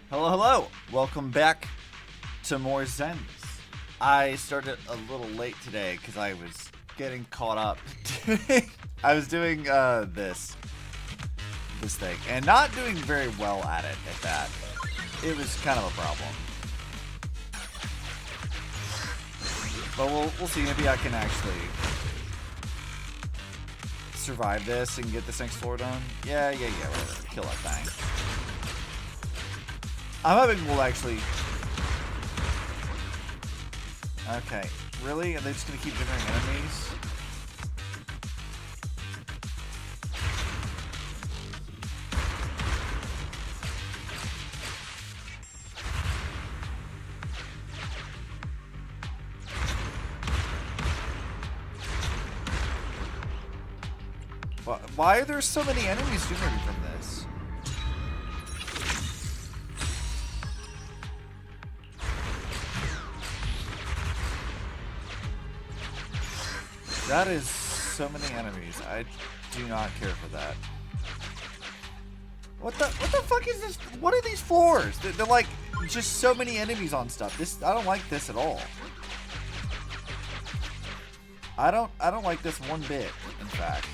Hello, hello! Welcome back to more Zens. I started a little late today because I was getting caught up. I was doing this thing and not doing very well at it at that. It was kind of a problem. But we'll see. Maybe I can actually survive this and get this next floor done. Yeah, whatever. Kill that thing. I'm hoping we'll actually... Okay, really? Are they just gonna keep generating enemies? Why are there so many enemies generating from this? That is so many enemies. I do not care for that. What the fuck is this? What are these floors? They're like just so many enemies on stuff. I don't like this at all. I don't like this one bit, in fact.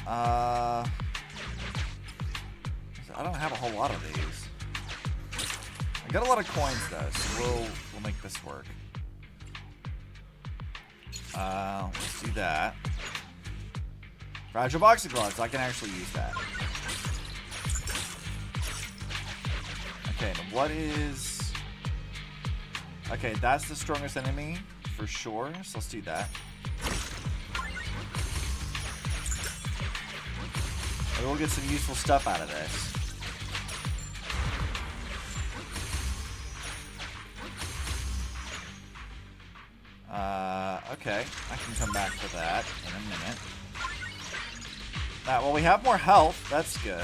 I don't have a whole lot of these. I got a lot of coins though, so we'll make this work. Let's do that. Fragile boxing gloves, I can actually use that. Okay, now what is... Okay, that's the strongest enemy, for sure, so let's do that. And we'll get some useful stuff out of this. Okay, I can come back to that in a minute. Well, we have more health. That's good.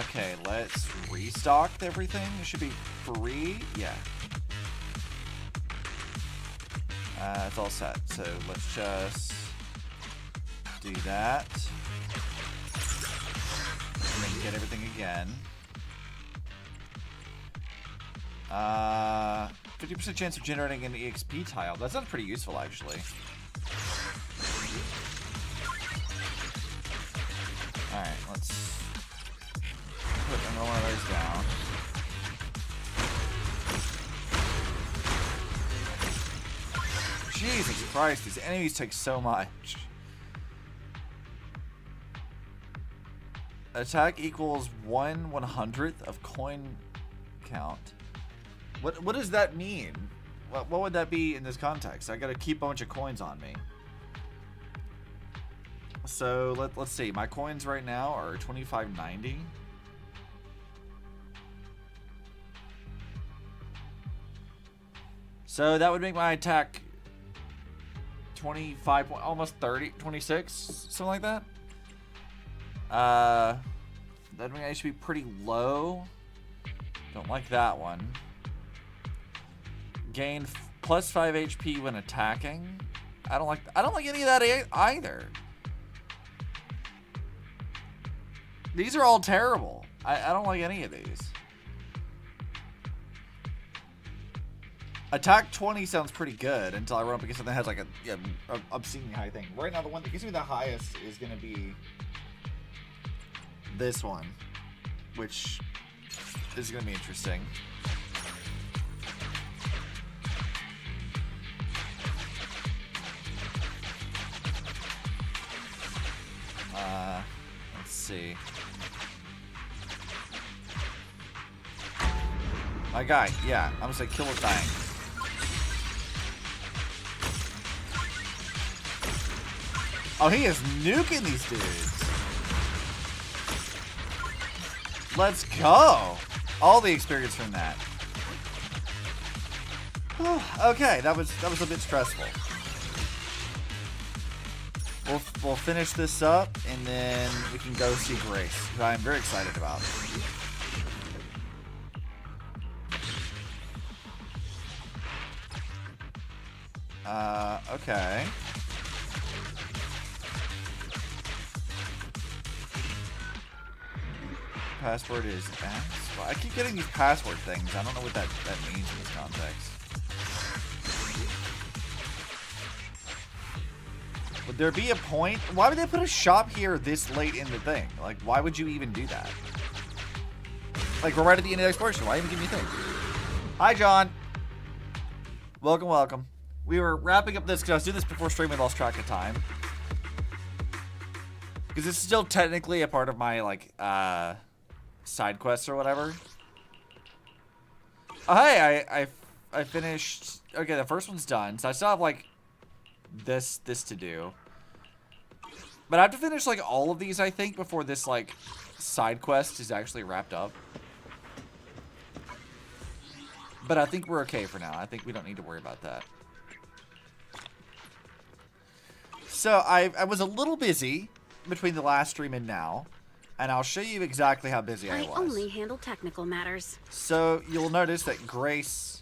Okay, let's restock everything. It should be free. Yeah. It's all set. So let's just do that. And then get everything again. 50% chance of generating an EXP tile. That sounds pretty useful, actually. Alright, let's put another one of those down. Jesus Christ, these enemies take so much. Attack equals 1/100th of coin count. What does that mean? What would that be in this context? I gotta keep a bunch of coins on me. So let's see. My coins right now are 2590. So that would make my attack 25, almost 30, 26, something like that. That means I should be pretty low. Don't like that one. Gain plus 5 HP when attacking. I don't like any of that either. These are all terrible. I don't like any of these. Attack 20 sounds pretty good until I run up against something that has like a obscenely high thing. Right now, the one that gives me the highest is gonna be this one, which is gonna be interesting. Let's see. My guy, yeah, I'm gonna say kill a thing. Oh, he is nuking these dudes. Let's go. All the experience from that. Okay, that was a bit stressful. We'll finish this up and then we can go see Grace, who I'm very excited about. Okay. password is S. Well, I keep getting these password things. I don't know what that means in this context. Would there be a point? Why would they put a shop here this late in the thing? Like, why would you even do that? Like, we're right at the end of the exploration. Why even give me a thing? Hi, John. Welcome, welcome. We were wrapping up this because I was doing this before stream and lost track of time. Because it's still technically a part of my, like, side quests or whatever. Oh, hey, I finished. Okay, the first one's done. So I still have, like, this to do. But I have to finish, like, all of these, I think, before this, like, side quest is actually wrapped up. But I think we're okay for now. I think we don't need to worry about that. So I was a little busy between the last stream and now, and I'll show you exactly how busy I was. I only handle technical matters. So you'll notice that Grace,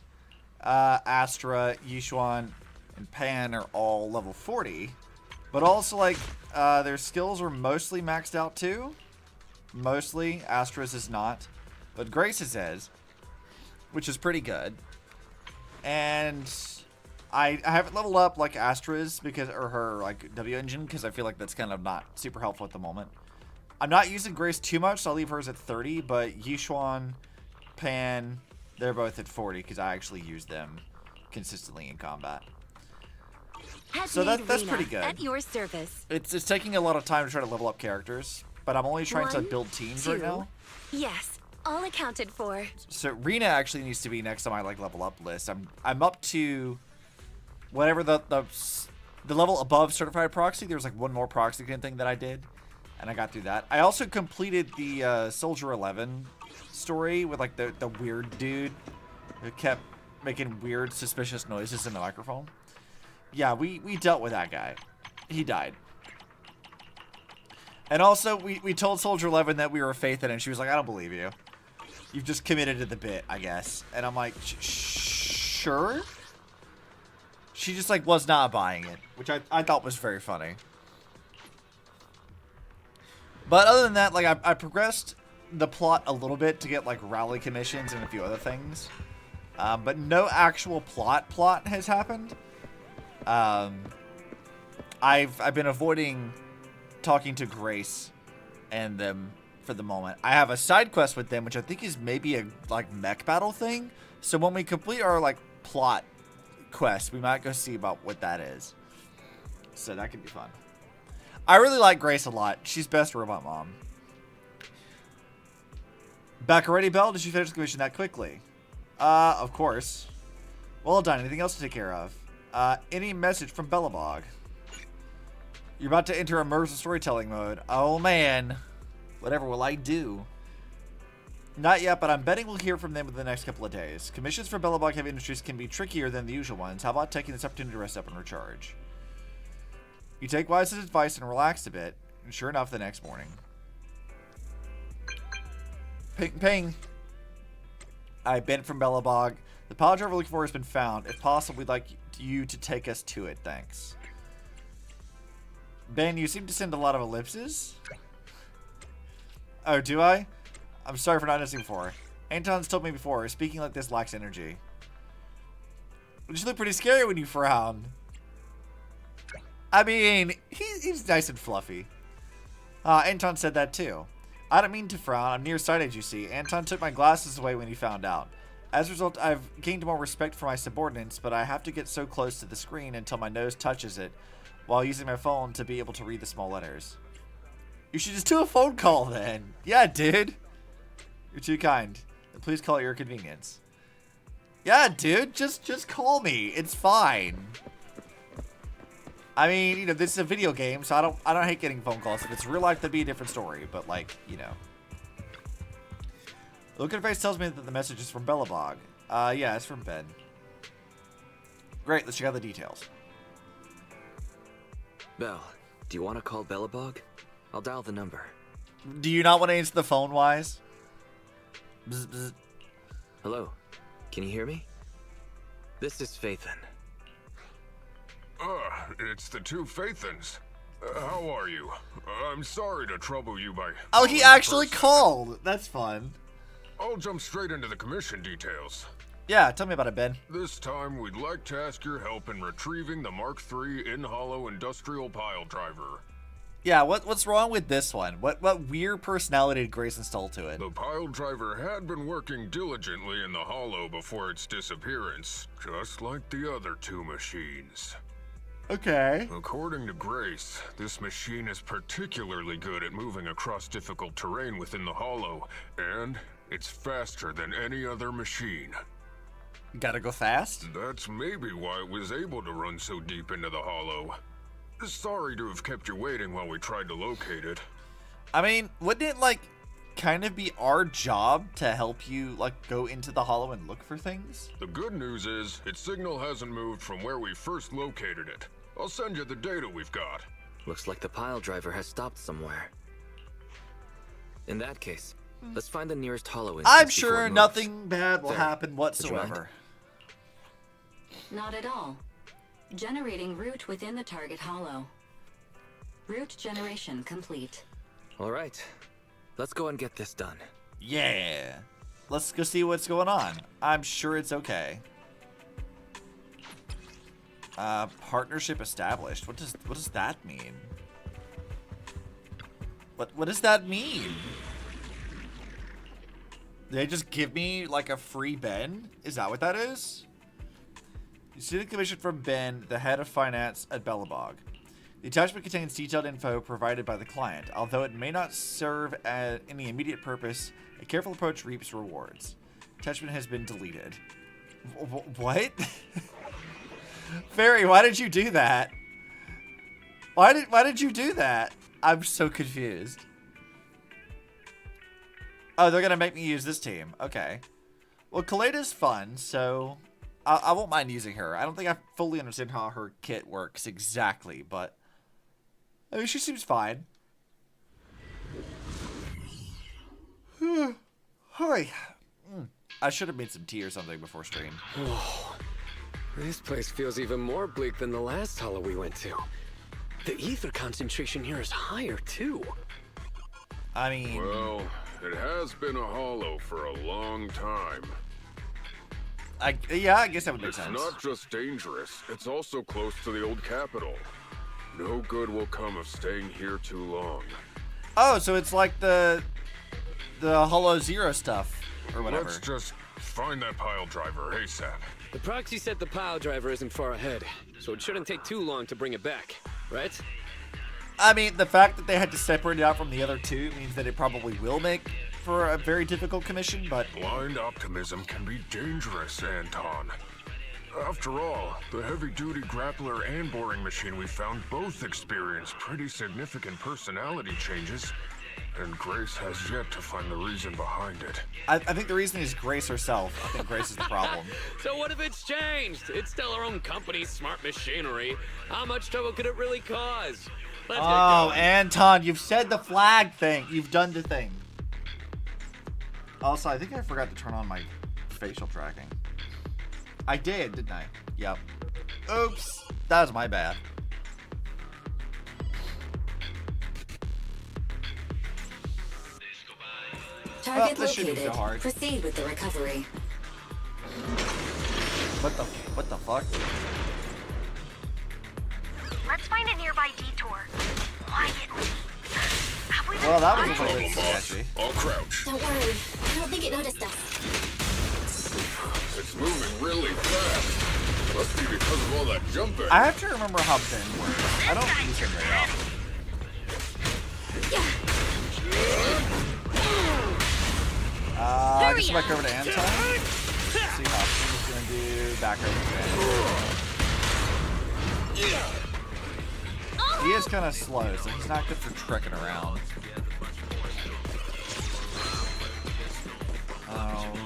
Astra, Yishuan, and Pan are all level 40, but also, like, their skills are mostly maxed out too. Mostly. Astra's is not, but Grace's is, which is pretty good. And I haven't leveled up like Astra's because, or her like W engine, because I feel like that's kind of not super helpful at the moment. I'm not using Grace too much, so I'll leave hers at 30, but Yishuan, Pan, they're both at 40 because I actually use them consistently in combat. So that's pretty good. At your service. It's taking a lot of time to try to level up characters, but I'm only trying to build teams right now. Yes, all accounted for. So Rena actually needs to be next on my like level up list. I'm up to whatever the level above certified proxy. There's like one more proxy thing that I did, and I got through that. I also completed the Soldier 11 story with like the weird dude who kept making weird suspicious noises in the microphone. Yeah, we dealt with that guy. He died. And also, we told Soldier 11 that we were faith in, and she was like, I don't believe you. You've just committed to the bit, I guess. And I'm like, sure? She just, like, was not buying it, which I thought was very funny. But other than that, like, I progressed the plot a little bit to get, like, rally commissions and a few other things. But no actual plot has happened. I've been avoiding talking to Grace and them for the moment. I have a side quest with them, which I think is maybe a like mech battle thing. So when we complete our like plot quest, we might go see about what that is. So that could be fun. I really like Grace a lot. She's best robot mom. Back already, Belle? Did you finish the commission that quickly? Of course. Well done. Anything else to take care of? Any message from Belobog? You're about to enter immersive storytelling mode. Oh man. Whatever will I do? Not yet, but I'm betting we'll hear from them within the next couple of days. Commissions for Belobog Industries can be trickier than the usual ones. How about taking this opportunity to rest up and recharge? You take Wise's advice and relax a bit. And sure enough, the next morning. Ping, ping. Ben from Belobog. The pilot driver we're looking for has been found. If possible, we'd like you to take us to it. Thanks. Ben, you seem to send a lot of ellipses. Oh, do I? I'm sorry for not noticing before. Anton's told me before, speaking like this lacks energy. But you look pretty scary when you frown. I mean, he's nice and fluffy. Anton said that too. I don't mean to frown. I'm nearsighted, you see. Anton took my glasses away when he found out. As a result, I've gained more respect for my subordinates, but I have to get so close to the screen until my nose touches it while using my phone to be able to read the small letters. You should just do a phone call then. Yeah, dude. You're too kind. Please call at your convenience. Yeah, dude. Just call me. It's fine. I mean, you know, this is a video game, so I don't hate getting phone calls. If it's real life, that'd be a different story. But like, you know. The look at her face tells me that the message is from Belobog. Yeah, it's from Ben. Great, let's check out the details. Belle, do you want to call Belobog? I'll dial the number. Do you not want to answer the phone, Wise? Bzz, bzz. Hello, can you hear me? This is Faithin. It's the two Faithins. How are you? I'm sorry to trouble you by... Oh, he actually called. That's fun. I'll jump straight into the commission details. Yeah, tell me about it, Ben. This time, we'd like to ask your help in retrieving the Mark III in-hollow industrial pile driver. Yeah, what's wrong with this one? What weird personality did Grace install to it? The pile driver had been working diligently in the hollow before its disappearance, just like the other two machines. Okay. According to Grace, this machine is particularly good at moving across difficult terrain within the hollow, and it's faster than any other machine. Gotta go fast? That's maybe why it was able to run so deep into the hollow. Sorry to have kept you waiting while we tried to locate it. I mean, wouldn't it, like, kind of be our job to help you, like, go into the hollow and look for things? The good news is, its signal hasn't moved from where we first located it. I'll send you the data we've got. Looks like the pile driver has stopped somewhere. In that case, let's find the nearest hollow instance. I'm before sure it moves. nothing bad will There. happen Would you whatsoever. Not at all. Generating route within the target hollow. Route generation complete. All right, let's go and get this done. Yeah. Let's go see what's going on. I'm sure it's okay. Partnership established. What does that mean? What does that mean? They just give me like a free Ben? Is that what that is? You see the commission from Ben, the head of finance at Belobog. The attachment contains detailed info provided by the client. Although it may not serve any immediate purpose, a careful approach reaps rewards. Attachment has been deleted. What? Fairy, why did you do that? Why did you do that? I'm so confused. Oh, they're gonna make me use this team. Okay. Well, Kaleda's fun, so I won't mind using her. I don't think I fully understand how her kit works exactly, but I mean, she seems fine. Hi. I should have made some tea or something before stream. This place feels even more bleak than the last hollow we went to. The ether concentration here is higher, too. I mean... Well, it has been a hollow for a long time. Yeah, I guess that would make It's sense. not just dangerous, it's also close to the old capital. No good will come of staying here too long. Oh, so it's like the Hollow Zero stuff, or whatever. Let's just find that pile driver ASAP. The proxy said the pile driver isn't far ahead, so it shouldn't take too long to bring it back, right? I mean, the fact that they had to separate it out from the other two means that it probably will make for a very difficult commission, but... Blind optimism can be dangerous, Anton. After all, the heavy-duty grappler and boring machine we found both experienced pretty significant personality changes, and Grace has yet to find the reason behind it. I think the reason is Grace herself. I think Grace is the problem. So what if it's changed? It's still our own company's smart machinery. How much trouble could it really cause? Let's get Oh, going. Anton, you've said the flag thing. You've done the thing. Also, I think I forgot to turn on my facial tracking. I did, didn't I? Yep. Oops. That was my bad. Target this shouldn't be located. so hard. Proceed with the recovery. What the fuck? Let's find a nearby detour. Quietly. Have we been Well, that was a spotted? little bit sketchy. I'll crouch. Don't worry. I don't think it noticed us. It's moving really fast. Must be because of all that jumping. I have to remember how Ben works. I don't use him very often. I guess back over to Anton. See how he's gonna do. Back over to Ben. He is kind of slow, so he's not good for tricking around.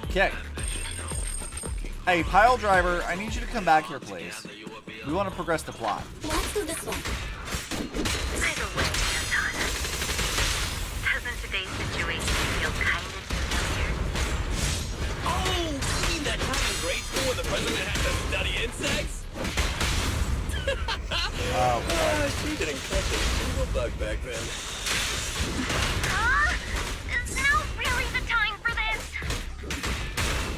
Okay. Hey, pile driver, I need you to come back here, please. We want to progress the plot. Let's do this one. Either way, Anton. Doesn't today's situation feel kind of familiar? Oh, you mean that time in grade school when the president had to study insects? Oh, She didn't catch it. bug back then. Is now really the time for this?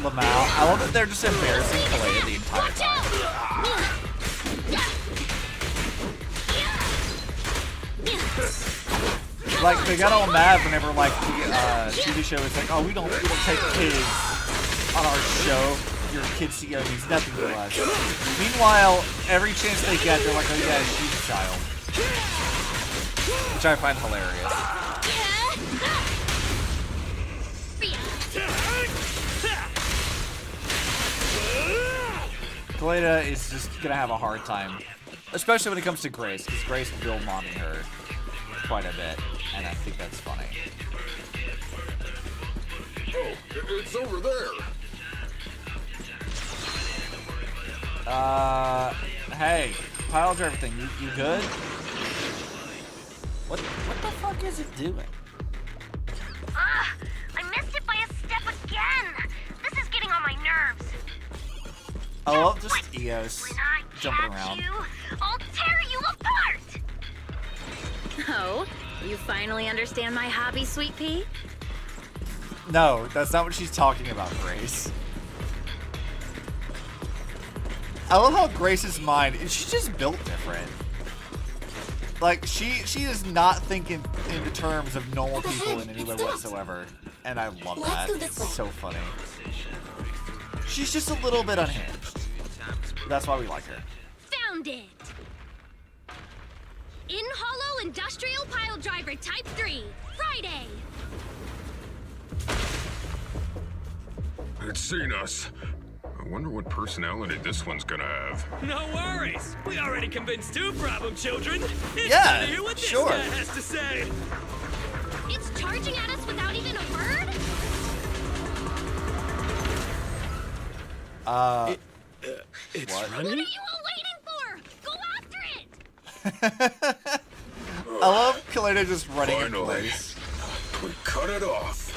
Lamau. I love that they're just embarrassing Kalea the entire Watch time. Like, they got all mad whenever, like, the TV show was like, oh, we don't take kids on our show. Your kid CEO means nothing to us. Meanwhile, every chance they get, they're like, oh yeah, she's a child. Which I find hilarious. Kaleda is just gonna have a hard time. Especially when it comes to Grace, because Grace will mommy her quite a bit. And I think that's funny. Oh, it's over there. Hey, pile driver thing, you good? What the fuck is it doing? I missed it by a step again. This is getting on my nerves. I love just Eos When I jumping catch around. you, I'll tear you apart. Oh, you finally understand my hobby, Sweet Pea? No, that's not what she's talking about, Grace. I love how Grace's mind, she's just built different. Like, she is not thinking in the terms of normal people in any way whatsoever. And I love that. It's so funny. She's just a little bit unhinged. That's why we like her. Found it. In Hollow Industrial Pile Driver Type 3, Friday. It's seen us. I wonder what personality this one's gonna have. No worries. We already convinced two problem children. It's Yeah, time to hear what sure. this guy has to say. It's charging at us without even a word? It's What? What are running? you all waiting for? Go after it! I love Kaleda just running in Finally. place. We cut it off.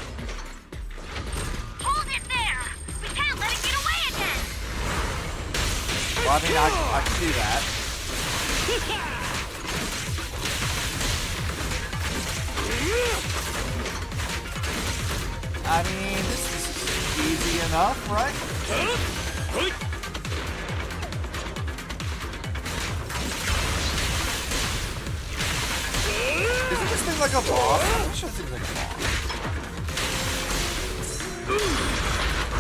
Hold it there! We can't let it get away again! Well, I mean, I can do that. I mean, this is easy enough, right? Isn't this thing like a boss? I'm sure this thing's like a boss.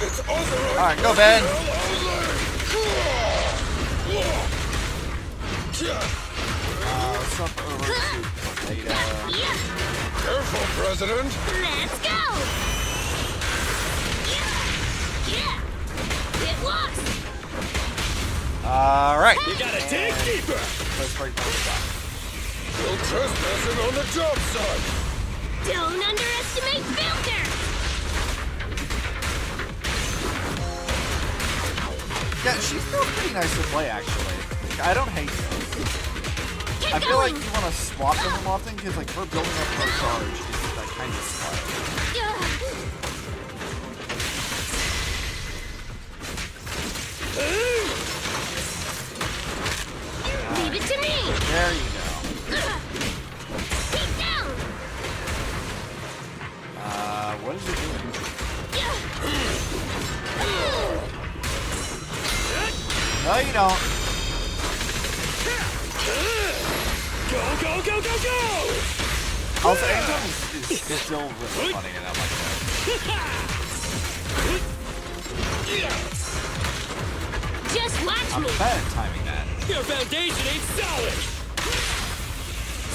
It's over. Alright, go, Ben. Let's jump over to Kaleda. Careful, President. Let's go! Get lost! Alright. You gotta dig deeper. Let's break down the spot. No trespassing on the job site. Don't underestimate builders! Yeah, she's still pretty nice to play, actually. I don't hate her. Keep I feel like going! you want to swap them often because, like, her building up her charge is like kind of slow. Leave it to me! There you go. Keep down! What is it doing? No, you don't. Go, go, go, go, go! Also, Anton is still really funny, and I like that. Just watch I'm me! bad at timing that. Your foundation ain't solid.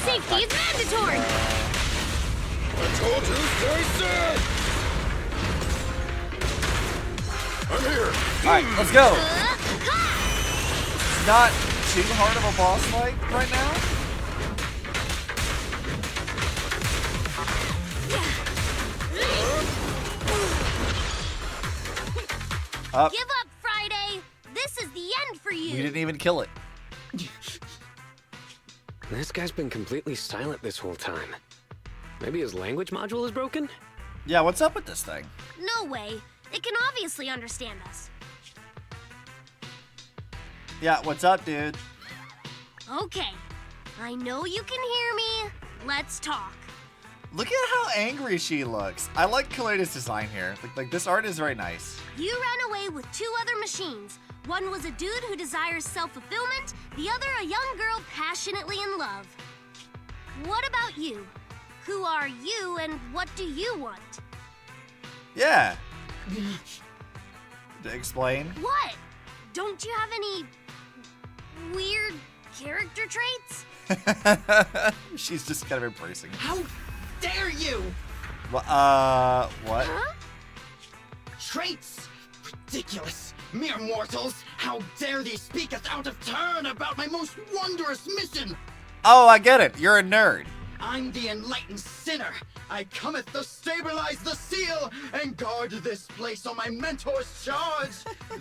Safety is mandatory! I told you, stay set. I'm here. Alright, let's go. It's not too hard of a boss fight right now. Up. Give up, Friday! This is the end for you! We didn't even kill it. This guy's been completely silent this whole time. Maybe his language module is broken? Yeah, what's up with this thing? No way. It can obviously understand us. Yeah, what's up, dude? Okay. I know you can hear me. Let's talk. Look at how angry she looks. I like Kaleda's design here. Like this art is very nice. You ran away with 2 other machines. One was a dude who desires self-fulfillment, the other a young girl passionately in love. What about you? Who are you and what do you want? Yeah. To explain? What? Don't you have any weird character traits? She's just kind of embracing it. How dare you? What? Huh? Traits? Ridiculous. Mere mortals. How dare thee speak us out of turn about my most wondrous mission? Oh, I get it. You're a nerd. I'm the enlightened sinner. I cometh to stabilize the seal and guard this place on my mentor's charge.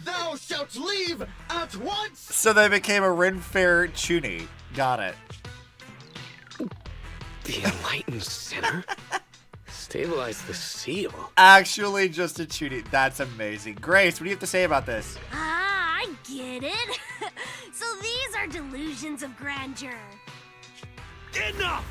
Thou shalt leave at once. So they became a Ren Fair Chuny. Got it. The enlightened sinner? Stabilize the seal. Actually, just a Chuny. That's amazing. Grace, what do you have to say about this? Ah, I get it. So these are delusions of grandeur. Enough!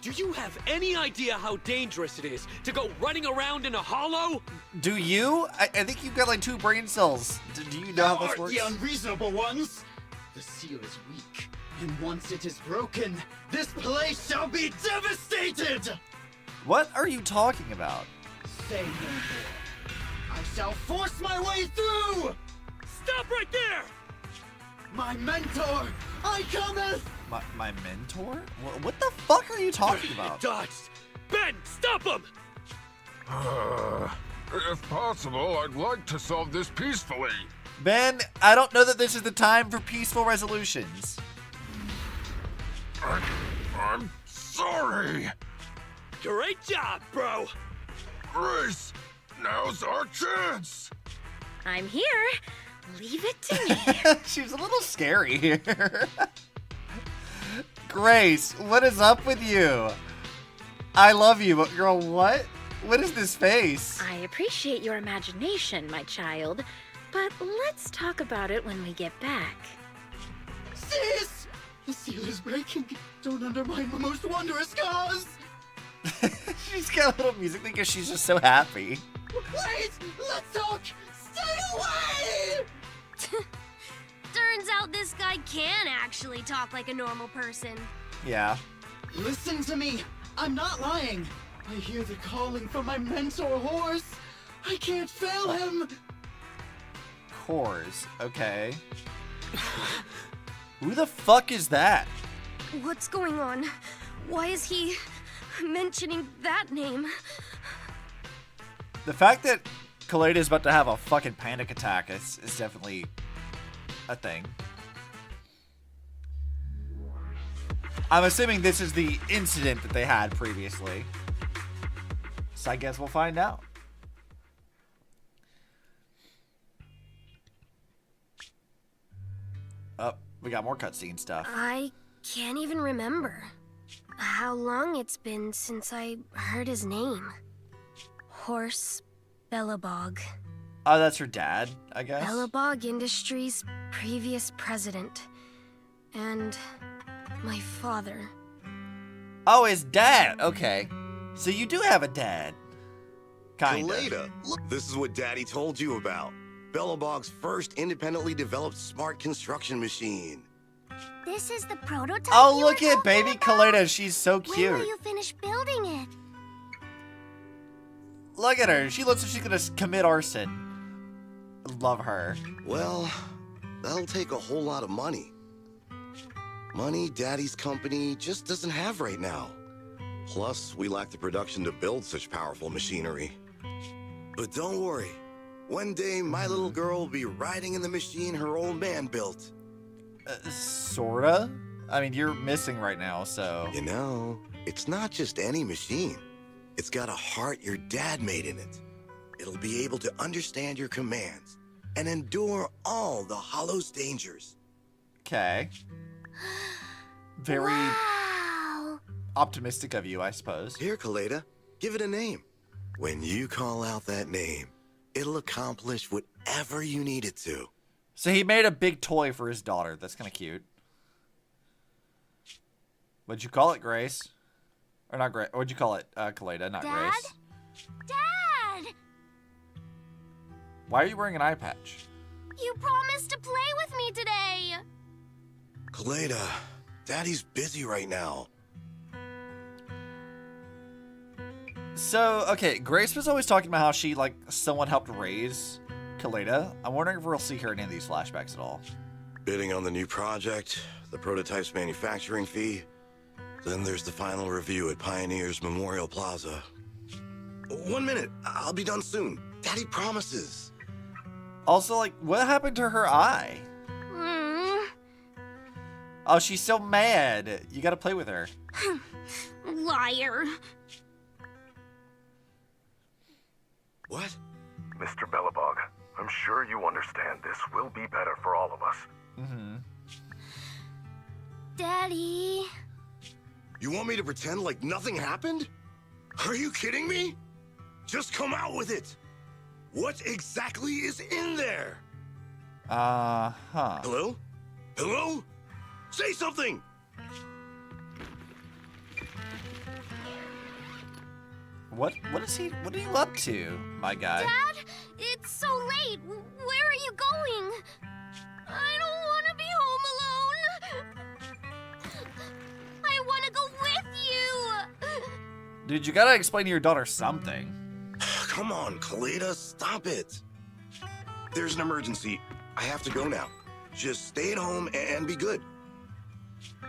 Do you have any idea how dangerous it is to go running around in a hollow? Do you? I think you've got like 2 brain cells. Do you know how this works? The unreasonable ones. The seal is weak, and once it is broken, this place shall be devastated. What are you talking about? Say no more. I shall force my way through. Stop right there! My mentor, I cometh. My mentor? What the fuck are you talking about? Dodged! Ben, stop him! If possible, I'd like to solve this peacefully. Ben, I don't know that this is the time for peaceful resolutions. I'm sorry. Great job, bro! Grace, now's our chance. I'm here. Leave it to me. She's a little scary here. Grace, what is up with you? I love you, but girl, what? What is this face? I appreciate your imagination, my child, but let's talk about it when we get back. Sis! The seal is breaking. Don't undermine my most wondrous cause. She's got a little music because she's just so happy. Wait! Let's talk! Stay away! Turns out this guy can actually talk like a normal person. Yeah. Listen to me. I'm not lying. I hear the calling from my mentor horse. I can't fail him. Cores. Okay. Who the fuck is that? What's going on? Why is he mentioning that name? The fact that Kaleda is about to have a fucking panic attack is definitely a thing. I'm assuming this is the incident that they had previously. So I guess we'll find out. Oh, we got more cutscene stuff. I can't even remember how long it's been since I heard his name. Horse Belobog. Oh, that's her dad, I guess. Belobog Industries' previous president. And my father. Oh, his dad. Okay. So you do have a dad. Kinda. Kaleda, look, this is what Daddy told you about. Belobog's first independently developed smart construction machine. This is the prototype. Oh, you look were at talking baby about? Kaleda. She's so When will cute. you finish building it? Look at her. She looks like she's gonna commit arson. Love her. Well, that'll take a whole lot of money. Money Daddy's company just doesn't have right now. Plus, we lack the production to build such powerful machinery. But don't worry. One day, my little girl will be riding in the machine her old man built. Sorta? I mean, you're missing right now, so... You know, it's not just any machine. It's got a heart your dad made in it. It'll be able to understand your commands and endure all the Hollow's dangers. Okay. Very Wow. optimistic of you, I suppose. Here, Kaleda, give it a name. When you call out that name, it'll accomplish whatever you need it to. So he made a big toy for his daughter. That's kind of cute. What'd you call it, Grace? Or not Grace? What'd you call it, Kaleda? Not Dad? Grace. Dad! Why are you wearing an eye patch? You promised to play with me today! Kaleda, Daddy's busy right now. So, okay, Grace was always talking about how she, like, someone helped raise Kaleda. I'm wondering if we'll see her in any of these flashbacks at all. Bidding on the new project, the prototype's manufacturing fee. Then there's the final review at Pioneer's Memorial Plaza. 1 minute, I'll be done soon. Daddy promises. Also, like, what happened to her eye? Oh, she's so mad. You gotta play with her. Liar. What? Mr. Belobog, I'm sure you understand this will be better for all of us. Mm-hmm. Daddy. You want me to pretend like nothing happened? Are you kidding me? Just come out with it. What exactly is in there? Hello? Hello? Say something! What are you up to, my guy? Dad, it's so late. Where are you going? I don't want to be home alone. I want to go with you. Dude, you gotta explain to your daughter something. Come on, Kaleda, stop it. There's an emergency. I have to go now. Just stay at home and be good.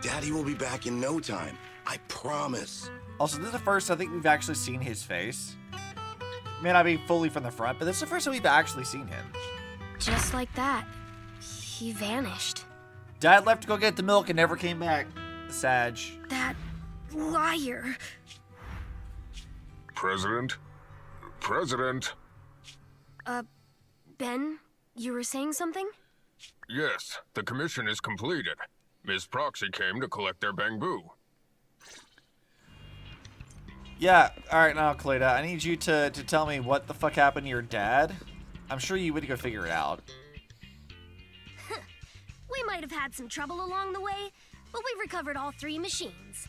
Daddy will be back in no time. I promise. Also, this is the first I think we've actually seen his face. May not be fully from the front, but this is the first time we've actually seen him. Just like that, he vanished. Dad left to go get the milk and never came back. Sag. That liar. President? President? Ben, you were saying something? Yes, the commission is completed. Ms. Proxy came to collect their bamboo. Yeah, alright now, Kaleda, I need you to tell me what the fuck happened to your dad. I'm sure you would go figure it out. We might have had some trouble along the way, but we've recovered all 3 machines.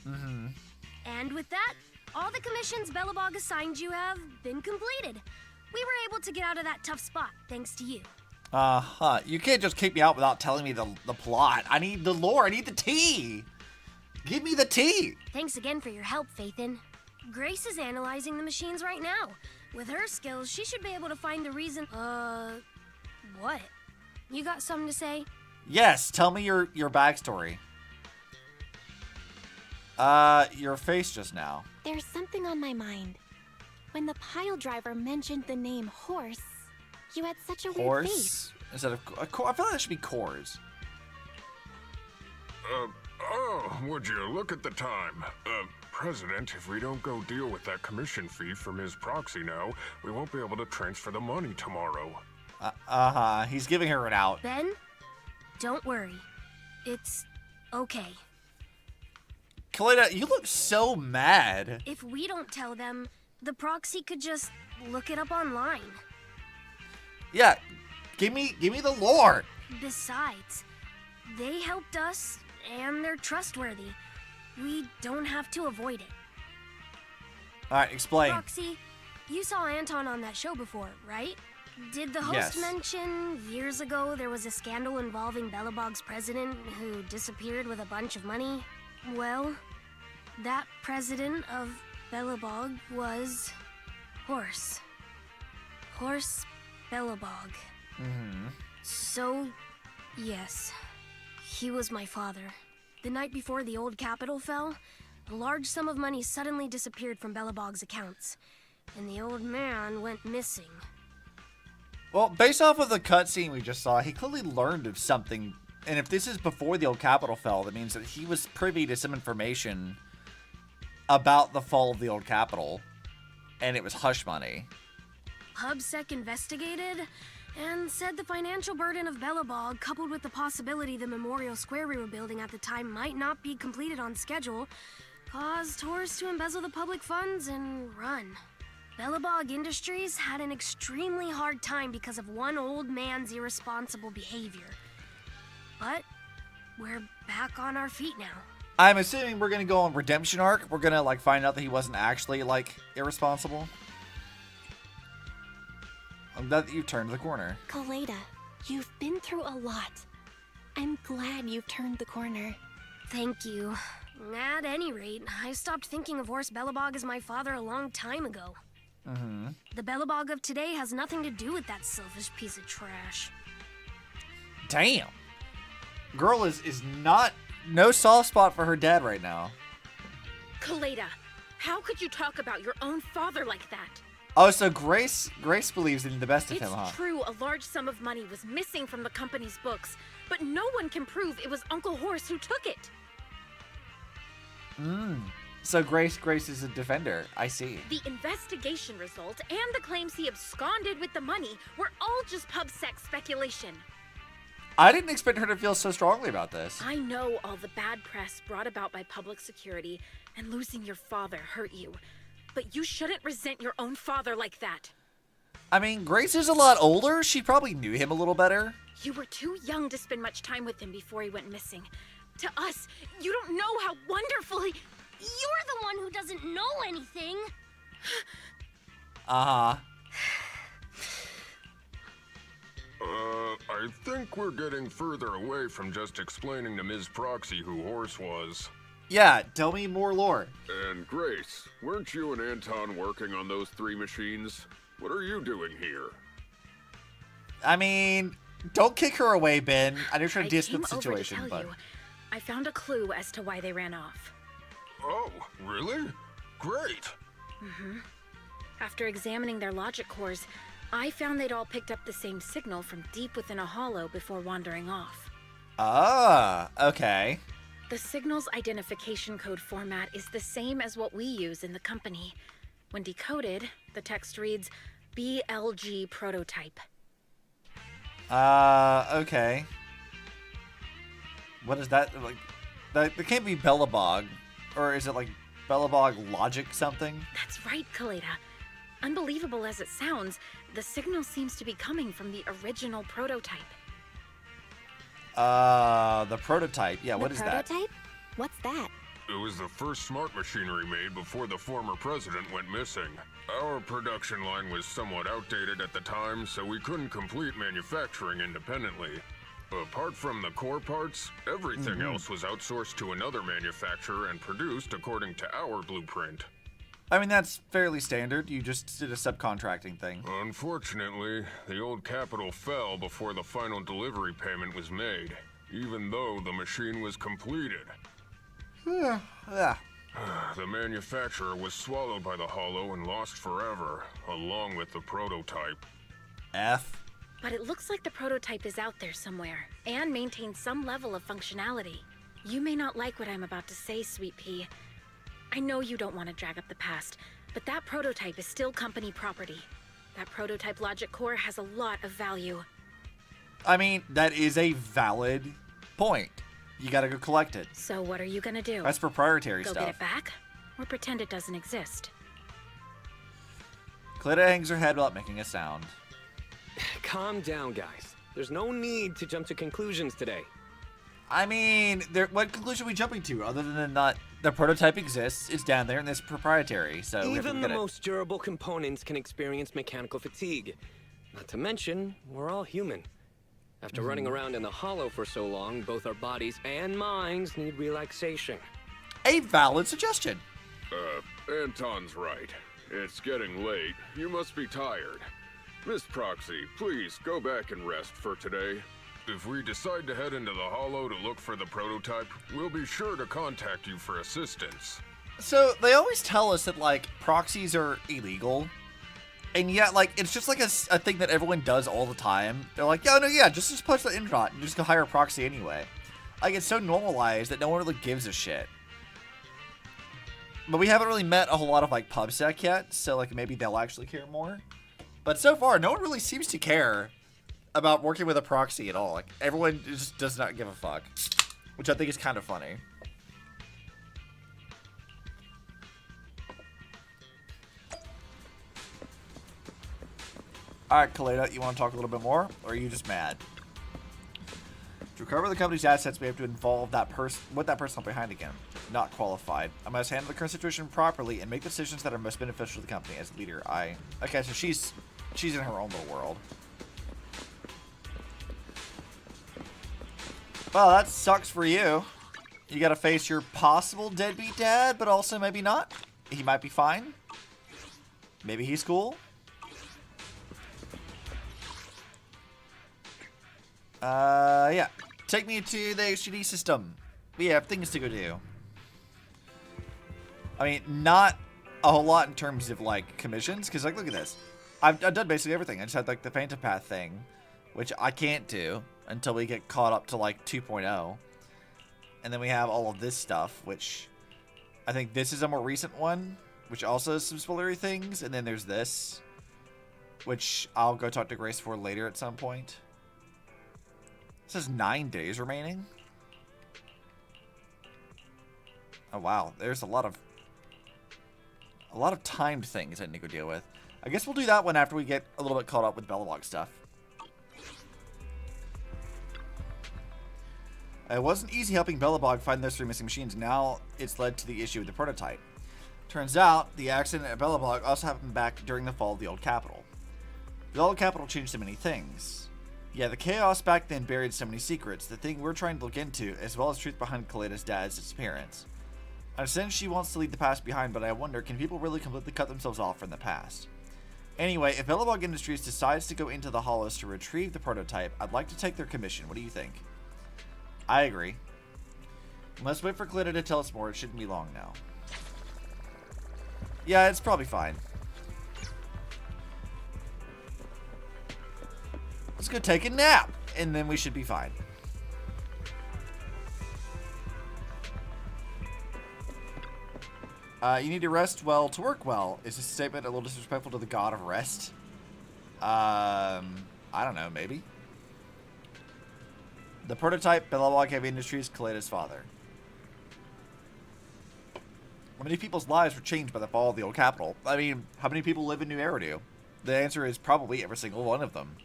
Mm-hmm. And with that, all the commissions Belobog assigned you have been completed. We were able to get out of that tough spot, thanks to you. Uh-huh. You can't just kick me out without telling me the plot. I need the lore. I need the tea. Give me the tea. Thanks again for your help, Faithin. Grace is analyzing the machines right now. With her skills, she should be able to find the reason. What? You got something to say? Yes, tell me your backstory. Your face just now. There's something on my mind. When the pile driver mentioned the name Horse, you had such a weird face. Instead of I feel like that should be Cores. Oh, would you look at the time? President, if we don't go deal with that commission fee for Ms. Proxy now, we won't be able to transfer the money tomorrow. He's giving her an out. Ben, don't worry. It's okay. Kaleda, you look so mad. If we don't tell them, the proxy could just look it up online. Yeah, give me the lore. Besides, they helped us, and they're trustworthy. We don't have to avoid it. All right, explain. Proxy, you saw Anton on that show before, right? Did the host mention years ago there was a scandal involving Belobog's president who disappeared with a bunch of money? Well, that president of Belobog was Horse. Horse Belobog. Mm-hmm. So, yes, he was my father. The night before the old capital fell, a large sum of money suddenly disappeared from Belobog's accounts, and the old man went missing. Well, based off of the cutscene we just saw, he clearly learned of something. And if this is before the old capital fell, that means that he was privy to some information about the fall of the old capital, and it was hush money. PubSec investigated and said the financial burden of Belobog, coupled with the possibility the Memorial Square we were building at the time might not be completed on schedule, caused Horse to embezzle the public funds and run. Belobog Industries had an extremely hard time because of one old man's irresponsible behavior. But we're back on our feet now. I'm assuming we're gonna go on redemption arc. We're gonna like find out that he wasn't actually like irresponsible. I'm glad that you turned the corner. Kaleda, you've been through a lot. I'm glad you've turned the corner. Thank you. At any rate, I stopped thinking of Horse Belobog as my father a long time ago. Mm-hmm. The Belobog of today has nothing to do with that selfish piece of trash. Damn. Girl is not no soft spot for her dad right now. Kaleda, how could you talk about your own father like that? Oh, so Grace believes in the best of him, huh? It's true a large sum of money was missing from the company's books, but no one can prove it was Uncle Horse who took it. So Grace is a defender. I see. The investigation result and the claims he absconded with the money were all just pub sex speculation. I didn't expect her to feel so strongly about this. I know all the bad press brought about by public security and losing your father hurt you, but you shouldn't resent your own father like that. I mean, Grace is a lot older. She probably knew him a little better. You were too young to spend much time with him before he went missing. To us, you don't know how wonderful he... You're the one who doesn't know anything. Uh-huh. I think we're getting further away from just explaining to Ms. Proxy who Horse was. Yeah, tell me more lore. And Grace, weren't you and Anton working on those 3 machines? What are you doing here? I mean, don't kick her away, Ben. I know you're trying to de-escalate the I came over situation, to tell but... you, I found a clue as to why they ran off. Oh, really? Great. Mm-hmm. After examining their logic cores, I found they'd all picked up the same signal from deep within a hollow before wandering off. Ah, okay. The signal's identification code format is the same as what we use in the company. When decoded, the text reads BLG prototype. Okay. What is that? Like, that can't be Belobog. Or is it like Belobog logic something? That's right, Kaleda. Unbelievable as it sounds, the signal seems to be coming from the original prototype. The prototype. Yeah, what is that? Prototype? What's that? It was the first smart machinery made before the former president went missing. Our production line was somewhat outdated at the time, so we couldn't complete manufacturing independently. Apart from the core parts, everything else was outsourced to another manufacturer and produced according to our blueprint. I mean, that's fairly standard. You just did a subcontracting thing. Unfortunately, the old capital fell before the final delivery payment was made, even though the machine was completed. Yeah. The manufacturer was swallowed by the hollow and lost forever, along with the prototype. F. But it looks like the prototype is out there somewhere, and maintains some level of functionality. You may not like what I'm about to say, Sweet Pea. I know you don't want to drag up the past, but that prototype is still company property. That prototype logic core has a lot of value. I mean, that is a valid point. You gotta go collect it. So what are you gonna do? That's proprietary Go stuff. get it back? Or pretend it doesn't exist? Kaleda hangs her head without making a sound. Calm down, guys. There's no need to jump to conclusions today. I mean, what conclusion are we jumping to? Other than not, the prototype exists, it's down there, and it's proprietary, so we have to Even get the it. most durable components can experience mechanical fatigue. Not to mention, we're all human. After running around in the hollow for so long, both our bodies and minds need relaxation. A valid suggestion. Anton's right. It's getting late. You must be tired. Miss Proxy, please go back and rest for today. If we decide to head into the hollow to look for the prototype, we'll be sure to contact you for assistance. So, they always tell us that, like, proxies are illegal. And yet, like, it's just like a thing that everyone does all the time. They're like, yeah, just push the introt and just go hire a proxy anyway. Like, it's so normalized that no one really gives a shit. But we haven't really met a whole lot of, like, PubSec yet, so, like, maybe they'll actually care more. But so far, no one really seems to care about working with a proxy at all. Like, everyone just does not give a fuck. Which I think is kind of funny. Alright, Kaleda, you want to talk a little bit more? Or are you just mad? To recover the company's assets, we have to involve that person with that person behind again. Not qualified. I must handle the current situation properly and make decisions that are most beneficial to the company. As leader, okay, so she's in her own little world. Well, that sucks for you. You gotta face your possible deadbeat dad, but also maybe not. He might be fine. Maybe he's cool. Yeah. Take me to the HDD system. We have things to go do. I mean, not a whole lot in terms of, like, commissions, because, like, look at this. I've done basically everything. I just had, like, the Phantom Path thing, which I can't do until we get caught up to, like, 2.0. And then we have all of this stuff, which I think this is a more recent one, which also has some spoilery things. And then there's this, which I'll go talk to Grace for later at some point. It says 9 days remaining. Oh wow, there's a lot of timed things I need to go deal with. I guess we'll do that one after we get a little bit caught up with Belobog stuff. It wasn't easy helping Belobog find those 3 missing machines. Now it's led to the issue with the prototype. Turns out the accident at Belobog also happened back during the fall of the old capital. The old capital changed so many things. Yeah, the chaos back then buried so many secrets, the thing we're trying to look into, as well as truth behind Kaleda's dad's disappearance. I sense she wants to leave the past behind, but I wonder, can people really completely cut themselves off from the past? Anyway, if Belobog Industries decides to go into the Hollows to retrieve the prototype, I'd like to take their commission. What do you think? I agree. Let's wait for Kaleda to tell us more. It shouldn't be long now. Yeah, it's probably fine. Let's go take a nap, and then we should be fine. You need to rest well to work well. Is this statement a little disrespectful to the god of rest? I don't know, maybe. The prototype, Belobog Industries, Kaleda's father. How many people's lives were changed by the fall of the old capital? I mean, how many people live in New Eridu? The answer is probably every single one of them.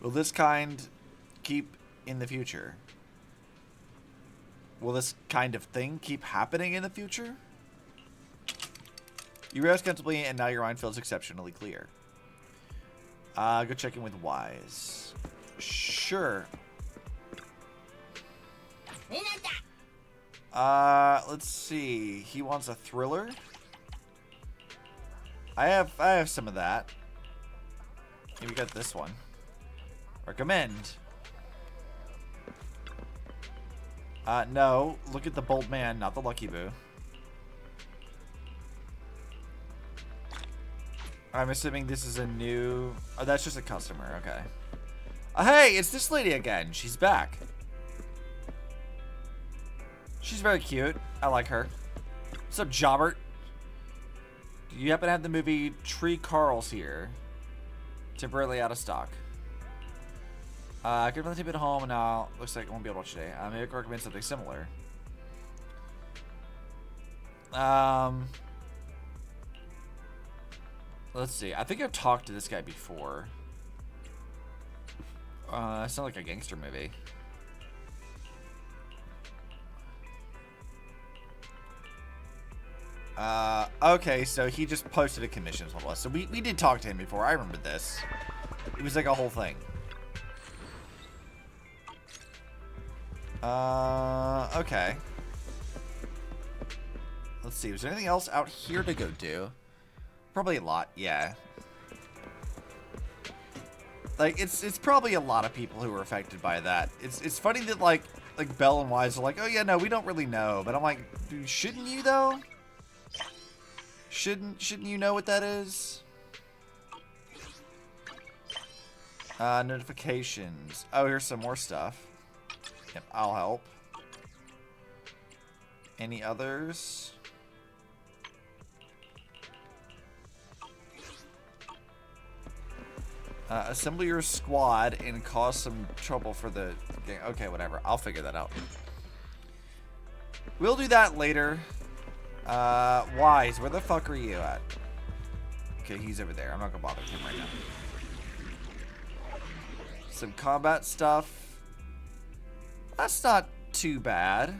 Will this kind keep in the future? Will this kind of thing keep happening in the future? You rest comfortably and now your mind feels exceptionally clear. Go check in with Wise. Sure. Let's see. He wants a thriller. I have some of that. Maybe we got this one. Recommend. No. Look at the bold man, not the lucky boo. I'm assuming this is a new... Oh, that's just a customer. Okay. Hey, it's this lady again. She's back. She's very cute. I like her. What's up, Jobbert? Do you happen to have the movie Tree Carl's here? Temporarily out of stock. I could really take it home and now looks like I won't be able to watch today. Maybe I can recommend something similar. Let's see. I think I've talked to this guy before. It's not like a gangster movie. Okay, so he just posted a commission on us. So we did talk to him before. I remember this. It was like a whole thing. Okay. Let's see. Was there anything else out here to go do? Probably a lot, yeah. Like, it's probably a lot of people who were affected by that. It's funny that, like Belle and Wise are like, oh yeah, no, we don't really know. But I'm like, dude, shouldn't you, though? Shouldn't you know what that is? Notifications. Oh, here's some more stuff. Yep, I'll help. Any others? Assemble your squad and cause some trouble for the gang. Okay, whatever. I'll figure that out. We'll do that later. Wise, where the fuck are you at? Okay, he's over there. I'm not gonna bother with him right now. Some combat stuff. That's not too bad.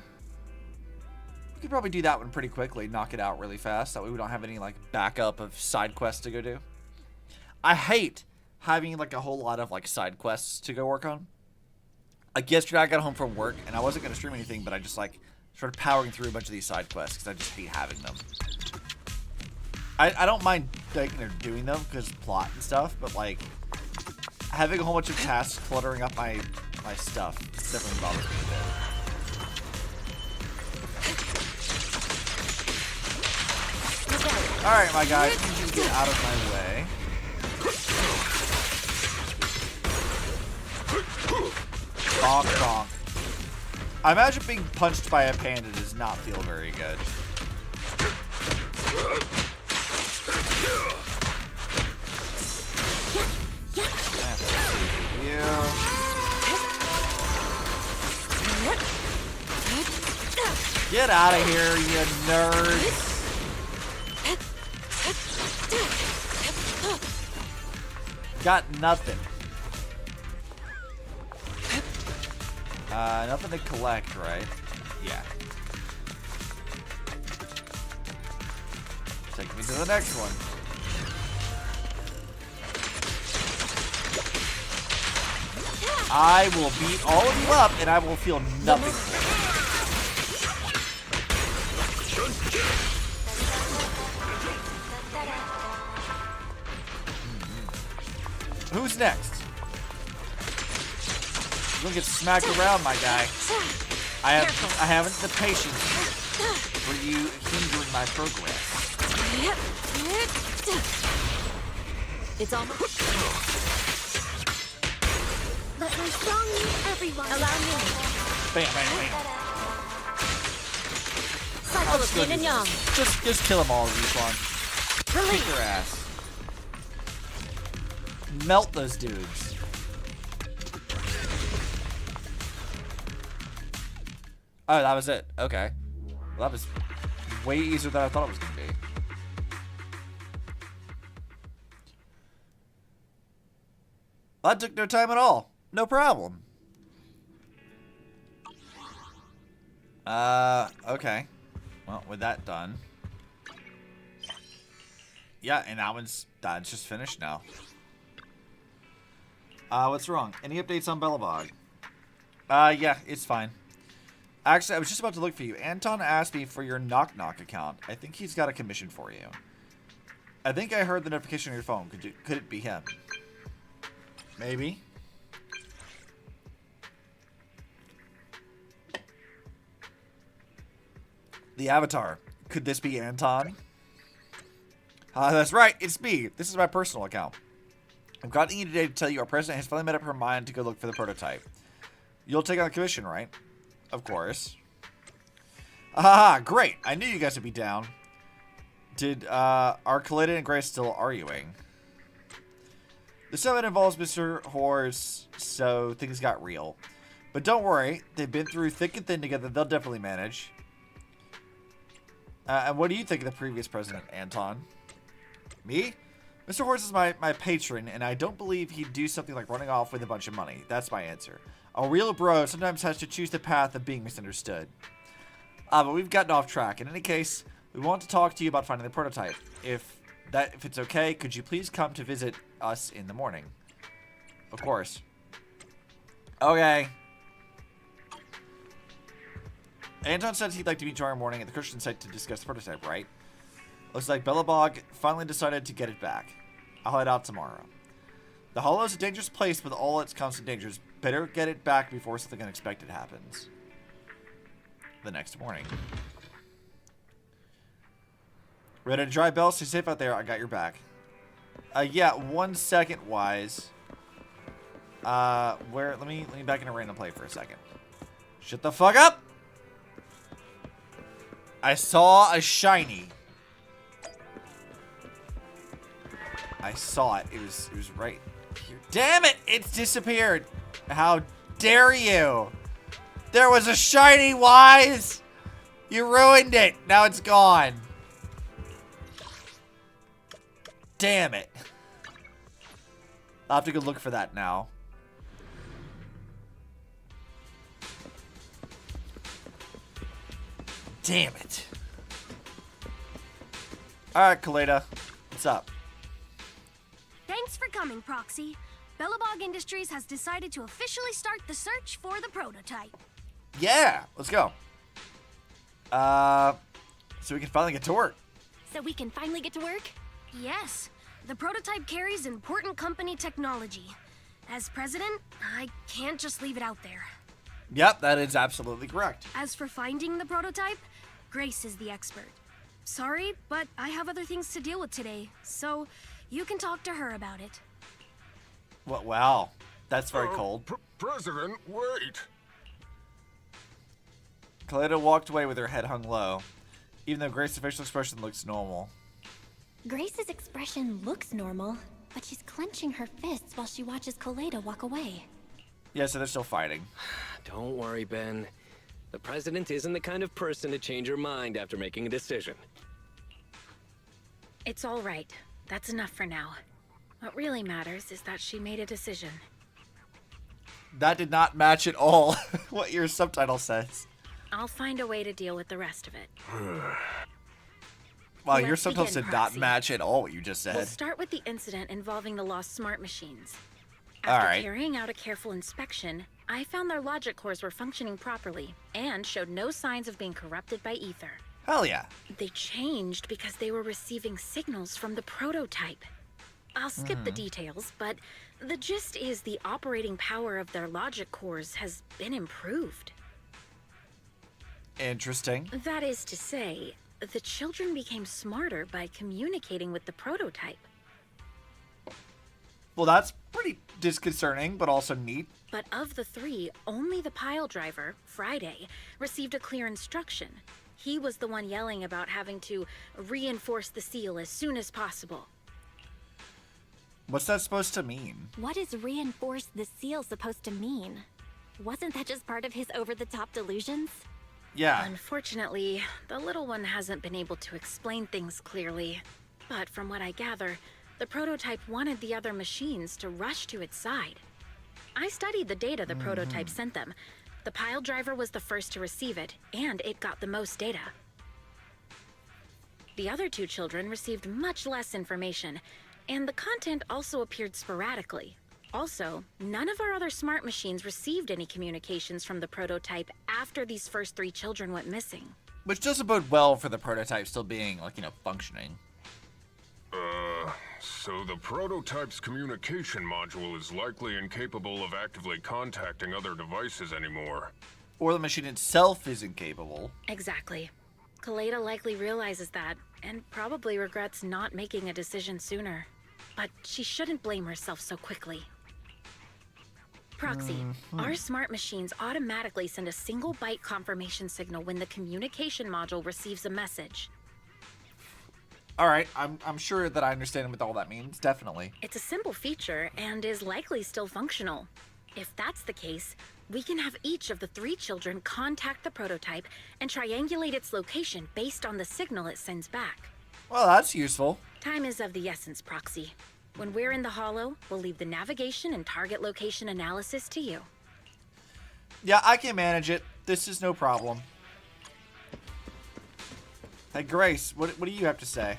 We could probably do that one pretty quickly, knock it out really fast. That way we don't have any like backup of side quests to go do. I hate having like a whole lot of like side quests to go work on. Like yesterday I got home from work and I wasn't going to stream anything, but I just like started powering through a bunch of these side quests because I just hate having them. I don't mind like, doing them because plot and stuff, but like having a whole bunch of tasks cluttering up my stuff definitely bothers me a bit. Alright, my guy, you get out of my way. Bonk, bonk. I imagine being punched by a panda does not feel very good. Get out of here, you nerds! Got nothing. Nothing to collect, right? Yeah. Take me to the next one. I will beat all of you up, and I will feel nothing for it. Who's next? You'll get smacked around, my guy. I haven't the patience for you hindering my progress. It's almost. Let my song meet everyone. Allow me. Bam, bam, bam. Cycle of yin and yang. Just kill them all, Respawn. Kick your ass. Melt those dudes. Oh, that was it. Okay. Well, that was way easier than I thought it was going to be. That took no time at all. No problem. Okay. Well, with that done. Yeah, and that's just finished now. What's wrong? Any updates on Belobog? Yeah, it's fine. Actually, I was just about to look for you. Anton asked me for your Knock Knock account. I think he's got a commission for you. I think I heard the notification on your phone. Could it be him? Maybe. The avatar. Could this be Anton? That's right. It's me. This is my personal account. I'm calling you today to tell you our president has finally made up her mind to go look for the prototype. You'll take on the commission, right? Of course. Aha, great. I knew you guys would be down. Did, are Kaleda and Grace still arguing? The summit involves Mr. Horse, so things got real. But don't worry, they've been through thick and thin together. They'll definitely manage. And what do you think of the previous president, Anton? Me? Mr. Horse is my patron, and I don't believe he'd do something like running off with a bunch of money. That's my answer. A real bro sometimes has to choose the path of being misunderstood. But we've gotten off track. In any case, we want to talk to you about finding the prototype. If it's okay, could you please come to visit us in the morning? Of course. Okay. Anton said he'd like to meet tomorrow morning at the Christian site to discuss the prototype, right? Looks like Belobog finally decided to get it back. I'll head out tomorrow. The Hollow is a dangerous place with all its constant dangers. Better get it back before something unexpected happens. The next morning. Ready to dry bell? Stay safe out there. I got your back. Yeah, 1 second, Wise. Let me back in a random play for a second. Shut the fuck up! I saw a shiny. I saw it. It was right here. Damn it! It's disappeared. How dare you? There was a shiny, Wise. You ruined it. Now it's gone. Damn it. I'll have to go look for that now. Damn it. Alright, Kaleda. What's up? Thanks for coming, Proxy. Belobog Industries has decided to officially start the search for the prototype. Yeah, let's go. So we can finally get to work. So we can finally get to work? Yes, the prototype carries important company technology. As president, I can't just leave it out there. Yep, that is absolutely correct. As for finding the prototype, Grace is the expert. Sorry, but I have other things to deal with today, so you can talk to her about it. What? Wow, that's very cold. President, wait. Kaleda walked away with her head hung low, even though Grace's facial expression looks normal. Grace's expression looks normal, but she's clenching her fists while she watches Kaleda walk away. Yeah, so they're still fighting. Don't worry, Ben. The president isn't the kind of person to change her mind after making a decision. It's all right. That's enough for now. What really matters is that she made a decision. That did not match at all what your subtitle says. I'll find a way to deal with the rest of it. Wow, your Let's subtitles begin, did not Proxy. match at all what you just said. We'll start with the incident involving the lost smart machines. All After right. carrying out a careful inspection, I found their logic cores were functioning properly and showed no signs of being corrupted by ether. Hell yeah. They changed because they were receiving signals from the prototype. I'll skip the details, but the gist is the operating power of their logic cores has been improved. Interesting. That is to say, the children became smarter by communicating with the prototype. Well, that's pretty disconcerting, but also neat. But of the three, only the pile driver, Friday, received a clear instruction. He was the one yelling about having to reinforce the seal as soon as possible. What's that supposed to mean? What is reinforce the seal supposed to mean? Wasn't that just part of his over-the-top delusions? Yeah. Unfortunately, the little one hasn't been able to explain things clearly. But from what I gather, the prototype wanted the other machines to rush to its side. I studied the data the prototype sent them. The pile driver was the first to receive it, and it got the most data. The other two children received much less information, and the content also appeared sporadically. Also, none of our other smart machines received any communications from the prototype after these first three children went missing. Which doesn't bode well for the prototype still being, like, functioning. So the prototype's communication module is likely incapable of actively contacting other devices anymore. Or the machine itself is incapable. Exactly. Kaleda likely realizes that, and probably regrets not making a decision sooner. But she shouldn't blame herself so quickly. Proxy, our smart machines automatically send a single byte confirmation signal when the communication module receives a message. Alright, I'm sure that I understand what all that means, definitely. It's a simple feature and is likely still functional. If that's the case, we can have each of the three children contact the prototype and triangulate its location based on the signal it sends back. Well, that's useful. Time is of the essence, Proxy. When we're in the Hollow, we'll leave the navigation and target location analysis to you. Yeah, I can manage it. This is no problem. Hey, Grace, what do you have to say?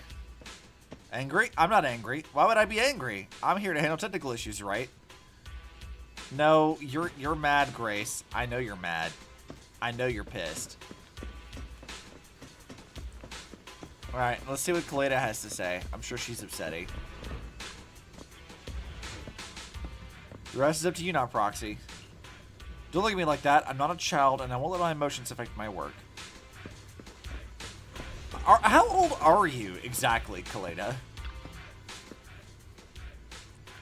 Angry? I'm not angry. Why would I be angry? I'm here to handle technical issues, right? No, you're mad, Grace. I know you're mad. I know you're pissed. Alright, let's see what Kaleda has to say. I'm sure she's upsetting. The rest is up to you now, Proxy. Don't look at me like that. I'm not a child, and I won't let my emotions affect my work. How old are you exactly, Kaleda?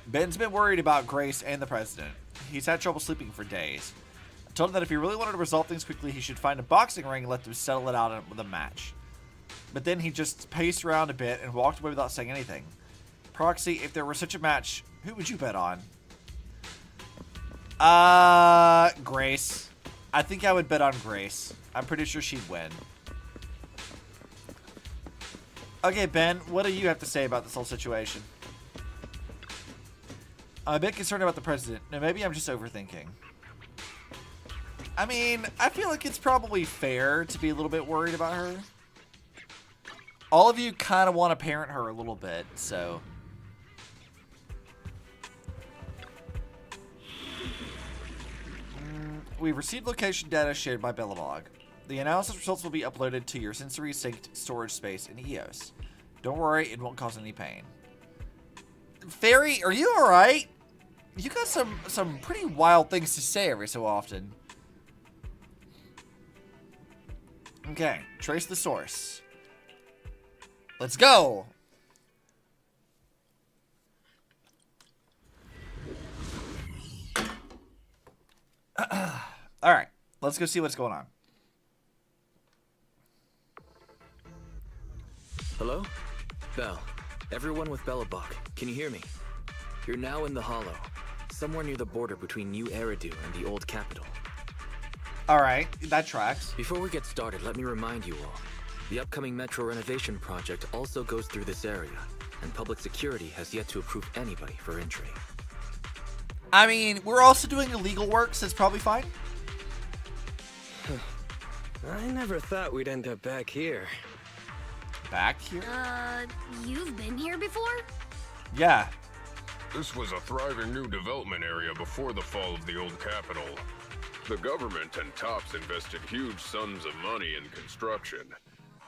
Ben's been worried about Grace and the president. He's had trouble sleeping for days. I told him that if he really wanted to resolve things quickly, he should find a boxing ring and let them settle it out with a match. But then he just paced around a bit and walked away without saying anything. Proxy, if there were such a match, who would you bet on? Grace. I think I would bet on Grace. I'm pretty sure she'd win. Okay, Ben, what do you have to say about this whole situation? I'm a bit concerned about the president. Now, maybe I'm just overthinking. I mean, I feel like it's probably fair to be a little bit worried about her. All of you kind of want to parent her a little bit, so... We've received location data shared by Belobog. The analysis results will be uploaded to your sensory synced storage space in EOS. Don't worry, it won't cause any pain. Fairy, are you alright? You got some pretty wild things to say every so often. Okay, trace the source. Let's go! Alright, let's go see what's going on. Hello? Bell. Everyone with Belobog, can you hear me? You're now in the Hollow, somewhere near the border between New Eridu and the old capital. Alright, that tracks. Before we get started, let me remind you all. The upcoming metro renovation project also goes through this area, and public security has yet to approve anybody for entry. I mean, we're also doing illegal work, so it's probably fine. I never thought we'd end up back here. Back here? You've been here before? Yeah. This was a thriving new development area before the fall of the old capital. The government and Tops invested huge sums of money in construction.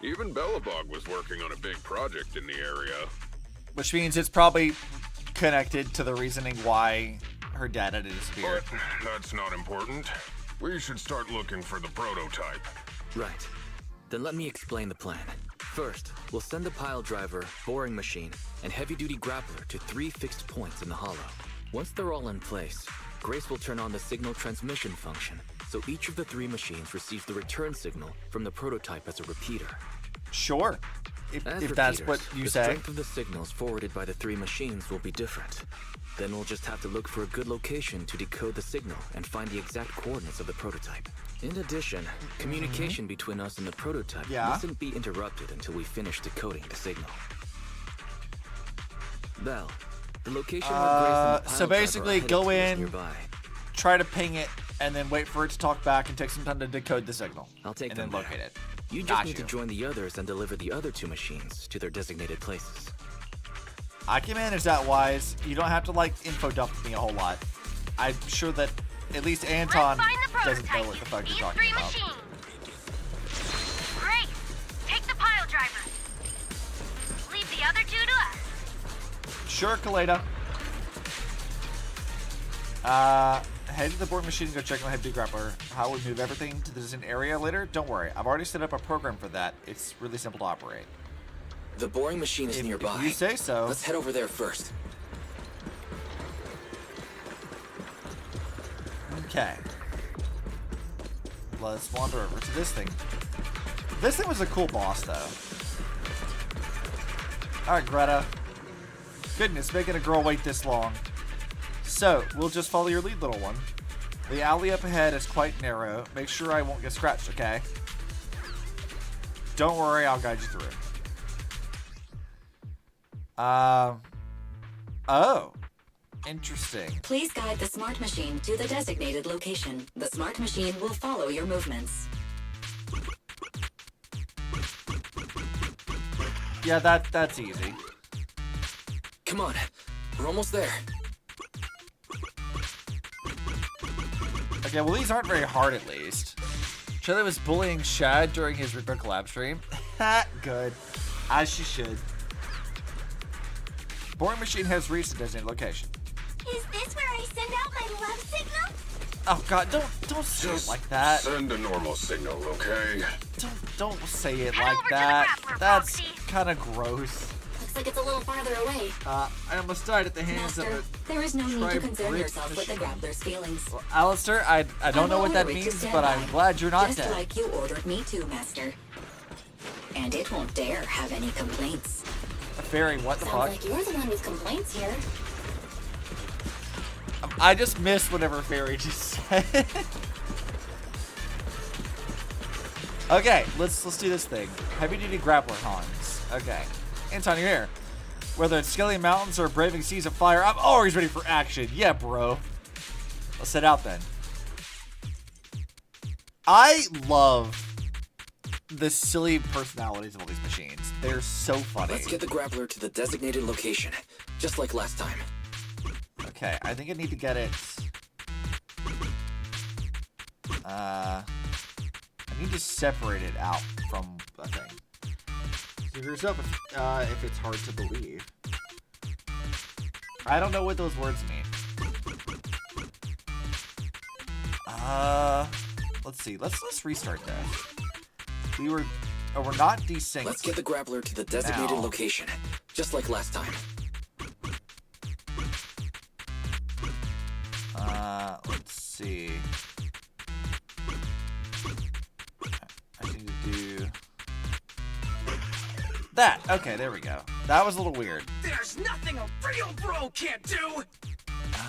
Even Belobog was working on a big project in the area. Which means it's probably connected to the reasoning why her dad had disappeared. But that's not important. We should start looking for the prototype. Right. Then let me explain the plan. First, we'll send the pile driver, boring machine, and heavy-duty grappler to 3 fixed points in the Hollow. Once they're all in place, Grace will turn on the signal transmission function, so each of the 3 machines receives the return signal from the prototype as a repeater. Sure. If that's what you say. The strength of the signals forwarded by the 3 machines will be different. Then we'll just have to look for a good location to decode the signal and find the exact coordinates of the prototype. In addition, communication between us and the prototype mustn't be interrupted until we finish decoding the signal. Bell, the location where Grace and the so pile basically driver are go headed to is in, nearby. try to ping it, and then wait for it to talk back and take some time to decode the signal. I'll take and them then there. locate it. You just need to join the others and deliver the other 2 machines to their designated places. I can manage that, Wise. You don't have to, like, info dump me a whole lot. I'm sure that at least Anton doesn't know what the fuck you're talking about. Great! Take the pile driver. Leave the other 2 to us. Sure, Kaleda. Head to the board machine and go check on the heavy grappler. How we move everything to the designated area later? Don't worry. I've already set up a program for that. It's really simple to operate. The boring machine is nearby. If you say so. Let's head over there first. Okay. Let's wander over to this thing. This thing was a cool boss, though. Alright, Greta. Goodness, making a girl wait this long. So, we'll just follow your lead, little one. The alley up ahead is quite narrow. Make sure I won't get scratched, okay? Don't worry, I'll guide you through. Oh. Interesting. Please guide the smart machine to the designated location. The smart machine will follow your movements. Yeah, that's easy. Come on, we're almost there. Okay, well these aren't very hard at least. Charlie was bullying Shad during his Red Collab stream. Ha, good. As she should. Boring machine has reached the designated location. Is this where I send out my love signal? Oh god, don't say it like that. Send a normal signal, okay? Don't say it like that. That's kind of gross. Looks like it's a little farther away. I almost died at the hands Master, of there is no need to concern Tribrid yourself with the Grappler's feelings. Well, Alistair, I don't know what that Weary to means, stand but by, I'm glad you're not just dead. like you ordered me to, Master. And it won't dare have any complaints. Fairy, what the Sounds fuck? like you're the one with complaints here. I just missed whatever Fairy just said. Okay, let's do this thing. Heavy duty grappler Hans. Okay. Anton, you're here. Whether it's scaling mountains or braving seas of fire, I'm always ready for action. Yeah, bro. Let's set out then. I love the silly personalities of all these machines. They're so funny. Let's get the grappler to the designated location, just like last time. Okay, I think I need to get it. I need to separate it out from a thing. Figure yourself if it's hard to believe. I don't know what those words mean. Let's see. Let's restart this. We're not desynced. Let's get the grappler to the designated location, just like last time. Let's see. I need to do that. Okay, there we go. That was a little weird. There's nothing a real bro can't do!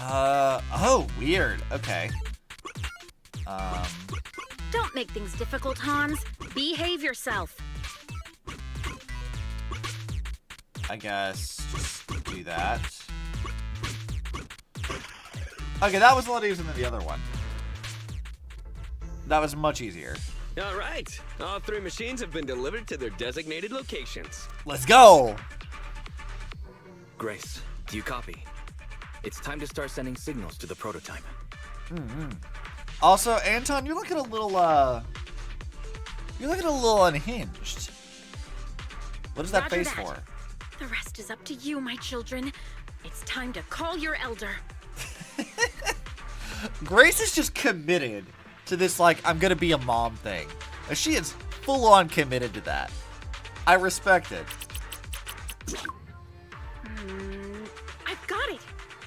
Oh, weird. Okay. Don't make things difficult, Hans. Behave yourself. I guess just do that. Okay, that was a lot easier than the other one. That was much easier. All right. All 3 machines have been delivered to their designated locations. Let's go! Grace, do you copy? It's time to start sending signals to the prototype. Also, Anton, you're looking a little, unhinged. What is that Roger face that. for? The rest is up to you, my children. It's time to call your elder. Grace is just committed to this, like, I'm gonna be a mom thing. She is full-on committed to that. I respect it. I've got it.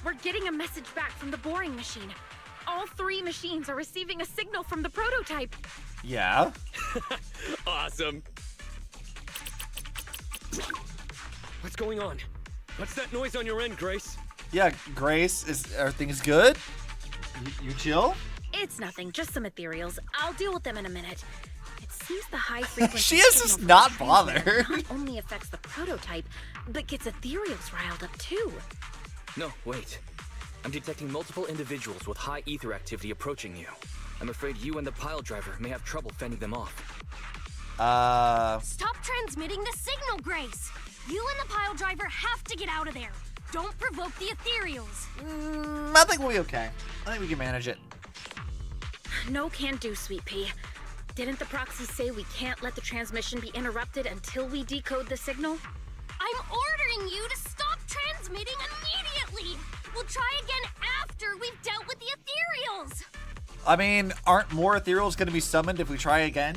We're getting a message back from the boring machine. All 3 machines are receiving a signal from the prototype. Yeah? Awesome. What's going on? What's that noise on your end, Grace? Yeah, Grace, everything's good? You chill? It's nothing, just some ethereals. I'll deal with them in a minute. It seems the high frequency She is signal just from not the transmitter bothered. not only affects the prototype, but gets ethereals riled up too. No, wait. I'm detecting multiple individuals with high ether activity approaching you. I'm afraid you and the pile driver may have trouble fending them off. Stop transmitting the signal, Grace! You and the pile driver have to get out of there! Don't provoke the ethereals! I think we'll be okay. I think we can manage it. No can do, Sweet Pea. Didn't the proxy say we can't let the transmission be interrupted until we decode the signal? I'm ordering you to stop transmitting immediately! We'll try again after we've dealt with the ethereals! I mean, aren't more ethereals going to be summoned if we try again?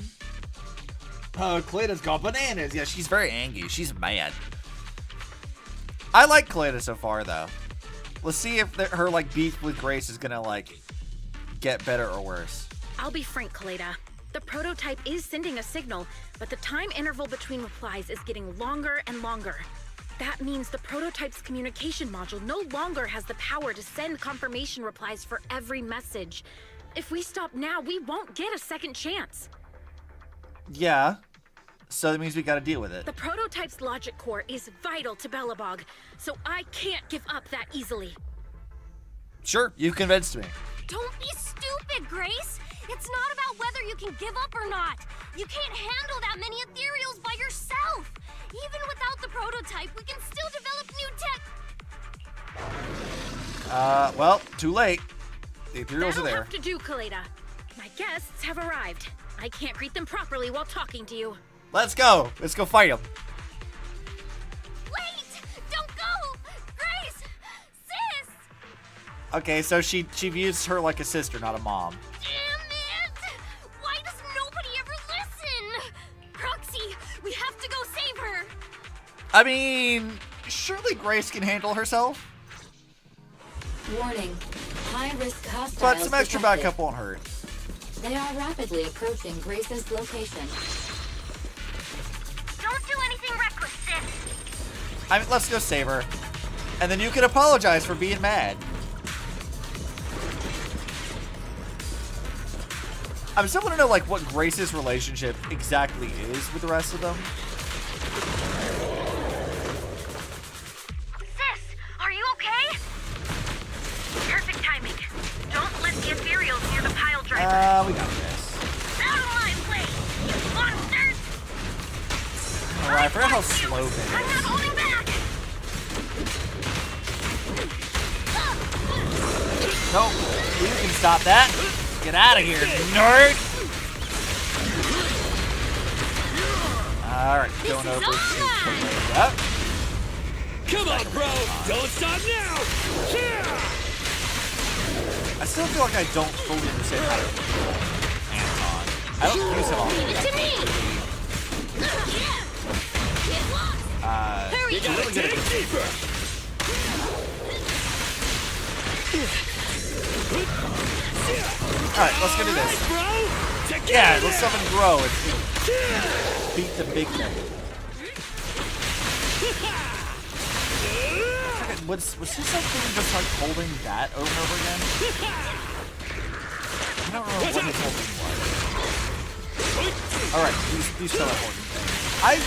Clayton's got bananas. Yeah, she's very angry. She's mad. I like Clayton so far, though. Let's see if her, like, beef with Grace is going to, like, get better or worse. I'll be frank, Kaleda. The prototype is sending a signal, but the time interval between replies is getting longer and longer. That means the prototype's communication module no longer has the power to send confirmation replies for every message. If we stop now, we won't get a second chance. Yeah. So that means we got to deal with it. The prototype's logic core is vital to Belobog, so I can't give up that easily. Sure, you convinced me. Don't be stupid, Grace! It's not about whether you can give up or not! You can't handle that many ethereals by yourself! Even without the prototype, we can still develop new tech! Well, too late. The ethereals That'll are there. have to do, Kaleda. My guests have arrived. I can't greet them properly while talking to you. Let's go. Let's go fight them. Wait! Don't go! Grace! Sis! Okay, so she views her like a sister, not a mom. Damn it! Why does nobody ever listen? Proxy, we have to go save her! I mean, surely Grace can handle herself. Warning. High-risk hostiles But some extra detected. backup won't hurt. They are rapidly approaching Grace's location. Don't do anything reckless, sis. I mean, let's go save her. And then you can apologize for being mad. I still want to know, like, what Grace's relationship exactly is with the rest of them. Sis, are you okay? Perfect timing. Don't let the ethereals near the pile driver. We got this. No! forgot how slow Ben I'm not is. holding back! Nope. You can stop that. Get out of here, nerd! Alright, going over to Kaleda. Come on, bro! Don't stop now! I still feel like I don't fully understand how to control Anton. I don't use him all Leave it to me! You gotta really good at dig this. deeper! Alright, let's get to this. Bro! Yeah, let's summon Grow and beat the big thing. Was this something just like holding that over and over again? I don't remember what his whole thing was. Alright, these teleporting things. I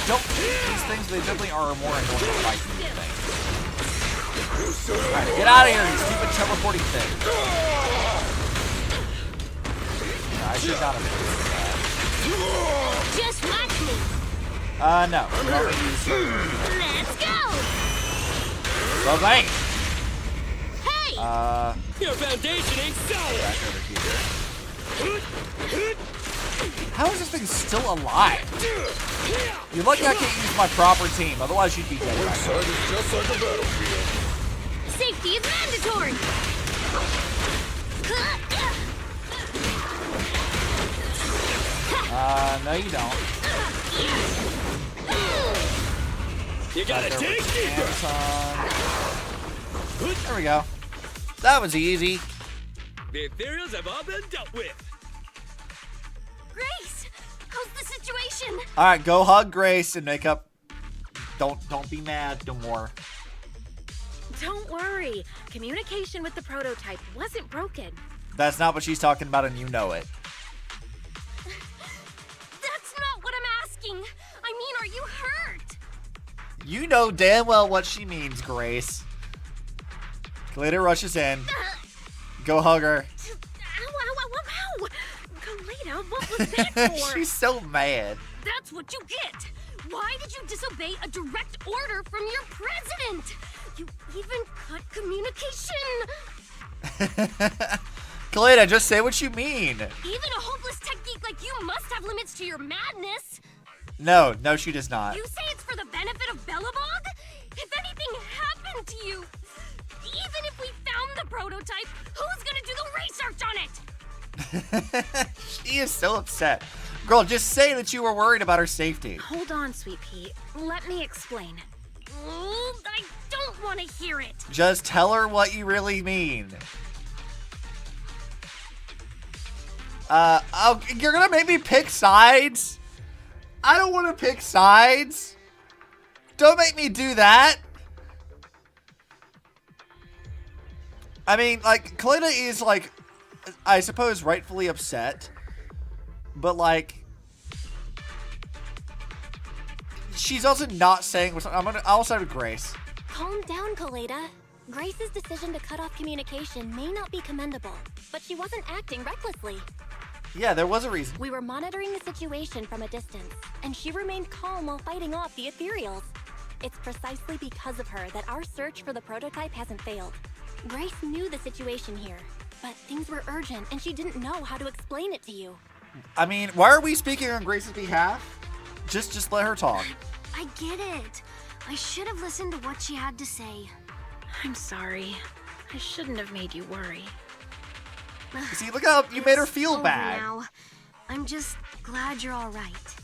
don't hate these things, they definitely are more annoying to fight than these things. Alright, get out of here, you stupid teleporting thing. No, I should not have placed that. Just watch me. No. We already used Let's go. Bye-bye. Hey! Your foundation ain't solid! Back over here. How is this thing still alive? You're lucky I can't use my proper team, otherwise you'd be dead. Just like a battlefield. Safety is mandatory. No you don't. You gotta dig deeper! There we go. That was easy. The ethereals have all been dealt with. Grace, how's the situation? Alright, go hug Grace and make up. Don't be mad no more. Don't worry. Communication with the prototype wasn't broken. That's not what she's talking about and you know it. That's not what I'm asking. I mean, are you hurt? You know damn well what she means, Grace. Kaleda rushes in. Go hug her. Ow. Kaleda, what was that for? She's so mad. That's what you get. Why did you disobey a direct order from your president? You even cut communication. Kaleda, just say what you mean. Even a hopeless tech geek like you must have limits to your madness. No, she does not. You say it's for the benefit of Belobog? If anything happened to you, even if we found the prototype, who's gonna do the research on it? She is so upset. Girl, just say that you were worried about her safety. Hold on, Sweet Pea. Let me explain. I don't want to hear it. Just tell her what you really mean. You're gonna make me pick sides? I don't want to pick sides. Don't make me do that. I mean, like, Kaleda is, like, I suppose rightfully upset. But, like, she's also not saying what's... I'll side with Grace. Calm down, Kaleda. Grace's decision to cut off communication may not be commendable, but she wasn't acting recklessly. Yeah, there was a reason. We were monitoring the situation from a distance, and she remained calm while fighting off the ethereals. It's precisely because of her that our search for the prototype hasn't failed. Grace knew the situation here, but things were urgent and she didn't know how to explain it to you. I mean, why are we speaking on Grace's behalf? Just let her talk. I get it. I should have listened to what she had to say. I'm sorry. I shouldn't have made you worry. See, look how you made her feel Over bad. Now. I'm just glad you're all right.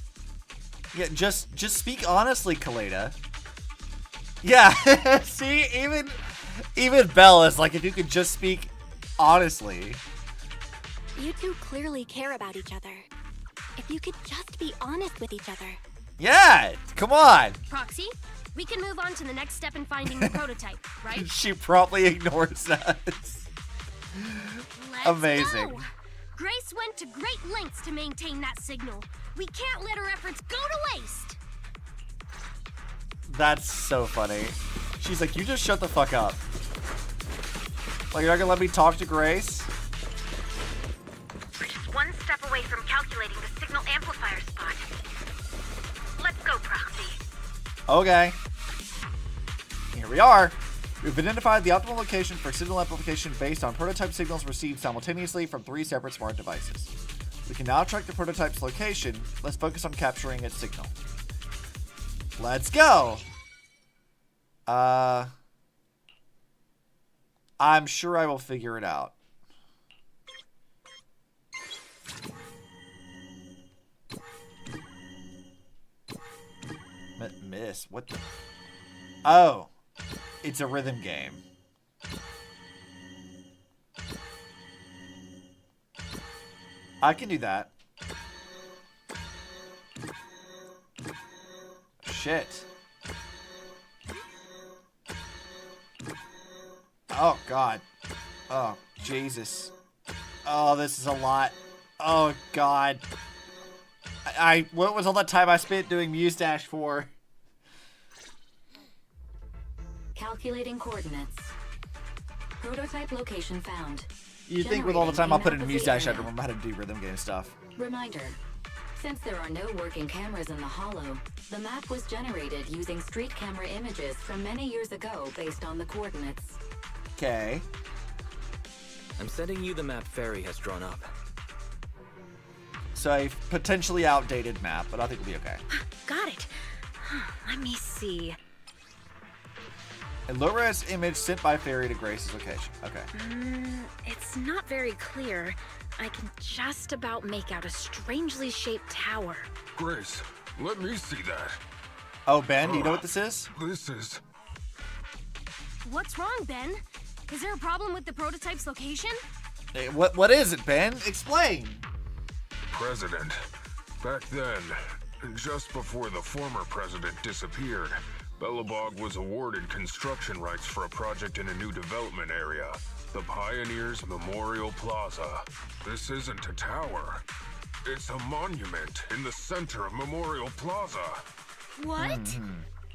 Yeah, just speak honestly, Kaleda. Yeah, see, even Belle is like, if you could just speak honestly. You two clearly care about each other. If you could just be honest with each other. Yeah, come on. Proxy, we can move on to the next step in finding the prototype, right? She promptly ignores us. Let's Amazing. go. Grace went to great lengths to maintain that signal. We can't let her efforts go to waste. That's so funny. She's like, you just shut the fuck up. Like, you're not gonna let me talk to Grace? We're just one step away from calculating the signal amplifier spot. Let's go, Okay. Here we are. We've identified the optimal location for signal amplification based on prototype signals received simultaneously from 3 separate smart devices. We can now track the prototype's location. Let's focus on capturing its signal. Let's go! I'm sure I will figure it out. Miss, what the? Oh, it's a rhythm game. I can do that. Shit. Oh, God. Oh, Jesus. Oh, this is a lot. Oh, God. What was all that time I spent doing Muse Dash for? Calculating coordinates. Prototype location found. You'd think with all the time I'll put into Muse Dash, I'd area. remember how to do rhythm game stuff. Reminder. Since there are no working cameras in the hollow, the map was generated using street camera images from many years ago based on the coordinates. Okay. I'm sending you the map Fairy has drawn up. So a potentially outdated map, but I think we'll be okay. Got it. Let me see. A low-res image sent by Fairy to Grace's location. Okay. It's not very clear. I can just about make out a strangely shaped tower. Grace, let me see that. Oh, Ben, do you know what this is? This is... What's wrong, Ben? Is there a problem with the prototype's location? Hey, what is it, Ben? Explain. President. Back then, just before the former president disappeared, Belobog was awarded construction rights for a project in a new development area, the Pioneers Memorial Plaza. This isn't a tower. It's a monument in the center of Memorial Plaza. What?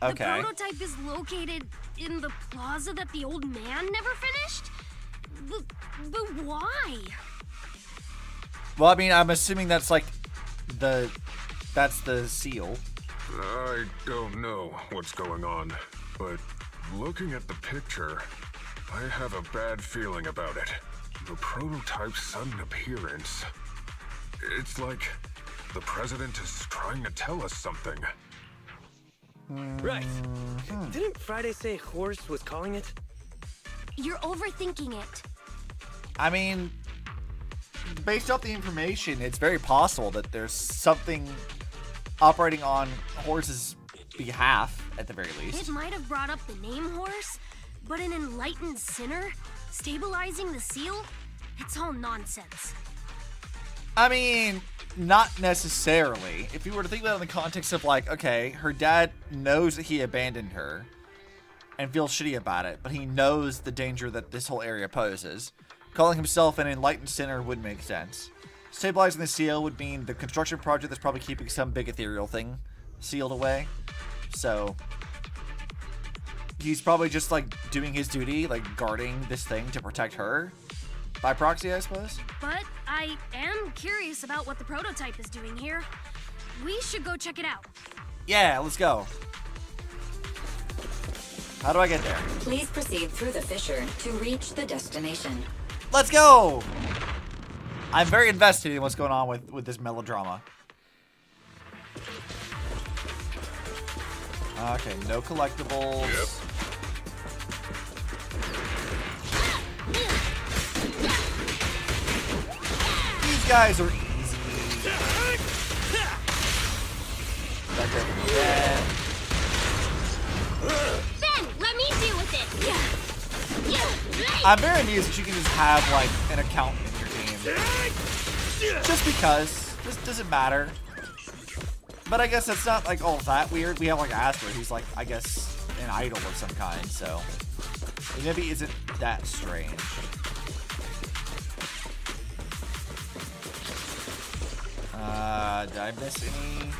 Okay. The prototype is located in the plaza that the old man never finished? But why? Well, I mean, I'm assuming that's like that's the seal. I don't know what's going on, but looking at the picture, I have a bad feeling about it. The prototype's sudden appearance. It's like the president is trying to tell us something. Right. Didn't Friday say horse was calling it? You're overthinking it. I mean, based off the information, it's very possible that there's something operating on Horse's behalf, at the very least. It might have brought up the name Horse, but an enlightened sinner stabilizing the seal? It's all nonsense. I mean, not necessarily. If you were to think about it in the context of like, okay, her dad knows that he abandoned her and feels shitty about it, but he knows the danger that this whole area poses. Calling himself an enlightened sinner would make sense. Stabilizing the seal would mean the construction project that's probably keeping some big ethereal thing sealed away. So he's probably just like doing his duty, like guarding this thing to protect her by proxy, I suppose. But I am curious about what the prototype is doing here. We should go check it out. Yeah, let's go. How do I get there? Please proceed through the fissure to reach the destination. Let's go! I'm very invested in what's going on with this melodrama. Okay, no collectibles. Yep. These guys are easy. That doesn't be bad. Ben, let me deal with it. I'm very amused that you can just have like an account in your game. Just because. This doesn't matter. But I guess that's not like all that weird. We have like Astra, who's like, I guess, an idol of some kind, so it maybe isn't that strange. Did I miss any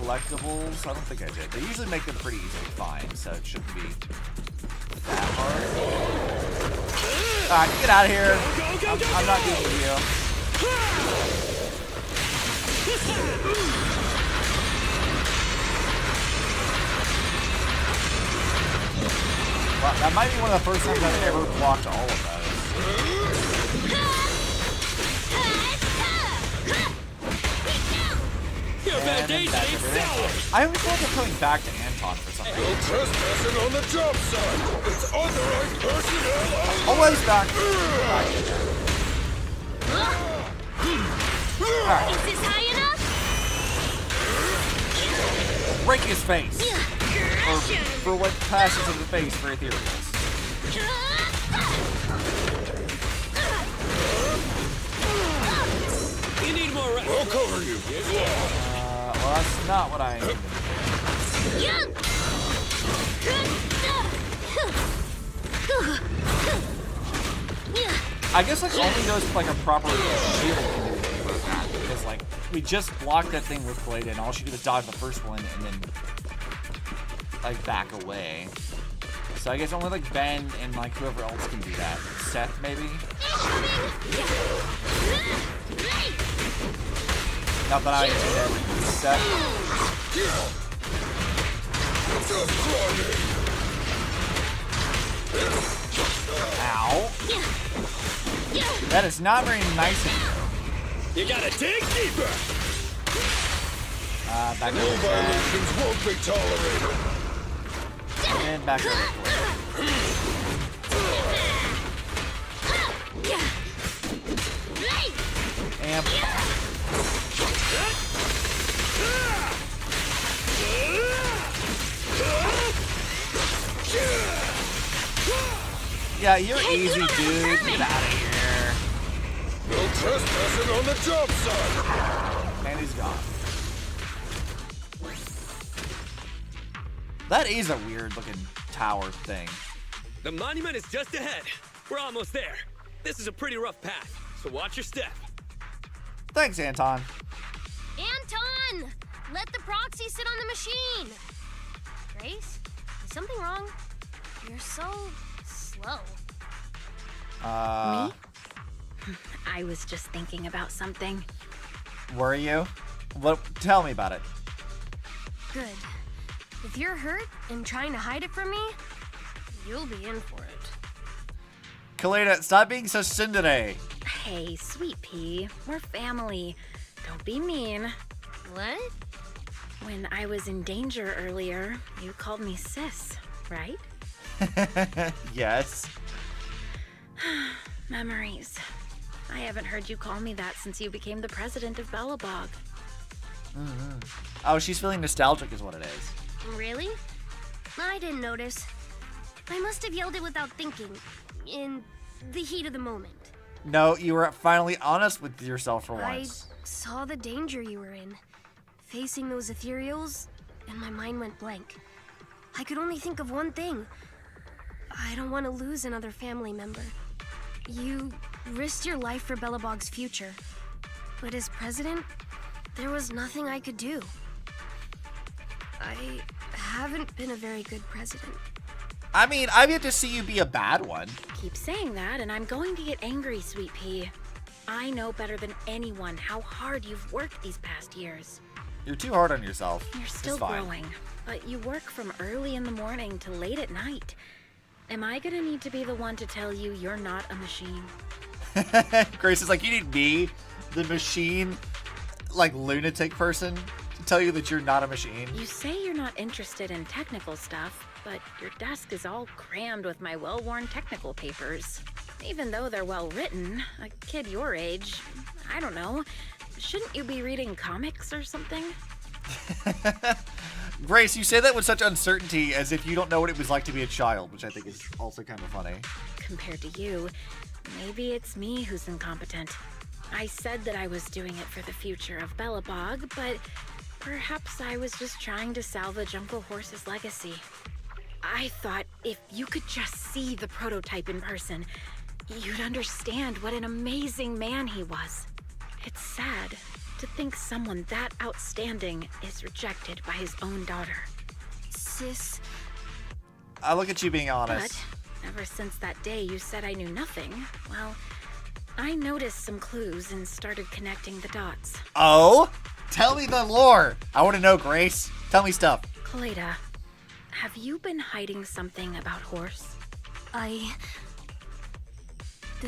collectibles? I don't think I did. They usually make them pretty easy to find, so it shouldn't be that hard. Alright, get out of here. I'm not dealing with you. 'Cause, I mean, That might be one of the first times I've ever blocked all of those. I always feel like I'm coming back to Anton for some reason. No trespassing on the job site. It's authorized personnel. Always back. Alright. Is this high enough? Break his face. Or for what passes in the face for ethereals. You need more rest. We'll cover you. Well, that's not what I... I guess like only those with, like a proper shield can do anything like that. Because like we just blocked that thing with Blade and all she did was dodge the first one and then like back away. So I guess only like Ben and like whoever else can do that. Seth maybe? Not that I intend to Seth. Ow. That is not very nice of you. You gotta dig deeper. Back no over violations won't be tolerated. And back over. And yeah, you're easy, dude. Get out of here. No trespassing on the job site. And he's gone. That is a weird looking tower thing. The monument is just ahead. We're almost there. This is a pretty rough path, so watch your step. Thanks, Anton. Anton! Let the proxy sit on the machine! Grace? Is something wrong? You're so slow. Me? I was just thinking about something. Were you? What? Tell me about it. Good. If you're hurt and trying to hide it from me, you'll be in for it. Kaleda, stop being so tsundere. Hey, sweet pea, we're family. Don't be mean. What? When I was in danger earlier, you called me sis, right? Yes. Memories. I haven't heard you call me that since you became the president of Belobog. Mm-hmm. Oh, she's feeling nostalgic is what it is. Really? I didn't notice. I must have yelled it without thinking, in the heat of the moment. No, you were finally honest with yourself for once. I saw the danger you were in, facing those ethereals, and my mind went blank. I could only think of one thing. I don't want to lose another family member. You risked your life for Belobog's future, but as president, there was nothing I could do. I haven't been a very good president. I mean, I've yet to see you be a bad one. Keep saying that, and I'm going to get angry, sweet pea. I know better than anyone how hard you've worked these past years. You're too hard on yourself. You're still growing, but you work from early in the morning to late at night. Am I gonna need to be the one to tell you you're not a machine? Grace is like, you need me, the machine, like lunatic person, to tell you that you're not a machine. You say you're not interested in technical stuff, but your desk is all crammed with my well-worn technical papers. Even though they're well-written, a kid your age, I don't know, shouldn't you be reading comics or something? Grace, you say that with such uncertainty as if you don't know what it was like to be a child, which I think is also kind of funny. Compared to you, maybe it's me who's incompetent. I said that I was doing it for the future of Belobog, but perhaps I was just trying to salvage Uncle Horse's legacy. I thought if you could just see the prototype in person, you'd understand what an amazing man he was. It's sad to think someone that outstanding is rejected by his own daughter. Sis. I look at you being honest. But ever since that day you said I knew nothing, well, I noticed some clues and started connecting the dots. Oh? Tell me the lore. I want to know, Grace. Tell me stuff. Kaleda, have you been hiding something about Horse? The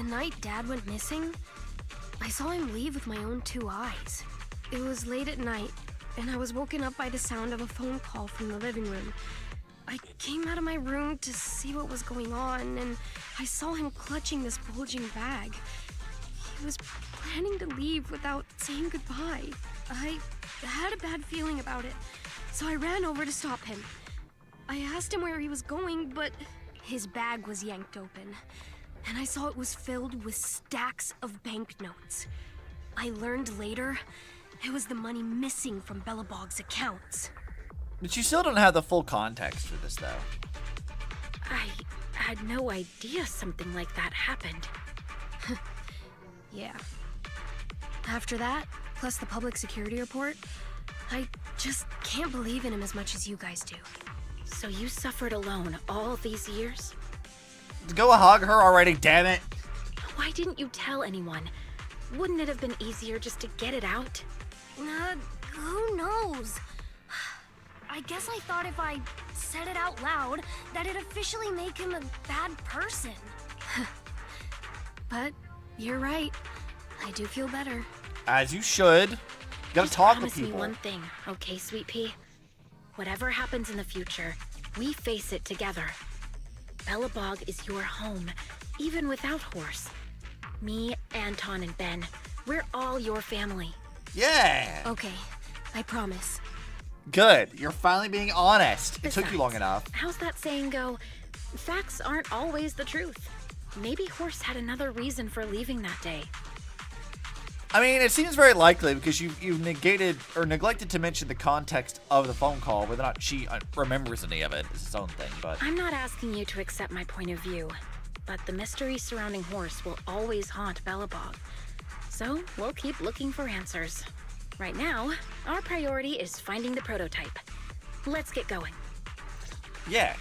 night Dad went missing, I saw him leave with my own 2 eyes. It was late at night, and I was woken up by the sound of a phone call from the living room. I came out of my room to see what was going on, and I saw him clutching this bulging bag. He was planning to leave without saying goodbye. I had a bad feeling about it, so I ran over to stop him. I asked him where he was going, but his bag was yanked open, and I saw it was filled with stacks of banknotes. I learned later it was the money missing from Belobog's accounts. But you still don't have the full context for this, though. I had no idea something like that happened. Yeah. After that, plus the public security report, I just can't believe in him as much as you guys do. So you suffered alone all these years? Go hug her already, damn it. Why didn't you tell anyone? Wouldn't it have been easier just to get it out? Who knows? I guess I thought if I said it out loud, that it'd officially make him a bad person. But you're right. I do feel better. As you should. You gotta Just talk promise with people. me one thing, okay, Sweet Pea? Whatever happens in the future, we face it together. Belobog is your home, even without Horse. Me, Anton, and Ben, we're all your family. Yeah. Okay, I promise. Good. You're finally being honest. It took you Besides, long enough. How's that saying go? Facts aren't always the truth. Maybe Horse had another reason for leaving that day. I mean, it seems very likely because you negated or neglected to mention the context of the phone call, whether or not she remembers any of it is its own thing, but... I'm not asking you to accept my point of view, but the mystery surrounding Horse will always haunt Belobog. So, we'll keep looking for answers. Right now, our priority is finding the prototype. Let's get going. Yeah.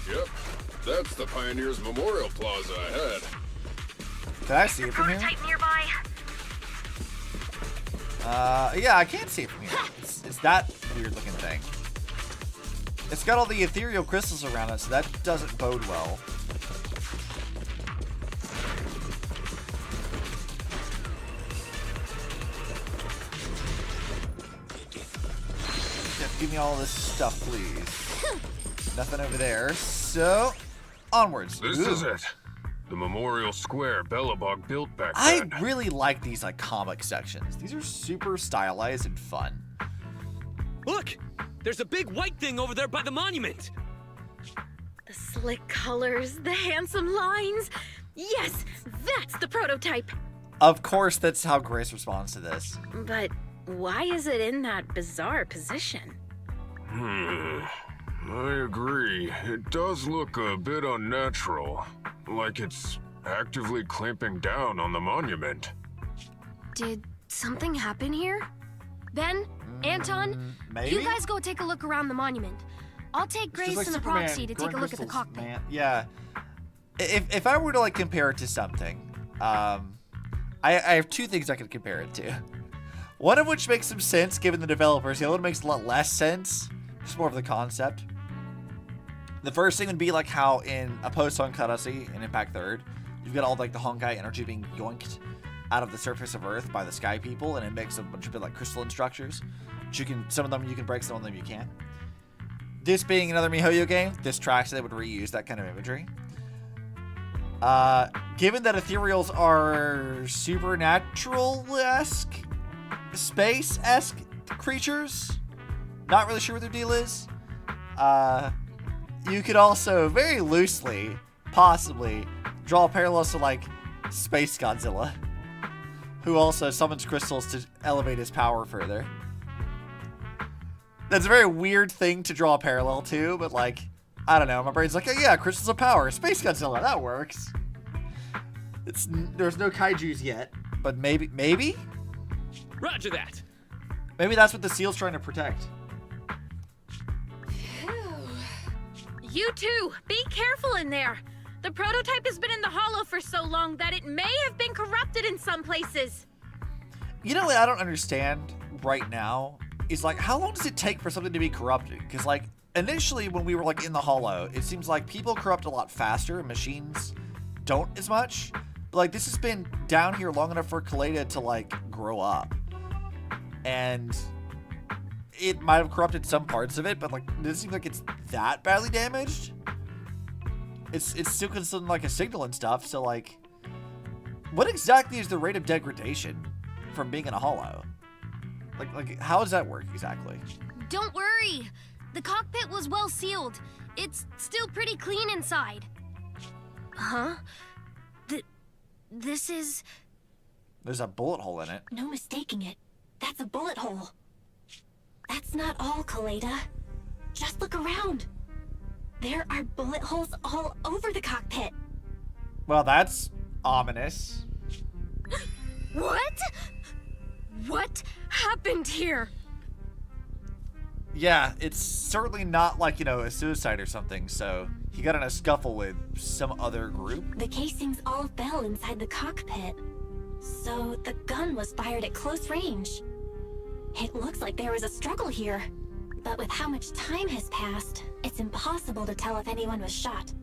Yep, that's the Pioneers Memorial Plaza ahead. Can I see it from here? Prototype nearby. Yeah, I can't see it from here. It's that weird looking thing. It's got all the ethereal crystals around it, so that doesn't bode well. Yeah, give me all this stuff, please. Nothing over there, so onwards. This is it. The Memorial Square Belobog built back I then. really like these like comic sections. These are super stylized and fun. Look! There's a big white thing over there by the monument! The slick colors, the handsome lines. Yes, that's the prototype. Of course, that's how Grace responds to this. But why is it in that bizarre position? I agree. It does look a bit unnatural. Like it's actively clamping down on the monument. Did something happen here? Ben? Anton? Maybe? You guys go take a look around the monument. I'll take It's Grace just like and the Superman proxy to take a growing look at the crystals, cockpit. man. Yeah. If I were to like compare it to something, I have two things I could compare it to. One of which makes some sense given the developers. The other one makes a lot less sense. Just more of the concept. The first thing would be like how in a post-Honkai Odyssey in Impact 3rd, you've got all like the Honkai energy being yoinked out of the surface of Earth by the Sky People, and it makes a bunch of like crystalline structures. Which you can, some of them you can break, some of them you can't. This being another MiHoYo game, this tracks they would reuse that kind of imagery. Given that ethereals are supernatural-esque, space-esque creatures, not really sure what their deal is. You could also very loosely, possibly, draw parallels to like Space Godzilla, who also summons crystals to elevate his power further. That's a very weird thing to draw a parallel to, but like, I don't know, my brain's like, oh yeah, crystals of power, Space Godzilla, that works. There's no kaijus yet, but maybe? Roger that. Maybe that's what the seal's trying to protect. You two, be careful in there. The prototype has been in the hollow for so long that it may have been corrupted in some places. You know what I don't understand right now is like, how long does it take for something to be corrupted? Because like, initially when we were like in the Hollow, it seems like people corrupt a lot faster and machines don't as much. But like this has been down here long enough for Kaleda to like grow up. And it might have corrupted some parts of it, but like it doesn't seem like it's that badly damaged. It's still considered like a signal and stuff, so like what exactly is the rate of degradation from being in a Hollow? Like how does that work exactly? Don't worry. The cockpit was well sealed. It's still pretty clean inside. Huh? This is... There's a bullet hole in it. No mistaking it. That's a bullet hole. That's not all, Kaleda. Just look around. There are bullet holes all over the cockpit. Well, that's ominous. What? What happened here? Yeah, it's certainly not like, you know, a suicide or something, so he got in a scuffle with some other group. The casings all fell inside the cockpit. So the gun was fired at close range. It looks like there was a struggle here. But with how much time has passed, it's impossible to tell if anyone was shot.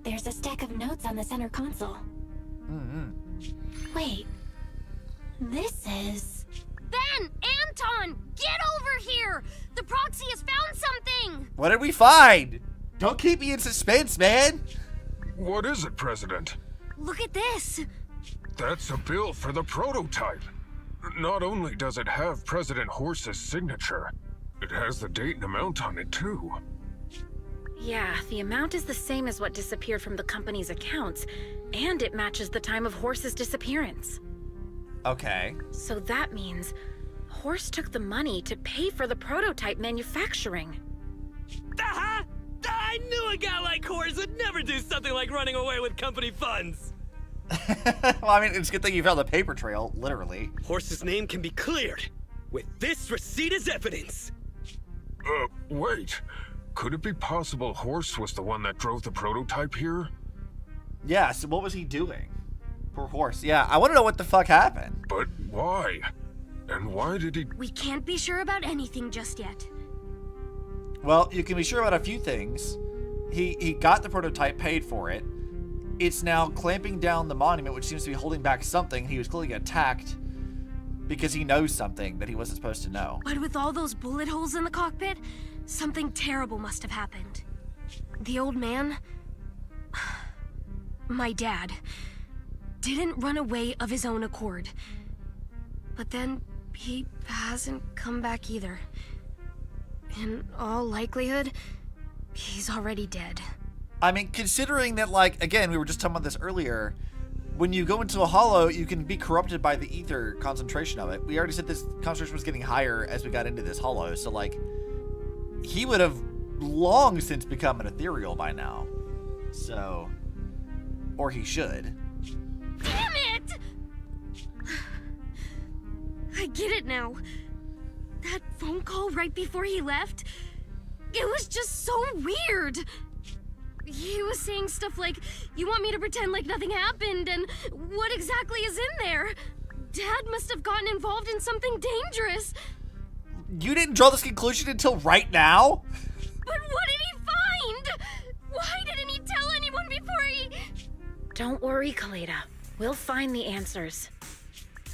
There's a stack of notes on the center console. Wait. This is... Ben! Anton! Get over here! The proxy has found something! What did we find? Don't keep me in suspense, man! What is it, President? Look at this! That's a bill for the prototype. Not only does it have President Horse's signature, it has the date and amount on it, too. Yeah, the amount is the same as what disappeared from the company's accounts, and it matches the time of Horse's disappearance. Okay. So that means Horse took the money to pay for the prototype manufacturing. Aha! I knew a guy like Horse would never do something like running away with company funds. Well, I mean, it's a good thing you found the paper trail, literally. Horse's name can be cleared with this receipt as evidence. Wait. Could it be possible Horse was the one that drove the prototype here? Yeah, so what was he doing? Poor Horse. Yeah, I want to know what the fuck happened. But why? And why did he... We can't be sure about anything just yet. Well, you can be sure about a few things. He got the prototype, paid for it. It's now clamping down the monument, which seems to be holding back something. He was clearly attacked because he knows something that he wasn't supposed to know. But with all those bullet holes in the cockpit, something terrible must have happened. The old man, my dad, didn't run away of his own accord. But then he hasn't come back either. In all likelihood, he's already dead. I mean, considering that, like, again, we were just talking about this earlier, when you go into a hollow, you can be corrupted by the ether concentration of it. We already said this concentration was getting higher as we got into this hollow, so, like, he would have long since become an ethereal by now. So, or he should. Damn it! I get it now. That phone call right before he left, it was just so weird. He was saying stuff like, you want me to pretend like nothing happened, and what exactly is in there? Dad must have gotten involved in something dangerous. You didn't draw this conclusion until right now? But what did he find? Why didn't he tell anyone before he... Don't worry, Kaleda. We'll find the answers.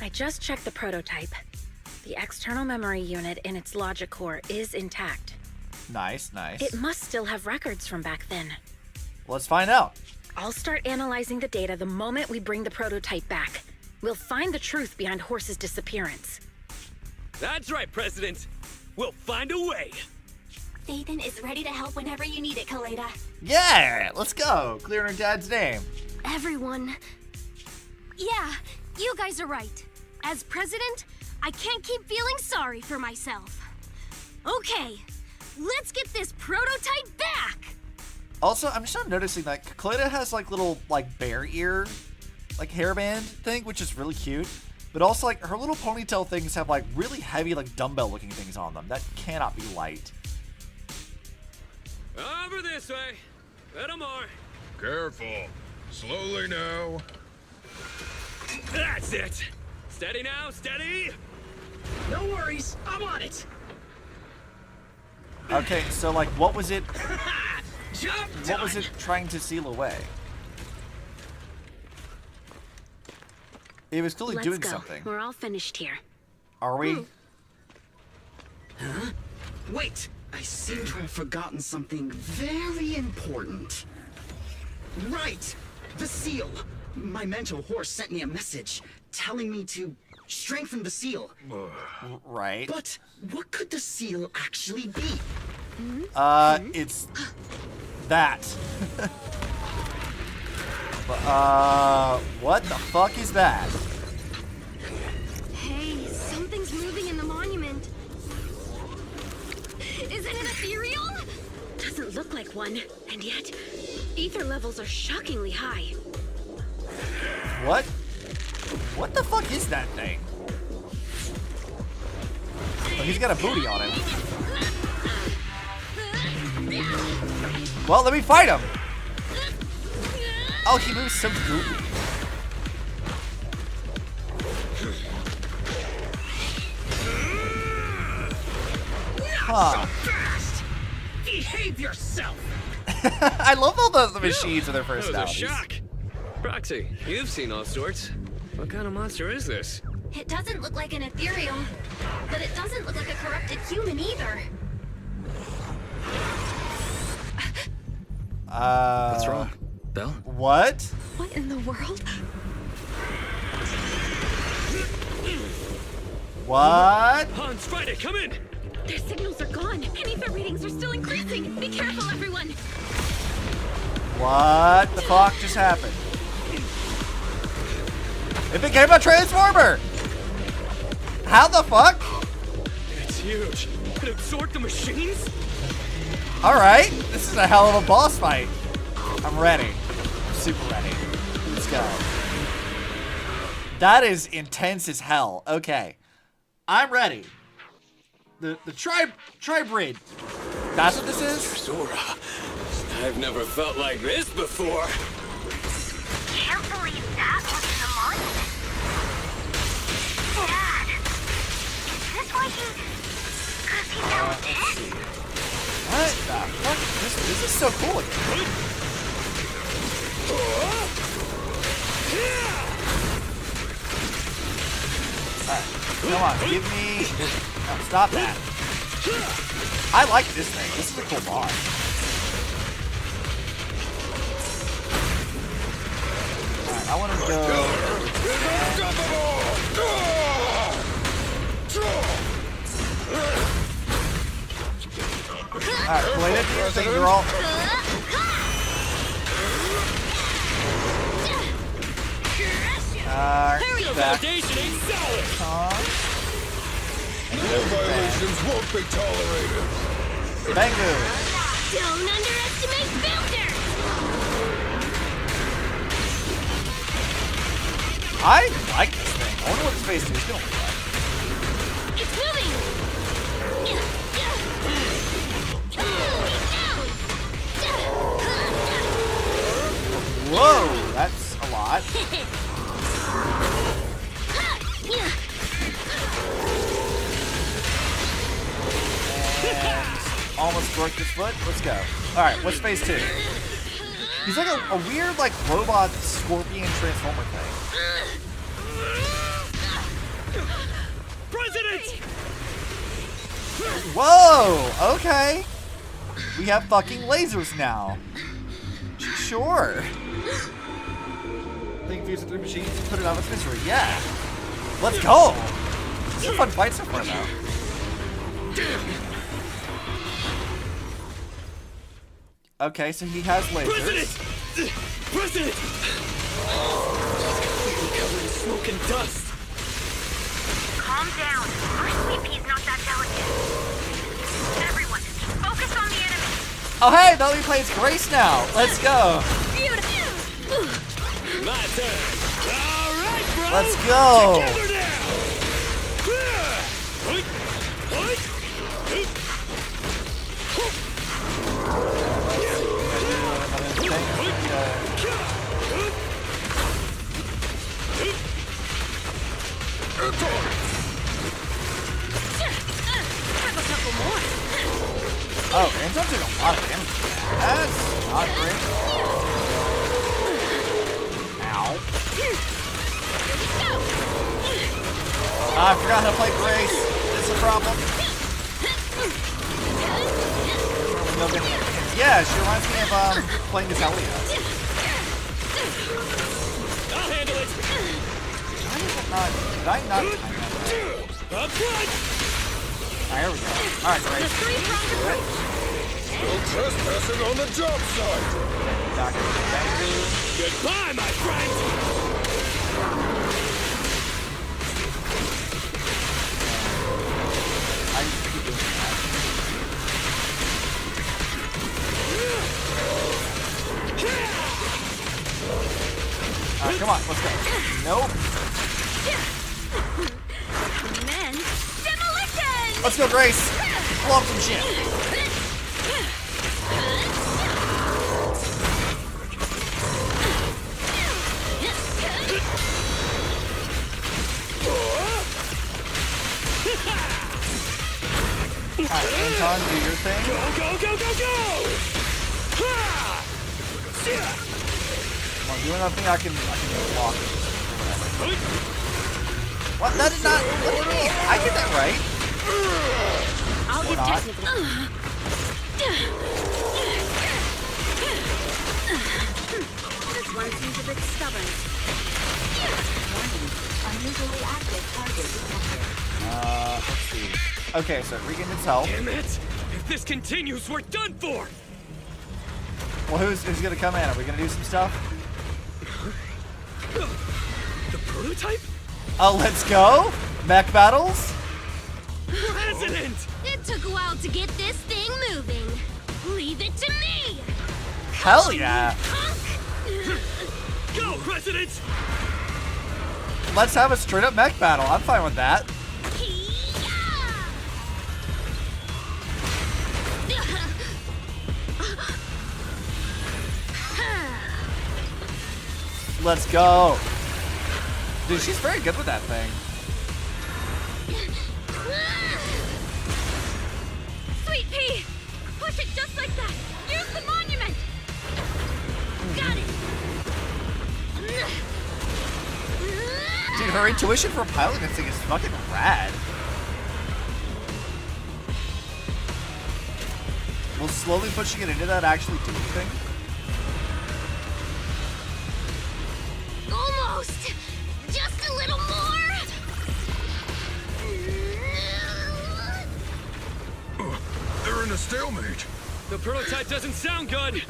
I just checked the prototype. The external memory unit in its logic core is intact. Nice, nice. It must still have records from back then. Let's find out. I'll start analyzing the data the moment we bring the prototype back. We'll find the truth behind Horse's disappearance. That's right, President. We'll find a way. Dathan is ready to help whenever you need it, Kaleda. Yeah, let's go. Clearing her dad's name. Everyone. Yeah, you guys are right. As president, I can't keep feeling sorry for myself. Okay, let's get this prototype back! Also, I'm just not noticing that Kaleda has like little like bear ear, like hairband thing, which is really cute. But also like her little ponytail things have like really heavy like dumbbell looking things on them. That cannot be light. Over this way. Little more. Careful. Slowly now. That's it. Steady now, steady. No worries, I'm on it. Okay, so like, what was it? Job What done. was it trying to seal away? It was clearly Let's doing go. something. We're all finished here. Are we? Huh? Wait! I seem to have forgotten something very important. Right! The seal! My mental horse sent me a message telling me to strengthen the seal. Right. But what could the seal actually be? It's that. What the fuck is that? Hey, something's moving in the monument. Is it an ethereal? Doesn't look like one, and yet, ether levels are shockingly high. What? What the fuck is that thing? Oh, he's got a booty on him. Well, let me fight him. Oh, he moves so goofy. Huh. Behave yourself. I love all the machines with their That was a personalities. shock. Proxy, you've seen all sorts. What kind of monster is this? It doesn't look like an ethereal, but it doesn't look like a corrupted human either. What's wrong, Belle? What? What in the world? What? Hans, Friday, come in. Their signals are gone, and ether readings are still increasing. Be careful, everyone. What the fuck just happened? It became a transformer! How the fuck? It's huge. It absorbed the machines? Alright, this is a hell of a boss fight. I'm ready. I'm super ready. Let's go. That is intense as hell. Okay. I'm ready. The tri-brid. That's what this is? Zora, I've never felt like this before. Can't believe that was in the monument. Dad, is this why cause he fell dead? What the fuck? This is so cool again. Alright, come on, give me... Oh, stop that. I like this thing. This is a cool boss. Alright, I want to go... Alright, play it. I think you're all... Back. No violations won't be tolerated. Bangu. Don't underestimate Builder! I like this thing. I wonder what the space is going to look like. It's moving! Whoa, that's a lot. And almost broke his foot. Let's go. Alright, what's phase 2? He's like a weird, like, robot scorpion transformer thing. President! Whoa! Okay. We have fucking lasers now. Sure. Think fuse it through machines, put it out of its misery. Yeah. Let's go. This is a fun fight so far now. Okay, so he has lasers. President! President! Completely covered in smoke and dust. Calm down. Our sweet pea's not that delicate. Everyone, focus on the enemy. Oh hey, Belly plays Grace now. Let's go. My turn. All right, bro. Let's go. Together now. Have a couple more. Oh, Anton took a lot of damage. That's not great. Ow. I forgot how to play Grace. It's a problem. Yeah, she reminds me of playing as Elliot. I'll handle it. Why is it not? Did I not? Up front. Alright, here we go. Alright, Grace. The three-pronged approach. No trespassing on the job site. Goodbye, my friend. I used to keep doing that. Alright, come on, let's go. Nope. And then, demolition! Let's go, Grace. Blow up some shit. Alright, Anton, do your thing. Go, go, go, go, go! Come on, do anything I can block. What? That did not. What do you mean? I get that right. I'll get not. technical. This one seems a bit stubborn. Unusually active target detected. Let's see. Okay, so it regained its health. Damn it! If this continues, we're done for! Well, who's gonna come in? Are we gonna do some stuff? The prototype? Let's go. Mech battles. President! It took a while to get this thing moving. Leave it to me! Hell yeah. Go, President! Let's have a straight up mech battle. I'm fine with that. Let's go. Dude, she's very good with that thing. Sweet pea! Push it just like that! Use the monument! Got it! Dude, her intuition for piloting this thing is fucking rad. Will slowly pushing it into that actually do anything? Almost! Just a little more! They're in a stalemate. The prototype doesn't sound good!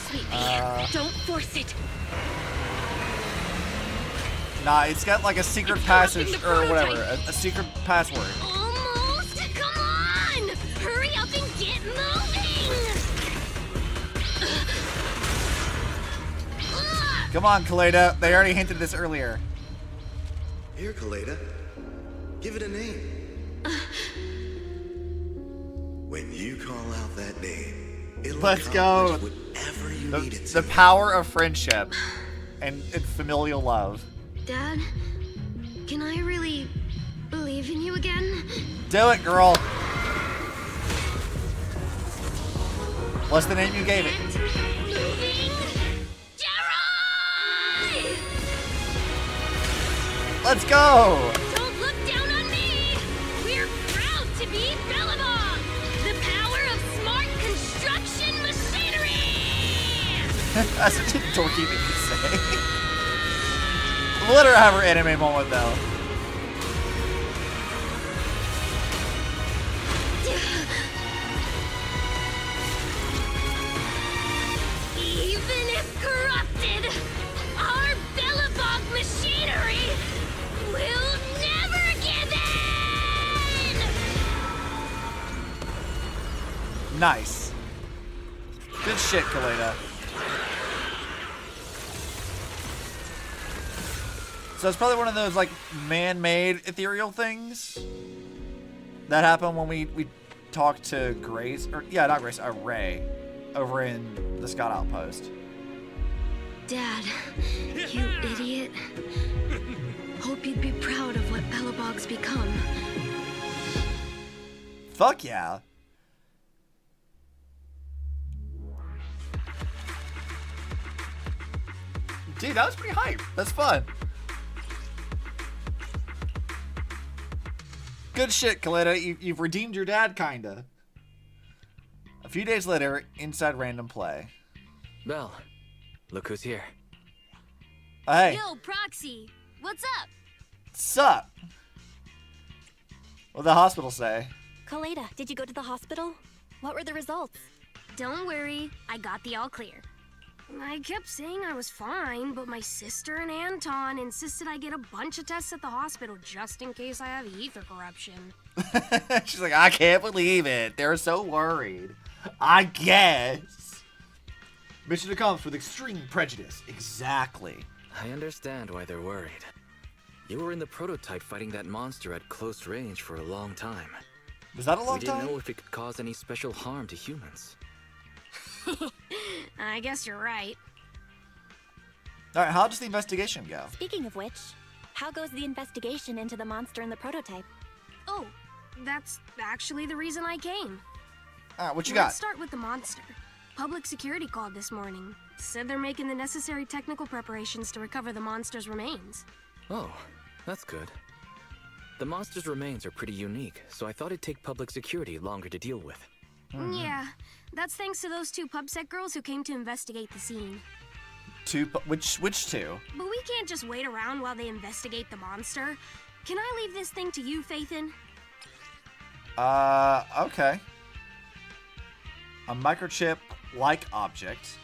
Sweet pea, don't force it. Nah, it's got like a secret passage the or whatever, prototype. a secret password. Almost! Come on! Hurry up and get moving! Come on, Kaleda. They already hinted this earlier. Here, Kaleda. Give it a name. When you call out that name, it'll Let's go. accomplish whatever you need it The to. power of friendship and familial love. Dad, can I really believe in you again? Do it, girl. What's the name you gave it? Moving! Jerry! Let's go. Don't look down on me! We're proud to be Belobog! The power of smart construction machinery! That's such a dorky thing to say. Let her have her anime moment, though. Even if corrupted, our Belobog machinery will never give in! Nice. Good shit, Kaleda. So it's probably one of those like man-made ethereal things that happen when we talked to Grace, or yeah, not Grace, Ray, over in the Scott Outpost. Dad, you idiot. Hope you'd be proud of what Belobog's become. Fuck yeah. Dude, that was pretty hype. That's fun. Good shit, Kaleda. You've redeemed your dad, kinda. A few days later, inside random play. Belle, look who's here. Hey. Yo, Proxy, what's up? Sup? What'd the hospital say? Kaleda, did you go to the hospital? What were the results? Don't worry, I got the all clear. I kept saying I was fine, but my sister and Anton insisted I get a bunch of tests at the hospital just in case I have ether corruption. She's like, I can't believe it. They're so worried. I guess. Mission accomplished with extreme prejudice. Exactly. I understand why they're worried. You were in the prototype fighting that monster at close range for a long time. Was that a long We time? didn't know if it could cause any special harm to humans. I guess you're right. Alright, how does the investigation go? Speaking of which, how goes the investigation into the monster in the prototype? Oh, that's actually the reason I came. Alright, what you Let's got? start with the monster. Public security called this morning. Said they're making the necessary technical preparations to recover the monster's remains. Oh, that's good. The monster's remains are pretty unique, so I thought it'd take public security longer to deal with. Yeah, that's thanks to those two PubSec girls who came to investigate the scene. Which two? But we can't just wait around while they investigate the monster. Can I leave this thing to you, Faithin? Okay. A microchip-like object.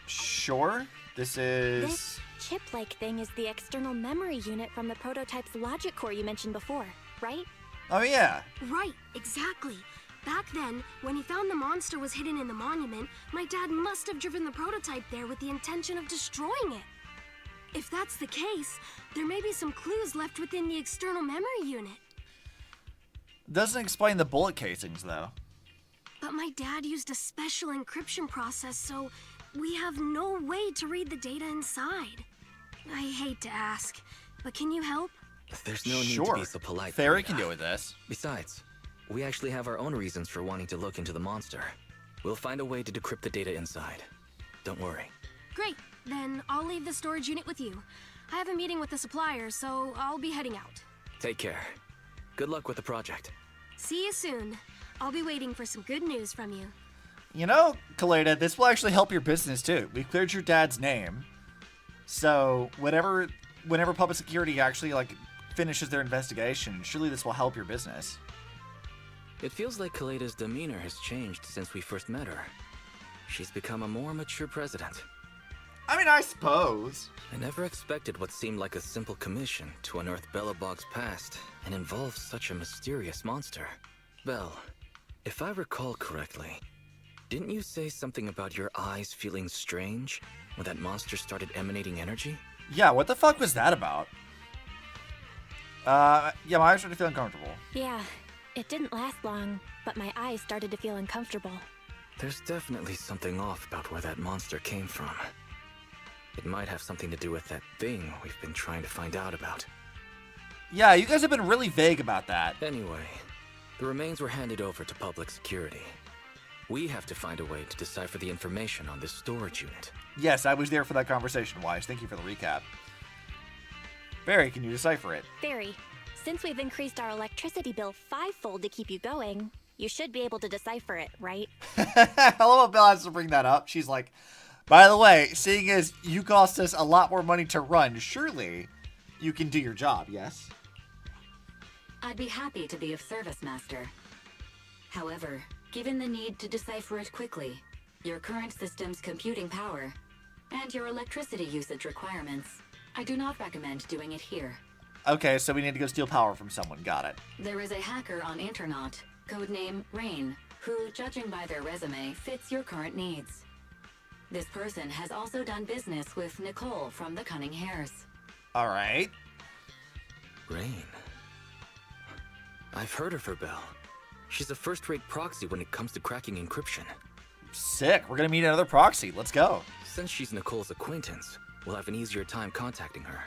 Sure. This is... This chip-like thing is the external memory unit from the prototype's logic core you mentioned before, right? Oh, yeah. Right, exactly. Back then, when he found the monster was hidden in the monument, my dad must have driven the prototype there with the intention of destroying it. If that's the case, there may be some clues left within the external memory unit. Doesn't explain the bullet casings, though. But my dad used a special encryption process, so we have no way to read the data inside. I hate to ask, but can you help? There's no need to Sure. be so polite. Theory Kaleda. can deal with this. Besides, we actually have our own reasons for wanting to look into the monster. We'll find a way to decrypt the data inside. Don't worry. Great, then I'll leave the storage unit with you. I have a meeting with the supplier, so I'll be heading out. Take care. Good luck with the project. See you soon. I'll be waiting for some good news from you. You know, Kaleda, this will actually help your business, too. We cleared your dad's name. So, whenever public security actually, finishes their investigation, surely this will help your business. It feels like Kaleda's demeanor has changed since we first met her. She's become a more mature president. I mean, I suppose. I never expected what seemed like a simple commission to unearth Belobog's past and involve such a mysterious monster. Belle, if I recall correctly, didn't you say something about your eyes feeling strange when that monster started emanating energy? Yeah, what the fuck was that about? Yeah, my eyes started feeling comfortable. Yeah, it didn't last long, but my eyes started to feel uncomfortable. There's definitely something off about where that monster came from. It might have something to do with that thing we've been trying to find out about. Yeah, you guys have been really vague about that. Anyway, the remains were handed over to public security. We have to find a way to decipher the information on this storage unit. Yes, I was there for that conversation, Wise. Thank you for the recap. Barry, can you decipher it? Barry, since we've increased our electricity bill 5-fold to keep you going, you should be able to decipher it, right? I love how Belle has to bring that up. She's like, by the way, seeing as you cost us a lot more money to run, surely you can do your job, yes? I'd be happy to be of service, Master. However, given the need to decipher it quickly, your current system's computing power, and your electricity usage requirements, I do not recommend doing it here. Okay, so we need to go steal power from someone. Got it. There is a hacker on Internaut, codename Rain, who, judging by their resume, fits your current needs. This person has also done business with Nicole from the Cunning Hares. All right. Rain. I've heard of her, Belle. She's a first-rate proxy when it comes to cracking encryption. Sick. We're gonna meet another proxy. Let's go. Since she's Nicole's acquaintance, we'll have an easier time contacting her.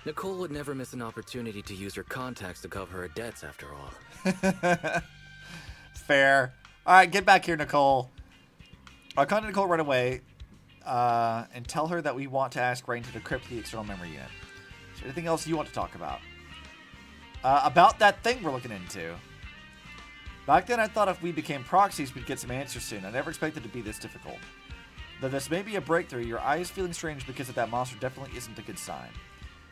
Nicole would never miss an opportunity to use her contacts to cover her debts, after all. Fair. All right, get back here, Nicole. I'll contact Nicole right away. and tell her that we want to ask Rain to decrypt the external memory unit. Is there anything else you want to talk about? About that thing we're looking into. Back then I thought if we became proxies we'd get some answers soon. I never expected it to be this difficult. Though this may be a breakthrough, your eyes feeling strange because of that monster definitely isn't a good sign.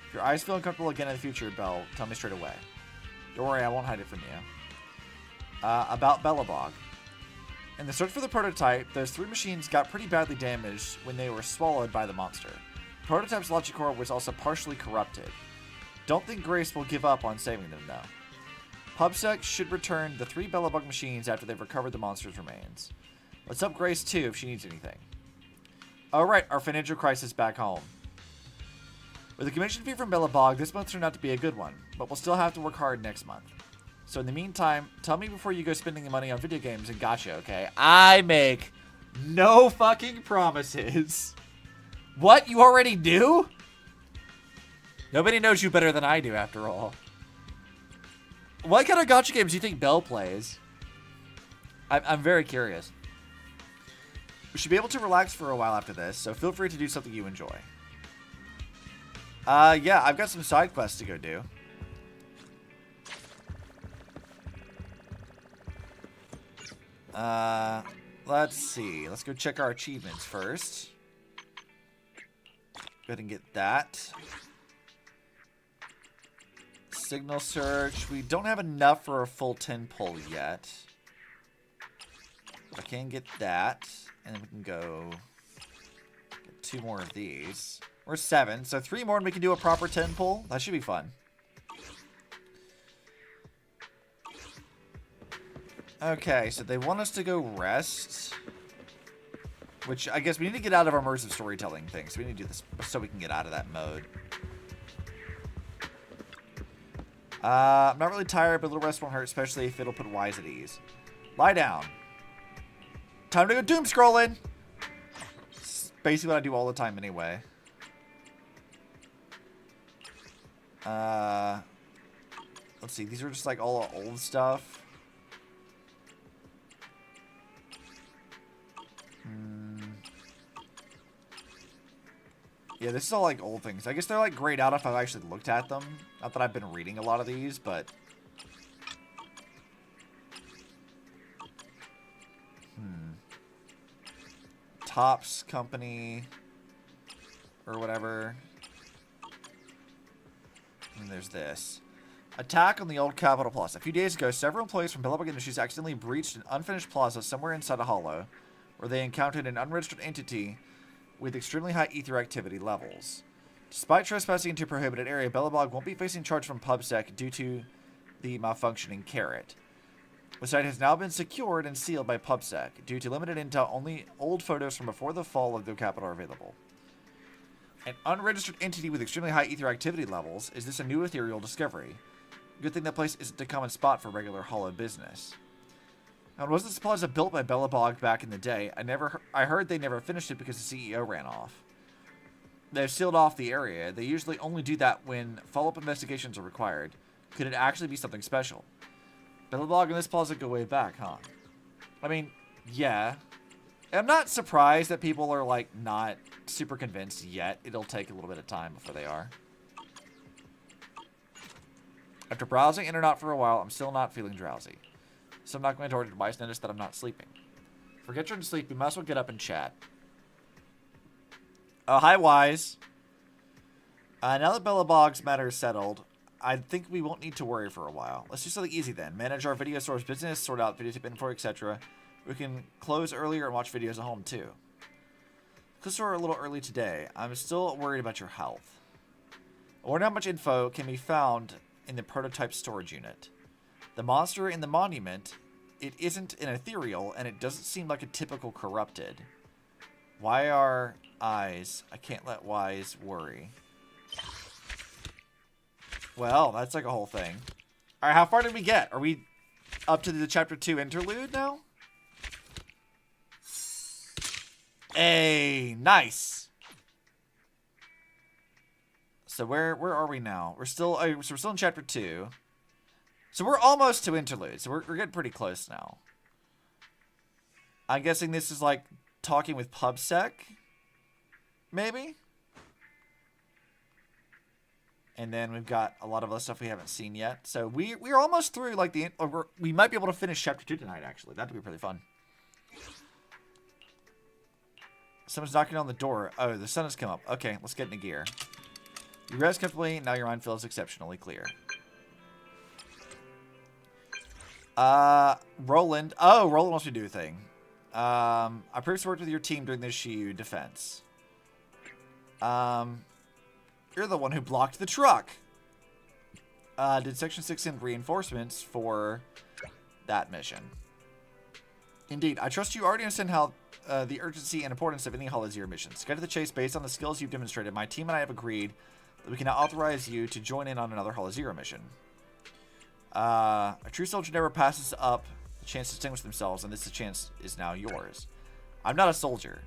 If your eyes feel uncomfortable again in the future, Belle, tell me straight away. Don't worry, I won't hide it from you. About Belobog. In the search for the prototype, those 3 machines got pretty badly damaged when they were swallowed by the monster. The prototype's logic core was also partially corrupted. Don't think Grace will give up on saving them, though. PubSec should return the 3 Belobog machines after they've recovered the monster's remains. Let's help Grace, too, if she needs anything. Alright, our financial crisis back home. With the commission fee from Belobog, this month turned out to be a good one, but we'll still have to work hard next month. So in the meantime, tell me before you go spending the money on video games and gacha, okay? I make no fucking promises. What? You already do? Nobody knows you better than I do, after all. What kind of gacha games do you think Belle plays? I'm very curious. We should be able to relax for a while after this, so feel free to do something you enjoy. Yeah, I've got some side quests to go do. Let's see. Let's go check our achievements first. Go ahead and get that. Signal search. We don't have enough for a full 10 pull yet. I can get that. And then we can go get 2 more of these. We're 7, so 3 more and we can do a proper 10 pull. That should be fun. Okay, so they want us to go rest. Which, I guess we need to get out of our immersive storytelling thing. So we need to do this so we can get out of that mode. I'm not really tired, but a little rest won't hurt, especially if it'll put Wise at ease. Lie down. Time to go doom scrolling. It's basically what I do all the time anyway. Let's see. These are just like all old stuff. Yeah, this is all like old things. I guess they're like grayed out if I've actually looked at them. Not that I've been reading a lot of these, but... Tops Company or whatever. And there's this. Attack on the old Capitol Plaza. A few days ago, several employees from Belobog Industries accidentally breached an unfinished plaza somewhere inside a hollow, where they encountered an unregistered entity with extremely high ether activity levels. Despite trespassing into a prohibited area, Belobog won't be facing charge from PubSec due to the malfunctioning carrot. The site has now been secured and sealed by PubSec. Due to limited intel, only old photos from before the fall of the Capitol are available. An unregistered entity with extremely high ether activity levels. Is this a new ethereal discovery? Good thing that place isn't a common spot for regular hollow business. Now, was this plaza built by Belobog back in the day? I heard they never finished it because the CEO ran off. They've sealed off the area. They usually only do that when follow-up investigations are required. Could it actually be something special? Belobog and this plaza go way back, huh? I mean, yeah. I'm not surprised that people are, like, not super convinced yet. It'll take a little bit of time before they are. After browsing in and out for a while, I'm still not feeling drowsy. So I'm not going to order advice. Notice that I'm not sleeping. Forget you're to sleep. You might as well get up and chat. Oh, hi, Wise. Now that Belobog's matter is settled, I think we won't need to worry for a while. Let's do something easy then. Manage our video source business, sort out video tip info, etc. We can close earlier and watch videos at home too. Close a little early today. I'm still worried about your health. I wonder how much info can be found in the prototype storage unit. The monster in the monument, it isn't an ethereal, and it doesn't seem like a typical corrupted. Why are eyes? I can't let Wise worry. Well, that's like a whole thing. Alright, how far did we get? Are we up to the chapter 2 interlude now? Hey, nice. So where are we now? We're still in chapter 2. So we're almost to interlude. So we're getting pretty close now. I'm guessing this is like talking with PubSec. maybe? And then we've got a lot of other stuff we haven't seen yet. So we're almost through, like, we might be able to finish Chapter 2 tonight, actually. That'd be pretty fun. Someone's knocking on the door. Oh, the sun has come up. Okay, let's get into gear. You rest comfortably, now your mind feels exceptionally clear. Roland. Oh, Roland wants me to do a thing. I previously worked with your team during the Shiyu defense. You're the one who blocked the truck. Did Section 6 send reinforcements for that mission? Indeed. I trust you already understand how the urgency and importance of any Hollow Zero missions. Get to the chase based on the skills you've demonstrated. My team and I have agreed that we can now authorize you to join in on another Hollow Zero mission. A true soldier never passes up the chance to distinguish themselves, and this chance is now yours. I'm not a soldier.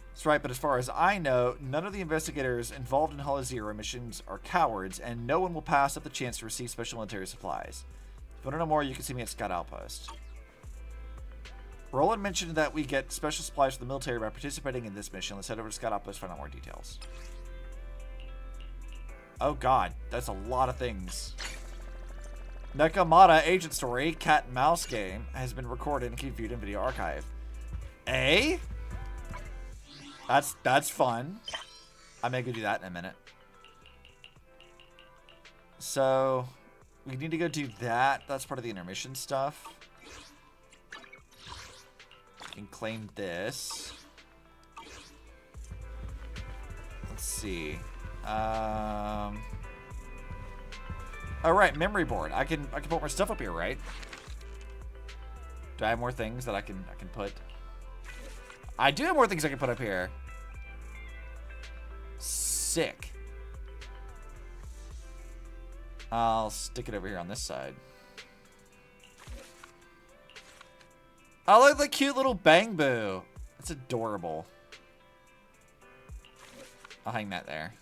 That's right, but as far as I know, none of the investigators involved in Hollow Zero missions are cowards, and no one will pass up the chance to receive special military supplies. If you want to know more, you can see me at Scout Outpost. Roland mentioned that we get special supplies for the military by participating in this mission. Let's head over to Scout Outpost to find out more details. Oh god, that's a lot of things. Nakamata Agent Story, Cat and Mouse game, has been recorded and can be viewed in Video Archive. Eh? That's fun. I may go do that in a minute. So, we need to go do that. That's part of the intermission stuff. We can claim this. Let's see. All right, memory board. I can put more stuff up here, right? Do I have more things that I can put? I do have more things I can put up here. Sick. I'll stick it over here on this side. I like the cute little Bang Boo. That's adorable. I'll hang that there.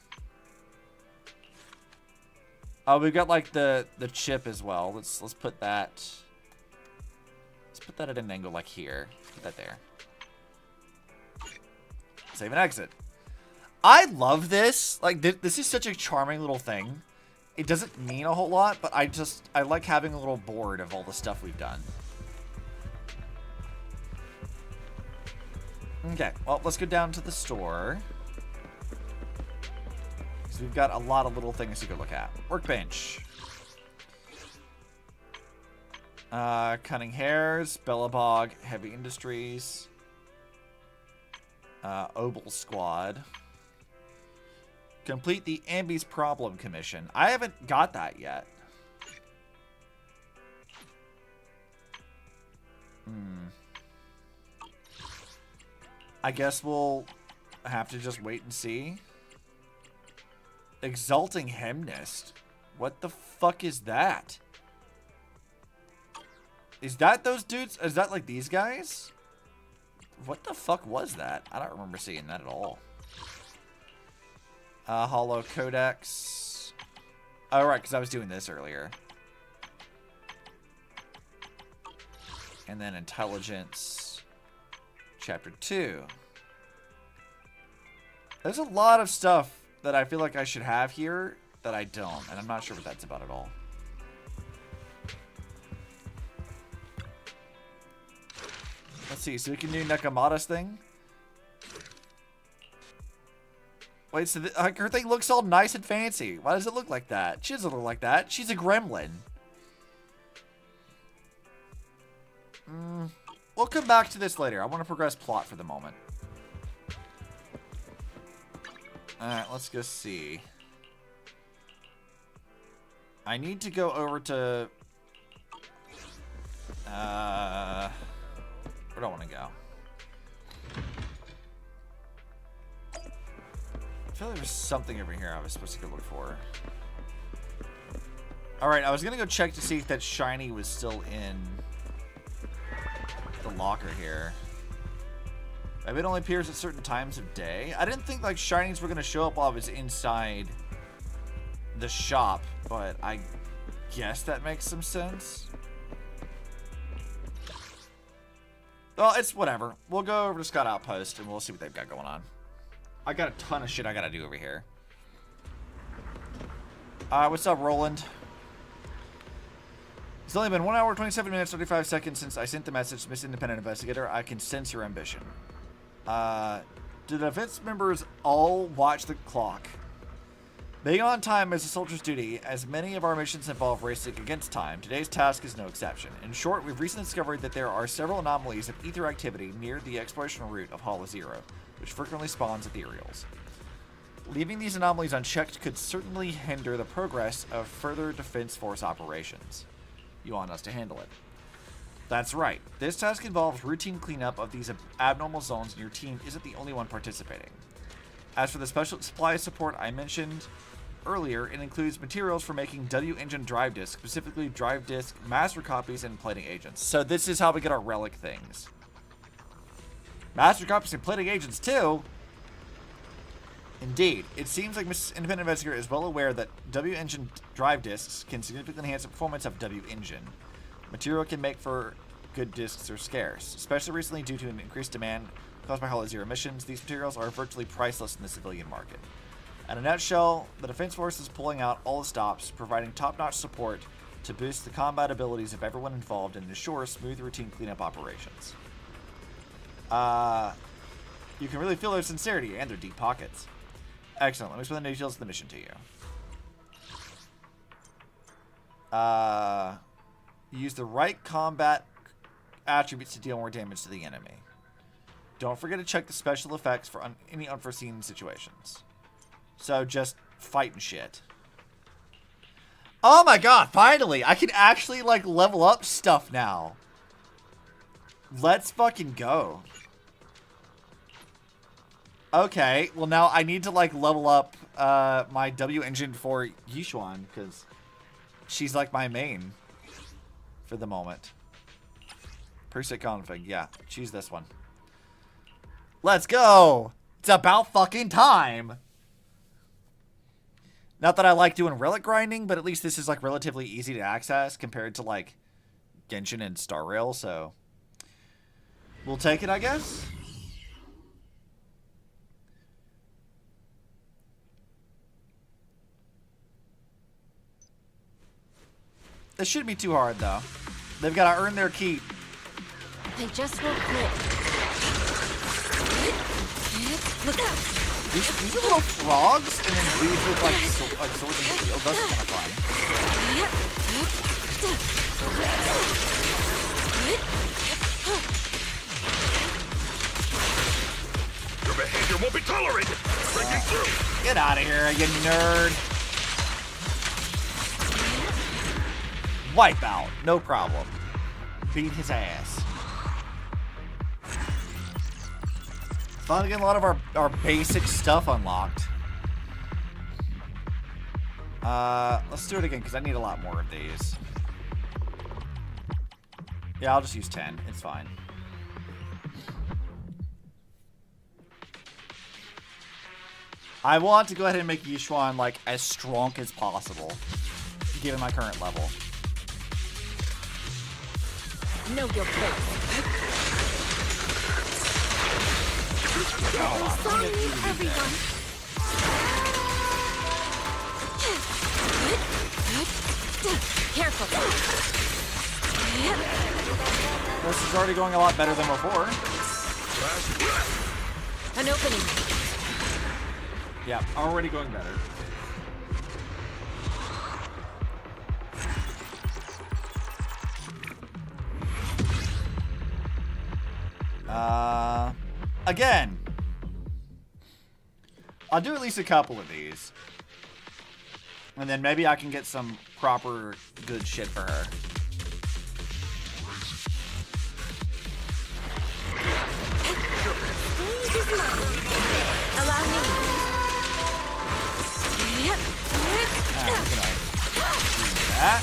Oh, we've got like the chip as well. Let's put that. Let's put that at an angle like here. Put that there. Save and exit. I love this. Like this is such a charming little thing. It doesn't mean a whole lot, but I like having a little board of all the stuff we've done. Okay, well, let's go down to the store. Because we've got a lot of little things to go look at. Workbench. Cunning Hairs, Belobog, Heavy Industries. Obel Squad. Complete the Ambi's Problem Commission. I haven't got that yet. I guess we'll have to just wait and see. Exalting Hemnist. What the fuck is that? Is that those dudes? Is that like these guys? What the fuck was that? I don't remember seeing that at all. Hollow Codex. Oh, right, because I was doing this earlier. And then Intelligence. Chapter 2. There's a lot of stuff that I feel like I should have here that I don't. And I'm not sure what that's about at all. Let's see. So we can do Nakamata's thing. Wait, so her thing looks all nice and fancy. Why does it look like that? She doesn't look like that. She's a gremlin. We'll come back to this later. I want to progress plot for the moment. Alright, let's go see. I need to go over to... where do I want to go? I feel like there's something over here I was supposed to go look for. Alright, I was going to go check to see if that shiny was still in the locker here. Maybe it only appears at certain times of day. I didn't think like shinies were going to show up while I was inside the shop, but I guess that makes some sense. Well, it's whatever. We'll go over to Scout Outpost and we'll see what they've got going on. I got a ton of shit I gotta do over here. What's up, Roland? It's only been 1 hour, 27 minutes, 35 seconds since I sent the message to Miss Independent Investigator. I can sense your ambition. Do the defense members all watch the clock? Being on time is a soldier's duty, as many of our missions involve racing against time. Today's task is no exception. In short, we've recently discovered that there are several anomalies of ether activity near the exploration route of Hollow Zero, which frequently spawns ethereals. Leaving these anomalies unchecked could certainly hinder the progress of further Defense Force operations. You want us to handle it. That's right. This task involves routine cleanup of these abnormal zones, and your team isn't the only one participating. As for the special supply support I mentioned earlier, it includes materials for making W-engine drive discs, specifically drive disk master copies and plating agents. So this is how we get our relic things. Master copies and plating agents too? Indeed. It seems like Mrs. Independent Investigator is well aware that W-engine drive discs can significantly enhance the performance of W-engine. Material can make for good discs are scarce, especially recently due to an increased demand caused by Hollow Zero missions. These materials are virtually priceless in the civilian market. In a nutshell, the Defense Force is pulling out all the stops, providing top-notch support to boost the combat abilities of everyone involved and ensure smooth routine cleanup operations. You can really feel their sincerity and their deep pockets. Excellent. Let me explain the details of the mission to you. Use the right combat attributes to deal more damage to the enemy. Don't forget to check the special effects for any unforeseen situations. So just fighting shit. Oh my god, finally! I can actually, like, level up stuff now. Let's fucking go. Okay, well now I need to, like, level up my W engine for Yishuan, because she's, like, my main for the moment. Preset config, yeah, choose this one. Let's go! It's about fucking time! Not that I like doing relic grinding, but at least this is, like, relatively easy to access compared to, like, Genshin and Star Rail, so we'll take it, I guess. This shouldn't be too hard, though. They've got to earn their keep. They just won't quit. Look out! These are little frogs, and then these with, like, swords and shield. That's kind of fun. Your behavior won't be tolerated! Breaking through! Get out of here, you nerd! Wipe out, no problem. Beat his ass. Finally getting a lot of our basic stuff unlocked. Let's do it again, because I need a lot more of these. Yeah, I'll just use 10. It's fine. I want to go ahead and make Yishuan, like, as strong as possible, given my current level. Know your place. Sorry, everyone. Careful. This is already going a lot better than before. An opening. Yeah, already going better. Again, I'll do at least a couple of these. And then maybe I can get some proper good shit for her. Allow me. I'm gonna do that.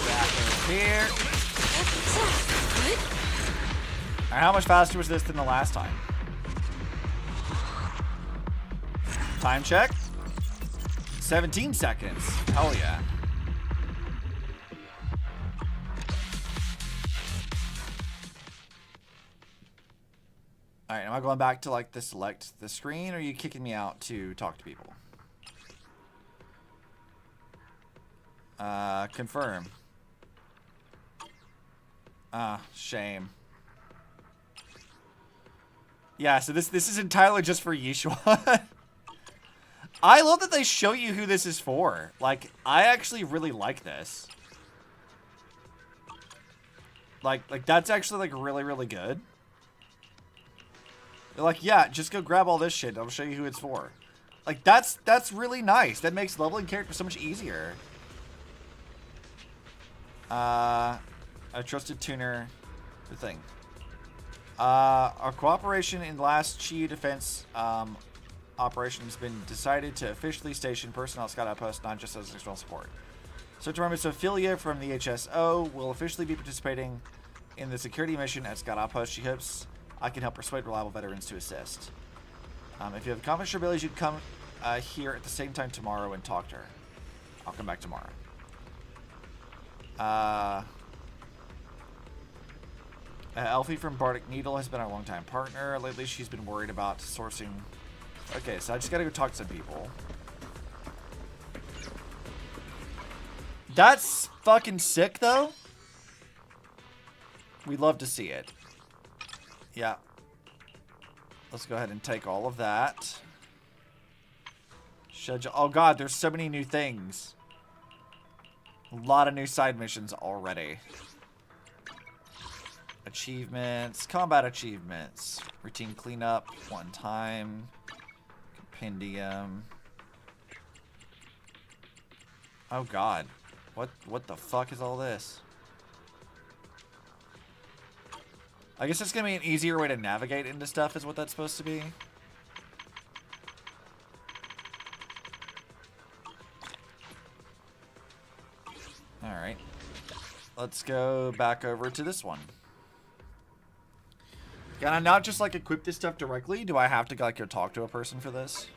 Back over here. Alright, how much faster was this than the last time? Time check. 17 seconds. Hell yeah. I going back to like the select the screen, or are you kicking me out to talk to people? Confirm. Ah, shame. Yeah, so this is entirely just for Yishuan. I love that they show you who this is for. Like, I actually really like this. Like that's actually like really, really good. They're like, yeah, just go grab all this shit. I'll show you who it's for. Like, that's really nice. That makes leveling characters so much easier. A trusted tuner. The thing. Our cooperation in the last Chi defense operation has been decided to officially station personnel at Scout Outpost, not just as external support. Search Army Sophia from the HSO will officially be participating in the security mission at Scout Outpost. She hopes I can help persuade reliable veterans to assist. If you have confidence or abilities, you can come here at the same time tomorrow and talk to her. I'll come back tomorrow. Elfie from Bardic Needle has been our longtime partner. Lately, she's been worried about sourcing. Okay, so I just gotta go talk to some people. That's fucking sick, though. We'd love to see it. Yeah. Let's go ahead and take all of that. Schedule. Oh god, there's so many new things. A lot of new side missions already. Achievements. Combat achievements. Routine cleanup. One time. Compendium. Oh god. What the fuck is all this? I guess it's gonna be an easier way to navigate into stuff is what that's supposed to be. Alright. Let's go back over to this one. Can I not just like equip this stuff directly? Do I have to like go talk to a person for this?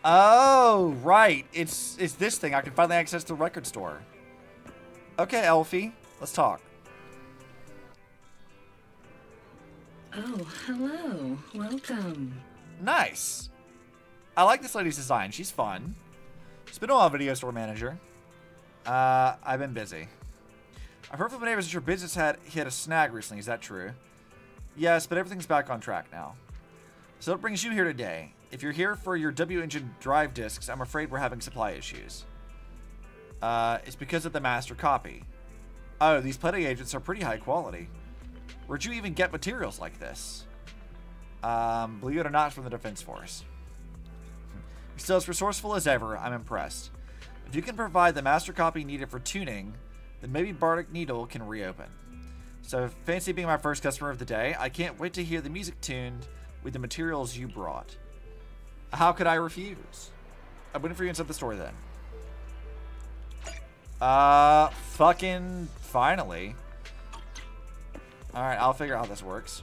Oh, right. It's this thing. I can finally access the record store. Okay, Elfie. Let's talk. Oh, hello. Welcome. Nice. I like this lady's design. She's fun. She's been a while, video store manager. I've been busy. I've heard from my neighbors that your business had hit a snag recently. Is that true? Yes, but everything's back on track now. So what brings you here today? If you're here for your W-engine drive discs, I'm afraid we're having supply issues. It's because of the master copy. Oh, these plating agents are pretty high quality. Where'd you even get materials like this? Believe it or not, from the Defense Force. You're still as resourceful as ever. I'm impressed. If you can provide the master copy needed for tuning, then maybe Bardic Needle can reopen. So fancy being my first customer of the day. I can't wait to hear the music tuned with the materials you brought. How could I refuse? I'm waiting for you inside the store then. Fucking finally. Alright, I'll figure out how this works.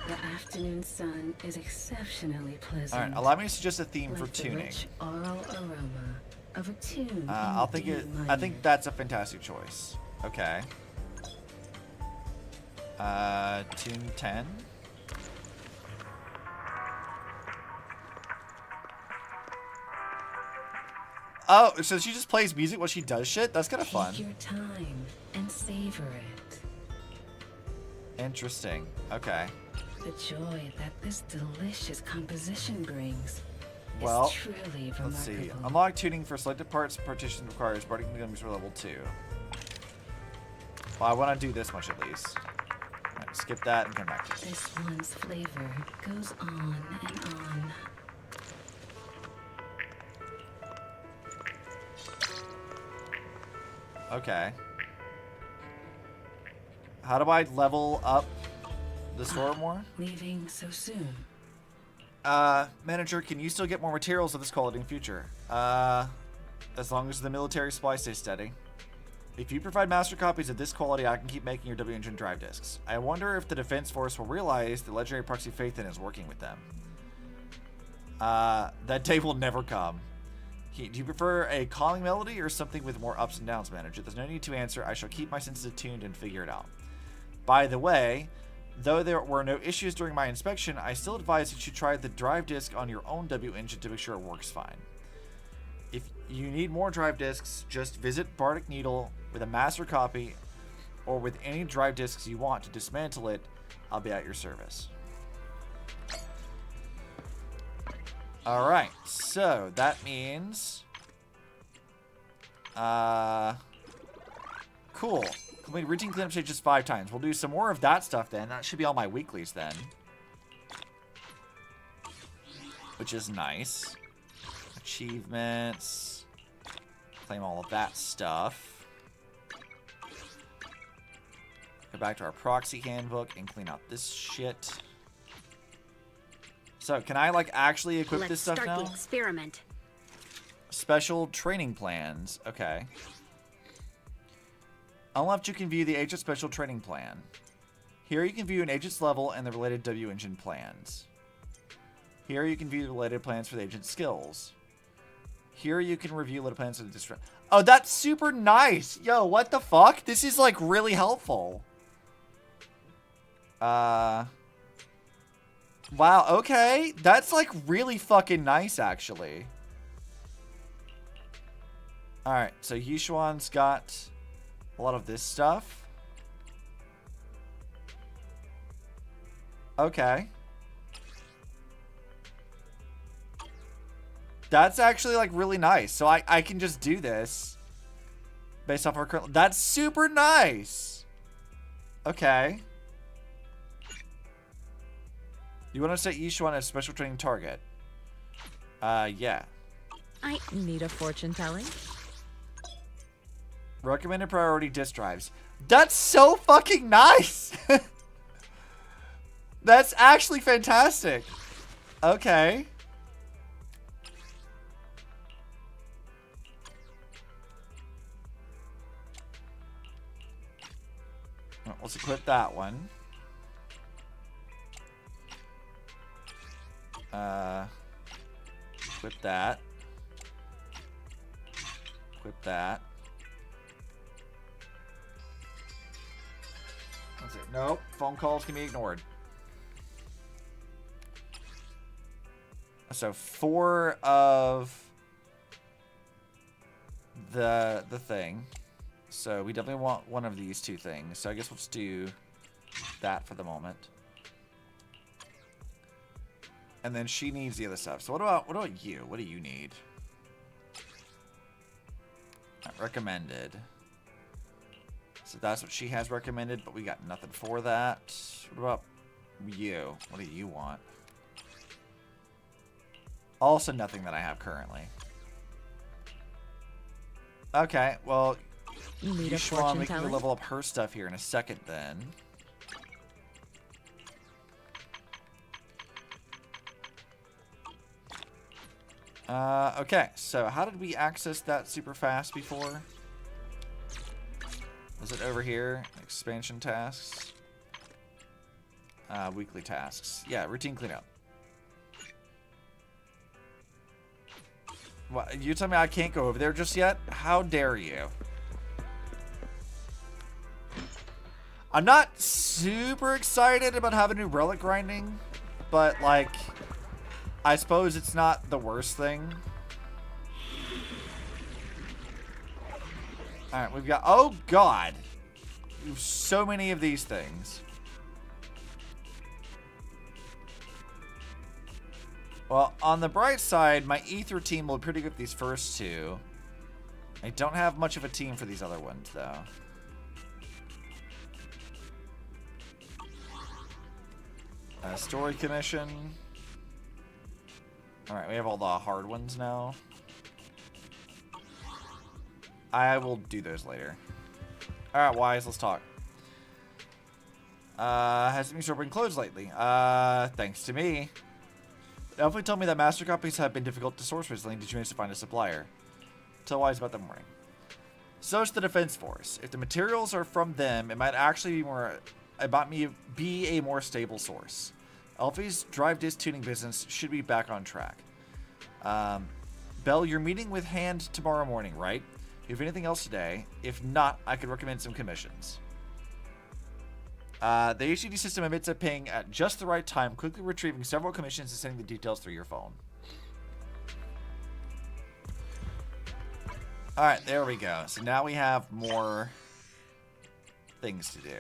The afternoon sun is exceptionally pleasant. Alright, allow me to suggest a theme for like the tuning. rich oral aroma of a tune. I think that's a fantastic choice. Okay. Tune 10. Oh, so she just plays music while she does shit? That's kind of fun. Take your time and savor it. Interesting. Okay. The joy that this delicious composition brings Well, is truly remarkable. let's see. Unlock tuning for selected parts. Partition requires Bardic Needle for level 2. Well, I want to do this much at least. Alright, skip that and come back to it. This one's flavor goes on and on. Okay. How do I level up the store more? Leaving so soon. Manager, can you still get more materials of this quality in future? As long as the military supply stays steady. If you provide master copies of this quality, I can keep making your W-engine drive discs. I wonder if the Defense Force will realize the legendary proxy Phaethon is working with them. That day will never come. Do you prefer a calming melody or something with more ups and downs, Manager? There's no need to answer. I shall keep my senses attuned and figure it out. By the way, Though there were no issues during my inspection, I still advise that you try the drive disk on your own W engine to make sure it works fine. If you need more drive disks, just visit Bardic Needle with a master copy or with any drive disks you want to dismantle it. I'll be at your service. Alright, so that means... cool. Complete routine cleanup stages 5 times. We'll do some more of that stuff then. That should be all my weeklies then. Which is nice. Achievements. Claim all of that stuff. Go back to our proxy handbook and clean out this shit. So, can I, like, actually equip this stuff now? Let's start the experiment. Special training plans. Okay. On the left, you can view the agent special training plan. Here, you can view an agent's level and the related W engine plans. Here, you can view the related plans for the agent's skills. Here, you can review little plans for the district. Oh, that's super nice! Yo, what the fuck? This is, like, really helpful. Wow, okay. That's, like, really fucking nice, actually. Alright, so Yishuan's got a lot of this stuff. Okay. That's actually, like, really nice. So I can just do this based off our current... That's super nice! Okay. You want to set Yishuan as special training target? Yeah. I need a fortune telling. Recommended priority disk drives. That's so fucking nice! That's actually fantastic. Okay. Well, let's equip that one. Equip that. Equip that. That's it. Nope. Phone calls can be ignored. So 4 of the thing. So we definitely want one of these 2 things. So I guess we'll just do that for the moment. And then she needs the other stuff. So what about you? What do you need? Recommended. So that's what she has recommended, but we got nothing for that. What about you? What do you want? Also nothing that I have currently. Okay, well, Yishuan, we can level up her stuff here in a second then. Okay, so how did we access that super fast before? Was it over here? Expansion tasks? Weekly tasks. Yeah, routine cleanup. What, you tell me I can't go over there just yet? How dare you? I'm not super excited about having new relic grinding, but like, I suppose it's not the worst thing. Alright, we've got... Oh, God! We have so many of these things. Well, on the bright side, my Ether team will be pretty good with these first 2. I don't have much of a team for these other ones, though. Story commission. Alright, we have all the hard ones now. I will do those later. Alright, Wise, let's talk. Has been been closed lately. Thanks to me. Definitely told me that master copies have been difficult to source recently. Did you manage to find a supplier? Tell Wise about that morning. So it's the Defense Force. If the materials are from them, it might actually be a more stable source. Alfie's drive disc tuning business should be back on track. Belle, you're meeting with Hand tomorrow morning, right? If anything else today, if not, I could recommend some commissions. The HDD system emits a ping at just the right time, quickly retrieving several commissions and sending the details through your phone. Alright, there we go. So now we have more things to do.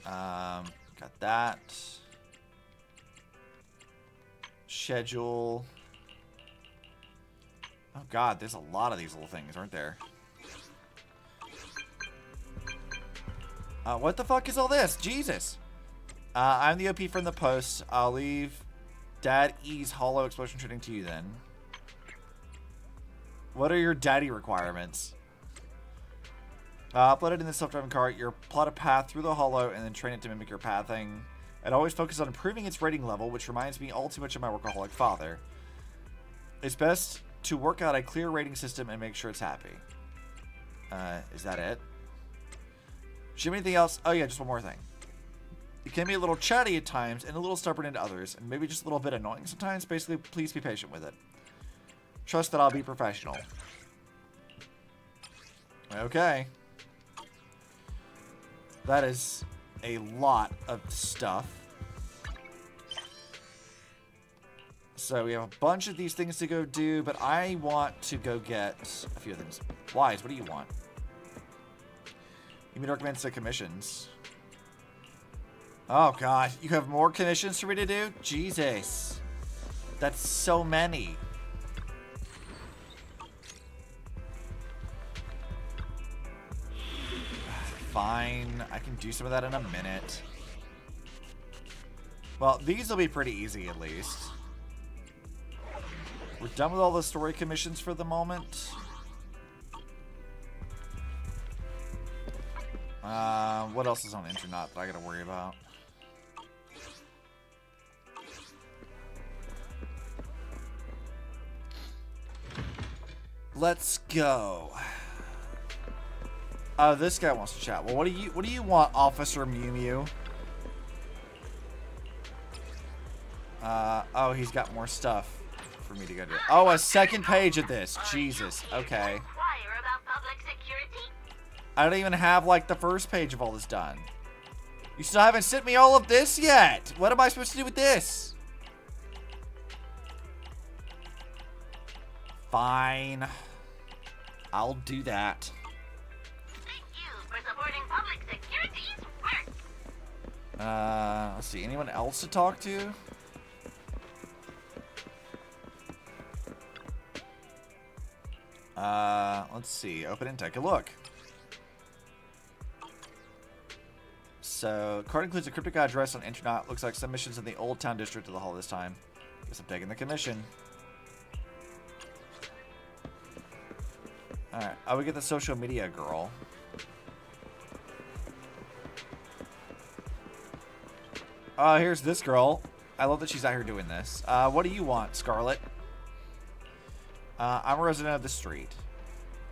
Got that. Schedule. Oh god, there's a lot of these little things, aren't there? What the fuck is all this? Jesus. I'm the OP from the post. I'll leave Dad E's hollow explosion training to you then. What are your daddy requirements? Upload it in the self-driving car. You'll plot a path through the hollow and then train it to mimic your pathing. I'd always focus on improving its rating level, which reminds me all too much of my workaholic father. It's best to work out a clear rating system and make sure it's happy. Is that it? Should anything else? Oh yeah, just one more thing. It can be a little chatty at times and a little stubborn at others, and maybe just a little bit annoying sometimes. Basically, please be patient with it. Trust that I'll be professional. Okay. That is a lot of stuff. So we have a bunch of these things to go do, but I want to go get a few things. Wise, what do you want? You mean recommend the commissions? Oh god, you have more commissions for me to do? Jesus. That's so many. Fine, I can do some of that in a minute. Well, these will be pretty easy at least. We're done with all the story commissions for the moment. What else is on Internet that I gotta worry about? Let's go. Oh, this guy wants to chat. Well, what do you want, Officer Mew Mew? Oh, he's got more stuff for me to go do. Oh, a second page of this. Jesus. Okay. I don't even have, like, the first page of all this done. You still haven't sent me all of this yet. What am I supposed to do with this? Fine. I'll do that. Let's see. Anyone else to talk to? Let's see. Open and take a look. So, card includes a cryptic address on Internet. Looks like some missions in the Old Town District of the Hall this time. Guess I'm taking the commission. Alright. Oh, we get the social media girl. Here's this girl. I love that she's out here doing this. What do you want, Scarlet? I'm a resident of the street.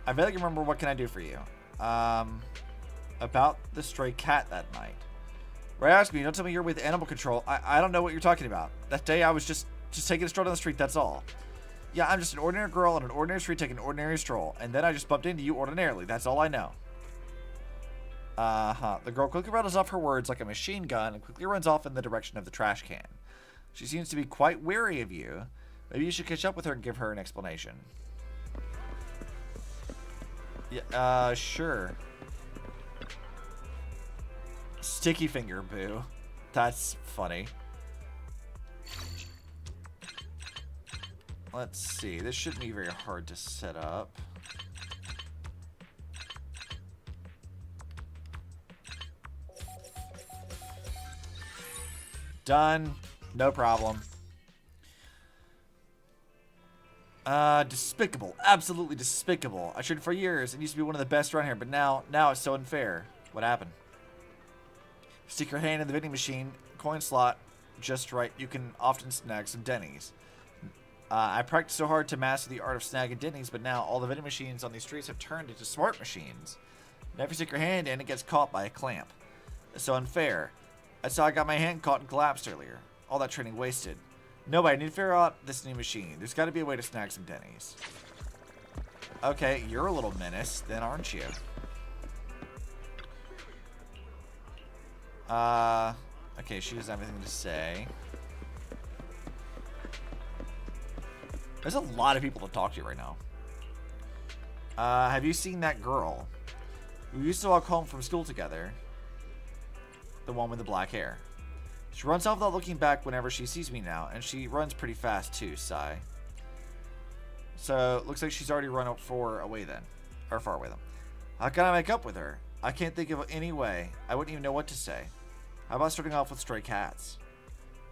I vaguely remember what can I do for you. About the stray cat that night. Ray asked me, don't tell me you're with animal control. I don't know what you're talking about. That day I was just taking a stroll down the street, that's all. Yeah, I'm just an ordinary girl on an ordinary street taking an ordinary stroll. And then I just bumped into you ordinarily. That's all I know. The girl quickly rattles off her words like a machine gun and quickly runs off in the direction of the trash can. She seems to be quite wary of you. Maybe you should catch up with her and give her an explanation. Yeah, sure. Sticky finger, boo. That's funny. Let's see. This shouldn't be very hard to set up. Done. No problem. Despicable. Absolutely despicable. I trained for years and used to be one of the best around here, but now it's so unfair. What happened? Stick your hand in the vending machine, coin slot just right, you can often snag some Denny's. I practiced so hard to master the art of snagging Denny's, but now all the vending machines on these streets have turned into smart machines. Now if you stick your hand in, it gets caught by a clamp. It's so unfair. I saw I got my hand caught and collapsed earlier. All that training wasted. Nobody, I need to figure out this new machine. There's got to be a way to snag some Denny's. Okay, you're a little menace, then, aren't you? Okay, she doesn't have anything to say. There's a lot of people to talk to right now. Have you seen that girl? We used to walk home from school together. The one with the black hair. She runs off without looking back whenever she sees me now, and she runs pretty fast too, sigh. So, looks like she's already run far away then. How can I make up with her? I can't think of any way. I wouldn't even know what to say. How about starting off with stray cats?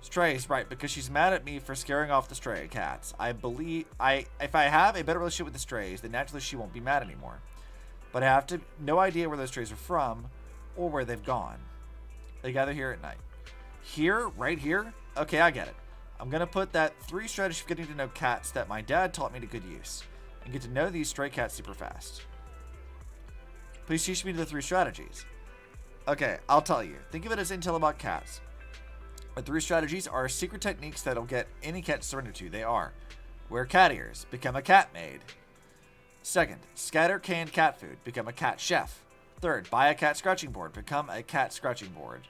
Strays, right, because she's mad at me for scaring off the stray cats. If I have a better relationship with the strays, then naturally she won't be mad anymore. But I have no idea where those strays are from, or where they've gone. They gather here at night. Here? Right here? Okay, I get it. I'm gonna put that 3 strategies for getting to know cats that my dad taught me to good use, and get to know these stray cats super fast. Please teach me the 3 strategies. Okay, I'll tell you. Think of it as intel about cats. The 3 strategies are secret techniques that'll get any cat to surrender to. They are: wear cat ears, become a cat maid. Second, scatter canned cat food, become a cat chef. Third, buy a cat scratching board, become a cat scratching board.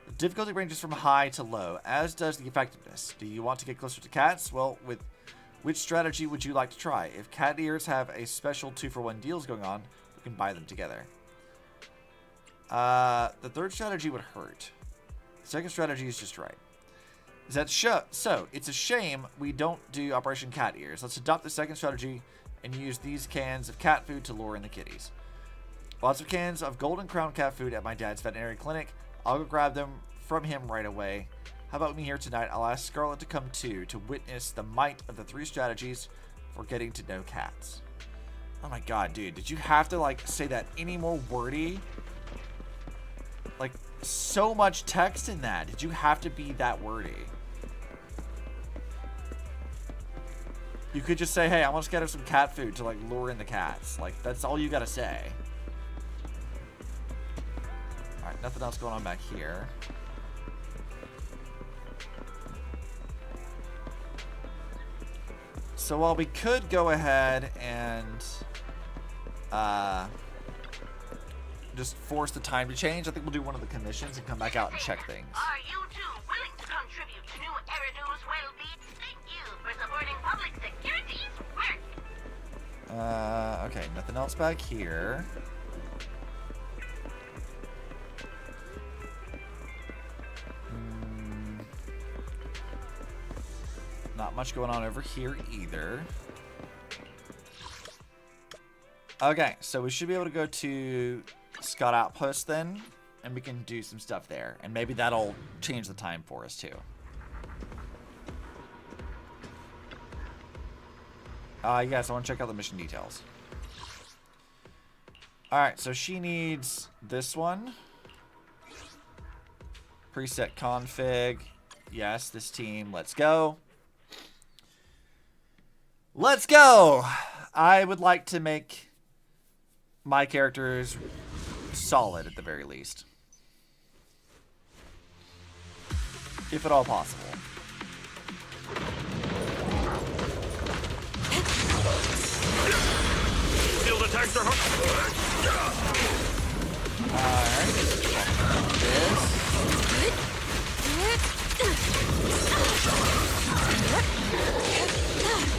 The difficulty ranges from high to low, as does the effectiveness. Do you want to get closer to cats? Well, with which strategy would you like to try? If cat ears have a special 2-for-1 deals going on, we can buy them together. The 3rd strategy would hurt. The 2nd strategy is just right. Is that so? It's a shame we don't do Operation Cat Ears. Let's adopt the 2nd strategy and use these cans of cat food to lure in the kitties. Lots of cans of Golden Crown cat food at my dad's veterinary clinic. I'll go grab them from him right away. How about me here tonight? I'll ask Scarlet to come too, to witness the might of the 3 strategies for getting to know cats. Oh my god, dude. Did you have to, like, say that any more wordy? Like, so much text in that. Did you have to be that wordy? You could just say, hey, I want to scatter some cat food to, like, lure in the cats. Like, that's all you gotta say. Alright, nothing else going on back here. So while we could go ahead and just force the time to change, I think we'll do one of the commissions and come back out and check things. Are you two willing to contribute to new Eridu's well-being? Thank you for supporting public security's work. Okay, nothing else back here. Not much going on over here either. Okay, so we should be able to go to Scott Outpost then, and we can do some stuff there. And maybe that'll change the time for us too. Yes, I want to check out the mission details. Alright, so she needs this one. Preset config. Yes, this team. Let's go. Let's go! I would like to make my characters solid at the very least. If at all possible. Field attacks are Alright. This.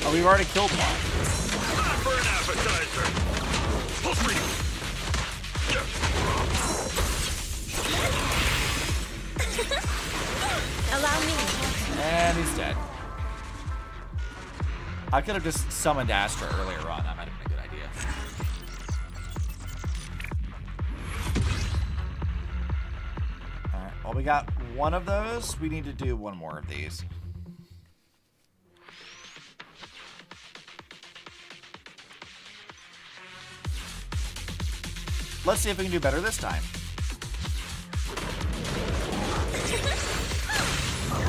Oh, we've already killed one. Time for an appetizer. Pulse reading. Allow me. And he's dead. I could have just summoned Astra earlier on. That might have been a good idea. Alright, well, we got one of those. We need to do one more of these. Let's see if we can do better this time.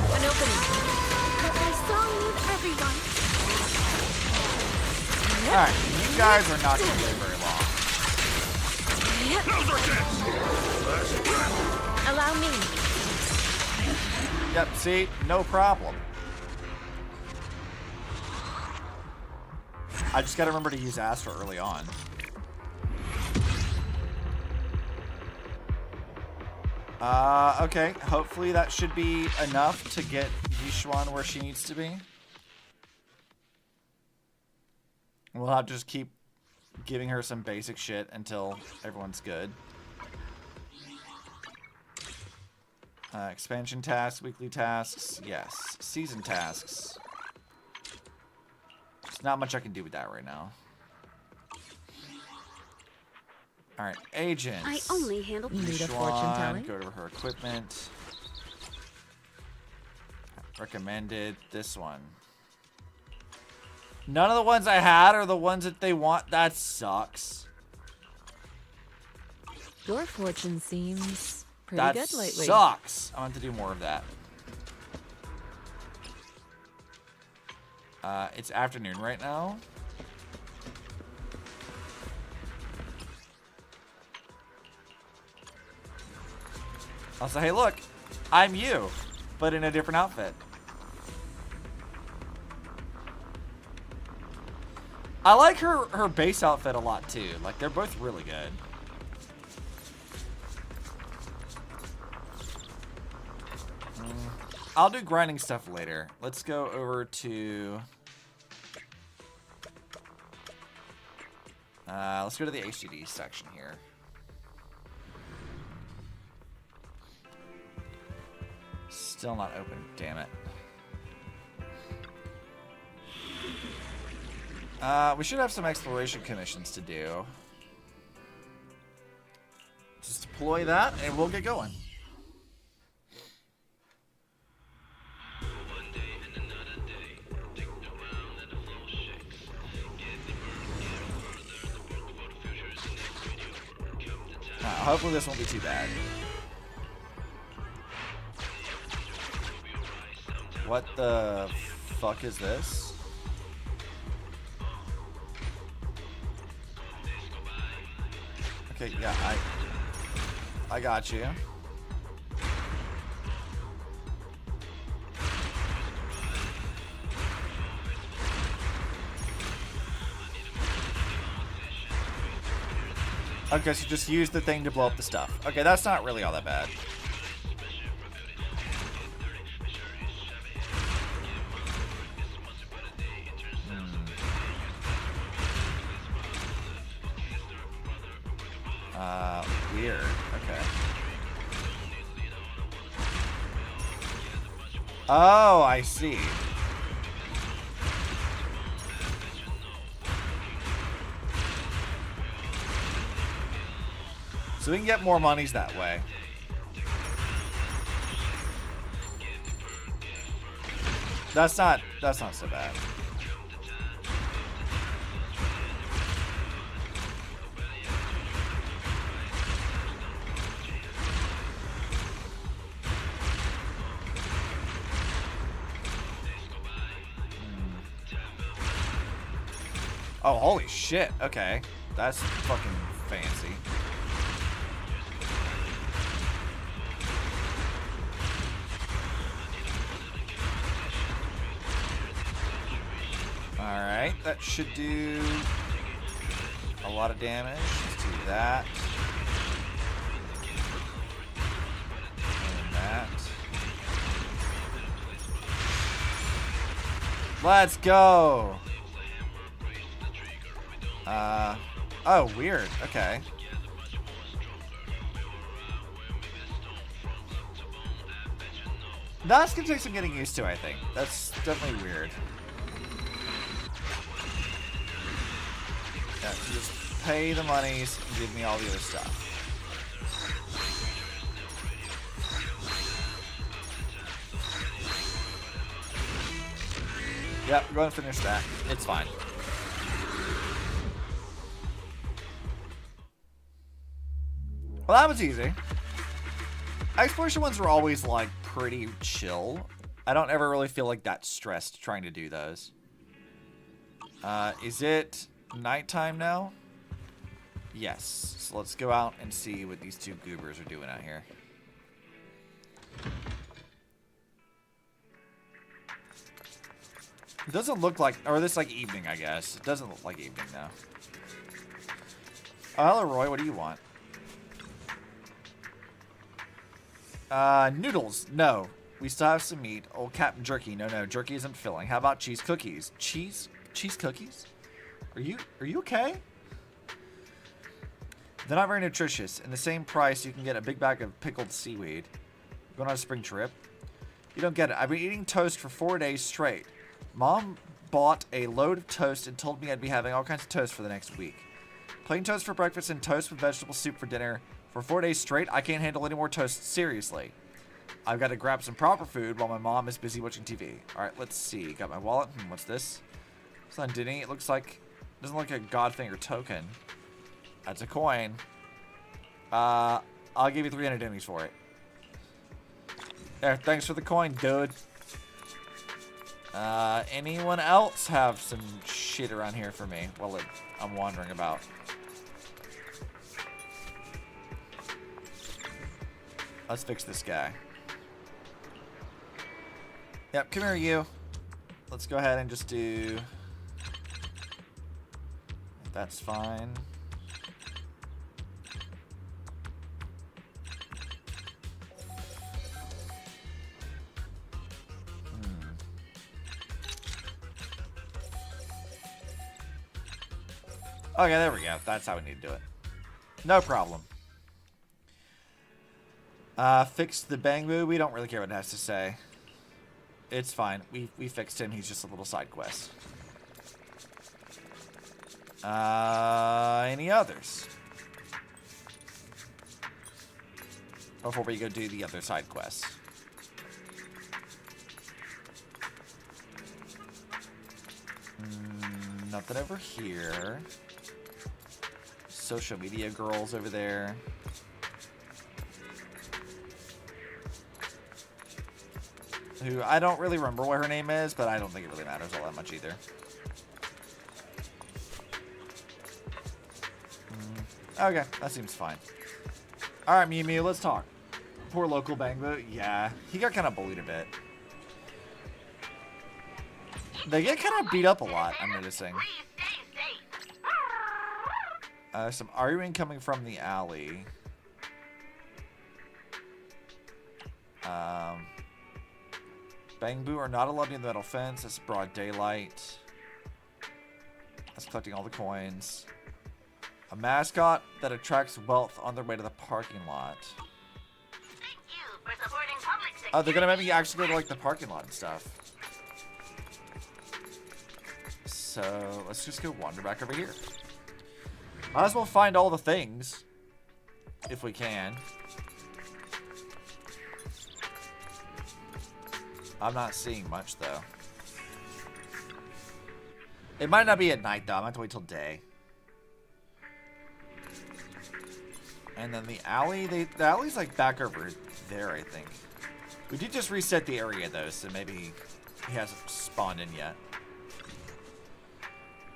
An opening. I saw everyone. Alright, you guys are not going to live very long. Now's our chance. Allow me. Yep, see? No problem. I just gotta remember to use Astra early on. Okay. Hopefully that should be enough to get Yishuan where she needs to be. We'll have to just keep giving her some basic shit until everyone's good. Expansion tasks, weekly tasks, yes. Season tasks. There's not much I can do with that right now. Alright, agents. I only handle Need a fortune telling? Go to her equipment. Recommended. This one. None of the ones I had are the ones that they want. That sucks. Your fortune seems pretty That good lately. sucks. I want to do more of that. It's afternoon right now. I'll say, hey, look, I'm you, but in a different outfit. I like her base outfit a lot too. Like, they're both really good. I'll do grinding stuff later. Let's go over to... let's go to the HDD section here. Still not open, damn it. We should have some exploration commissions to do. Just deploy that and we'll get going. Hopefully this won't be too bad. What the fuck is this? Okay, yeah, I got you. Okay, so just use the thing to blow up the stuff. Okay, that's not really all that bad. Weird. Okay. Oh, I see. So we can get more monies that way. That's not so bad. Oh, holy shit. Okay. That's fucking fancy. Alright, that should do a lot of damage. Let's do that. And that. Let's go! Oh, weird. Okay. That's gonna take some getting used to, I think. That's definitely weird. Yeah, so just pay the monies and give me all the other stuff. Yep, go ahead and finish that. It's fine. Well, that was easy. Exploration ones are always, like, pretty chill. I don't ever really feel like that stressed trying to do those. Is it nighttime now? Yes. So let's go out and see what these two goobers are doing out here. It doesn't look like... Or this like evening, I guess. It doesn't look like evening, though. Oh, hello, Roy. What do you want? Noodles. No. We still have some meat. Old Captain Jerky. No, jerky isn't filling. How about cheese cookies? Cheese cookies? Are you okay? They're not very nutritious. In the same price, you can get a big bag of pickled seaweed. Going on a spring trip? You don't get it. I've been eating toast for 4 days straight. Mom bought a load of toast and told me I'd be having all kinds of toast for the next week. Plain toast for breakfast and toast with vegetable soup for dinner. For 4 days straight, I can't handle any more toast. Seriously. I've got to grab some proper food while my mom is busy watching TV. Alright, let's see. Got my wallet. What's this? It's not Denny. It looks like... doesn't look like a Godfinger token. That's a coin. I'll give you 300 Denny's for it. There, thanks for the coin, dude. Anyone else have some shit around here for me while I'm wandering about? Let's fix this guy. Yep, come here, you. Let's go ahead and just do... That's fine. Okay, there we go. That's how we need to do it. No problem. Fix the Bangbu. We don't really care what it has to say. It's fine. We fixed him. He's just a little side quest. Any others? Before we go do the other side quests. Nothing over here. Social media girls over there. Who I don't really remember what her name is, but I don't think it really matters all that much either. Okay, that seems fine. Alright, Mew Mew, let's talk. Poor local Bangbo. Yeah, he got kind of bullied a bit. They get kind of beat up a lot, I'm noticing. Some arguing coming from the alley. Bangbu are not allowed near the metal fence. That's broad daylight. That's collecting all the coins. A mascot that attracts wealth on their way to the parking lot. Oh, they're gonna make me actually go to like the parking lot and stuff. So let's just go wander back over here. Might as well find all the things if we can. I'm not seeing much though. It might not be at night though. I'm gonna have to wait till day. And then the alley, the alley's like back over there, I think. We did just reset the area though, so maybe he hasn't spawned in yet.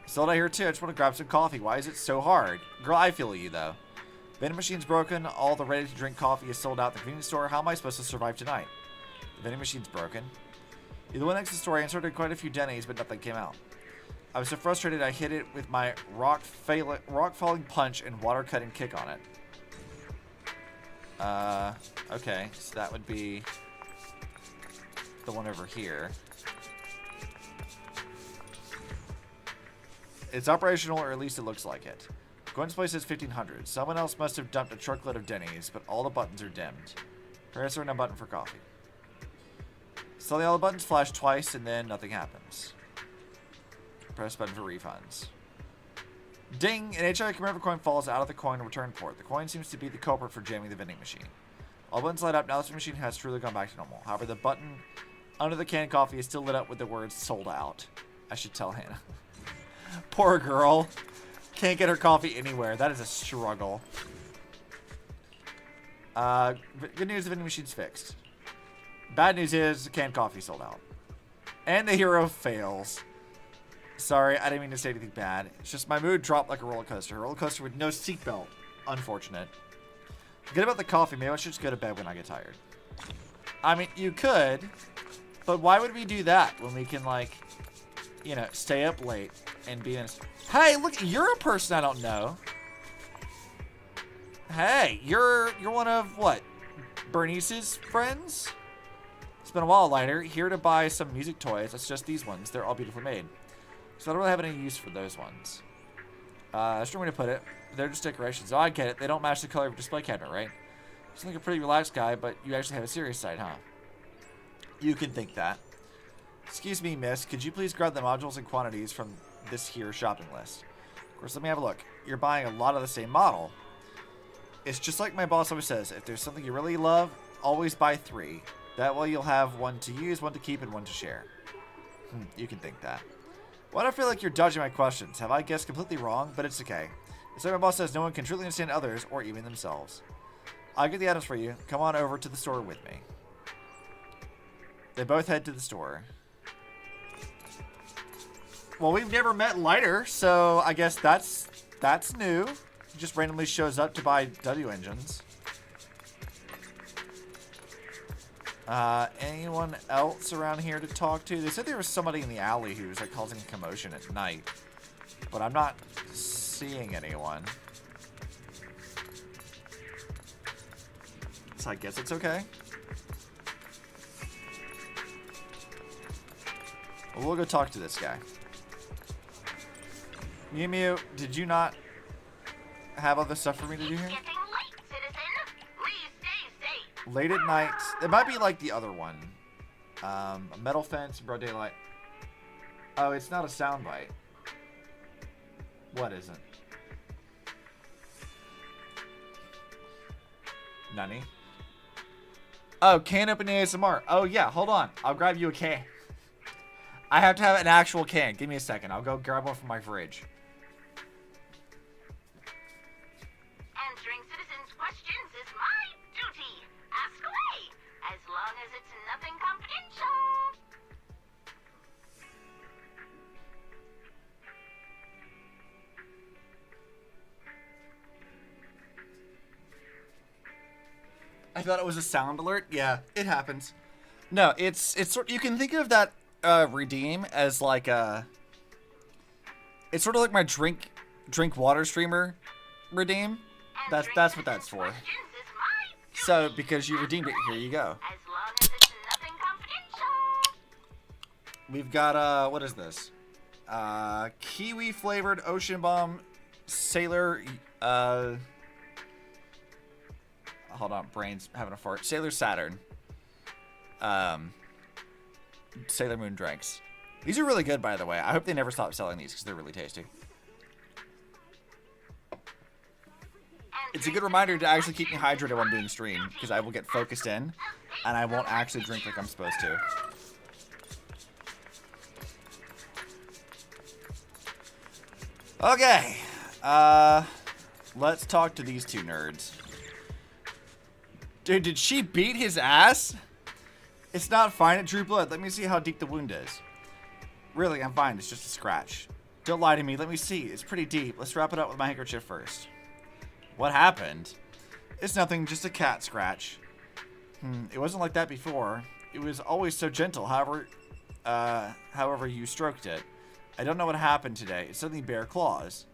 Sold out here too. I just want to grab some coffee. Why is it so hard? Girl, I feel you though. Vending machine's broken. All the ready-to-drink coffee is sold out at the convenience store. How am I supposed to survive tonight? The vending machine's broken. You're the one next to the store. I inserted quite a few Denny's, but nothing came out. I was so frustrated I hit it with my rock falling punch and water cutting kick on it. Okay, so that would be the one over here. It's operational, or at least it looks like it. Gwen's place is 1500. Someone else must have dumped a truckload of Denny's, but all the buttons are dimmed. Press or no button for coffee. Suddenly all the buttons flash twice, and then nothing happens. Press button for refunds. Ding! An HI commemorative coin falls out of the coin return port. The coin seems to be the culprit for jamming the vending machine. All buttons light up now that the machine has truly gone back to normal. However, the button under the canned coffee is still lit up with the words sold out. I should tell Hannah. Poor girl. Can't get her coffee anywhere. That is a struggle. Good news, the vending machine's fixed. Bad news is the canned coffee sold out. And the hero fails. Sorry, I didn't mean to say anything bad. It's just my mood dropped like a roller coaster. A roller coaster with no seatbelt. Unfortunate. Forget about the coffee. Maybe I should just go to bed when I get tired. I mean, you could. But why would we do that when we can, like, you know, stay up late and be in... Hey, look, you're a person I don't know. Hey, you're one of, what? Bernice's friends? It's been a while, Lighter. Here to buy some music toys. It's just these ones. They're all beautifully made. So I don't really have any use for those ones. That's the way to put it. They're just decorations. Oh, I get it. They don't match the color of your display cabinet, right? You seem like a pretty relaxed guy, but you actually have a serious side, huh? You can think that. Excuse me, miss. Could you please grab the modules and quantities from this here shopping list? Of course, let me have a look. You're buying a lot of the same model. It's just like my boss always says. If there's something you really love, always buy 3. That way you'll have one to use, one to keep, and one to share. You can think that. Why do I feel like you're dodging my questions? Have I guessed completely wrong? But it's okay. It's like my boss says, no one can truly understand others, or even themselves. I'll get the items for you. Come on over to the store with me. They both head to the store. Well, we've never met Lighter, so I guess that's new. He just randomly shows up to buy W engines. Anyone else around here to talk to? They said there was somebody in the alley who was like causing a commotion at night, but I'm not seeing anyone. So I guess it's okay. Well, we'll go talk to this guy. Mew Mew, did you not have other stuff for me to do here? Late at night. It might be like the other one. A metal fence, broad daylight. Oh, it's not a soundbite. What is it? Nani? Oh, can opening ASMR. Oh, yeah. Hold on. I'll grab you a can. I have to have an actual can. Give me a second. I'll go grab one from my fridge. Answering citizens' questions is my duty. Ask away, as long as it's nothing confidential. I thought it was a sound alert. Yeah, it happens. No, it's sort. You can think of that redeem as like a. It's sort of like my drink water streamer redeem. That's what that's for. So because you redeemed it, here you go. As long as it's nothing confidential. We've got what is this? Kiwi flavored ocean bomb sailor. Hold on, brain's having a fart. Sailor Saturn. Sailor Moon drinks. These are really good, by the way. I hope they never stop selling these because they're really tasty. It's a good reminder to actually keep me hydrated while I'm doing stream because I will get focused in and I won't actually drink like I'm supposed to. Okay. Let's talk to these two nerds. Dude, did she beat his ass? It's not fine. It drew blood. Let me see how deep the wound is. Really, I'm fine. It's just a scratch. Don't lie to me. Let me see. It's pretty deep. Let's wrap it up with my handkerchief first. What happened? It's nothing. Just a cat scratch. It wasn't like that before. It was always so gentle. However you stroked it. I don't know what happened today. It's suddenly bare claws.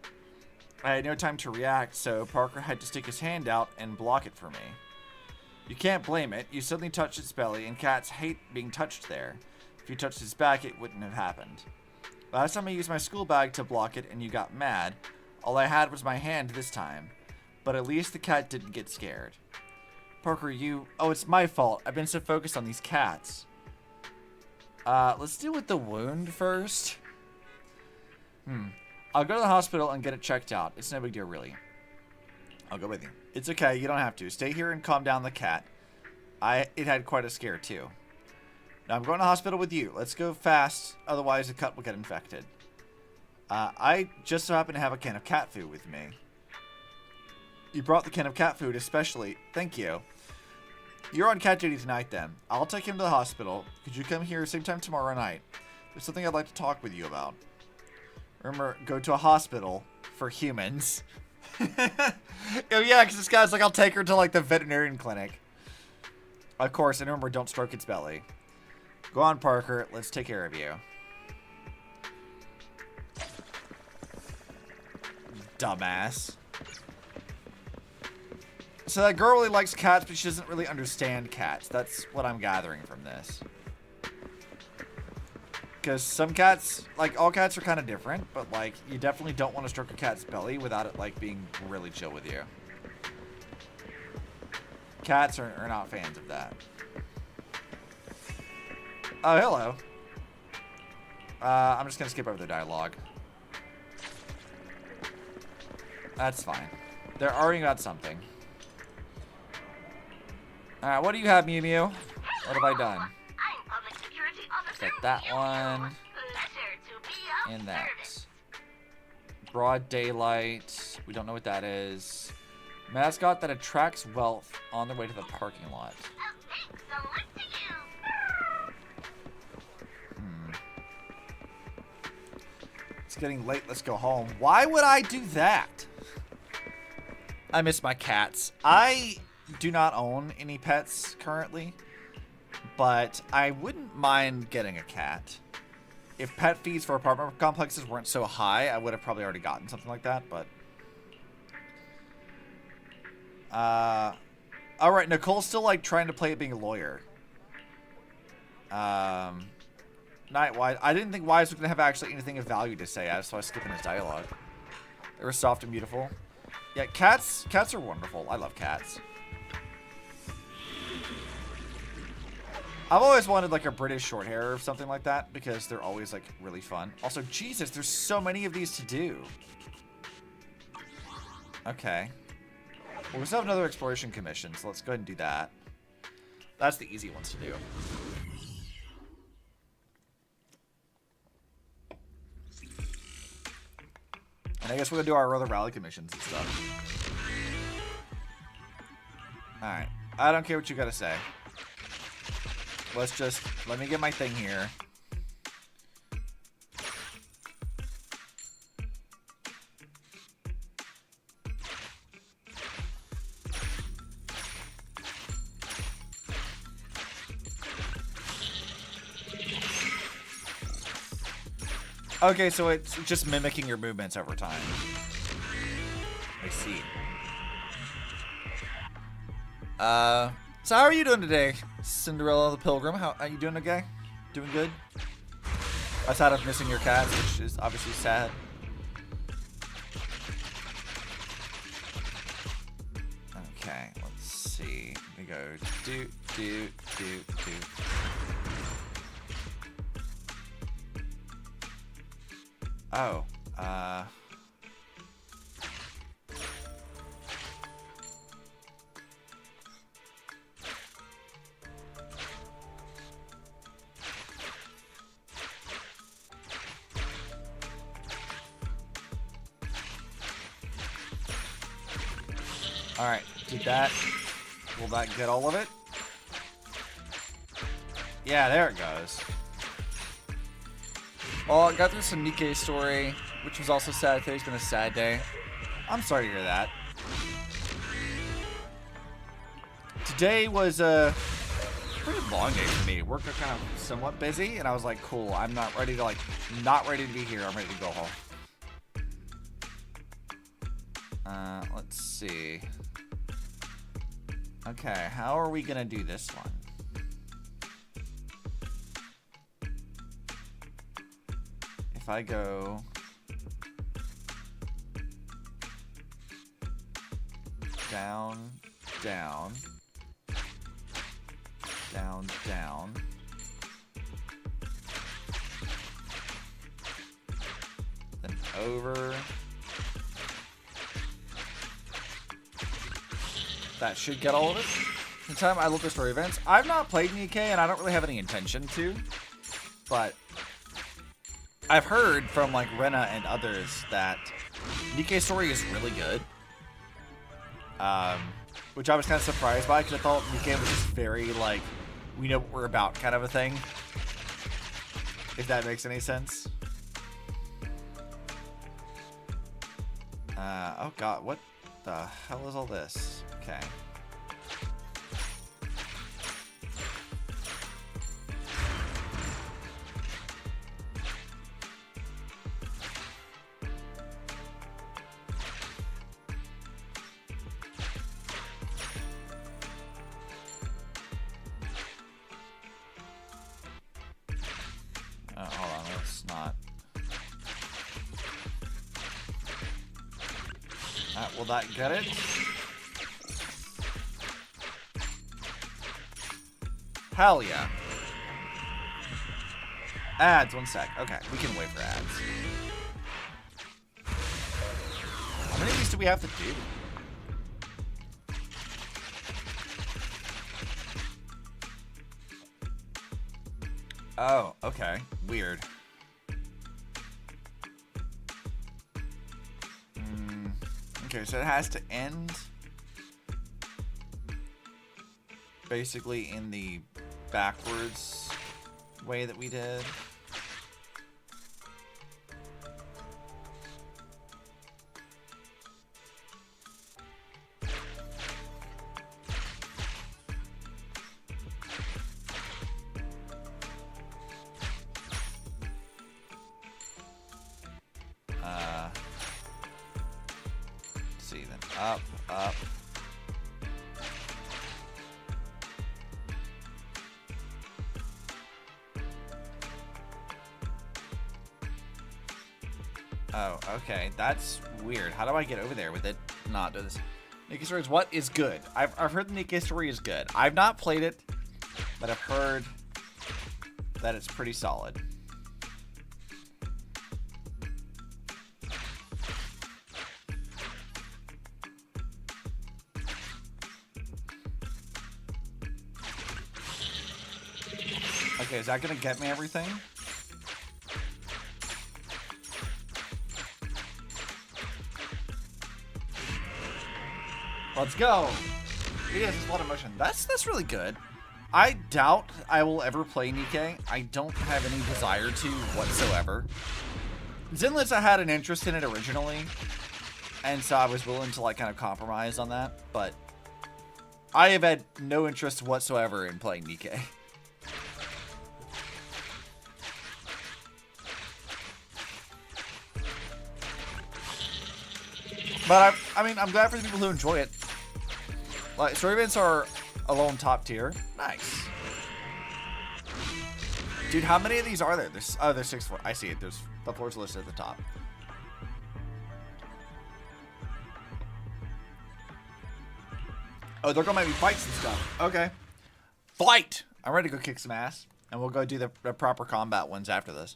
I had no time to react, so Parker had to stick his hand out and block it for me. You can't blame it. You suddenly touched its belly, and cats hate being touched there. If you touched its back, it wouldn't have happened. Last time I used my school bag to block it, and you got mad. All I had was my hand this time. But at least the cat didn't get scared. Parker, Oh, it's my fault. I've been so focused on these cats. Let's deal with the wound first. I'll go to the hospital and get it checked out. It's no big deal, really. I'll go with you. It's okay. You don't have to. Stay here and calm down the cat. It had quite a scare, too. Now, I'm going to the hospital with you. Let's go fast. Otherwise, the cut will get infected. I just so happen to have a can of cat food with me. You brought the can of cat food especially. Thank you. You're on cat duty tonight, then. I'll take him to the hospital. Could you come here same time tomorrow night? There's something I'd like to talk with you about. Remember, go to a hospital for humans. Oh, yeah, because this guy's like, I'll take her to, like, the veterinarian clinic. Of course, and remember, don't stroke its belly. Go on, Parker. Let's take care of you. Dumbass. So that girl really likes cats, but she doesn't really understand cats. That's what I'm gathering from this. Because some cats, like, all cats are kind of different, but, like, you definitely don't want to stroke a cat's belly without it, like, being really chill with you. Cats are not fans of that. Oh, hello. I'm just going to skip over the dialogue. That's fine. They're arguing about something. Alright, what do you have, Mew Mew? What have I done? Got that one. And that. Broad daylight. We don't know what that is. Mascot that attracts wealth on their way to the parking lot. It's getting late. Let's go home. Why would I do that? I miss my cats. I do not own any pets currently, but I wouldn't mind getting a cat. If pet fees for apartment complexes weren't so high, I would have probably already gotten something like that, but... Alright, Nicole's still, like, trying to play at being a lawyer. Nightwise. I didn't think Wise was going to have actually anything of value to say, so I was skipping his dialogue. They were soft and beautiful. Yeah, cats are wonderful. I love cats. I've always wanted, like, a British short hair or something like that, because they're always, like, really fun. Also, Jesus, there's so many of these to do. Okay. Well, we still have another exploration commission, so let's go ahead and do that. That's the easy ones to do. And I guess we're gonna do our other rally commissions and stuff. Alright. I don't care what you gotta say. Let me get my thing here. Okay, so it's just mimicking your movements over time. I see. So how are you doing today, Cinderella the Pilgrim? How are you doing okay? Doing good? Outside of missing your cat, which is obviously sad. Okay, let's see. We go do. Oh, alright, did that, will that get all of it? Yeah, there it goes. Well, I got through some Nikkei story, which was also sad. Today's been a sad day. I'm sorry to hear that. Today was a pretty long day for me. Work got kind of somewhat busy, and I was like, cool, I'm not ready to, like, not ready to be here. I'm ready to go home. Let's see. Okay, how are we gonna do this one? If I go down, down, down, down, then over, that should get all of it. The time I look at story events, I've not played Nikkei and I don't really have any intention to, but I've heard from, like, Rena and others that Nikkei story is really good. Which I was kind of surprised by, because I thought Nikkei was just very, like, we know what we're about kind of a thing. If that makes any sense. Oh god, what the hell is all this? Okay. Will that get it? Hell yeah. Ads, 1 sec. Okay, we can wait for ads. How many of these do we have to do? Oh, okay. Weird. Okay, so it has to end basically in the backwards way that we did. See then, up, up. Oh, okay. That's weird. How do I get over there with it not do this? Nikkei Stories, what is good? I've heard the Nikkei Story is good. I've not played it, but I've heard that it's pretty solid. Okay, is that gonna get me everything? Let's go. Yes, it's a lot of motion. That's really good. I doubt I will ever play Nikkei. I don't have any desire to whatsoever. Zenless, I had an interest in it originally, and so I was willing to like kind of compromise on that. But I have had no interest whatsoever in playing Nikkei. But I mean, I'm glad for the people who enjoy it. Like, story events are alone top tier. Nice. Dude, how many of these are there? There's 6 floors. I see it. There's the floors listed at the top. Oh, they're gonna make me fight some stuff. Okay. Fight! I'm ready to go kick some ass. And we'll go do the proper combat ones after this.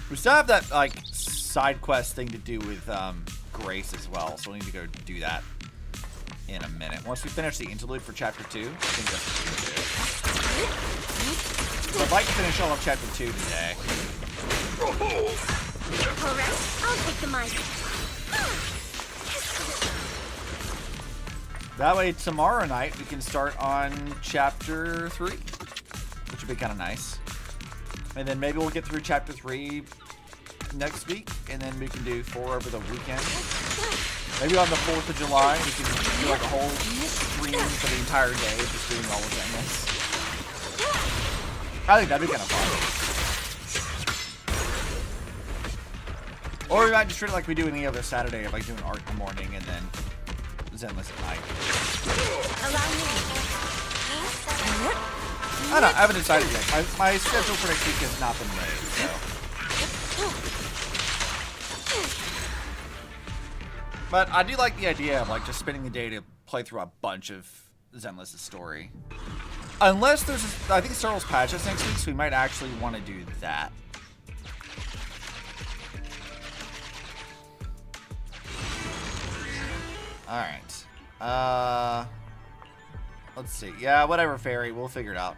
We still have that, like, side quest thing to do with Grace as well, so we'll need to go do that in a minute. Once we finish the interlude for Chapter 2, I think that's what we're gonna do. So I'd like to finish all of Chapter 2 today. Alright, I'll take the mic. That way, tomorrow night, we can start on Chapter 3, which would be kind of nice. And then maybe we'll get through Chapter 3 next week, and then we can do 4 over the weekend. Maybe on the 4th of July, we can do like a whole stream for the entire day, just doing all of Zenless. I think that'd be kind of fun. Or we might just treat it like we do any other Saturday, of like doing art in the morning and then Zenless at night. I don't know, I haven't decided yet. My schedule for next week has not been made, so. But I do like the idea of like just spending the day to play through a bunch of Zenless' story. Unless there's, I think Starl's patch us next week, so we might actually want to do that. Alright. Let's see. Yeah, whatever, Fairy. We'll figure it out.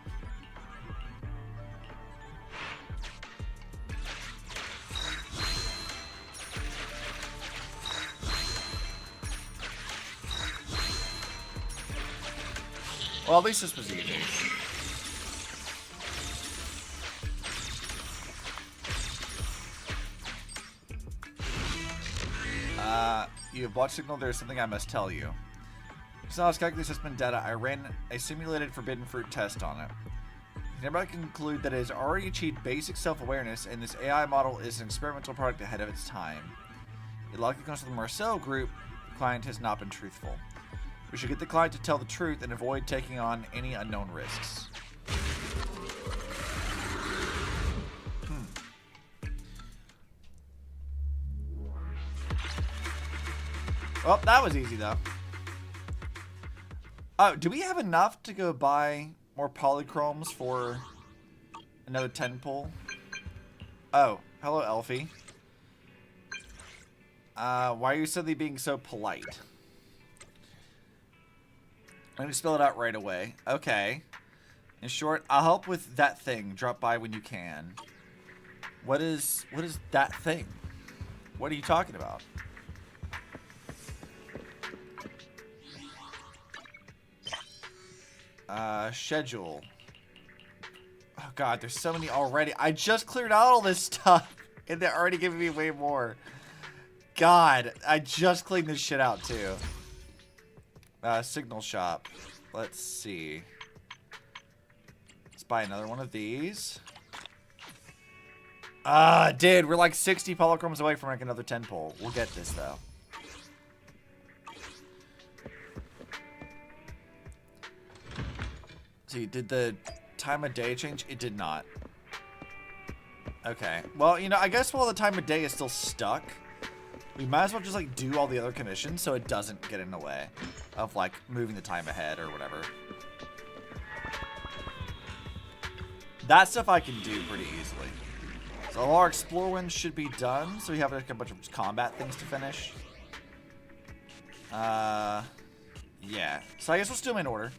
Well, at least this was easy. You have watch signal. There's something I must tell you. So I was calculating system data. I ran a simulated forbidden fruit test on it. You can conclude that it has already achieved basic self-awareness, and this AI model is an experimental product ahead of its time. It likely comes from the Marcel group. The client has not been truthful. We should get the client to tell the truth and avoid taking on any unknown risks. Oh, that was easy, though. Oh, do we have enough to go buy more polychromes for another 10 pull? Oh, hello, Elfie. Why are you suddenly being so polite? Let me spell it out right away. Okay. In short, I'll help with that thing. Drop by when you can. What is that thing? What are you talking about? Schedule. Oh god, there's so many already. I just cleared out all this stuff and they're already giving me way more. God, I just cleaned this shit out too. Signal shop. Let's see. Let's buy another one of these. Dude, we're like 60 polychromes away from like another 10 pull. We'll get this though. See, did the time of day change? It did not. Okay. Well, you know, I guess while the time of day is still stuck, we might as well just like do all the other commissions so it doesn't get in the way of like moving the time ahead or whatever. That stuff I can do pretty easily. So all our explore wins should be done. So we have like a bunch of combat things to finish. Yeah. So I guess let's do them in order.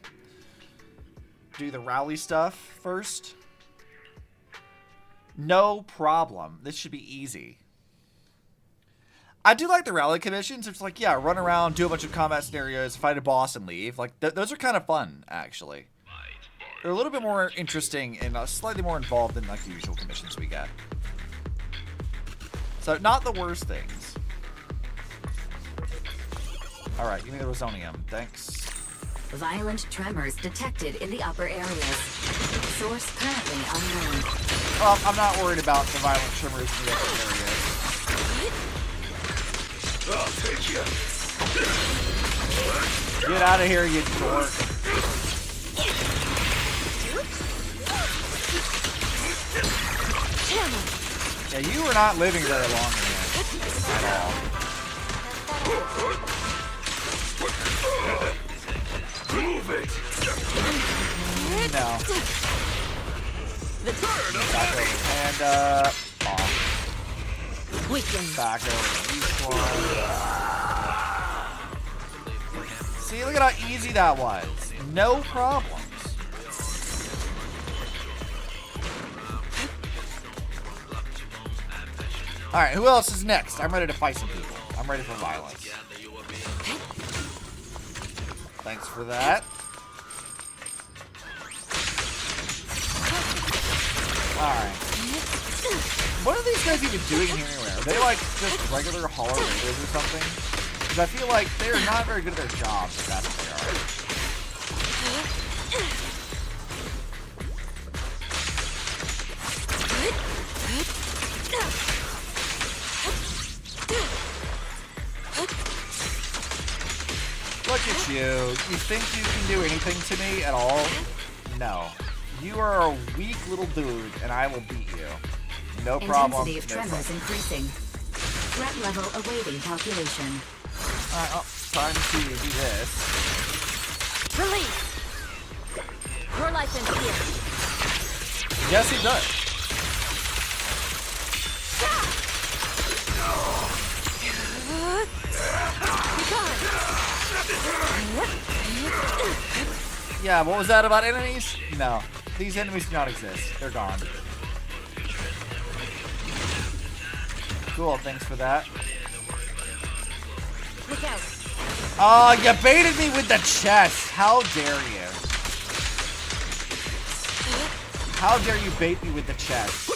Do the rally stuff first. No problem. This should be easy. I do like the rally commissions. It's like, yeah, run around, do a bunch of combat scenarios, fight a boss, and leave. Like, those are kind of fun, actually. They're a little bit more interesting and slightly more involved than, like, the usual commissions we get. So, not the worst things. Alright, give me the Rosonium. Thanks. Violent tremors detected in the upper areas. Source currently unknown. Well, I'm not worried about the violent tremors in the upper areas. I'll take you. Get out of here, you dork. Yeah, you were not living very long at all. Move it. No. Back over. And, back over each one. See, look at how easy that was. No problems. Alright, who else is next? I'm ready to fight some people. I'm ready for violence. Thanks for that. Alright. What are these guys even doing here anyway? Are they like just regular Hollow Raiders or something? Because I feel like they're not very good at their jobs, if that's what they are. Look at you. You think you can do anything to me at all? No. You are a weak little dude, and I will beat you. No problem. Intensity of tremors increasing. Threat level awaiting calculation. Alright, oh, time to do this. Release! Your life ends here. Yes, he does. Yeah, what was that about enemies? No. These enemies do not exist. They're gone. Cool, thanks for that. Look out. Oh, you baited me with the chest. How dare you? How dare you bait me with the chest?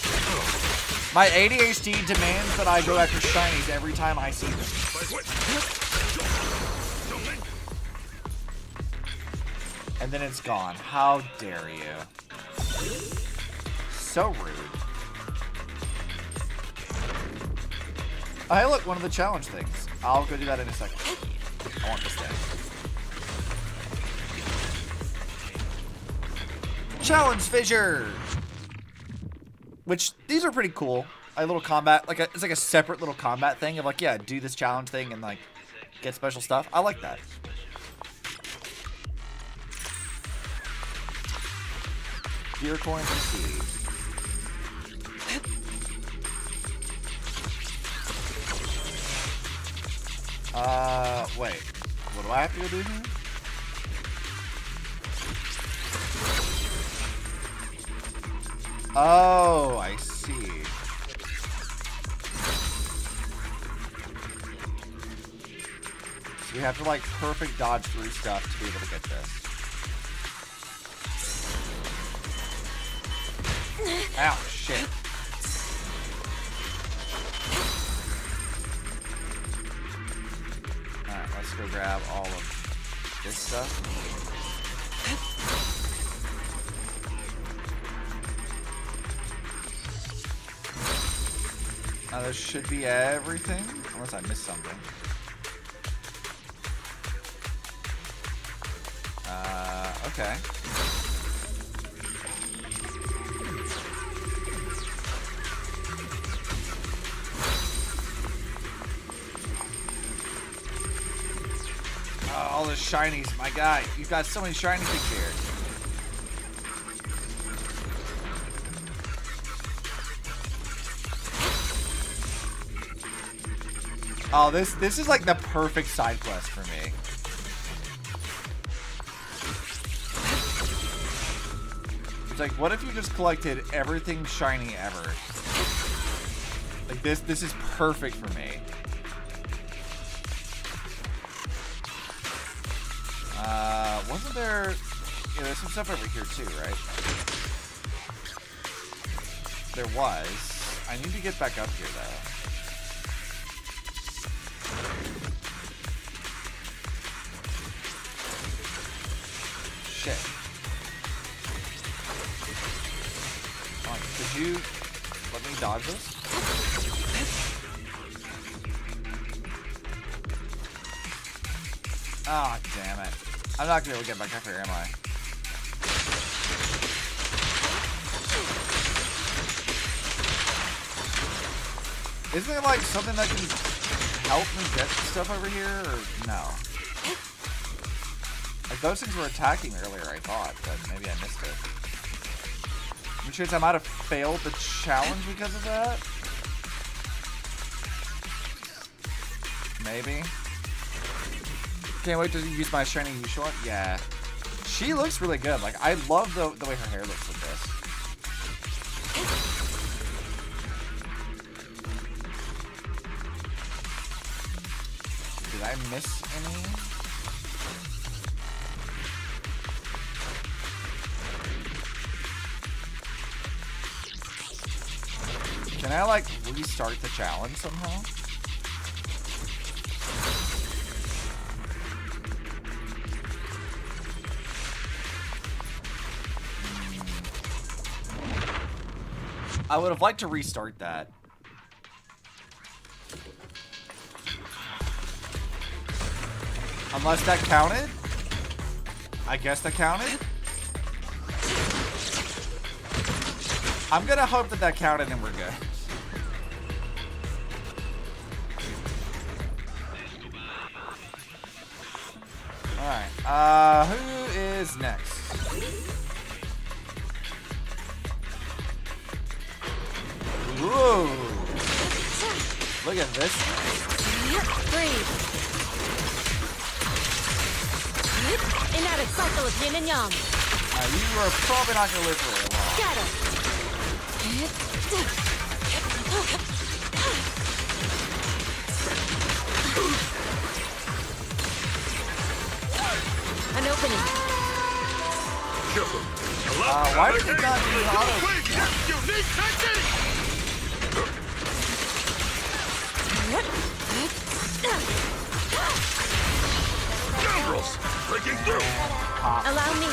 My ADHD demands that I go after shinies every time I see them. And then it's gone. How dare you? So rude. Oh, hey, look, one of the challenge things. I'll go do that in a second. I want this thing. Challenge fissure! Which, these are pretty cool. A little combat, it's like a separate little combat thing of like, yeah, do this challenge thing and like, get special stuff. I like that. Gear coins received. Wait. What do I have to go do here? Oh, I see. So you have to like perfect dodge through stuff to be able to get this. Ow, shit. Alright, let's go grab all of this stuff. Now this should be everything, unless I missed something. Okay. Oh, all the shinies, my guy. You've got so many shiny things here. Oh, this is like the perfect side quest for me. It's like, what if you just collected everything shiny ever? Like this is perfect for me. Wasn't there? Yeah, there's some stuff over here too, right? There was. I need to get back up here though. Shit. Come on, could you let me dodge this? Ah, oh, damn it. I'm not gonna be able to get back up here, am I? Isn't there like something that can help me get stuff over here, or no? Like those things were attacking earlier, I thought, but maybe I missed it. I'm sure I might have failed the challenge because of that. Maybe. Can't wait to use my shiny Yushuan. Yeah. She looks really good. Like, I love the way her hair looks with this. Did I miss any? Can I, like, restart the challenge somehow? I would have liked to restart that. Unless that counted? I guess that counted? I'm gonna hope that that counted and we're good. Alright, who is next? Whoa! Look at this. Breathe. Inadequate cycle of yin and yang. You are probably not going to live for very long. Scatter. An opening. Why did it not do auto? Unique technique! Scoundrels! Breaking through! Allow me.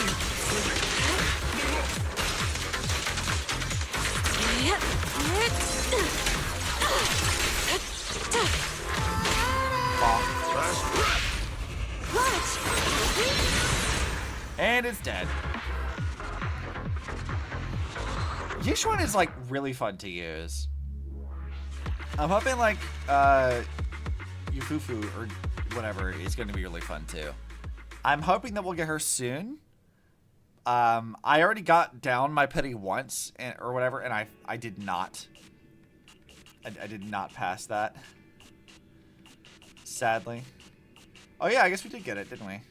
Last breath! What? And it's dead. Yushuan is like really fun to use. I'm hoping like Yufufu or whatever is going to be really fun too. I'm hoping that we'll get her soon. I already got down my pity once or whatever, and I did not. I did not pass that. Sadly. Oh yeah, I guess we did get it, didn't we?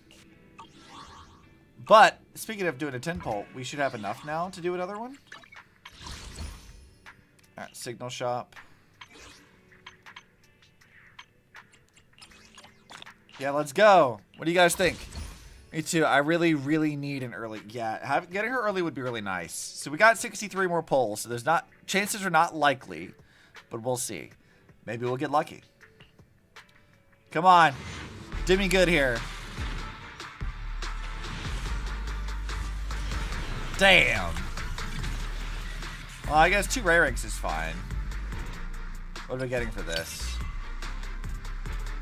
But speaking of doing a 10 pole, we should have enough now to do another one. All right, signal shop. Yeah, let's go. What do you guys think? Me too. I really, really need an early. Yeah, getting her early would be really nice. So we got 63 more polls. So there's not chances are not likely, but we'll see. Maybe we'll get lucky. Come on, do me good here. Damn. Well, I guess 2 rare eggs is fine. What are we getting for this?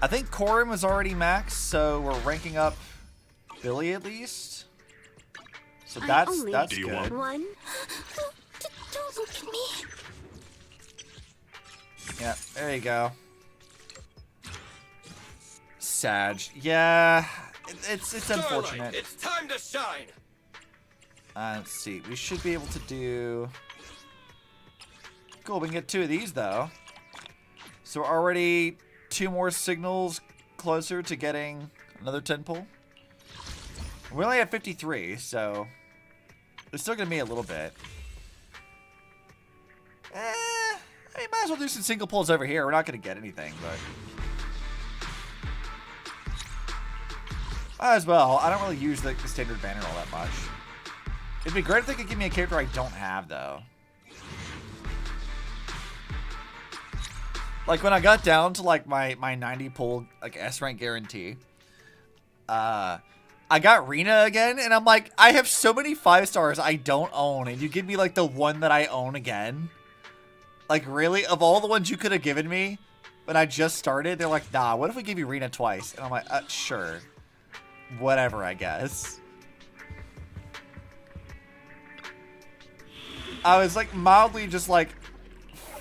I think Corin was already maxed, so we're ranking up Billy at least. So that's good. One. Don't look at me. Yeah, there you go. Sag. Yeah, it's unfortunate. It's time to shine. Let's see. We should be able to do. Cool. We can get 2 of these though. So we're already 2 more signals closer to getting another 10 pull. We only have 53, so it's still gonna be a little bit. I mean, might as well do some single pulls over here. We're not gonna get anything, but might as well. I don't really use the standard banner all that much. It'd be great if they could give me a character I don't have, though. Like, when I got down to, like, my 90 pull, like, S-rank guarantee, I got Rena again, and I'm like, I have so many 5 stars I don't own, and you give me, like, the one that I own again? Like, really? Of all the ones you could have given me when I just started, they're like, nah, what if we give you Rena twice? And I'm like, sure. Whatever, I guess. I was like mildly just like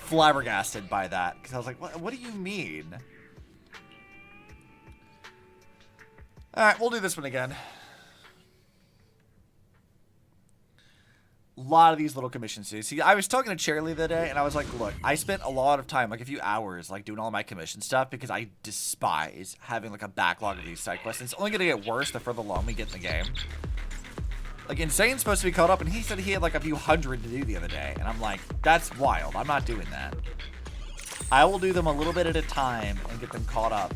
flabbergasted by that because I was like, what do you mean? All right, we'll do this one again. A lot of these little commissions. See, I was talking to Charlie the other day, and I was like, look, I spent a lot of time, like a few hours, like doing all my commission stuff because I despise having like a backlog of these side quests. And it's only gonna get worse the further along we get in the game. Like, Insane's supposed to be caught up, and he said he had like a few hundred to do the other day. And I'm like, that's wild. I'm not doing that. I will do them a little bit at a time and get them caught up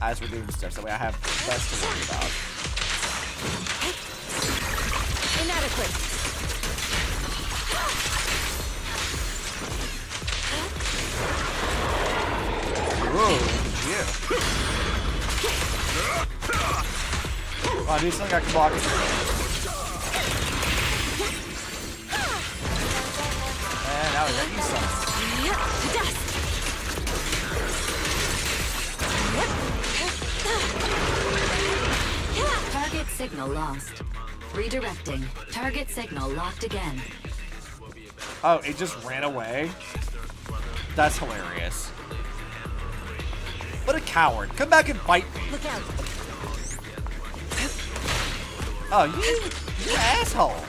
as we're doing stuff. So that way I have less to worry about. Inadequate. Whoa, look at you. Come on, do something I can block it. And now we got you some. Target signal lost. Redirecting. Target signal locked again. Oh, it just ran away? That's hilarious. What a coward. Come back and bite me. Look out. Oh, you asshole.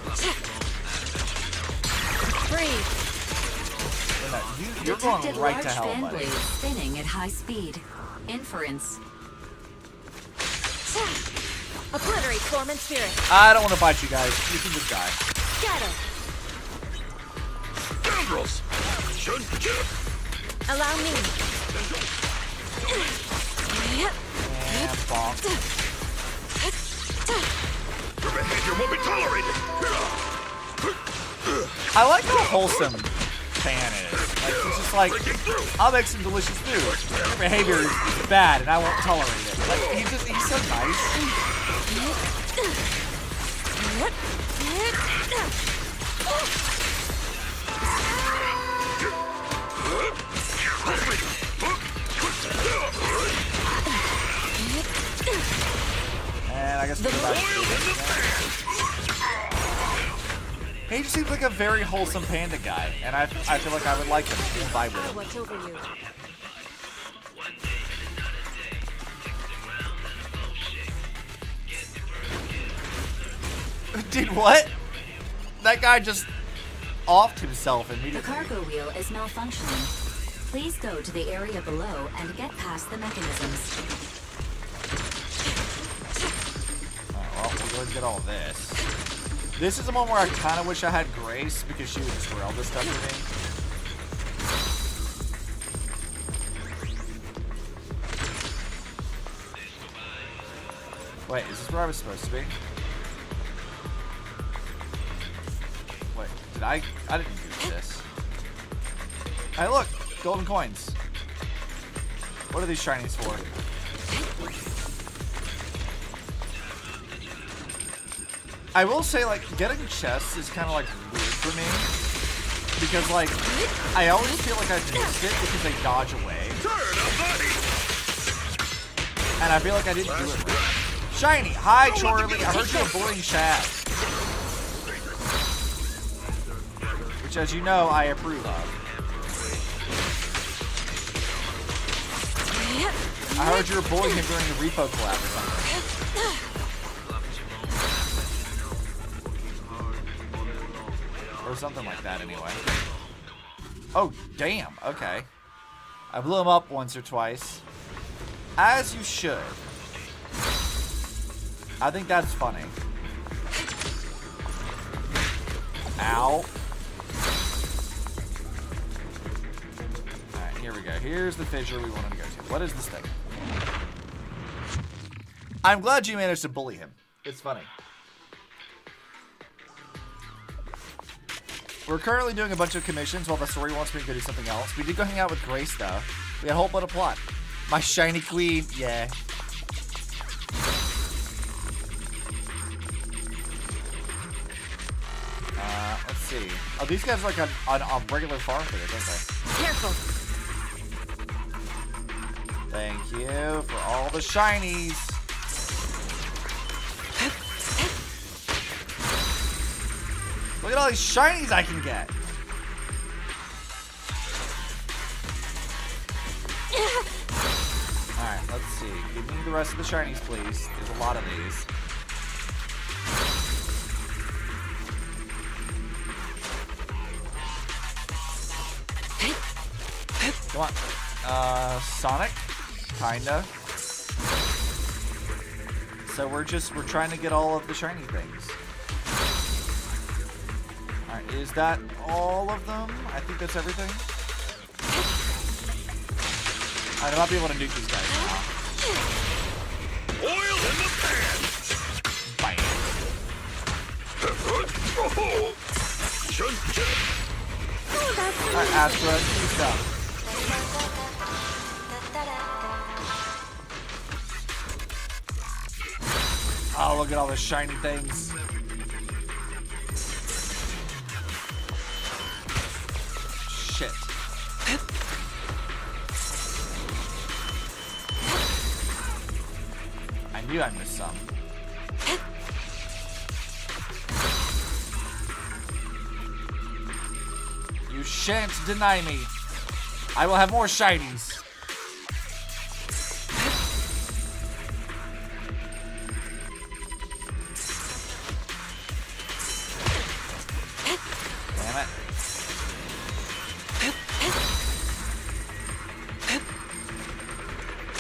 Breathe. You're going right to hell, fan buddy. blade spinning at high speed. Inference. Obliterate form and spirit. I don't want to bite you guys. You can just die. Scatter. Scoundrels! Allow me. And bonk. Your behavior won't be tolerated! I like how wholesome Pan is. Like, he's just like, I'll make some delicious food. Your behavior is bad and I won't tolerate it. Like, he's so nice. And I guess we'll go back to he just seems like a very wholesome panda guy, and I feel like I would like him and vibe with him. What's over you? Dude, what? That guy just offed himself The immediately. cargo wheel is malfunctioning. Please go to the area below and get past the mechanisms. Alright, well, we'll go ahead and get all this. This is the one where I kind of wish I had Grace because she would just wear all this stuff for me. Wait, is this where I was supposed to be? Wait, did I didn't do this. Hey, look! Golden coins. What are these shinies for? I will say, like, getting chests is kind of, like, weird for me. Because, like, I always feel like I've missed it because they dodge away. And I feel like I didn't do it right. Shiny! Hi, Chorley! I heard you were bullying Chad. Which, as you know, I approve of. I heard you were bullying him during the repo collab or something. Or something like that, anyway. Oh, damn. Okay. I blew him up once or twice. As you should. I think that's funny. Ow. Alright, here we go. Here's the fissure we wanted to go to. What is this thing? I'm glad you managed to bully him. It's funny. We're currently doing a bunch of commissions while the story wants me to go do something else. We did go hang out with Grace, though. We had a whole bunch of plot. My shiny queen. Yeah. Let's see. Oh, these guys are like on regular farm for this, aren't they? Careful. Thank you for all the shinies. Look at all these shinies I can get. Alright, let's see. Give me the rest of the shinies, please. There's a lot of these. Come on. Sonic? Kinda. So we're trying to get all of the shiny things. Alright, is that all of them? I think that's everything. Alright, I might be able to nuke these guys now. Oil in the pan! Bam. Alright, Astra, do stuff. Oh, look at all the shiny things. Shit. I knew I missed some. You shan't deny me. I will have more shinies. Damn it.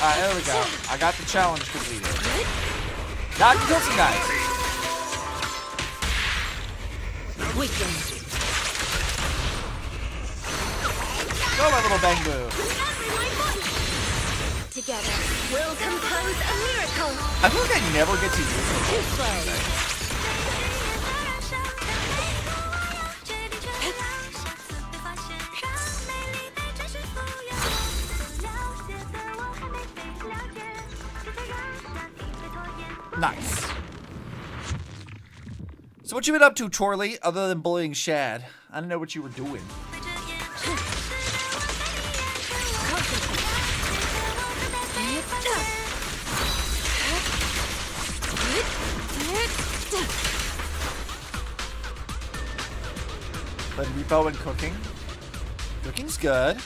Alright, there we go. I got the challenge completed. Now I can kill some guys. Weekend. Go, my little bamboo. Together, we'll compose a miracle. I feel like I never get to use it. Nice. So what you been up to, Chorley, other than bullying Shad? I don't know what you were doing. But repo and cooking. Cooking's good.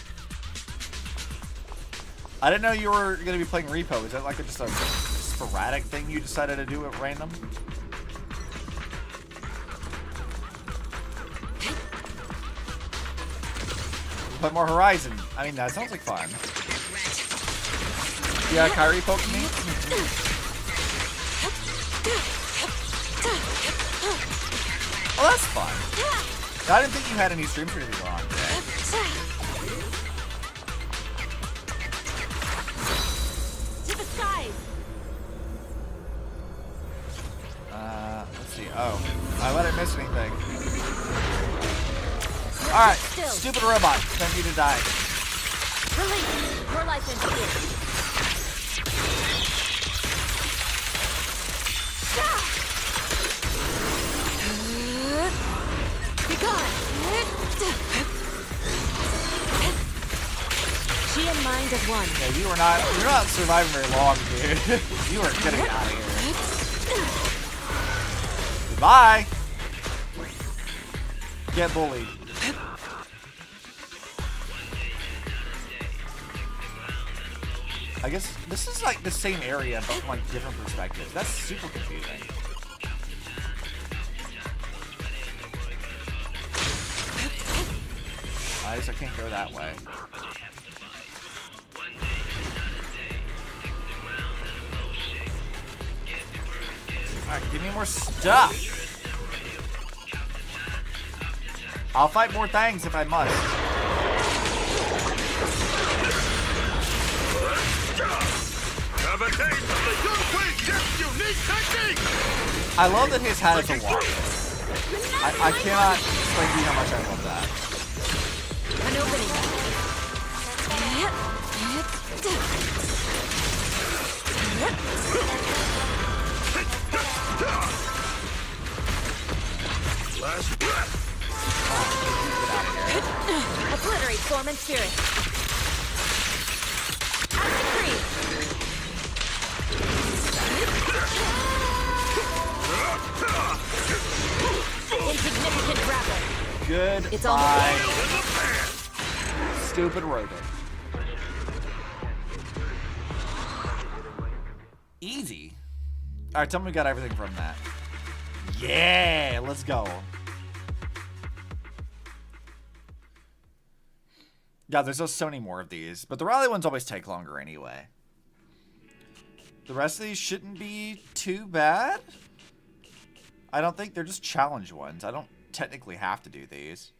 I didn't know you were going to be playing repo. Is that like just a sporadic thing you decided to do at random? Put more Horizon. I mean, that sounds like fun. Yeah, Kyrie poking me? Oh, that's fun. I didn't think you had any streams for anything on today. To the skies. Let's see. Oh, I let it miss anything. Alright, stupid robot. Send you to die. Release. Your life ends here. Be gone. She and mind as one. Yeah, you're not surviving very long, dude. You are getting out of here. Goodbye. Get bullied. I guess this is like the same area, but from like different perspectives. That's super confusing. I guess I can't go that way. Alright, give me more stuff. I'll fight more things if I must. Have a taste of the Young Chef's unique technique! I love that his hat is a walk. I cannot explain to you how much I love that. An opening. Last breath. Obliterate form and spirit. Acid creep. Insignificant grapple. Good. It's on the Stupid rodent. Easy. Alright, tell me we got everything from that. Yeah, let's go. Yeah, there's just so many more of these, but the rally ones always take longer anyway. The rest of these shouldn't be too bad. I don't think they're just challenge ones. I don't technically have to do these.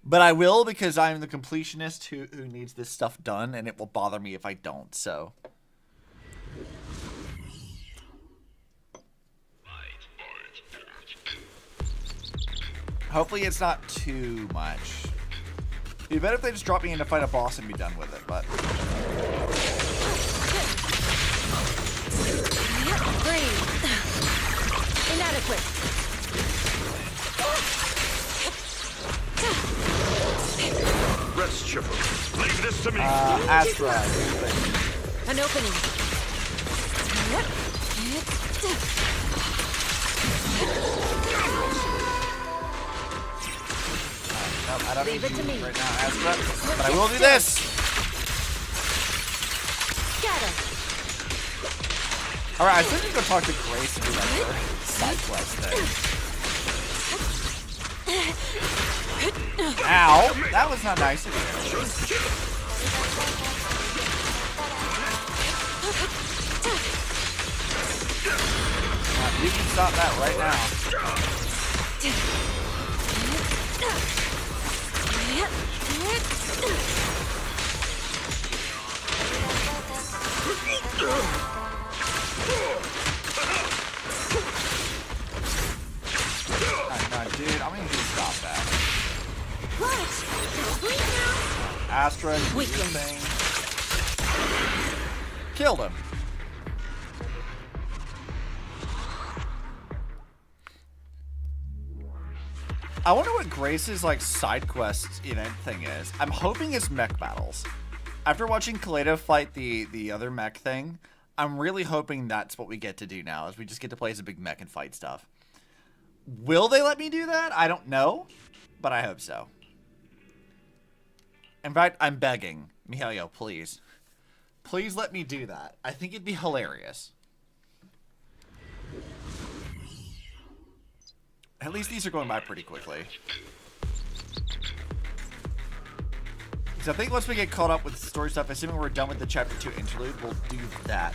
But I will because I'm the completionist who needs this stuff done, and it will bother me if I don't, so. Hopefully it's not too much. It'd be better if they just drop me in to fight a boss and be done with it, but. Breathe. Inadequate. Rest, Chipper. Leave this to me. Astra. An opening. Nope, I don't Leave need it to you me. right now, Astra. But I will do this. Scatter. Alright, I think we go talk to Grace and do that side quest thing. Ow! That was not nice of you. You can stop that right now. Dude, I'm gonna need to stop that. Astra, do your thing. Killed him. I wonder what Grace's like side quest event thing is. I'm hoping it's mech battles. After watching Kaleido fight the other mech thing, I'm really hoping that's what we get to do now, is we just get to play as a big mech and fight stuff. Will they let me do that? I don't know, but I hope so. In fact, I'm begging. Mihailo, please. Please let me do that. I think it'd be hilarious. At least these are going by pretty quickly. Because I think once we get caught up with story stuff, assuming we're done with the chapter 2 interlude, we'll do that.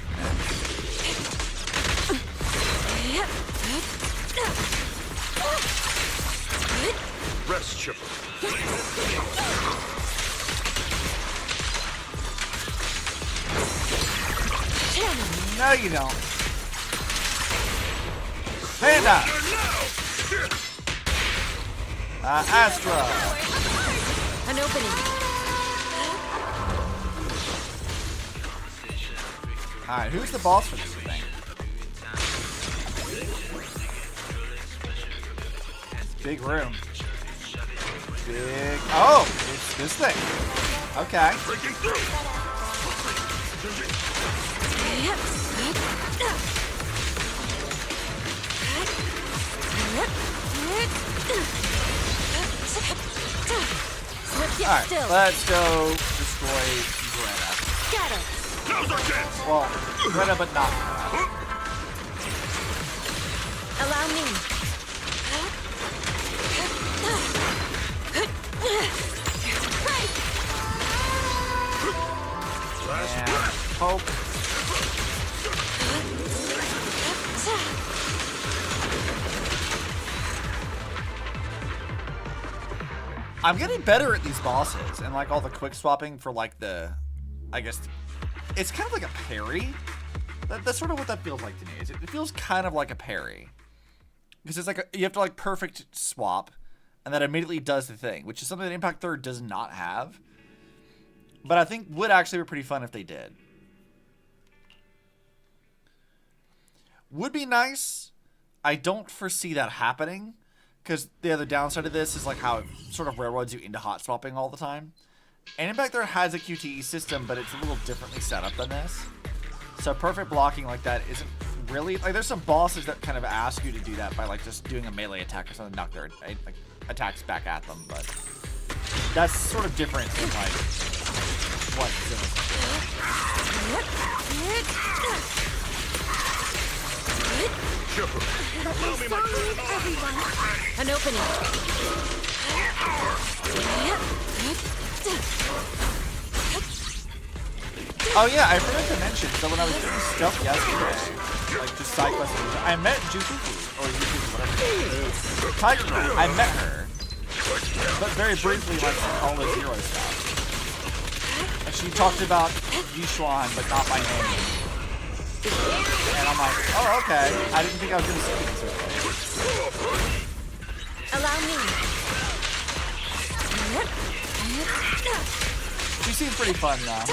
Rest, Chipper. No, you don't. Panda! Astra! An opening. Alright, who's the boss for this thing? Big room. Big... Oh! It's this thing. Okay. Alright, let's go destroy Greta. Scatter. Now's our chance. Well, Greta, but not. Allow me. And poke. I'm getting better at these bosses and like all the quick swapping for like the, I guess, it's kind of like a parry. That's sort of what that feels like to me. It feels kind of like a parry. Because it's like, you have to like perfect swap and that immediately does the thing, which is something that Impact 3 does not have. But I think would actually be pretty fun if they did. Would be nice. I don't foresee that happening. Because the other downside of this is like how it sort of railroads you into hot swapping all the time. And Impact 3 has a QTE system, but it's a little differently set up than this. So perfect blocking like that isn't really... Like there's some bosses that kind of ask you to do that by like just doing a melee attack or something, knock their like, attacks back at them, but... That's sort of different than like... What Chipper, allow me my Everyone. An opening. Oh yeah, I forgot to mention, so when I was doing stuff yesterday, like just side quests, I met Juzuki, or Yuzuki, whatever. Tiger Girl, I met her, but very briefly, like all the Zero stuff. And she talked about Yushuan, but not by name. And I'm like, oh, okay. I didn't think I was going to see this early. Allow me. She seems pretty fun, though.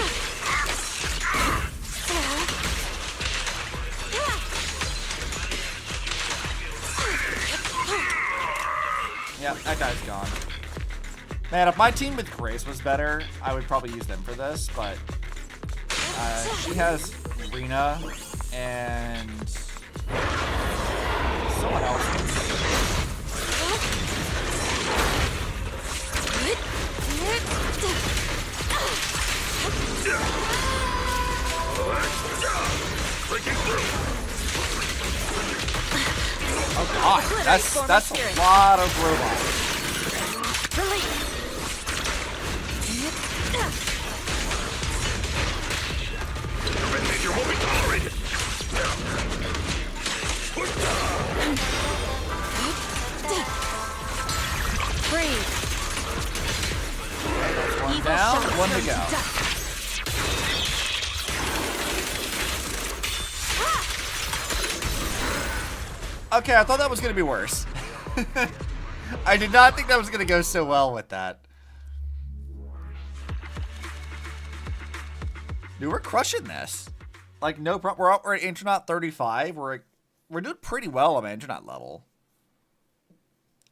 Yeah, that guy's gone. Man, if my team with Grace was better, I would probably use them for this, but she has Rena and someone else. Oh god, that's a lot of robots. behavior won't be tolerated. Breathe. One down, one to go. Okay, I thought that was going to be worse. I did not think that was going to go so well with that. Dude, we're crushing this. Like, no problem. We're at Intronaut 35. We're doing pretty well on my Intronaut level.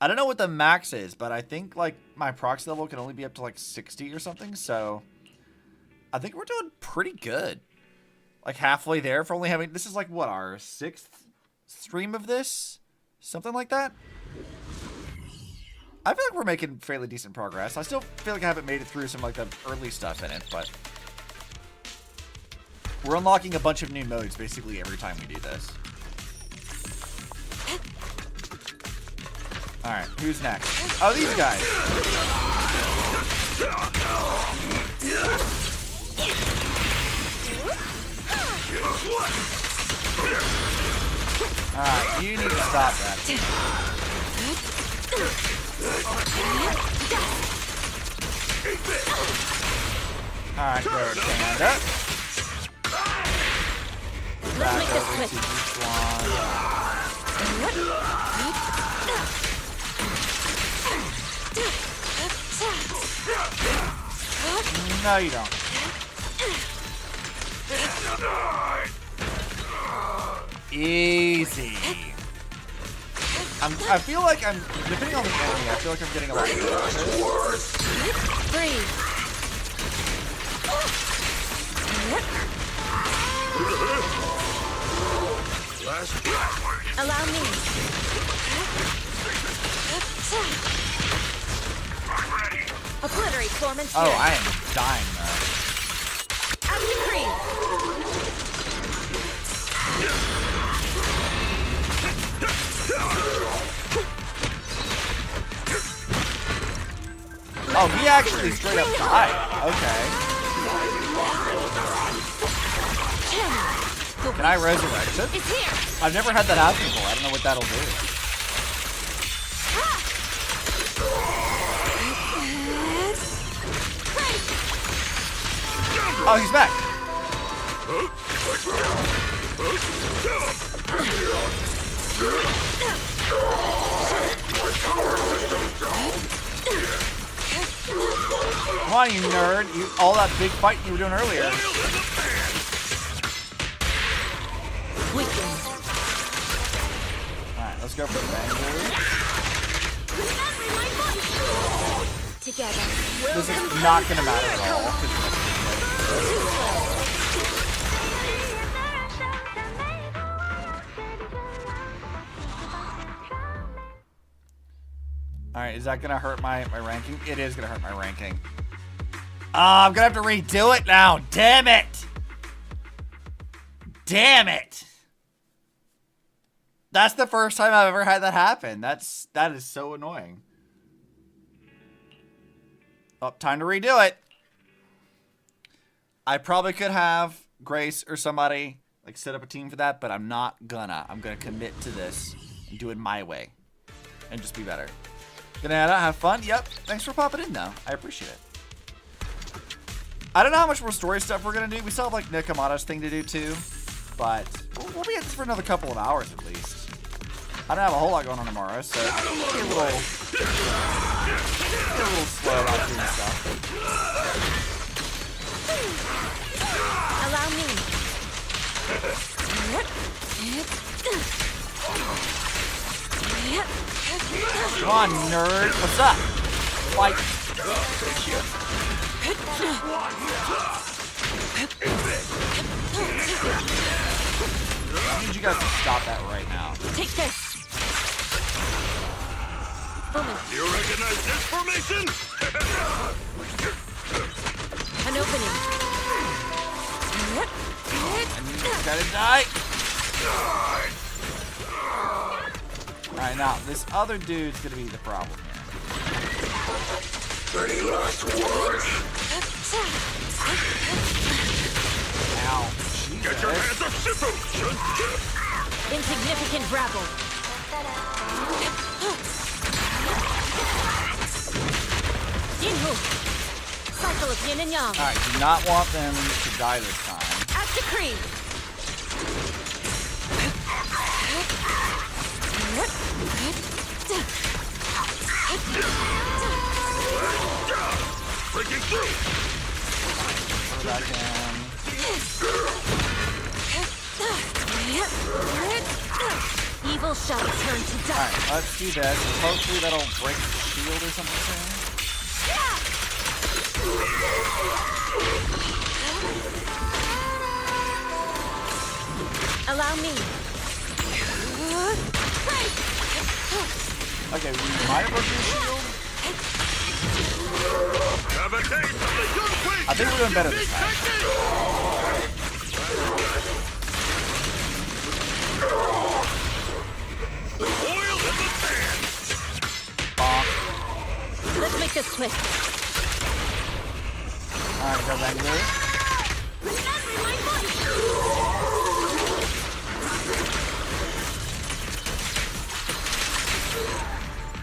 I don't know what the max is, but I think, like, my proxy level can only be up to, like, 60 or something. So, I think we're doing pretty good. Like, halfway there for only having... This is, like, what, our 6th stream of this? Something like that? I feel like we're making fairly decent progress. I still feel like I haven't made it through some, like, the early stuff in it, but... We're unlocking a bunch of new modes basically every time we do this. Alright, who's next? Oh, these guys! Alright, you need to stop that. Alright, go stand up. Back over to each one. No, you don't. Easy. I feel like I'm, depending on the enemy, I feel like I'm getting a lot better. Breathe. Allow me. Obliterate Foreman's Oh, I am dying though. Active cream. Oh, he actually straight up died. Okay. Can I resurrect it? It's here. I've never had that happen before. I don't know what that'll do. Oh, he's back. Come on, you nerd. All that big fight you were doing earlier. Alright, let's go for the bang. Together. This is not going to matter at all. Alright, is that going to hurt my ranking? It is going to hurt my ranking. I'm going to have to redo it now. Damn it. Damn it. That's the first time I've ever had that happen. That is so annoying. Oh, time to redo it. I probably could have Grace or somebody like set up a team for that, but I'm not gonna. I'm gonna commit to this and do it my way and just be better. Gonna have fun? Yep. Thanks for popping in though. I appreciate it. I don't know how much more story stuff we're gonna do. We still have like Nekomata's thing to do too, but we'll be at this for another couple of hours at least. I don't have a whole lot going on tomorrow, so it'll be a little slow about doing stuff. Allow me. Come on, nerd. What's up? Fight. I need you guys to stop that right now. Take this. You recognize this formation? An opening. And you gotta die. Alright, now, this other dude's gonna be the problem here. Any last words? Ow. Get your hands up, Shifu! Insignificant rabble. Jinhu. Cycle of yin and yang. Alright, do not want them to die this time. Active cream. Breaking through! Go back in. Evil shall turn to dust. Alright, let's do this. Hopefully that'll break the shield or something soon. Allow me. Okay, we might have broken the shield. Have a taste of the I think we're doing better this time. oil in the pan! Bonk. Let's make this quick. Alright, go back there.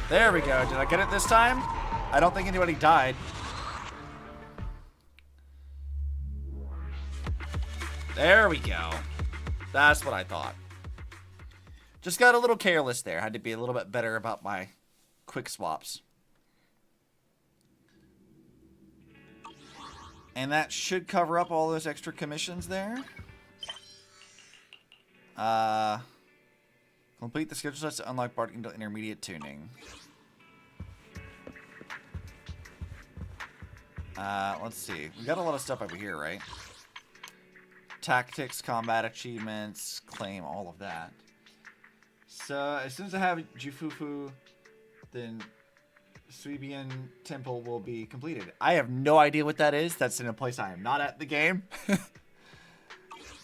There we go. Did I get it this time? I don't think anybody died. There we go. That's what I thought. Just got a little careless there. Had to be a little bit better about my quick swaps. And that should cover up all those extra commissions there. Complete the schedule sets to unlock Bart into intermediate tuning. Let's see. We got a lot of stuff over here, right? Tactics, combat achievements, claim all of that. So, as soon as I have Jufufu, then Suibian Temple will be completed. I have no idea what that is. That's in a place I am not at the game.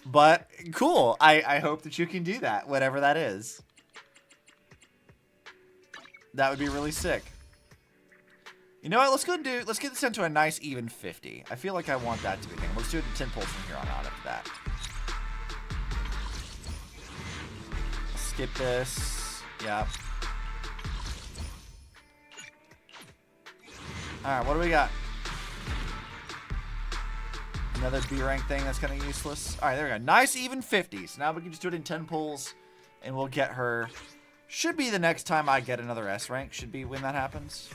But, cool. I hope that you can do that, whatever that is. That would be really sick. You know what? Let's go and let's get this into a nice even 50. I feel like I want that to be a thing. Let's do it in 10 pulls from here on out after that. Skip this. Yep. Alright, what do we got? Another B rank thing that's kind of useless. Alright, there we go. Nice even 50. So now we can just do it in 10 pulls and we'll get her. Should be the next time I get another S rank. Should be when that happens.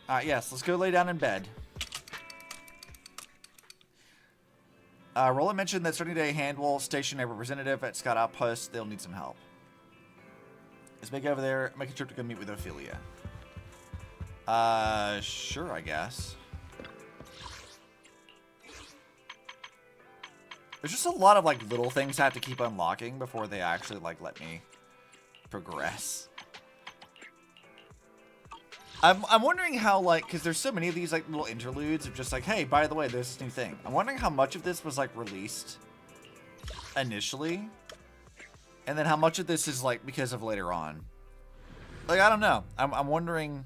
Alright, yes, let's go lay down in bed. Roland mentioned that starting today, Hand will station a representative at Scott Outpost. They'll need some help. Let's make it over there. Make a trip to go meet with Ophelia. Sure, I guess. There's just a lot of, like, little things I have to keep unlocking before they actually, like, let me progress. I'm wondering how, like, because there's so many of these, like, little interludes of just like, hey, by the way, there's this new thing. I'm wondering how much of this was, like, released initially. And then how much of this is, like, because of later on. Like, I don't know. I'm wondering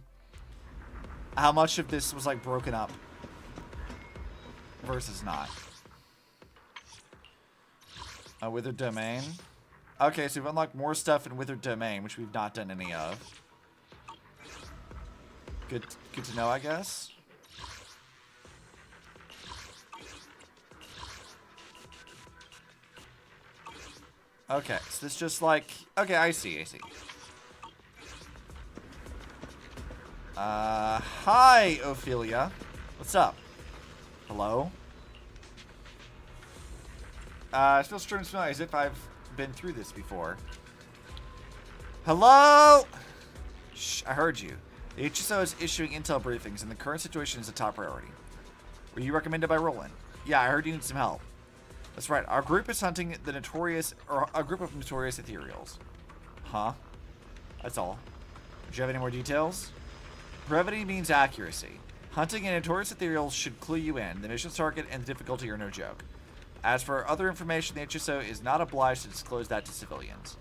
how much of this was, like, broken up versus not. Withered Domain. Okay, so we've unlocked more stuff in Withered Domain, which we've not done any of. Good to know, I guess. Okay, so this just like... Okay, I see. Hi, Ophelia. What's up? Hello? It feels strange to me as if I've been through this before. Hello? Shh, I heard you. The HSO is issuing intel briefings, and the current situation is a top priority. Were you recommended by Roland? Yeah, I heard you need some help. That's right. Our group is hunting the notorious, or a group of notorious ethereals. Huh? That's all. Do you have any more details? Brevity means accuracy. Hunting notorious ethereals should clue you in. The mission's target and the difficulty are no joke. As for other information, the HSO is not obliged to disclose that to civilians.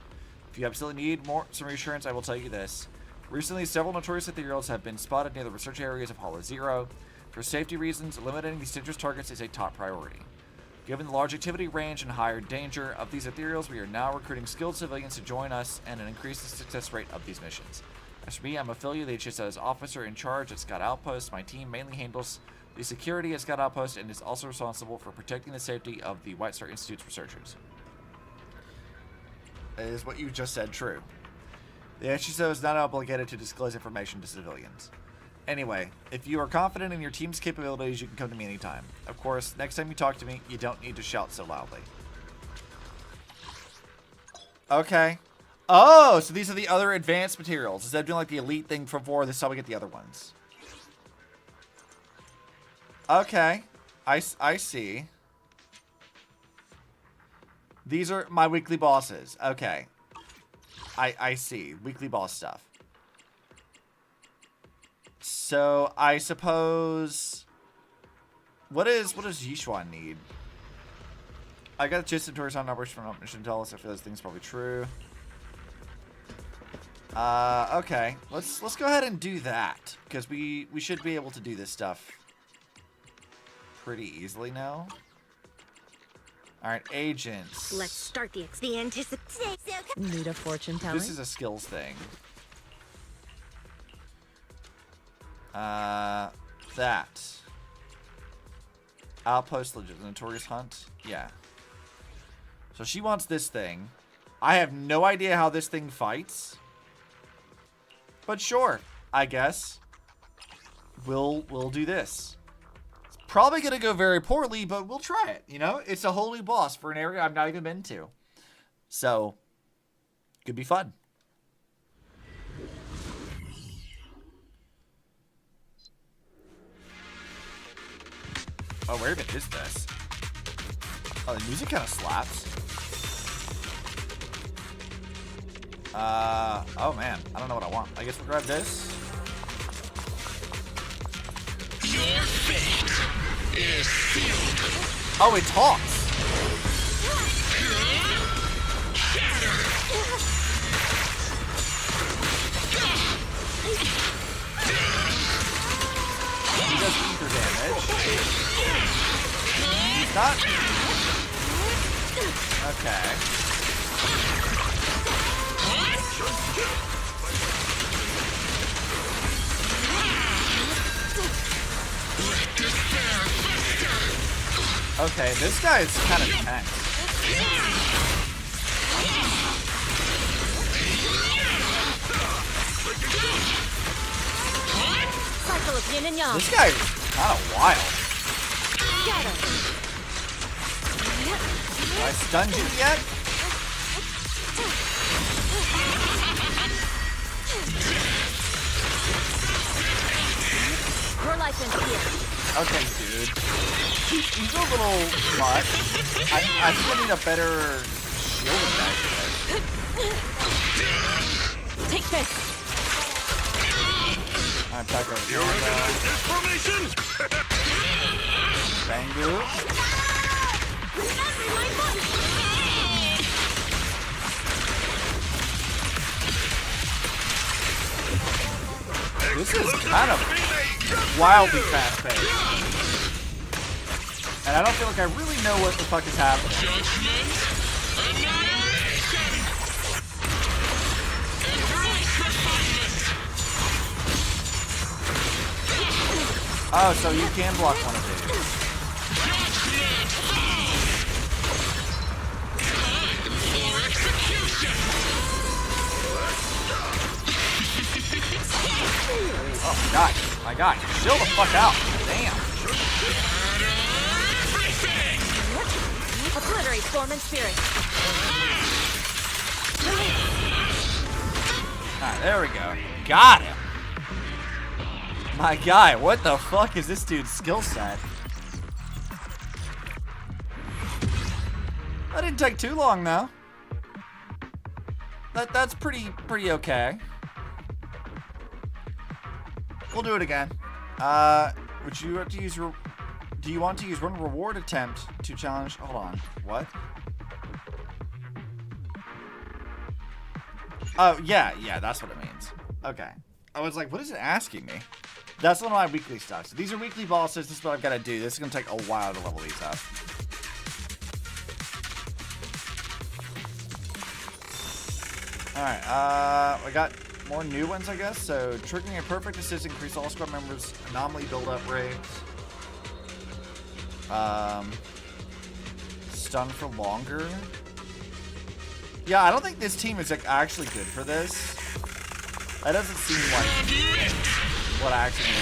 If you absolutely need some reassurance, I will tell you this. Recently, several notorious ethereals have been spotted near the research areas of Hollow Zero. For safety reasons, eliminating these dangerous targets is a top priority. Given the large activity range and higher danger of these ethereals, we are now recruiting skilled civilians to join us and increase the success rate of these missions. As for me, I'm Ophelia, the HSO's officer in charge at Scott Outpost. My team mainly handles the security at Scott Outpost and is also responsible for protecting the safety of the White Star Institute's researchers. Is what you just said true? The HSO is not obligated to disclose information to civilians. Anyway, if you are confident in your team's capabilities, you can come to me anytime. Of course, next time you talk to me, you don't need to shout so loudly. Okay. Oh, so these are the other advanced materials. Instead of doing like the elite thing from 4, this is how we get the other ones. Okay. I see. These are my weekly bosses. Okay. I see. Weekly boss stuff. So, I suppose... What does Yishuan need? I got a gist of tourist on numbers from Mission Intelligence. I feel this thing's probably true. Okay. Let's go ahead and do that. Because we should be able to do this stuff pretty easily now. Alright, agents. Let's start the anticipation. Need a fortune teller? This is a skills thing. That. Outpost legit. Notorious hunt? Yeah. So she wants this thing. I have no idea how this thing fights. But sure, I guess. We'll do this. It's probably gonna go very poorly, but we'll try it, you know? It's a whole new boss for an area I've not even been to. So, could be fun. Oh, where even is this? Oh, the music kind of slaps. Oh man, I don't know what I want. I guess we'll grab this. Your fate is sealed. Oh, it talks. He does ether damage. He's not. Okay. Okay, this guy is kind of intense. Cycle of yin and yang. This guy is kind of wild. Have I stunned you yet? Your life ends here. Okay, dude. He's a little much. I think I need a better shield attack. Take this. I'm back over here. Bangu. This is kind of wildly fast-paced. And I don't feel like I really know what the fuck is happening. Oh, so you can block one of these. Oh my god, chill the fuck out. Damn. Obliterate form and spirit. Alright, there we go. Got him. My guy, what the fuck is this dude's skill set? That didn't take too long though. That's pretty okay. We'll do it again. Would you have to use your... Do you want to use one reward attempt to challenge... Hold on. What? Oh, yeah, that's what it means. Okay. I was like, what is it asking me? That's one of my weekly stuff. So these are weekly bosses. This is what I've got to do. This is going to take a while to level these up. Alright, we got more new ones, I guess. So, triggering a perfect assist increase all squad members' anomaly build-up rates. Stun for longer. Yeah, I don't think this team is like actually good for this. That doesn't seem like what I actually need.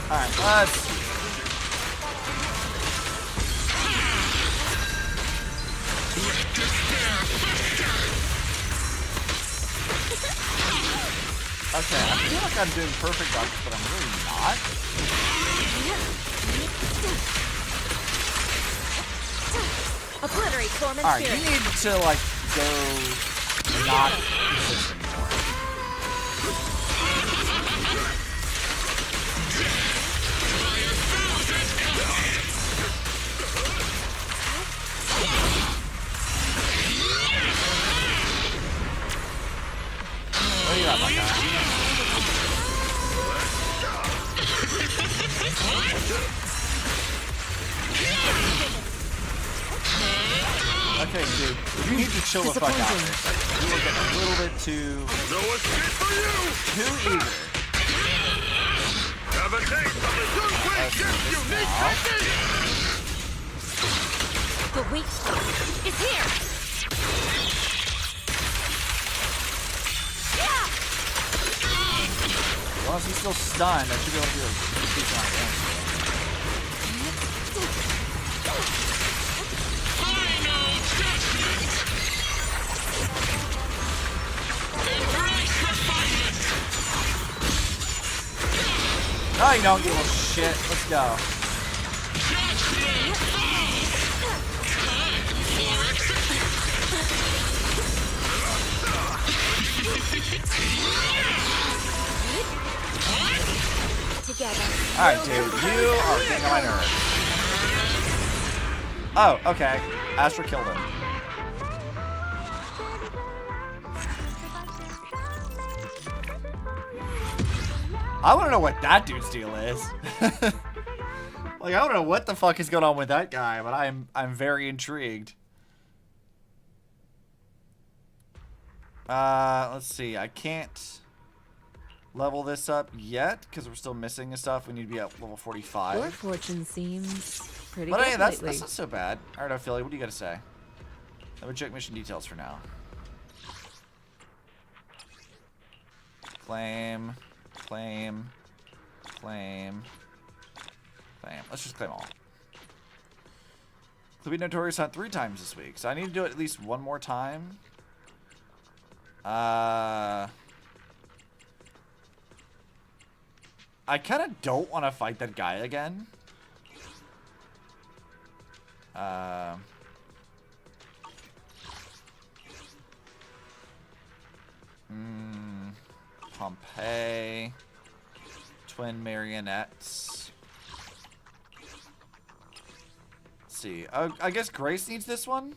Alright, let's see. Okay, I feel like I'm doing perfect on this, but I'm really not. Obliterate form and Alright, spirit. you need to like go not resist anymore. that fuck Okay, dude, you need to chill the fuck out there. You are getting a little bit too eager. Have a taste of the Zunqui's unique technique! The weak spot is here! As long as he's still stunned, I should be able to do a decent amount of damage. No, you don't, you little shit. Let's go. Alright, dude, you are getting on my nerves. Oh, okay. Astra killed him. I want to know what that dude's deal is. Like, I don't know what the fuck is going on with that guy, but I'm very intrigued. Let's see. I can't level this up yet because we're still missing stuff. We need to be at level 45. Your fortune seems pretty But good hey, that's lately. not so bad. All right, Ophelia, what do you got to say? Let me check mission details for now. Claim. Claim. Claim. Claim. Let's just claim all. Could be Notorious Hunt 3 times this week, so I need to do it at least one more time. I kind of don't want to fight that guy again. Pompeii. Twin marionettes. Let's see. I guess Grace needs this one.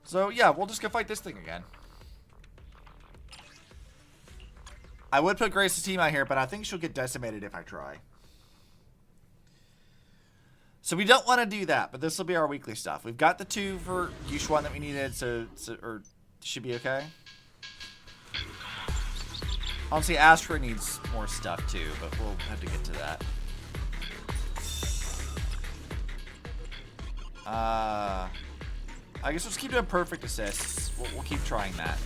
So, yeah, we'll just go fight this thing again. I would put Grace's team out here, but I think she'll get decimated if I try. So we don't want to do that, but this will be our weekly stuff. We've got the 2 for Yushuan that we needed, so or should be okay. Honestly, Astra needs more stuff too, but we'll have to get to that. I guess we'll just keep doing perfect assists. We'll keep trying that.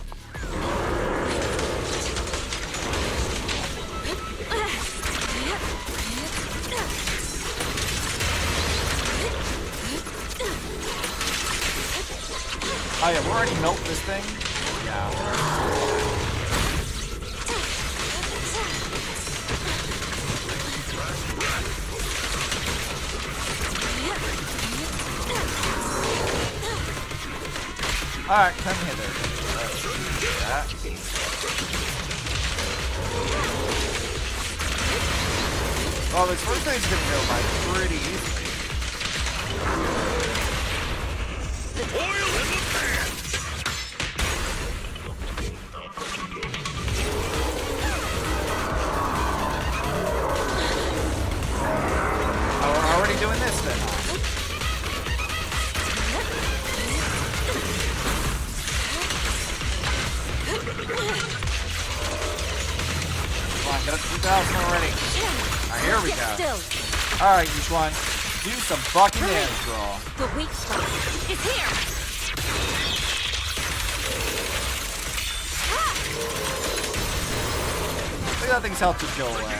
Oh yeah, we're already melting this thing. Yeah. Alright, come hither. That. Well, this first thing's gonna go by pretty easily. Oil in the pan! Oh, we're already doing this then, huh? Come on, get up to 2,000 already. Alright, here we go. Alright, Yushuan. Do some fucking damage, girl. The weak spot is here. Look at that thing's health just go away.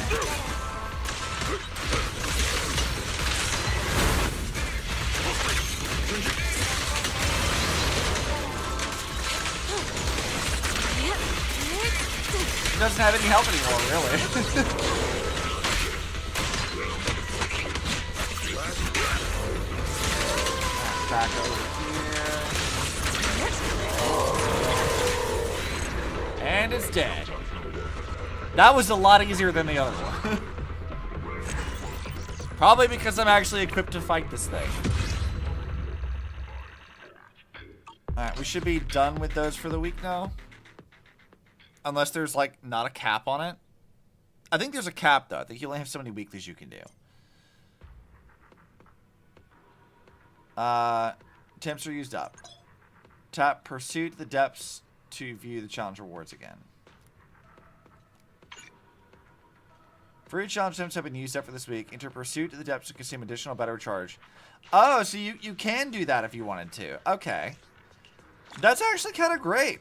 It doesn't have any health anymore, really. Back over here. And it's dead. That was a lot easier than the other one. Probably because I'm actually equipped to fight this thing. Alright, we should be done with those for the week now. Unless there's, like, not a cap on it. I think there's a cap, though. I think you only have so many weeklies you can do. Attempts are used up. Tap Pursuit the Depths to view the challenge rewards again. Free challenge attempts have been used up for this week. Enter Pursuit to the Depths to consume additional battery charge. Oh, so you can do that if you wanted to. Okay. That's actually kind of great.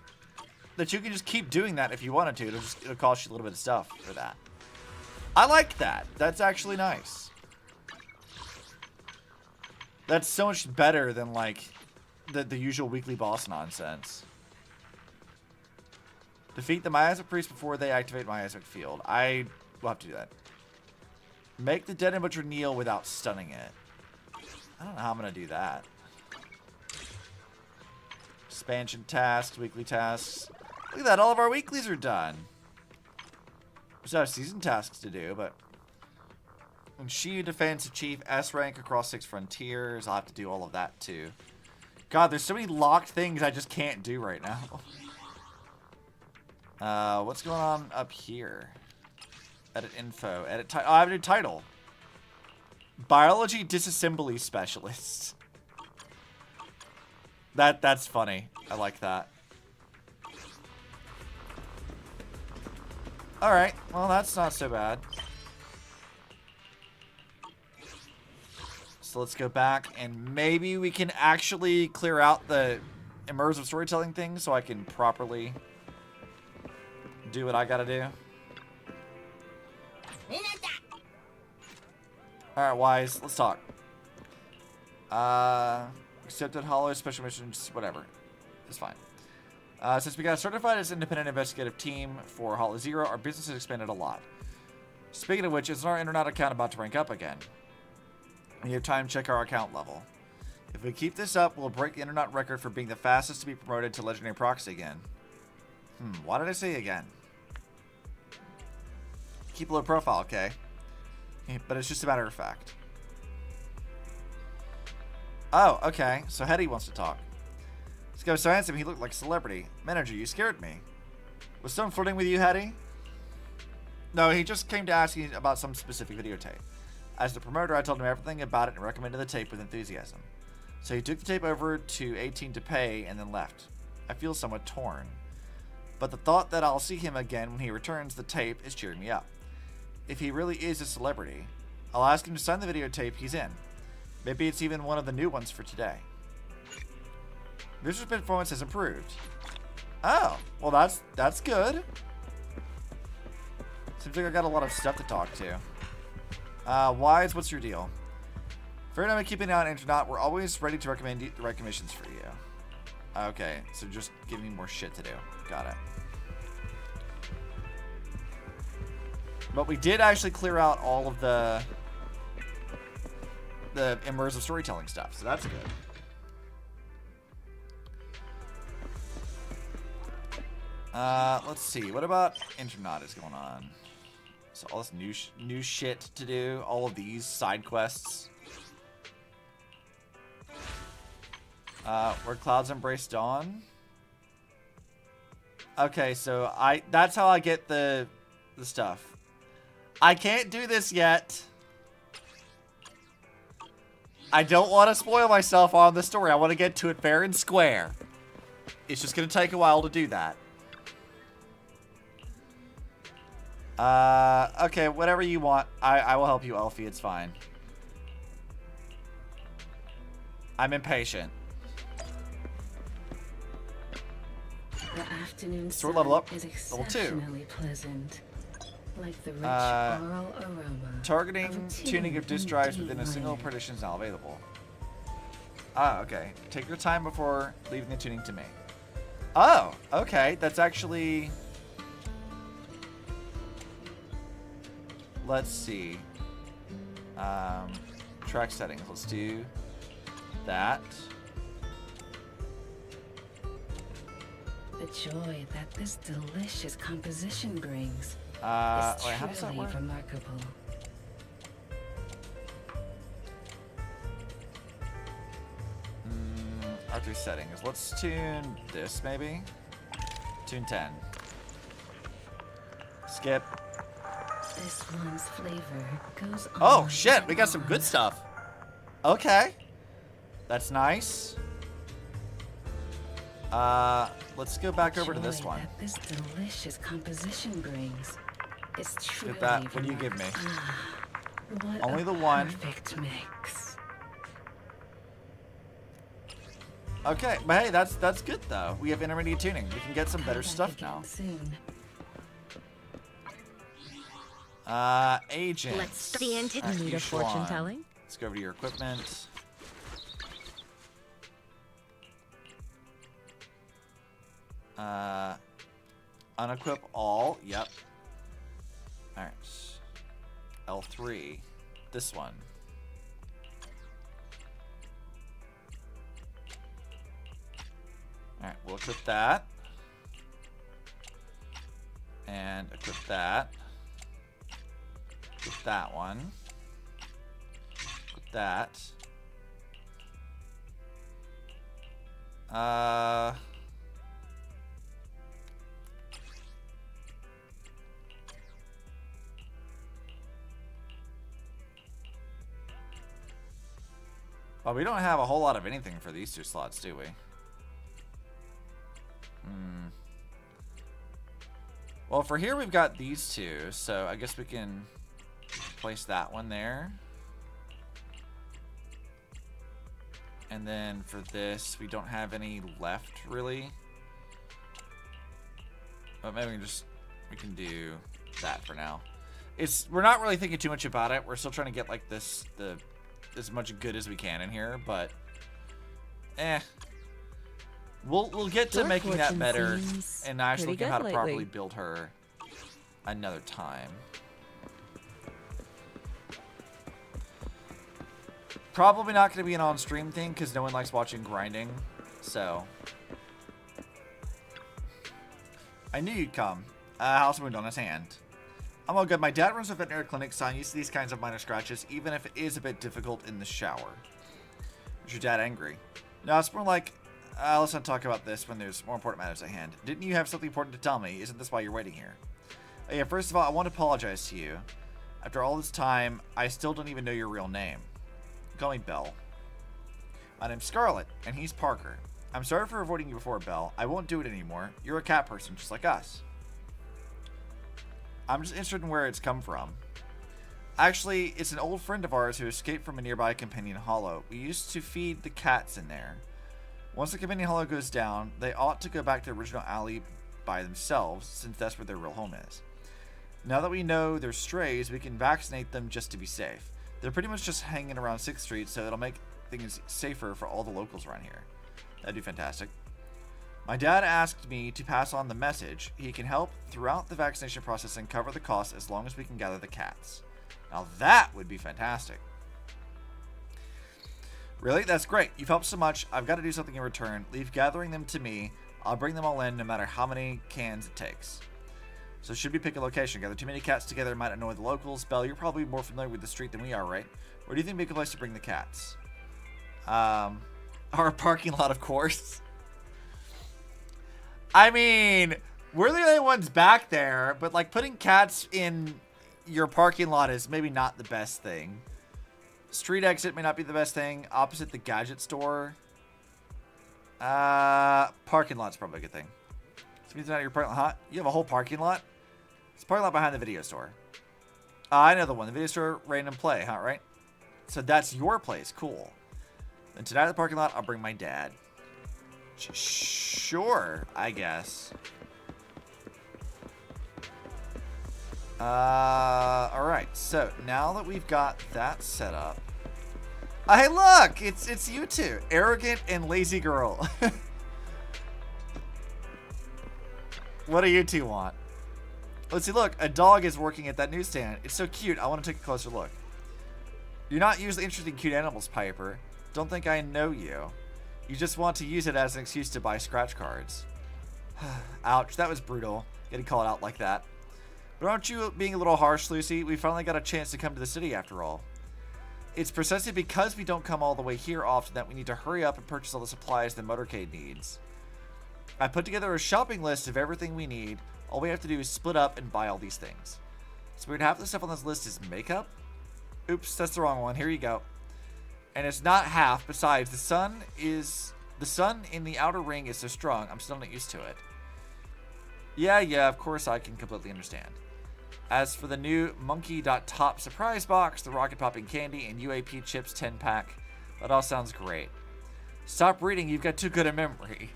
That you can just keep doing that if you wanted to. It'll cost you a little bit of stuff for that. I like that. That's actually nice. That's so much better than, like, the usual weekly boss nonsense. Defeat the miasmic priest before they activate miasmic field. I will have to do that. Make the dead and butcher kneel without stunning it. I don't know how I'm going to do that. Expansion tasks, weekly tasks. Look at that, all of our weeklies are done. We still have season tasks to do, but... And she defends Chief S rank across 6 frontiers. I'll have to do all of that too. God, there's so many locked things I just can't do right now. What's going on up here? Edit info. Edit title. Oh, I have a new title. Biology disassembly specialist. That's funny. I like that. Alright, well that's not so bad. So let's go back and maybe we can actually clear out the immersive storytelling thing so I can properly do what I gotta do. Alright, Wise, let's talk. Accepted hollow special missions, whatever. It's fine. Since we got certified as independent investigative team for Hollow Zero, our business has expanded a lot. Speaking of which, is our internet account about to rank up again? We have time to check our account level. If we keep this up, we'll break the internet record for being the fastest to be promoted to Legendary Proxy again. Why did I say again? Keep a low profile, okay? But it's just a matter of fact. Oh, okay. So Hetty wants to talk. This guy was so handsome, he looked like a celebrity. Manager, you scared me. Was someone flirting with you, Hetty? No, he just came to ask you about some specific videotape. As the promoter, I told him everything about it and recommended the tape with enthusiasm. So he took the tape over to 18 to pay and then left. I feel somewhat torn. But the thought that I'll see him again when he returns the tape is cheering me up. If he really is a celebrity, I'll ask him to sign the videotape he's in. Maybe it's even one of the new ones for today. Visual performance has improved. Oh, well that's good. Seems like I got a lot of stuff to talk to. Wise, what's your deal? Fair enough, keeping an eye on internet. We're always ready to recommend the right commissions for you. Okay, so just give me more shit to do. Got it. But we did actually clear out all of the immersive storytelling stuff, so that's good. Let's see. What about internet is going on? So all this new shit to do. All of these side quests. Where clouds embrace dawn. Okay, so that's how I get the stuff. I can't do this yet. I don't want to spoil myself on the story. I want to get to it fair and square. It's just going to take a while to do that. Okay, whatever you want. I will help you, Elfie. It's fine. I'm impatient. The afternoon Sword level up. is Level 2. exceptionally pleasant. Like the rich oral aroma. Targeting tuning of disk drives within a single partition is now available. Okay. Take your time before leaving the tuning to me. Oh, okay. That's actually... Let's see. Track settings. Let's do that. The joy that this delicious composition brings wait, how does that truly work? remarkable. R3 settings. Let's tune this, maybe. Tune 10. Skip. This one's flavor goes on. Oh, shit. We got some good stuff. Okay. That's nice. Let's go back over to this one. That this delicious composition brings. It's truly Get that. What do you give me? What Only a the one. Perfect mix. Okay, but hey, that's good though. We have intermediate tuning. We can get some better stuff now. Soon. Agent. Let's start the anti- Alright, Need you a fortune Schwan. telling? Let's go over to your equipment. Unequip all. Yep. Alright. L3. This one. Alright, we'll equip that. And equip that. Equip that one. Equip that. Well, we don't have a whole lot of anything for these two slots, do we? Well, for here we've got these two, so I guess we can place that one there. And then for this, we don't have any left, really. But maybe we can do that for now. We're not really thinking too much about it. We're still trying to get like as much good as we can in here, but we'll get to Your making that fortune better seems and actually pretty looking at how good to properly lately. build her another time. Probably not going to be an on-stream thing because no one likes watching grinding, so I knew you'd come. House wound on his hand. I'm all good. My dad runs a veterinary clinic, so I'm used to these kinds of minor scratches, even if it is a bit difficult in the shower. Is your dad angry? No, it's more like, let's not talk about this when there's more important matters at hand. Didn't you have something important to tell me? Isn't this why you're waiting here? Yeah, first of all, I want to apologize to you. After all this time, I still don't even know your real name. Call me Belle. My name's Scarlet, and he's Parker. I'm sorry for avoiding you before, Belle. I won't do it anymore. You're a cat person, just like us. I'm just interested in where it's come from. Actually, it's an old friend of ours who escaped from a nearby companion hollow. We used to feed the cats in there. Once the companion hollow goes down, they ought to go back to the original alley by themselves, since that's where their real home is. Now that we know they're strays, we can vaccinate them just to be safe. They're pretty much just hanging around 6th Street, so it'll make things safer for all the locals around here. That'd be fantastic. My dad asked me to pass on the message. He can help throughout the vaccination process and cover the costs as long as we can gather the cats. Now that would be fantastic. Really? That's great. You've helped so much. I've got to do something in return. Leave gathering them to me. I'll bring them all in no matter how many cans it takes. So should we pick a location? Gather too many cats together might annoy the locals. Belle, you're probably more familiar with the street than we are, right? Where do you think would be a good place to bring the cats? Our parking lot, of course. I mean, we're the only ones back there, but like putting cats in your parking lot is maybe not the best thing. Street exit may not be the best thing. Opposite the gadget store. Parking lot's probably a good thing. So means not your parking lot. Huh? You have a whole parking lot? It's a parking lot behind the video store. I know the one. The video store, random play, huh? Right? So that's your place. Cool. Then tonight at the parking lot, I'll bring my dad. Sure, I guess. Alright, so now that we've got that set up. Hey, look! It's you two. Arrogant and lazy girl. What do you two want? Let's see, look. A dog is working at that newsstand. It's so cute. I want to take a closer look. You're not usually interested in cute animals, Piper. Don't think I know you. You just want to use it as an excuse to buy scratch cards. Ouch, that was brutal. Getting called out like that. But aren't you being a little harsh, Lucy? We finally got a chance to come to the city after all. It's precisely because we don't come all the way here often that we need to hurry up and purchase all the supplies the motorcade needs. I put together a shopping list of everything we need. All we have to do is split up and buy all these things. So weird, half the stuff on this list is makeup. Oops, that's the wrong one. Here you go. And it's not half. Besides, the sun in the outer ring is so strong, I'm still not used to it. Yeah, of course I can completely understand. As for the new monkey.top surprise box, the rocket popping candy, and UAP chips 10-pack, that all sounds great. Stop reading, you've got too good a memory.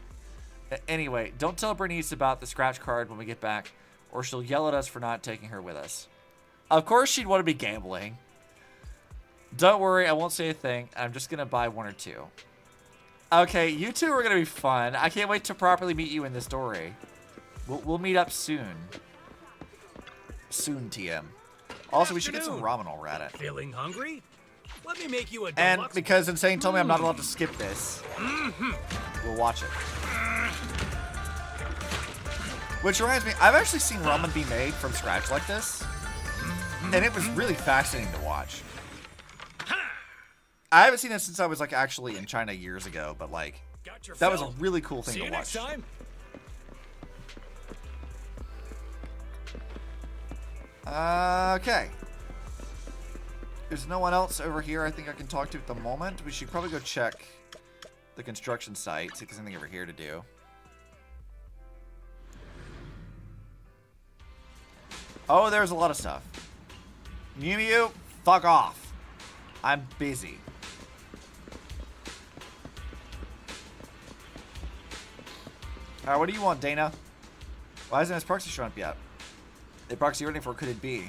Anyway, don't tell Bernice about the scratch card when we get back, or she'll yell at us for not taking her with us. Of course she'd want to be gambling. Don't worry, I won't say a thing. I'm just going to buy one or two. Okay, you two are going to be fun. I can't wait to properly meet you in the story. We'll meet up soon. Soon, TM. Also, we should get some ramen while we're at it. Feeling hungry? Let me make you a And deluxe. because Insane told me I'm not allowed to skip this, we'll watch it. Which reminds me, I've actually seen ramen be made from scratch like this, and it was really fascinating to watch. I haven't seen it since I was like actually in China years ago, but like that was a really cool thing to watch. Okay. There's no one else over here I think I can talk to at the moment. We should probably go check the construction site, see if there's anything over here to do. Oh, there's a lot of stuff. Mew Mew, fuck off. I'm busy. Alright, what do you want, Dana? Why hasn't Miss Proxy shown up yet? Hey, Proxy, you're waiting for could it be?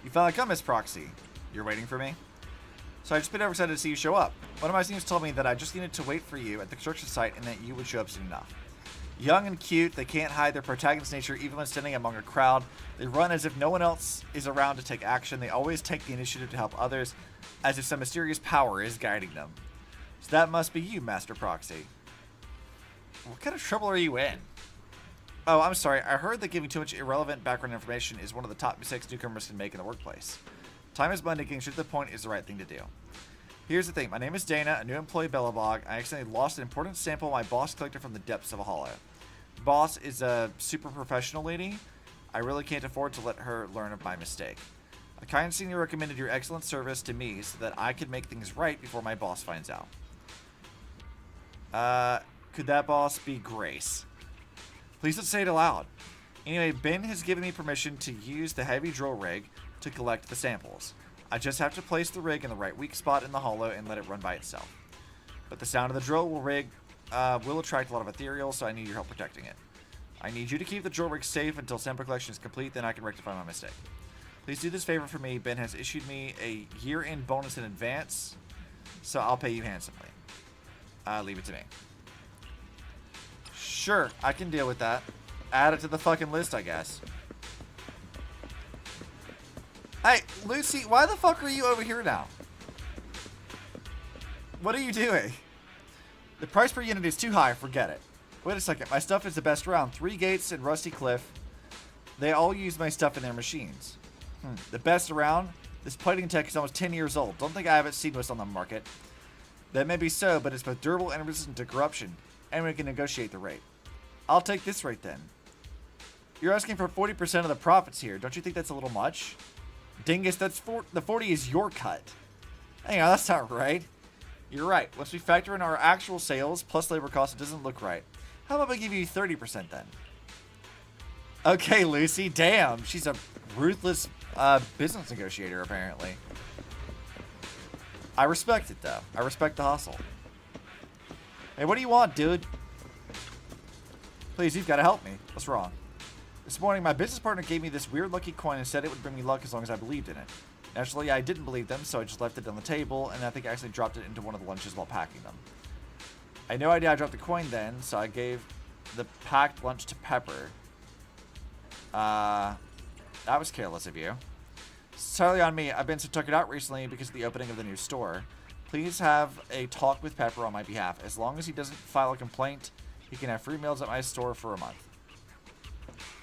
You finally come, Miss Proxy. You're waiting for me? So I just been excited to see you show up. One of my seniors told me that I just needed to wait for you at the construction site and that you would show up soon enough. Young and cute, they can't hide their protagonist nature even when standing among a crowd. They run as if no one else is around to take action. They always take the initiative to help others, as if some mysterious power is guiding them. So that must be you, Master Proxy. What kind of trouble are you in? Oh, I'm sorry. I heard that giving too much irrelevant background information is one of the top mistakes newcomers can make in the workplace. Time is money, getting straight to the point is the right thing to do. Here's the thing. My name is Dana, a new employee at Belobog. I accidentally lost an important sample my boss collected from the depths of a hollow. Boss is a super professional lady. I really can't afford to let her learn of my mistake. A kind senior recommended your excellent service to me so that I could make things right before my boss finds out. Could that boss be Grace? Please don't say it aloud. Anyway, Ben has given me permission to use the heavy drill rig to collect the samples. I just have to place the rig in the right weak spot in the hollow and let it run by itself. But the sound of the drill rig will attract a lot of ethereal, so I need your help protecting it. I need you to keep the drill rig safe until sample collection is complete, then I can rectify my mistake. Please do this favor for me. Ben has issued me a year-end bonus in advance, so I'll pay you handsomely. Leave it to me. Sure, I can deal with that. Add it to the fucking list, I guess. Hey, Lucy, why the fuck are you over here now? What are you doing? The price per unit is too high, forget it. Wait a second, my stuff is the best around. 3 Gates and Rusty Cliff. They all use my stuff in their machines. The best around? This plating tech is almost 10 years old. Don't think I haven't seen what's on the market. That may be so, but it's both durable and resistant to corruption. And we can negotiate the rate. I'll take this rate then. You're asking for 40% of the profits here. Don't you think that's a little much? Dingus, the 40 is your cut. Hang on, that's not right. You're right. Once we factor in our actual sales plus labor costs, it doesn't look right. How about I give you 30% then? Okay, Lucy. Damn, she's a ruthless business negotiator, apparently. I respect it, though. I respect the hustle. Hey, what do you want, dude? Please, you've got to help me. What's wrong? This morning, my business partner gave me this weird lucky coin and said it would bring me luck as long as I believed in it. Naturally, I didn't believe them, so I just left it on the table, and I think I actually dropped it into one of the lunches while packing them. I had no idea I dropped the coin then, so I gave the packed lunch to Pepper. That was careless of you. It's entirely on me. I've been so tuckered out recently because of the opening of the new store. Please have a talk with Pepper on my behalf. As long as he doesn't file a complaint, he can have free meals at my store for a month.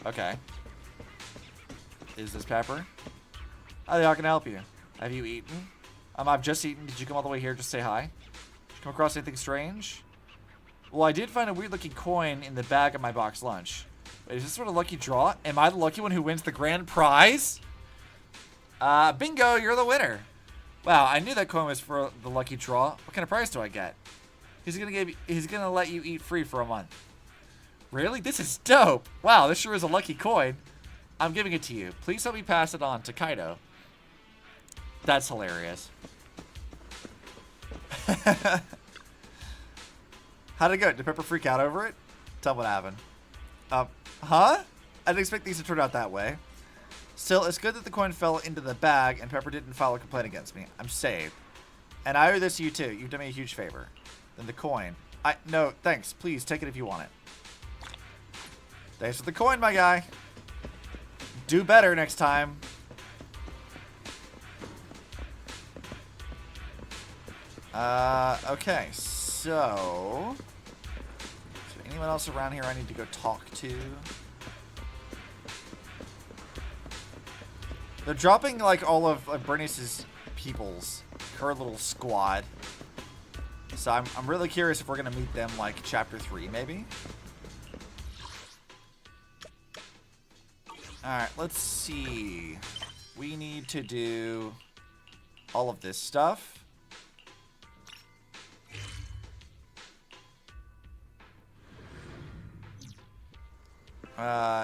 Okay. Is this Pepper? Hi, how can I help you? Have you eaten? I've just eaten. Did you come all the way here just to say hi? Did you come across anything strange? Well, I did find a weird-looking coin in the bag of my box lunch. Wait, is this sort of lucky draw? Am I the lucky one who wins the grand prize? Bingo, you're the winner. Wow, I knew that coin was for the lucky draw. What kind of prize do I get? He's gonna let you eat free for a month. Really? This is dope. Wow, this sure is a lucky coin. I'm giving it to you. Please help me pass it on to Kaido. That's hilarious. How'd it go? Did Pepper freak out over it? Tell me what happened. Huh? I didn't expect these to turn out that way. Still, it's good that the coin fell into the bag and Pepper didn't file a complaint against me. I'm saved. And I owe this to you too. You've done me a huge favor. Then the coin. No, thanks. Please, take it if you want it. Thanks for the coin, my guy. Do better next time. Okay, so... Is there anyone else around here I need to go talk to? They're dropping, like, all of Bernice's peoples. Her little squad. So I'm really curious if we're going to meet them, like, Chapter 3, maybe? Alright, let's see. We need to do all of this stuff.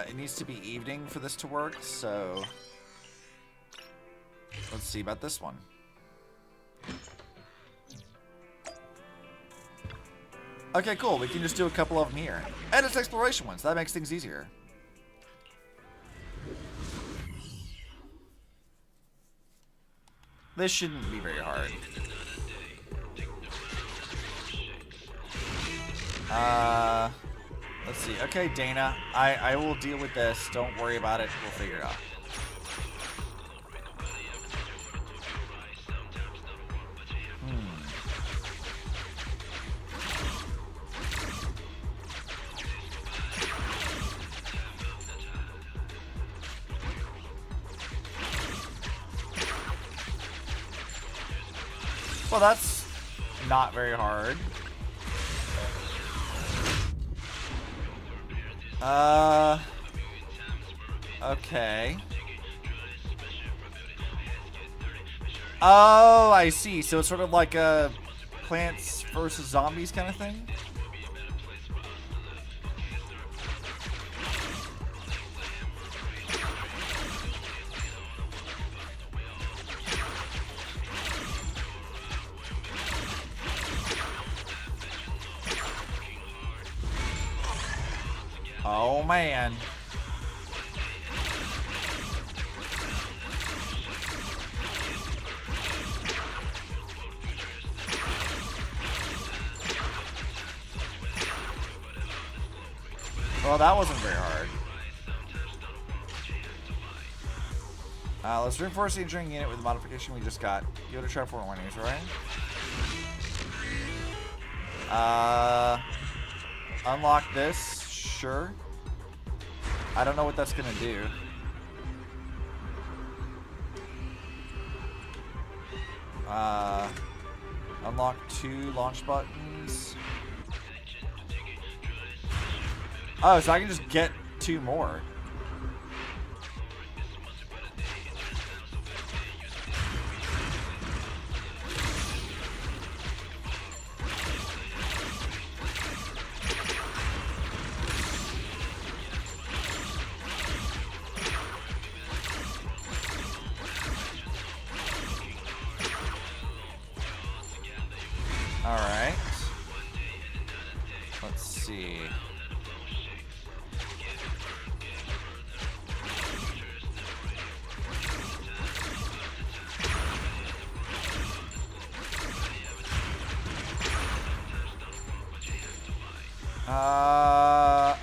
It needs to be evening for this to work, so let's see about this one. Okay, cool. We can just do a couple of them here. And it's exploration ones. That makes things easier. This shouldn't be very hard. Let's see. Okay, Dana. I will deal with this. Don't worry about it. We'll figure it out. Well, that's not very hard. Okay. Oh, I see. So it's sort of like a Plants versus Zombies kind of thing? Oh, man. Well, that wasn't very hard. Let's reinforce the engineering unit with the modification we just got. You go to try 4 warnings, right? Unlock this. Sure. I don't know what that's gonna do. Unlock 2 launch buttons. Oh, so I can just get 2 more. Alright. Let's see.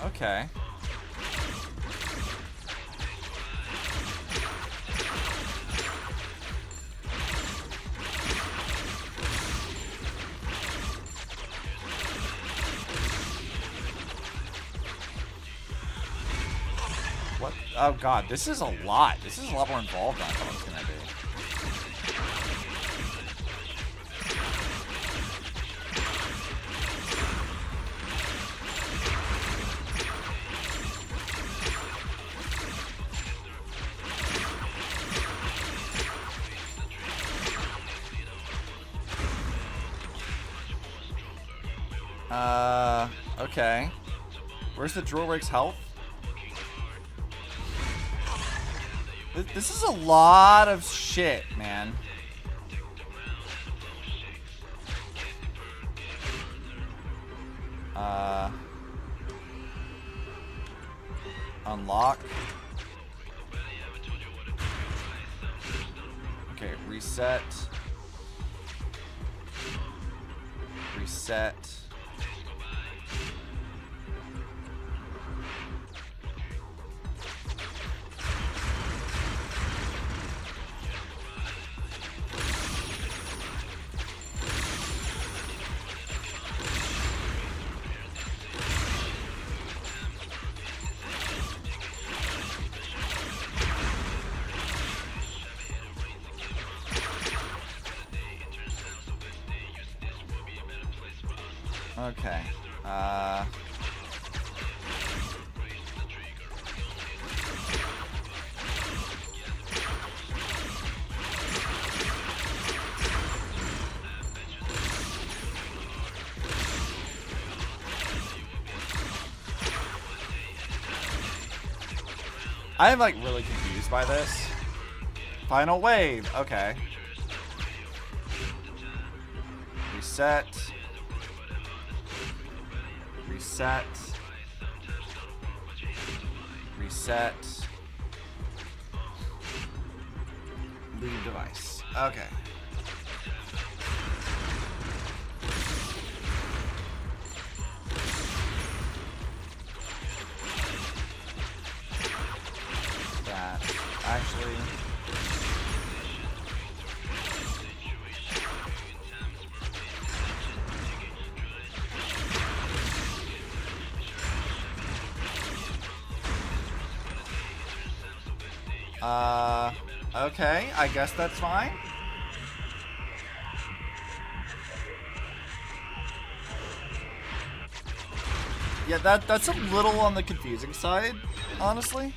Okay. What? Oh god, this is a lot. This is a lot more involved than I thought it was gonna be. Okay. Where's the Droid's health? This is a lot of shit, man. Unlock. Okay, reset. Reset. Okay. I am like really confused by this. Final wave. Okay. Reset. Reset. Reset. Leave device. Okay. That actually. Okay, I guess that's fine. Yeah, that's a little on the confusing side, honestly.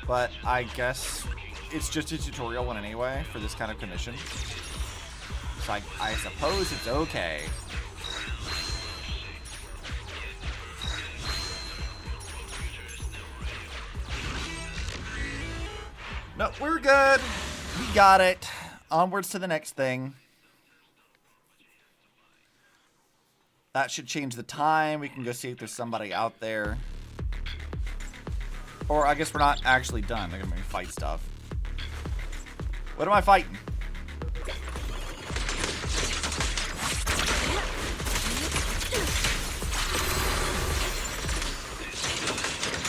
But I guess it's just a tutorial one anyway for this kind of condition. So I suppose it's okay. No, we're good. We got it. Onwards to the next thing. That should change the time. We can go see if there's somebody out there. Or I guess we're not actually done. They're gonna make me fight stuff. What am I fighting?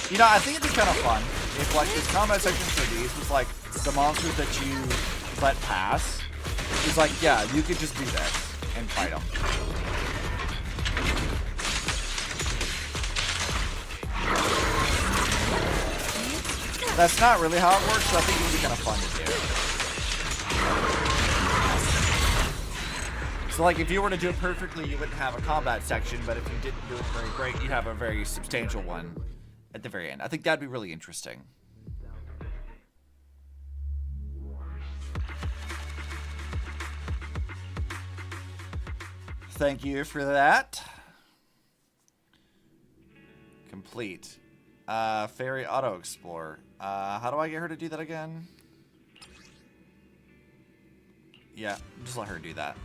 You know, I think it'd be kind of fun if, like, this combat section for these was, like, the monsters that you let pass. It's like, yeah, you could just do this and fight them. That's not really how it works, so I think it would be kind of fun to do. So, like, if you were to do it perfectly, you wouldn't have a combat section, but if you didn't do it very great, you'd have a very substantial one at the very end. I think that'd be really interesting. Thank you for that. Complete. Fairy Auto Explorer. How do I get her to do that again? Yeah, just let her do that.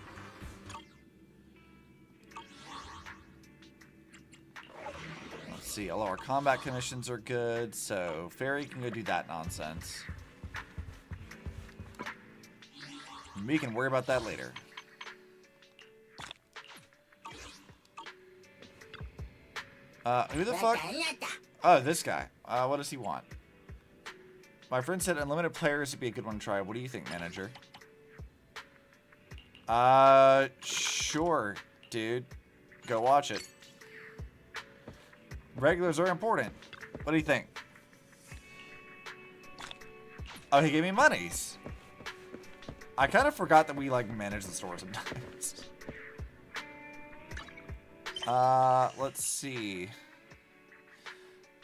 Let's see, all our combat commissions are good, so Fairy can go do that nonsense. We can worry about that later. Who the fuck? Oh, this guy. What does he want? My friend said unlimited players would be a good one to try. What do you think, manager? Sure, dude. Go watch it. Regulars are important. What do you think? Oh, he gave me monies. I kind of forgot that we, like, manage the store sometimes. Let's see.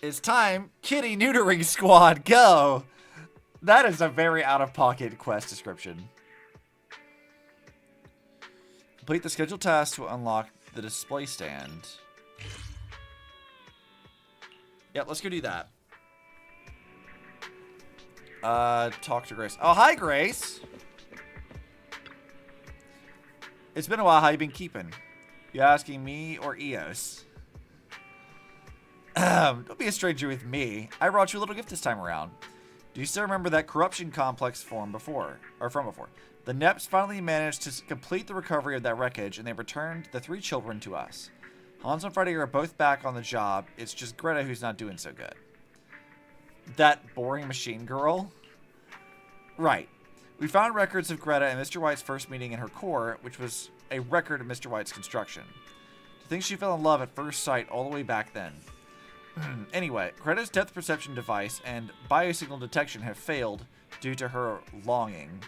It's time. Kitty neutering squad, go! That is a very out-of-pocket quest description. Complete the scheduled task to unlock the display stand. Yep, let's go do that. Talk to Grace. Oh, hi, Grace. It's been a while. How you been keeping? You asking me or Eos? Don't be a stranger with me. I brought you a little gift this time around. Do you still remember that corruption complex from before? The Neps finally managed to complete the recovery of that wreckage, and they returned the 3 children to us. Hans and Freddy are both back on the job. It's just Greta who's not doing so good. That boring machine girl? Right. We found records of Greta and Mr. White's first meeting in her core, which was a record of Mr. White's construction. To think she fell in love at first sight all the way back then. Anyway, Greta's depth perception device and biosignal detection have failed due to her longing.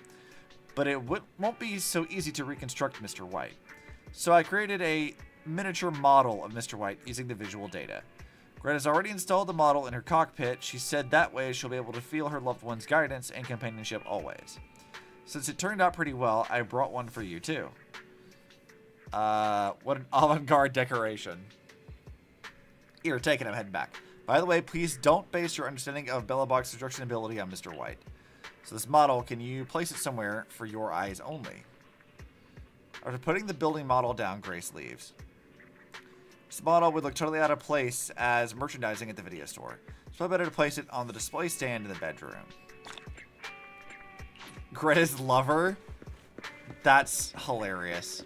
But it won't be so easy to reconstruct Mr. White. So I created a miniature model of Mr. White using the visual data. Greta's already installed the model in her cockpit. She said that way she'll be able to feel her loved one's guidance and companionship always. Since it turned out pretty well, I brought one for you too. What an avant-garde decoration. Here, take it, I'm heading back. By the way, please don't base your understanding of Belobog's construction ability on Mr. White. So this model, can you place it somewhere for your eyes only? After putting the building model down, Grace leaves. This model would look totally out of place as merchandising at the video store. It's probably better to place it on the display stand in the bedroom. Greta's lover? That's hilarious.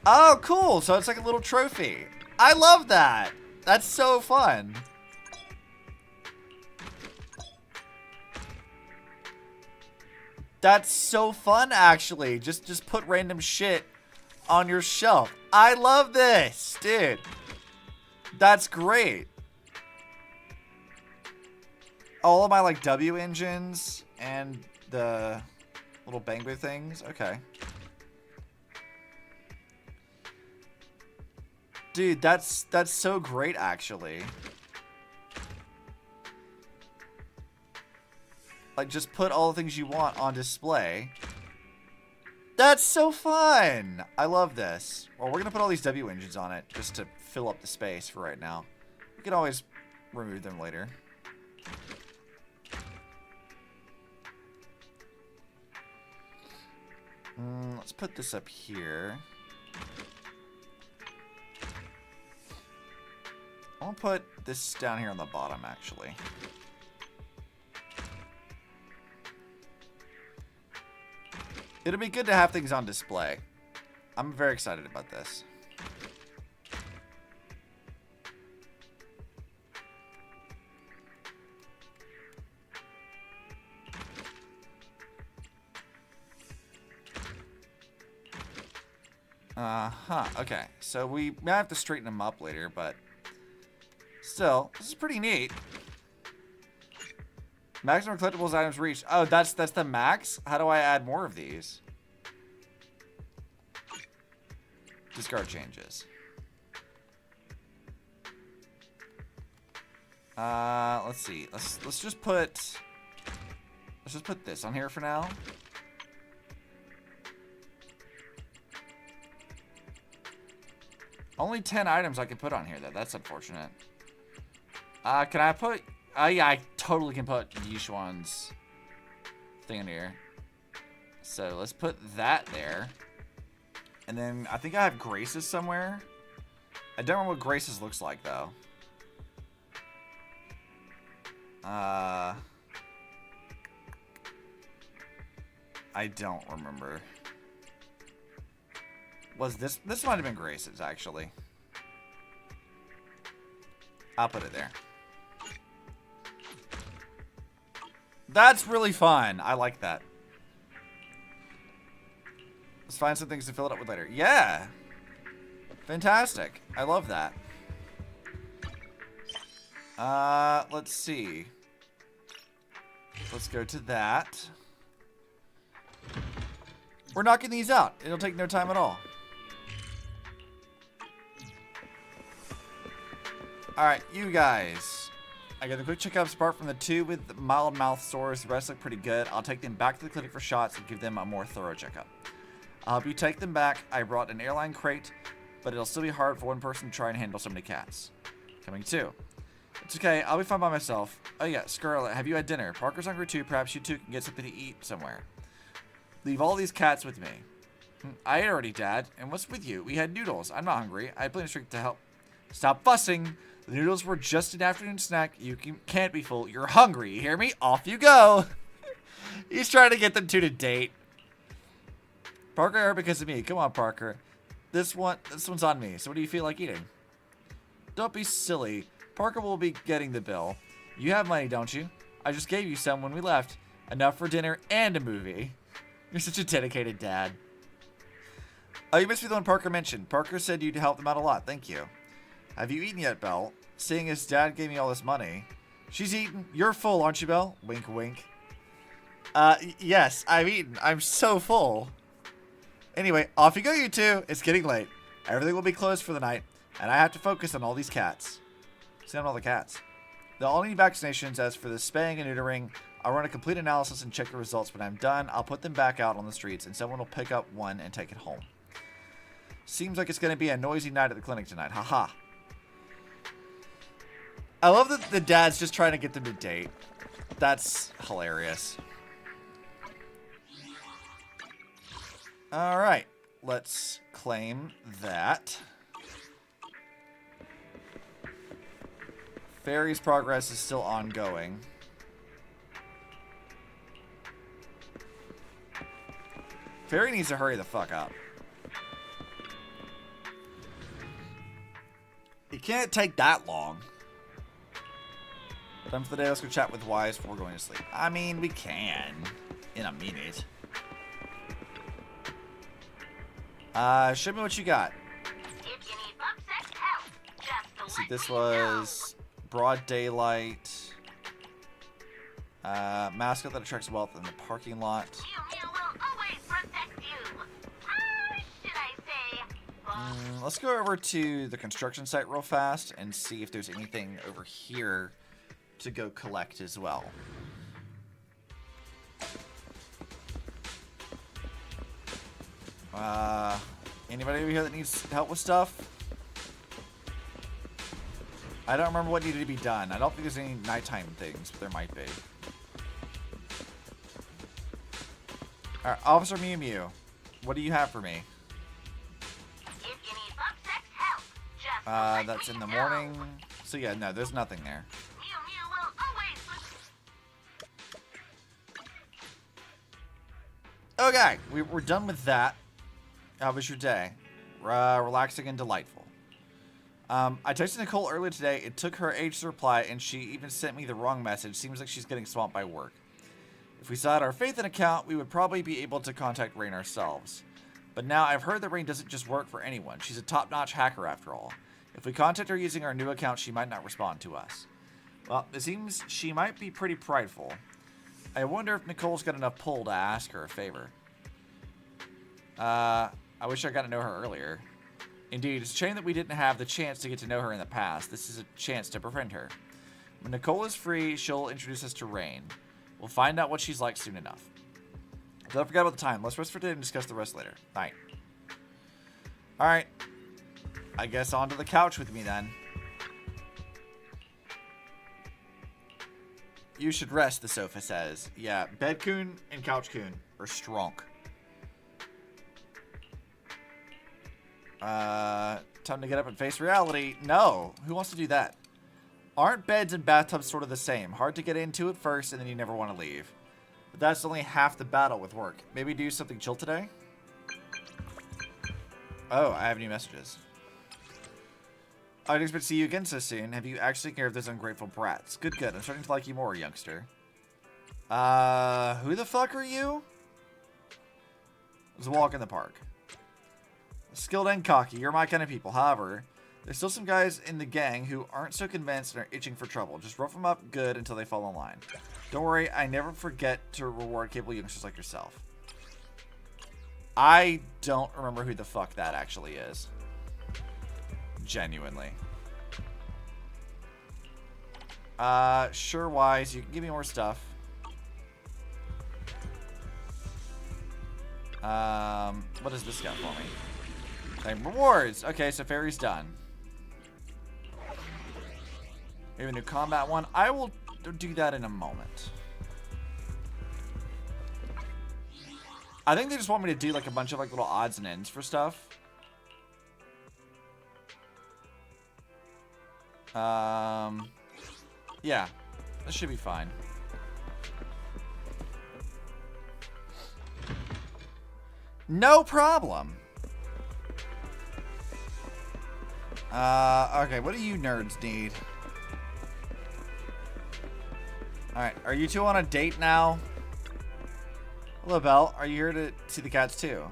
Oh, cool. So it's like a little trophy. I love that. That's so fun. That's so fun, actually. Just put random shit on your shelf. I love this, dude. That's great. All of my, like, W engines and the little bang boo things. Okay. Dude, that's so great, actually. Like, just put all the things you want on display. That's so fun! I love this. Well, we're gonna put all these W engines on it just to fill up the space for right now. We can always remove them later. Let's put this up here. I'll put this down here on the bottom, actually. It'll be good to have things on display. I'm very excited about this. Okay. So we might have to straighten them up later, but still, this is pretty neat. Maximum collectibles items reached. Oh, that's the max? How do I add more of these? Discard changes. Let's see. Let's just put this on here for now. Only 10 items I can put on here, though. That's unfortunate. Can I put... yeah, I totally can put Yishuan's thing in here. So let's put that there. And then I think I have Grace's somewhere. I don't remember what Grace's looks like, though. I don't remember. Was this might have been Grace's, actually. I'll put it there. That's really fun. I like that. Let's find some things to fill it up with later. Yeah. Fantastic. I love that. Let's see. Let's go to that. We're knocking these out. It'll take no time at all. Alright, you guys. I got the quick checkups apart from the 2 with mild mouth sores. The rest look pretty good. I'll take them back to the clinic for shots and give them a more thorough checkup. I'll help you take them back. I brought an airline crate, but it'll still be hard for one person to try and handle so many cats. Coming too. It's okay, I'll be fine by myself. Oh yeah, Scarlet, have you had dinner? Parker's hungry too, perhaps you two can get something to eat somewhere. Leave all these cats with me. I ate already, Dad. And what's with you? We had noodles. I'm not hungry. I had plenty of strength to help. Stop fussing. The noodles were just an afternoon snack. You can't be full. You're hungry. You hear me? Off you go. He's trying to get them two to date. Parker are because of me. Come on, Parker. This one's on me. So what do you feel like eating? Don't be silly. Parker will be getting the bill. You have money, don't you? I just gave you some when we left. Enough for dinner and a movie. You're such a dedicated dad. Oh, you must be the one Parker mentioned. Parker said you'd help them out a lot. Thank you. Have you eaten yet, Belle? Seeing as Dad gave me all this money. She's eaten. You're full, aren't you, Belle? Wink, wink. Yes, I've eaten. I'm so full. Anyway, off you go, you two. It's getting late. Everything will be closed for the night, and I have to focus on all these cats. See on all the cats. They'll all need vaccinations. As for the spaying and neutering, I'll run a complete analysis and check the results. When I'm done, I'll put them back out on the streets, and someone will pick up one and take it home. Seems like it's going to be a noisy night at the clinic tonight. Haha. I love that the dad's just trying to get them to date. That's hilarious. Alright. Let's claim that. Fairy's progress is still ongoing. Fairy needs to hurry the fuck up. It can't take that long. Time for the day. Let's go chat with Wise before going to sleep. I mean, we can. In a minute. Show me what you got. If you need bug sex help, just See, this was broad daylight. Mascot that attracts wealth in the parking lot. Mew will always protect you. Should I say? Let's go over to the construction site real fast and see if there's anything over here to go collect as well. Anybody over here that needs help with stuff? I don't remember what needed to be done. I don't think there's any nighttime things, but there might be. Alright, Officer Mew Mew, what do you have for me? If you need bug sex help, just That's in the morning. So yeah, no, there's nothing there. Mew will always. Okay, we're done with that. How was your day? Relaxing and delightful. I texted Nicole earlier today. It took her ages to reply, and she even sent me the wrong message. Seems like she's getting swamped by work. If we still had our Faith in account, we would probably be able to contact Rain ourselves. But now I've heard that Rain doesn't just work for anyone. She's a top-notch hacker after all. If we contact her using our new account, she might not respond to us. Well, it seems she might be pretty prideful. I wonder if Nicole's got enough pull to ask her a favor. I wish I got to know her earlier. Indeed, it's a shame that we didn't have the chance to get to know her in the past. This is a chance to befriend her. When Nicole is free, she'll introduce us to Rain. We'll find out what she's like soon enough. Don't forget about the time. Let's rest for today and discuss the rest later. Night. Alright. I guess onto the couch with me then. You should rest, the sofa says. Yeah, Bed Coon and Couch Coon are strong. Time to get up and face reality. No, who wants to do that? Aren't beds and bathtubs sort of the same? Hard to get into at first and then you never want to leave. But that's only half the battle with work. Maybe do something chill today? Oh, I have new messages. I didn't expect to see you again so soon. Have you actually taken care of those ungrateful brats? Good, good. I'm starting to like you more, youngster. Who the fuck are you? Let's walk in the park. Skilled and cocky, you're my kind of people. However, there's still some guys in the gang who aren't so convinced and are itching for trouble. Just rough them up good until they fall in line. Don't worry, I never forget to reward capable youngsters like yourself. I don't remember who the fuck that actually is. Genuinely. Sure, Wise, you can give me more stuff. What does this got for me? Claim rewards. Okay, so fairy's done. We have a new combat one. I will do that in a moment. I think they just want me to do like a bunch of like little odds and ends for stuff. Yeah, this should be fine. No problem. Okay, what do you nerds need? Alright, are you two on a date now? Hello, Belle. Are you here to see the cats too?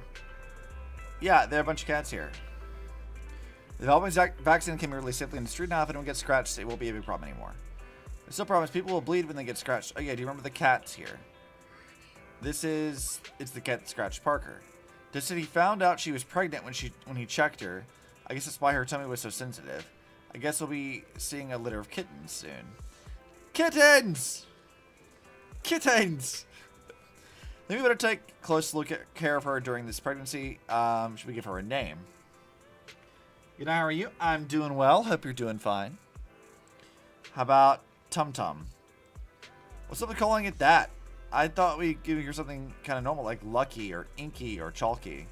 Yeah, there are a bunch of cats here. The development vaccine can be released safely in the street now. If anyone gets scratched, it won't be a big problem anymore. There's no problem. People will bleed when they get scratched. Oh yeah, do you remember the cats here? It's the cat that scratched Parker. They said he found out she was pregnant when he checked her. I guess that's why her tummy was so sensitive. I guess we'll be seeing a litter of kittens soon. Kittens! Kittens! Maybe we better take close look at care of her during this pregnancy. Should we give her a name? Good night, how are you? I'm doing well. Hope you're doing fine. How about Tum Tum? What's up with calling it that? I thought we'd give her something kind of normal, like Lucky or Inky or Chalky.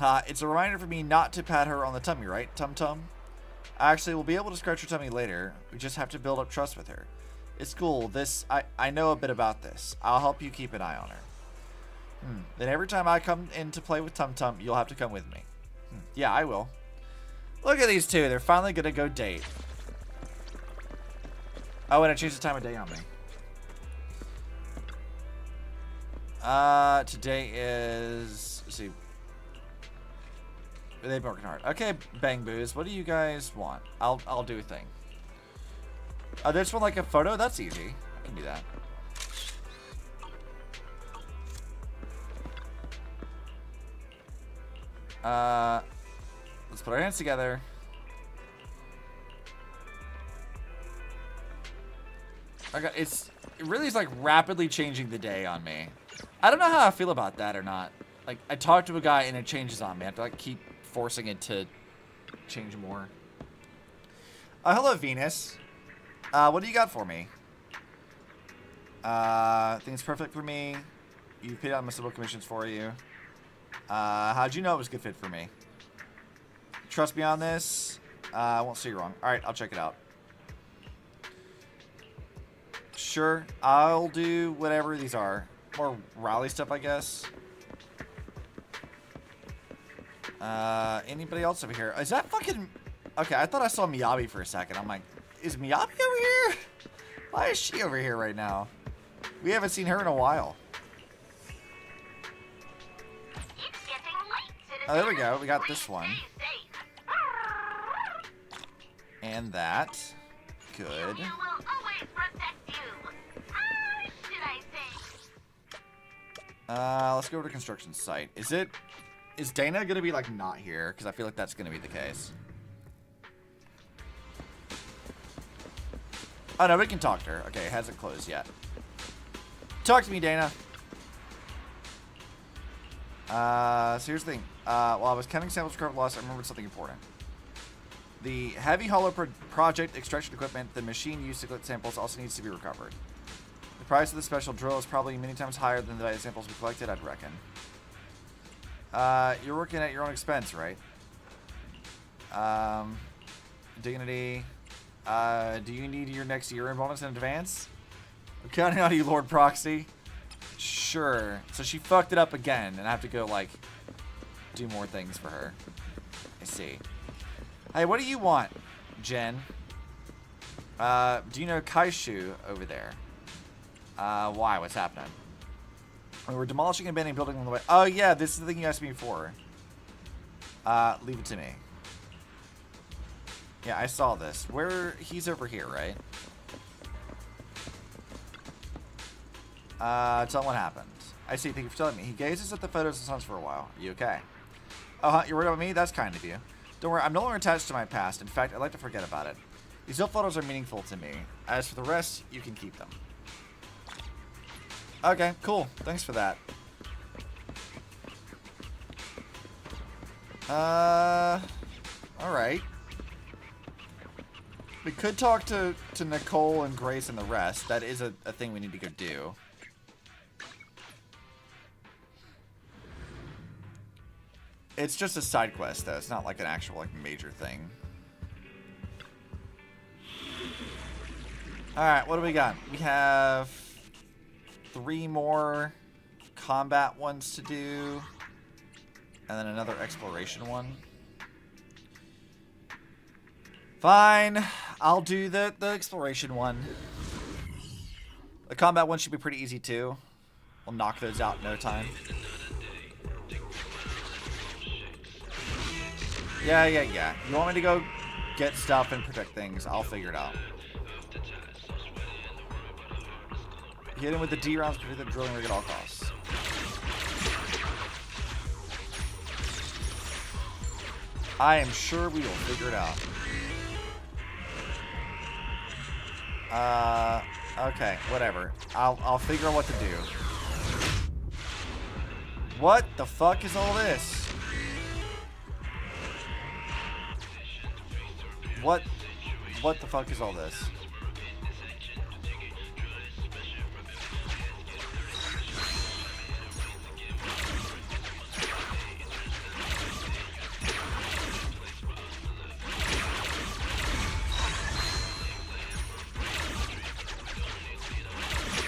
It's a reminder for me not to pat her on the tummy, right, Tum Tum? Actually, we'll be able to scratch her tummy later. We just have to build up trust with her. It's cool. I know a bit about this. I'll help you keep an eye on her. Then every time I come in to play with Tum Tum, you'll have to come with me. Yeah, I will. Look at these two. They're finally going to go date. Oh, and I changed the time of day on me. Today is... Let's see. They've been working hard. Okay, Bang Boos. What do you guys want? I'll do a thing. This one like a photo? That's easy. I can do that. Let's put our hands together. Okay, it really is like rapidly changing the day on me. I don't know how I feel about that or not. Like, I talk to a guy and it changes on me. I have to like keep forcing it to change more. Hello, Venus. What do you got for me? I think it's perfect for me. You paid out my civil commissions for you. How'd you know it was a good fit for me? Trust me on this. I won't say you're wrong. Alright, I'll check it out. Sure, I'll do whatever these are. More rally stuff, I guess. Anybody else over here? Is that fucking... Okay, I thought I saw Miyabi for a second. I'm like, is Miyabi over here? Why is she over here right now? We haven't seen her in a while. Oh, there we go. We got this one. And that. Good. Let's go to construction site. Is Dana gonna be like not here? Because I feel like that's gonna be the case. Oh no, we can talk to her. Okay, it hasn't closed yet. Talk to me, Dana. So here's the thing. While I was counting samples for carbon loss, I remembered something important. The heavy hollow project extraction equipment the machine used to collect samples also needs to be recovered. The price of the special drill is probably many times higher than the samples we collected, I'd reckon. You're working at your own expense, right? Dignity. Do you need your next year-end bonus in advance? I'm counting on you, Lord Proxy. Sure. So she fucked it up again, and I have to go, like, do more things for her. I see. Hey, what do you want, Jen? Do you know Kaishu over there? Why? What's happening? We were demolishing and abandoning building on the way. Oh, yeah, this is the thing you asked me for. Leave it to me. Yeah, I saw this. He's over here, right? Tell him what happened. I see, thank you for telling me. He gazes at the photos and sons for a while. Are you okay? Oh, you're worried about me? That's kind of you. Don't worry, I'm no longer attached to my past. In fact, I'd like to forget about it. These old photos are meaningful to me. As for the rest, you can keep them. Okay, cool. Thanks for that. Alright. We could talk to Nicole and Grace and the rest. That is a thing we need to go do. It's just a side quest, though. It's not like an actual, like, major thing. Alright, what do we got? We have 3 more combat ones to do. And then another exploration one. Fine. I'll do the exploration one. The combat one should be pretty easy, too. We'll knock those out in no time. Yeah. You want me to go get stuff and protect things? I'll figure it out. Hit him with the D rounds, protect the drilling rig at all costs. I am sure we will figure it out. Okay, whatever. I'll figure out what to do. What the fuck is all this? What the fuck is all this?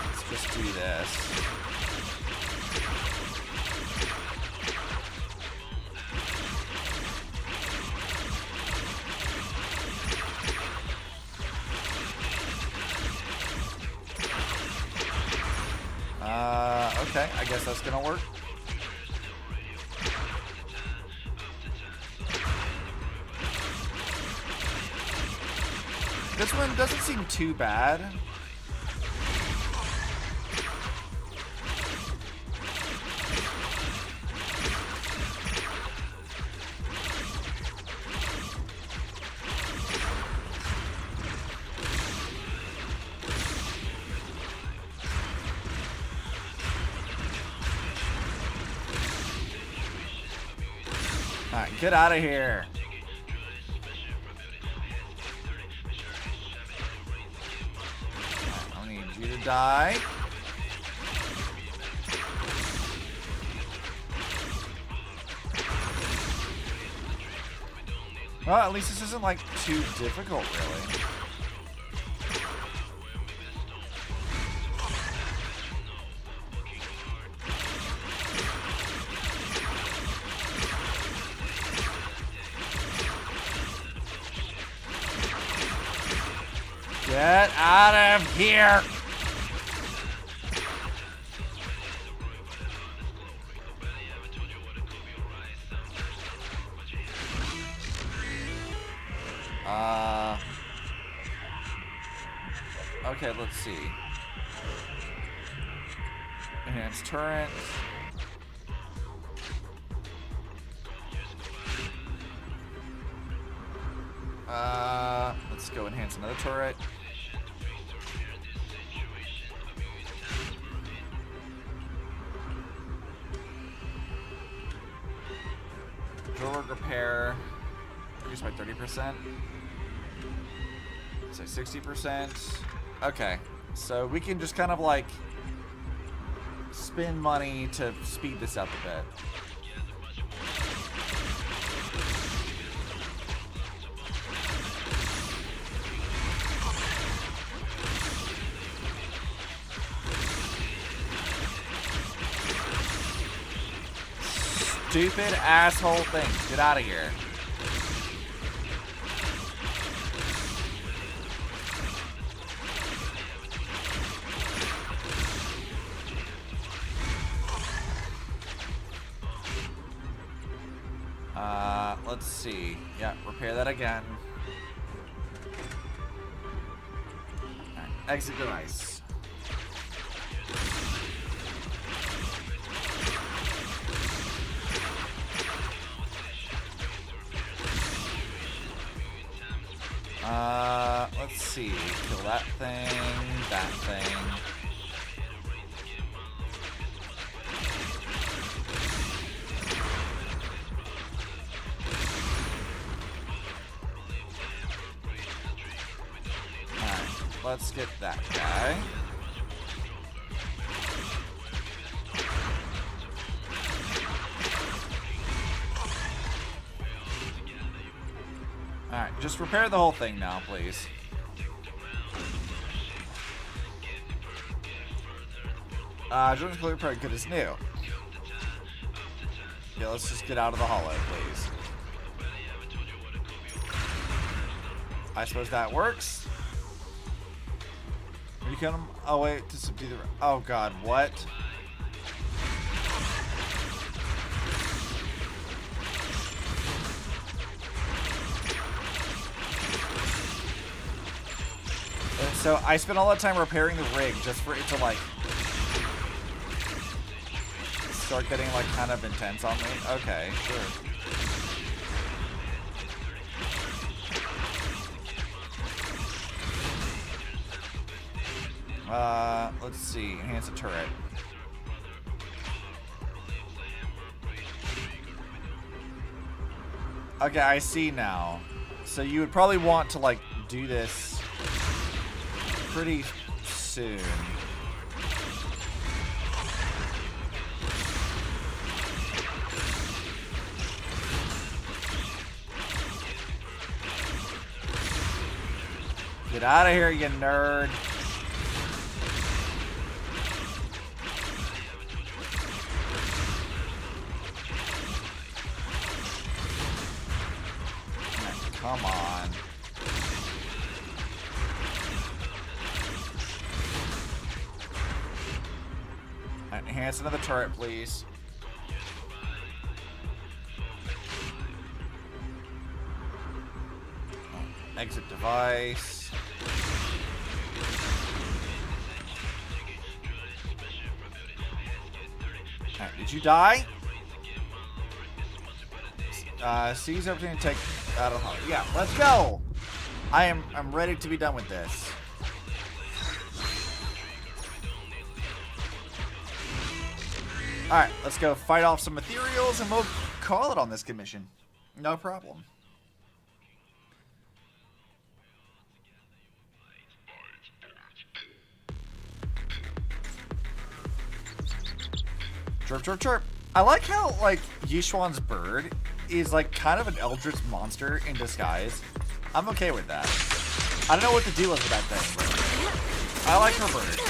Let's just do this. Okay, I guess that's gonna work. This one doesn't seem too bad. Alright, get out of here. I need you to die. Well, at least this isn't like too difficult, really. Get out of here! Okay, let's see. Enhanced turret. Let's go enhance another turret. Drill repair. Reduced by 30%. Say 60%. Okay. So we can just kind of like spend money to speed this up a bit. Stupid asshole thing. Get out of here. Let's see. Yeah, repair that again. Right, exit device. Let's see. Kill that thing, that thing. let's get that guy. Alright, just repair the whole thing now, please. Jordan's clearly pretty good as new. Yeah, let's just get out of the hollow, please. I suppose that works. You can. Oh wait, to subdue the. Oh god, what? And so I spent all that time repairing the rig just for it to like start getting like kind of intense on me. Okay, sure. Let's see. Enhance the turret. Okay, I see now. So you would probably want to like do this pretty soon. Get out of here, you nerd. Come on. Enhance another turret, please. Exit device. Right, did you die? Seize everything to take out of the hollow. Yeah, let's go. I'm ready to be done with this. Alright, let's go fight off some ethereals and we'll call it on this commission. No problem. Chirp, chirp, chirp. I like how, like, Yishuan's bird is, like, kind of an eldritch monster in disguise. I'm okay with that. I don't know what the deal is with that thing, but I like her bird.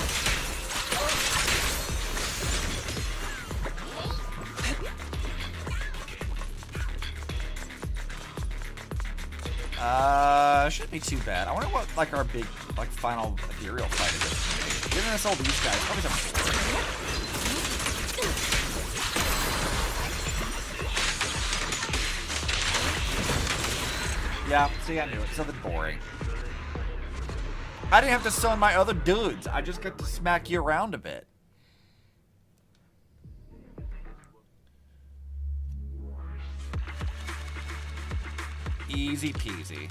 Shouldn't be too bad. I wonder what, like, our big, like, final ethereal fight is. Giving us all these guys. Probably something. Yeah, see, I knew it. Something boring. I didn't have to summon my other dudes. I just got to smack you around a bit. Easy peasy.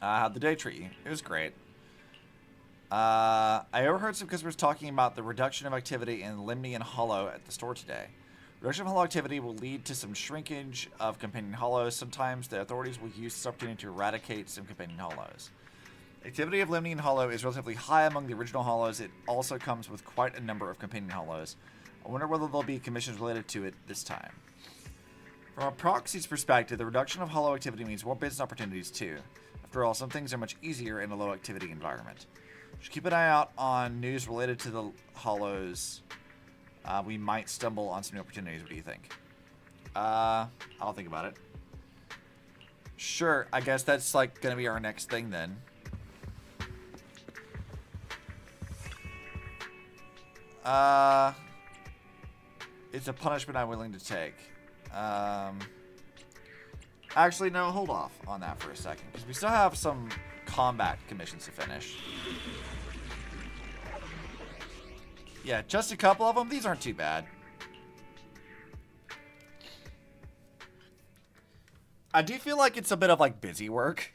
How'd the day treat you? It was great. I overheard some customers talking about the reduction of activity in Limnian Hollow at the store today. Reduction of hollow activity will lead to some shrinkage of companion hollows. Sometimes the authorities will use this opportunity to eradicate some companion hollows. Activity of Limnian Hollow is relatively high among the original hollows. It also comes with quite a number of companion hollows. I wonder whether there'll be commissions related to it this time. From a proxy's perspective, the reduction of hollow activity means more business opportunities too. After all, some things are much easier in a low activity environment. Should keep an eye out on news related to the hollows. We might stumble on some new opportunities. What do you think? I'll think about it. Sure, I guess that's like gonna be our next thing then. It's a punishment I'm willing to take. Actually, no, hold off on that for a second, because we still have some combat commissions to finish. Yeah, just a couple of them. These aren't too bad. I do feel like it's a bit of like busy work.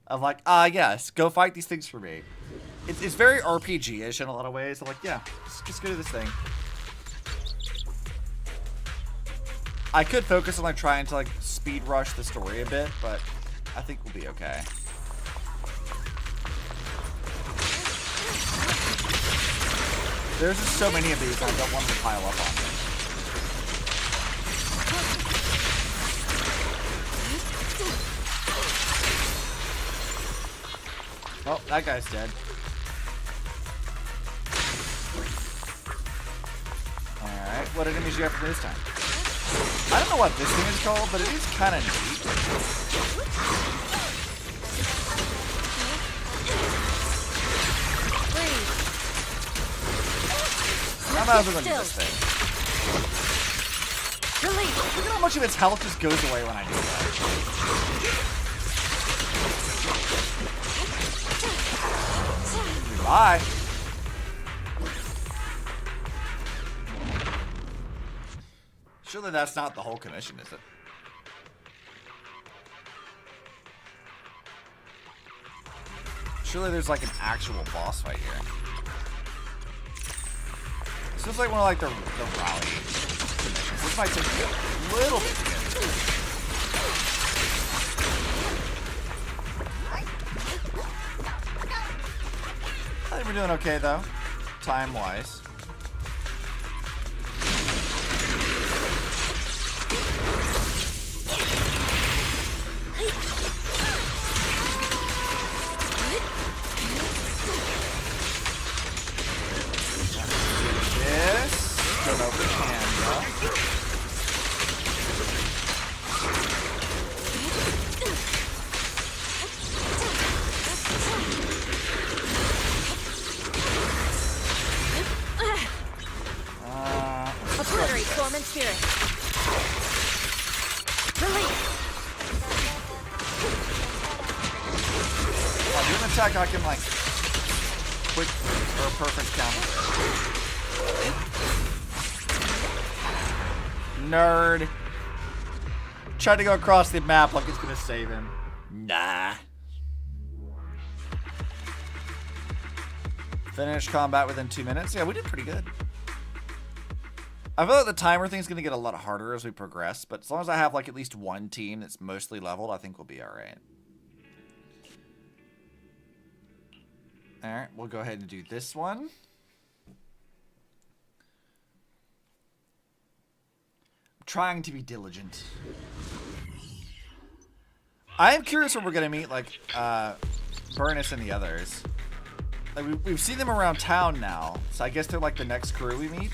Of like, yes, go fight these things for me. It's very RPG-ish in a lot of ways. I'm like, yeah, just go do this thing. I could focus on like trying to like speed rush the story a bit, but I think we'll be okay. There's just so many of these, I don't want them to pile up on me. Oh, that guy's dead. Alright, what enemies do you have for this time? I don't know what this thing is called, but it is kind of neat. I might as well do this thing. Look at how much of its health just goes away when I do that. Bye. Surely that's not the whole commission, is it? Surely there's like an actual boss fight here. This looks like one of like the rally commissions. This might take me a little bit to get through. I think we're doing okay though, time-wise. I can like quick or perfect counter. Nerd. Tried to go across the map like it's gonna save him. Nah. Finish combat within 2 minutes. Yeah, we did pretty good. I feel like the timer thing's gonna get a lot harder as we progress, but as long as I have like at least one team that's mostly leveled, I think we'll be alright. Alright, we'll go ahead and do this one. I'm trying to be diligent. I am curious when we're going to meet, like, Burnus and the others. Like, we've seen them around town now, so I guess they're, like, the next crew we meet.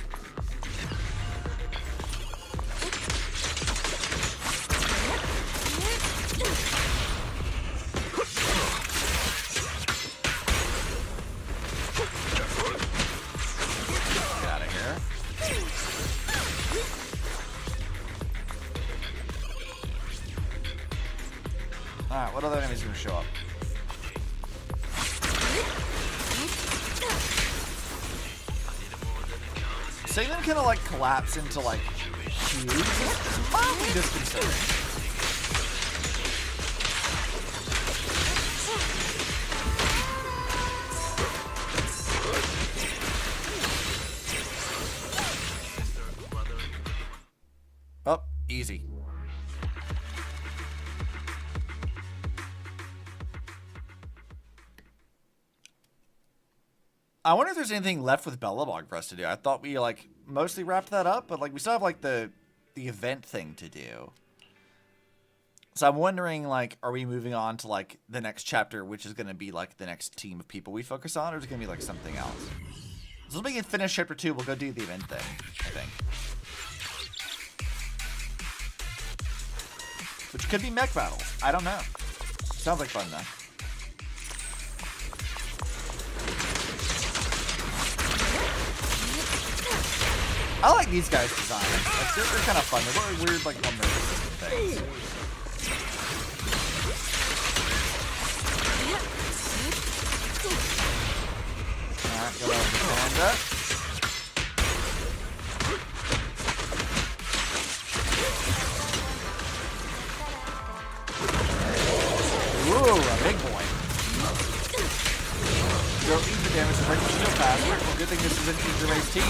Alright, what other enemies are gonna show up? Seeing them kind of like collapse into like cubes is mildly disconcerting. Oh, easy. I wonder if there's anything left with Belobog for us to do. I thought we, like, mostly wrapped that up, but, like, we still have, like, the event thing to do. So I'm wondering, like, are we moving on to, like, the next chapter, which is going to be, like, the next team of people we focus on, or is it going to be, like, something else? So when we can finish chapter 2, we'll go do the event thing, I think. Which could be mech battles. I don't know. Sounds like fun, though. I like these guys' designs. Like, they're kind of fun. They're really weird, like, one nervous system things. Alright, go over to Panda. Ooh, a big boy. Go eat the damage to break the shield faster. Well, good thing this is an easy-race team.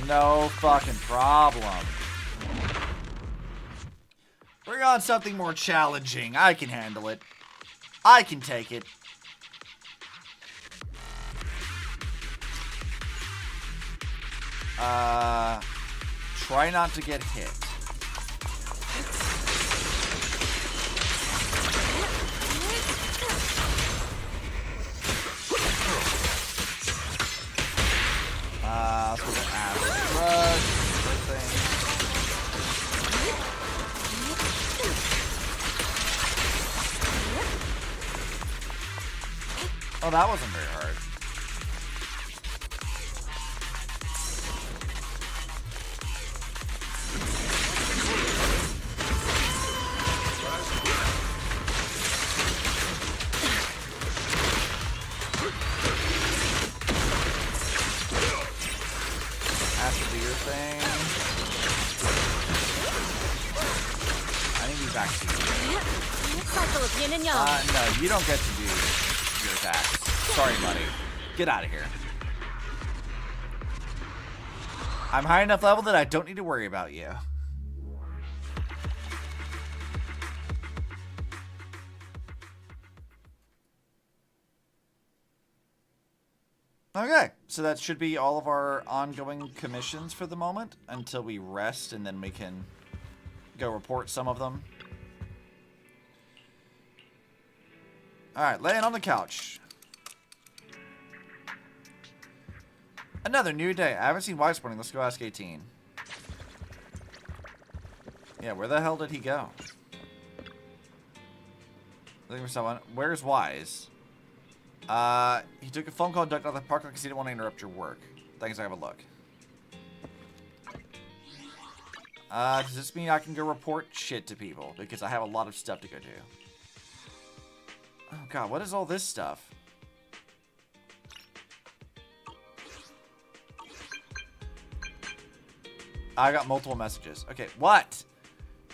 No fucking problem. Bring on something more challenging. I can handle it. I can take it. Try not to get hit. Let's go to acid rush. Oh, that wasn't very hard. No, you don't get to do your attacks. Sorry, buddy. Get out of here. I'm high enough level that I don't need to worry about you. Okay, so that should be all of our ongoing commissions for the moment until we rest, and then we can go report some of them. Alright, laying on the couch. Another new day. I haven't seen Wise morning. Let's go ask 18. Yeah, where the hell did he go? Looking for someone. Where's Wise? He took a phone call and ducked out of the park because he didn't want to interrupt your work. Thanks, I have a look. Does this mean I can go report shit to people? Because I have a lot of stuff to go do. Oh god, what is all this stuff? I got multiple messages. Okay, what?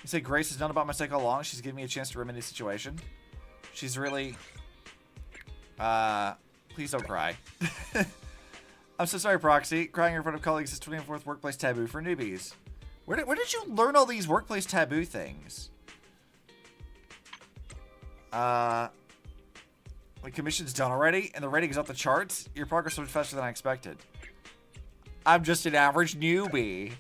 You said Grace has known about my psyche all along. She's giving me a chance to remedy the situation. She's really... please don't cry. I'm so sorry, Proxy. Crying in front of colleagues is 24th workplace taboo for newbies. Where did you learn all these workplace taboo things? The commission's done already, and the rating is off the charts. Your progress was faster than I expected. I'm just an average newbie.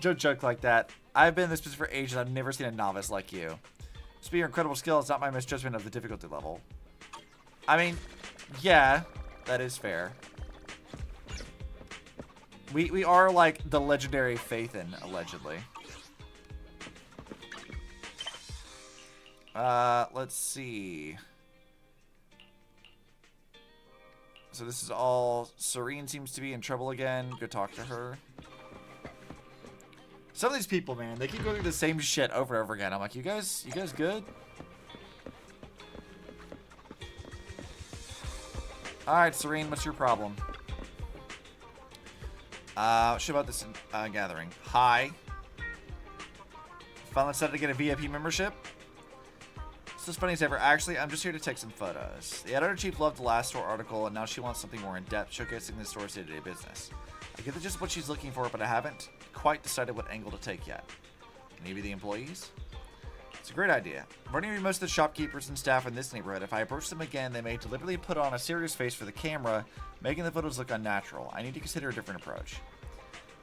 Don't joke like that. I've been in this business for ages. I've never seen a novice like you. Despite your incredible skill, it's not my misjudgment of the difficulty level. I mean, yeah, that is fair. We are like the legendary Phaethon, allegedly. Let's see. So this is all... Serene seems to be in trouble again. Go talk to her. Some of these people, man, they keep going through the same shit over and over again. I'm like, you guys good? Alright, Serene, what's your problem? Shit about this gathering. Hi. Finally decided to get a VIP membership? It's as funny as ever. Actually, I'm just here to take some photos. The editor-in-chief loved the last store article, and now she wants something more in-depth, showcasing the store's day-to-day business. I get that's just what she's looking for, but I haven't quite decided what angle to take yet. Maybe the employees? It's a great idea. I'm running with most of the shopkeepers and staff in this neighborhood. If I approach them again, they may deliberately put on a serious face for the camera, making the photos look unnatural. I need to consider a different approach.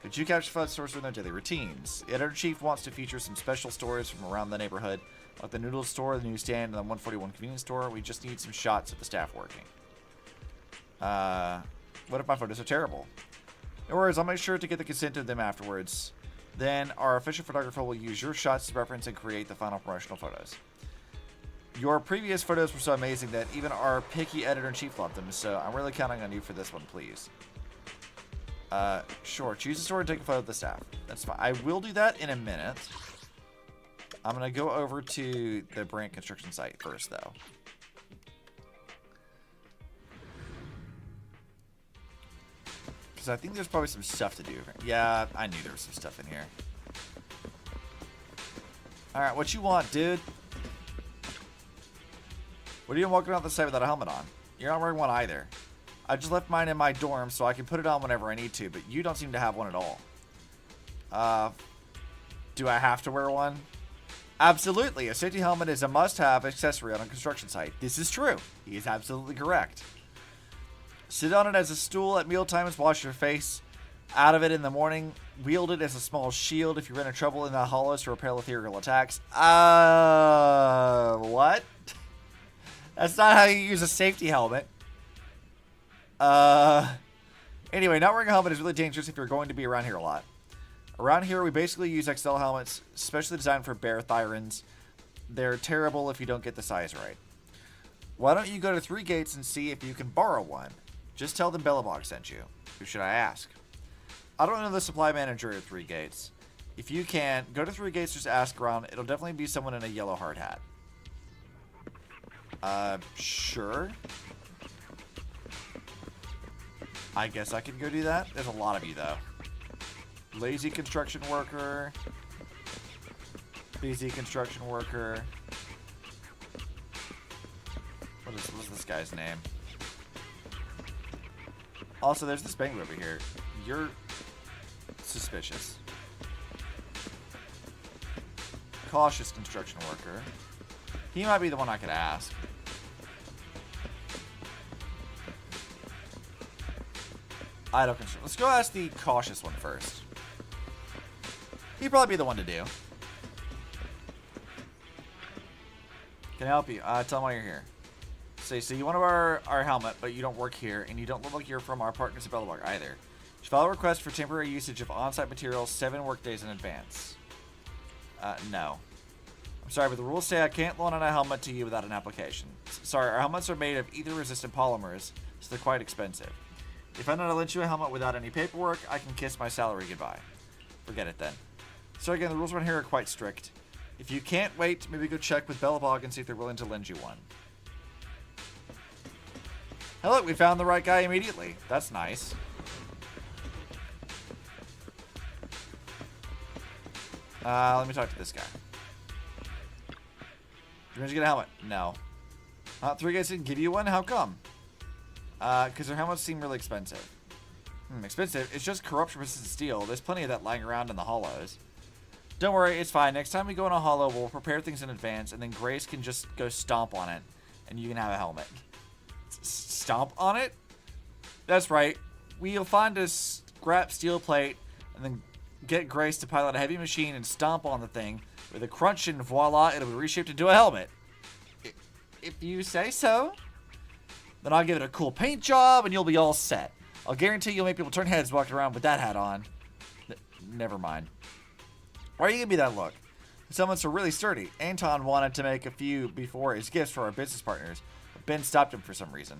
Could you capture flood stores in their daily routines? The editor-in-chief wants to feature some special stories from around the neighborhood, like the noodle store, the newsstand, and the 141 convenience store. We just need some shots of the staff working. What if my photos are terrible? No worries, I'll make sure to get the consent of them afterwards. Then our official photographer will use your shots to reference and create the final promotional photos. Your previous photos were so amazing that even our picky editor-in-chief loved them, so I'm really counting on you for this one, please. Sure. Choose a store and take a photo of the staff. That's fine. I will do that in a minute. I'm going to go over to the Brant construction site first, though. Because I think there's probably some stuff to do. Yeah, I knew there was some stuff in here. Alright, what you want, dude? What are you walking around the site without a helmet on? You're not wearing one either. I just left mine in my dorm so I can put it on whenever I need to, but you don't seem to have one at all. Do I have to wear one? Absolutely. A safety helmet is a must-have accessory on a construction site. This is true. He is absolutely correct. Sit on it as a stool at mealtimes. Wash your face out of it in the morning. Wield it as a small shield if you run into trouble in the hollows to repel ethereal attacks. What? That's not how you use a safety helmet. Anyway, not wearing a helmet is really dangerous if you're going to be around here a lot. Around here, we basically use XL helmets, specially designed for bear thyrans. They're terrible if you don't get the size right. Why don't you go to 3 Gates and see if you can borrow one? Just tell them Belobog sent you. Who should I ask? I don't know the supply manager at 3 Gates. If you can, go to 3 Gates, just ask around. It'll definitely be someone in a yellow hard hat. Sure. I guess I can go do that. There's a lot of you, though. Lazy construction worker. Busy construction worker. What is this guy's name? Also, there's this bank over here. You're suspicious. Cautious construction worker. He might be the one I could ask. Idle construction. Let's go ask the cautious one first. He'd probably be the one to do. Can I help you? Tell him why you're here. So you want to wear our helmet, but you don't work here, and you don't look like you're from our partners at Belobog either. You should file a request for temporary usage of on-site materials 7 workdays in advance. No. I'm sorry, but the rules say I can't loan out a helmet to you without an application. Sorry, our helmets are made of ether-resistant polymers, so they're quite expensive. If I know to lend you a helmet without any paperwork, I can kiss my salary goodbye. Forget it then. So again, the rules around here are quite strict. If you can't wait, maybe go check with Belobog and see if they're willing to lend you one. Hey, look, we found the right guy immediately. That's nice. Let me talk to this guy. You're going to get a helmet? No. 3 guys didn't give you one? How come? Because their helmets seem really expensive. Expensive? It's just corruption-resistant steel. There's plenty of that lying around in the hollows. Don't worry, it's fine. Next time we go in a hollow, we'll prepare things in advance, and then Grace can just go stomp on it, and you can have a helmet. Stomp on it? That's right. We'll find a scrap steel plate, and then get Grace to pilot a heavy machine and stomp on the thing. With a crunch, and voila, it'll be reshaped into a helmet. If you say so. Then I'll give it a cool paint job, and you'll be all set. I'll guarantee you'll make people turn heads walking around with that hat on. Never mind. Why are you giving me that look? Someone's really sturdy. Anton wanted to make a few before his gifts for our business partners, but Ben stopped him for some reason.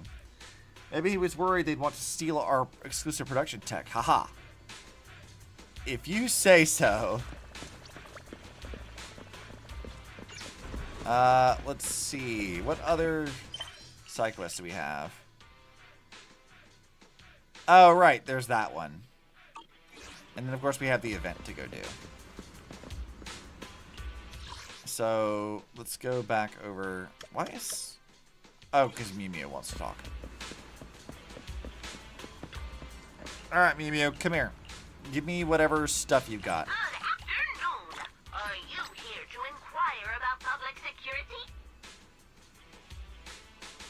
Maybe he was worried they'd want to steal our exclusive production tech. Haha. If you say so. Let's see. What other side quests do we have? Oh, right. There's that one. And then, of course, we have the event to go do. So, let's go back over... Why is... Oh, because Mimio wants to talk. Alright, Mimio, come here. Give me whatever stuff you've got. Good afternoon. Are you here to inquire about public security?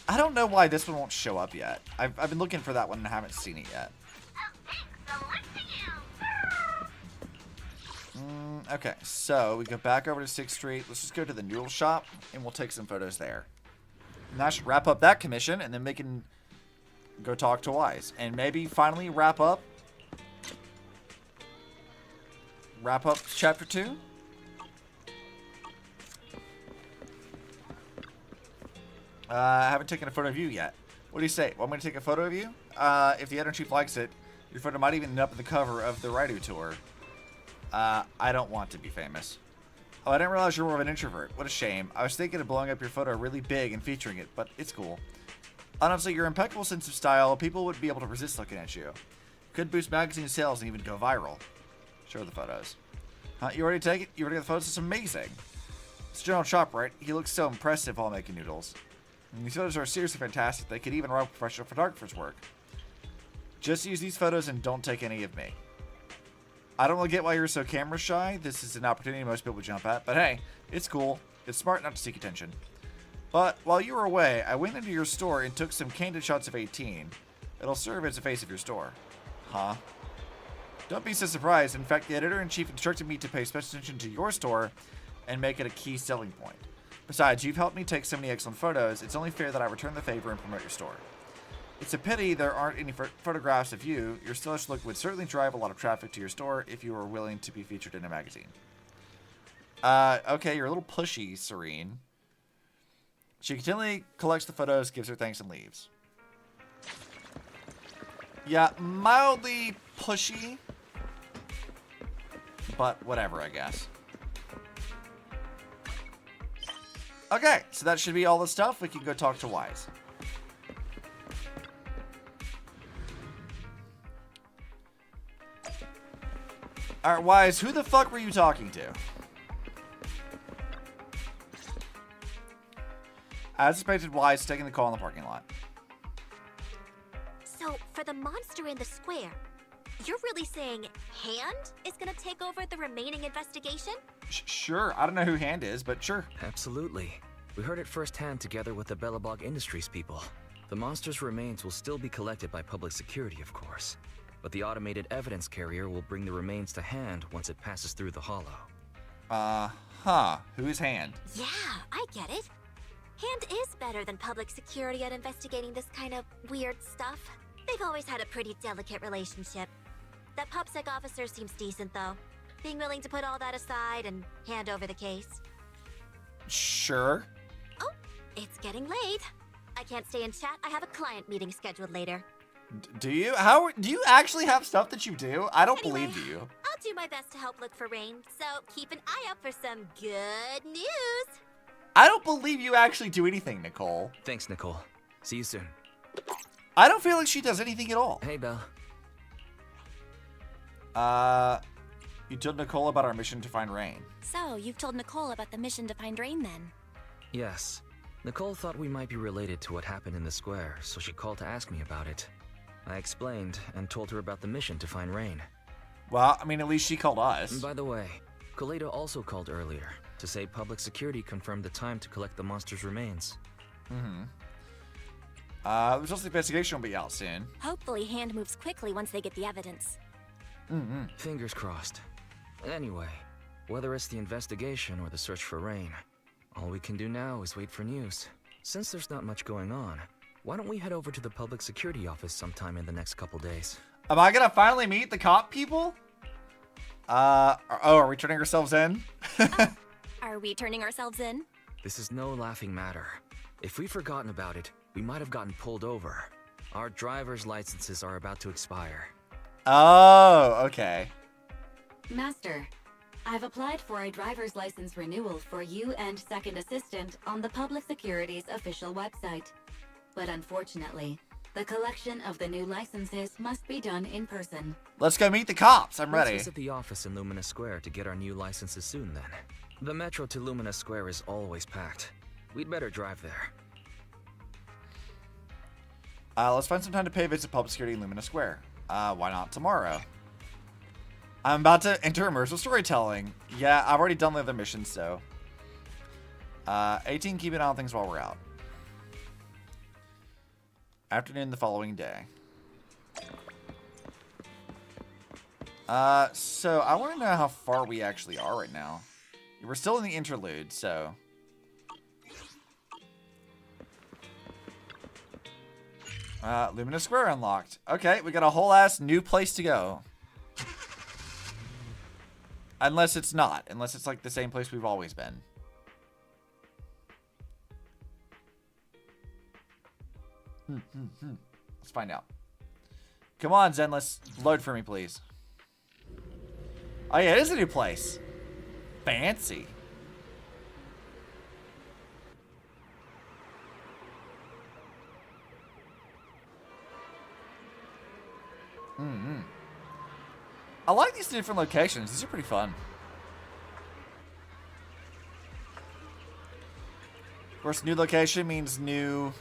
I don't know why this one won't show up yet. I've been looking for that one and haven't seen it yet. Okay, so we go back over to 6th Street. Let's just go to the noodle shop, and we'll take some photos there. And that should wrap up that commission, and then we can go talk to Wise. And maybe finally wrap up Chapter 2? I haven't taken a photo of you yet. What do you say? Want me to take a photo of you? If the editor-in-chief likes it, your photo might even end up at the cover of the Raidu tour. I don't want to be famous. Oh, I didn't realize you're more of an introvert. What a shame. I was thinking of blowing up your photo really big and featuring it, but it's cool. Honestly, your impeccable sense of style, people wouldn't be able to resist looking at you. Could boost magazine sales and even go viral. Show the photos. You already take it? You already got the photos? It's amazing. It's General Chop, right? He looks so impressive while making noodles. And these photos are seriously fantastic. They could even rival professional photographers' work. Just use these photos and don't take any of me. I don't really get why you're so camera shy. This is an opportunity most people jump at, but hey, it's cool. It's smart not to seek attention. But while you were away, I went into your store and took some candid shots of 18. It'll serve as the face of your store. Huh? Don't be so surprised. In fact, the editor-in-chief instructed me to pay special attention to your store and make it a key selling point. Besides, you've helped me take so many excellent photos, it's only fair that I return the favor and promote your store. It's a pity there aren't any photographs of you. Your stylish look would certainly drive a lot of traffic to your store if you were willing to be featured in a magazine. Okay, you're a little pushy, Serene. She continually collects the photos, gives her thanks, and leaves. Yeah, mildly pushy. But whatever, I guess. Okay, so that should be all the stuff. We can go talk to Wise. Alright, Wise, who the fuck were you talking to? As expected, Wise taking the call in the parking lot. So, for the monster in the square, you're really saying Hand is gonna take over the remaining investigation? Sure, I don't know who Hand is, but sure. Absolutely. We heard it firsthand together with the Belobog Industries people. The monster's remains will still be collected by public security, of course. But the automated evidence carrier will bring the remains to Hand once it passes through the hollow. Who is Hand? Yeah, I get it. Hand is better than public security at investigating this kind of weird stuff. They've always had a pretty delicate relationship. That PubSec officer seems decent, though. Being willing to put all that aside and hand over the case. Sure. Oh, it's getting late. I can't stay and chat. I have a client meeting scheduled later. Do you? Do you actually have stuff that you do? I don't believe you. I'll do my best to help look for Rain, so keep an eye out for some good news. I don't believe you actually do anything, Nicole. Thanks, Nicole. See you soon. I don't feel like she does anything at all. Hey, Belle. You told Nicole about our mission to find Rain. So, you've told Nicole about the mission to find Rain then? Yes. Nicole thought we might be related to what happened in the square, so she called to ask me about it. I explained and told her about the mission to find Rain. Well, I mean, at least she called us. By the way, Kaleda also called earlier to say public security confirmed the time to collect the monster's remains. The results of the investigation will be out soon. Hopefully Hand moves quickly once they get the evidence. Fingers crossed. Anyway, whether it's the investigation or the search for Rain, all we can do now is wait for news. Since there's not much going on, why don't we head over to the public security office sometime in the next couple days? Am I gonna finally meet the cop people? Are we turning ourselves in? Are we turning ourselves in? This is no laughing matter. If we've forgotten about it, we might have gotten pulled over. Our driver's licenses are about to expire. Oh, okay. Master, I've applied for a driver's license renewal for you and second assistant on the public security's official website. But unfortunately, the collection of the new licenses must be done in person. Let's go meet the cops. I'm ready. Let's visit the office in Lumina Square to get our new licenses soon then. The metro to Lumina Square is always packed. We'd better drive there. Let's find some time to pay a visit to public security in Lumina Square. Why not tomorrow? I'm about to enter immersive storytelling. Yeah, I've already done the other missions, so. 18, keep an eye on things while we're out. Afternoon the following day. So I want to know how far we actually are right now. We're still in the interlude, so. Lumina Square unlocked. Okay, we got a whole ass new place to go. Unless it's not. Unless it's like the same place we've always been. Let's find out. Come on, Zenless. Load for me, please. Oh yeah, it is a new place. Fancy. I like these different locations. These are pretty fun. course, new location means new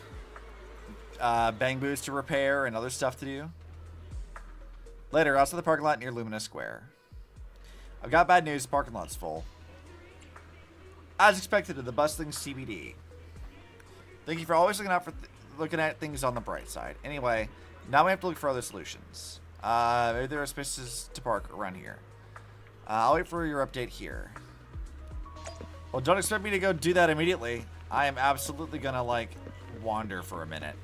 bang boos to repair and other stuff to do. Later, outside the parking lot near Lumina Square. I've got bad news. The parking lot's full. As expected at the bustling CBD. Thank you for always looking at things on the bright side. Anyway, now we have to look for other solutions. Maybe there are spaces to park around here. I'll wait for your update here. Well, don't expect me to go do that immediately. I am absolutely gonna, like, wander for a minute.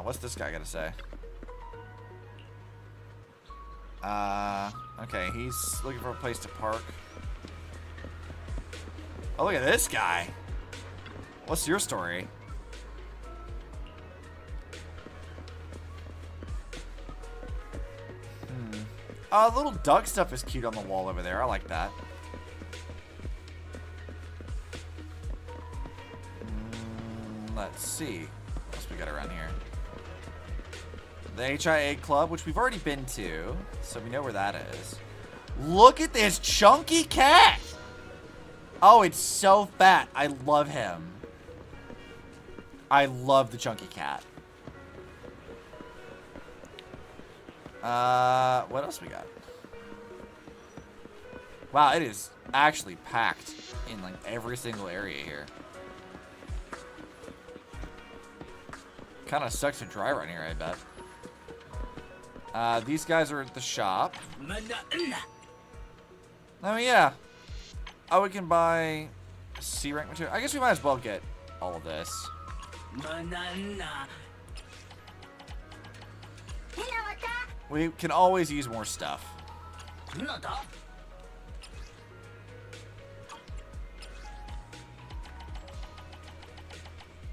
What's this guy gotta say? Okay, he's looking for a place to park. Oh, look at this guy. What's your story? The little duck stuff is cute on the wall over there. I like that. Let's see. What else we got around here? The HIA Club, which we've already been to, so we know where that is. Look at this chunky cat! Oh, it's so fat. I love him. I love the chunky cat. What else we got? Wow, it is actually packed in like every single area here. Kind of sucks to drive right here, I bet. These guys are at the shop. Oh yeah. Oh, we can buy C rank material. I guess we might as well get all of this. We can always use more stuff.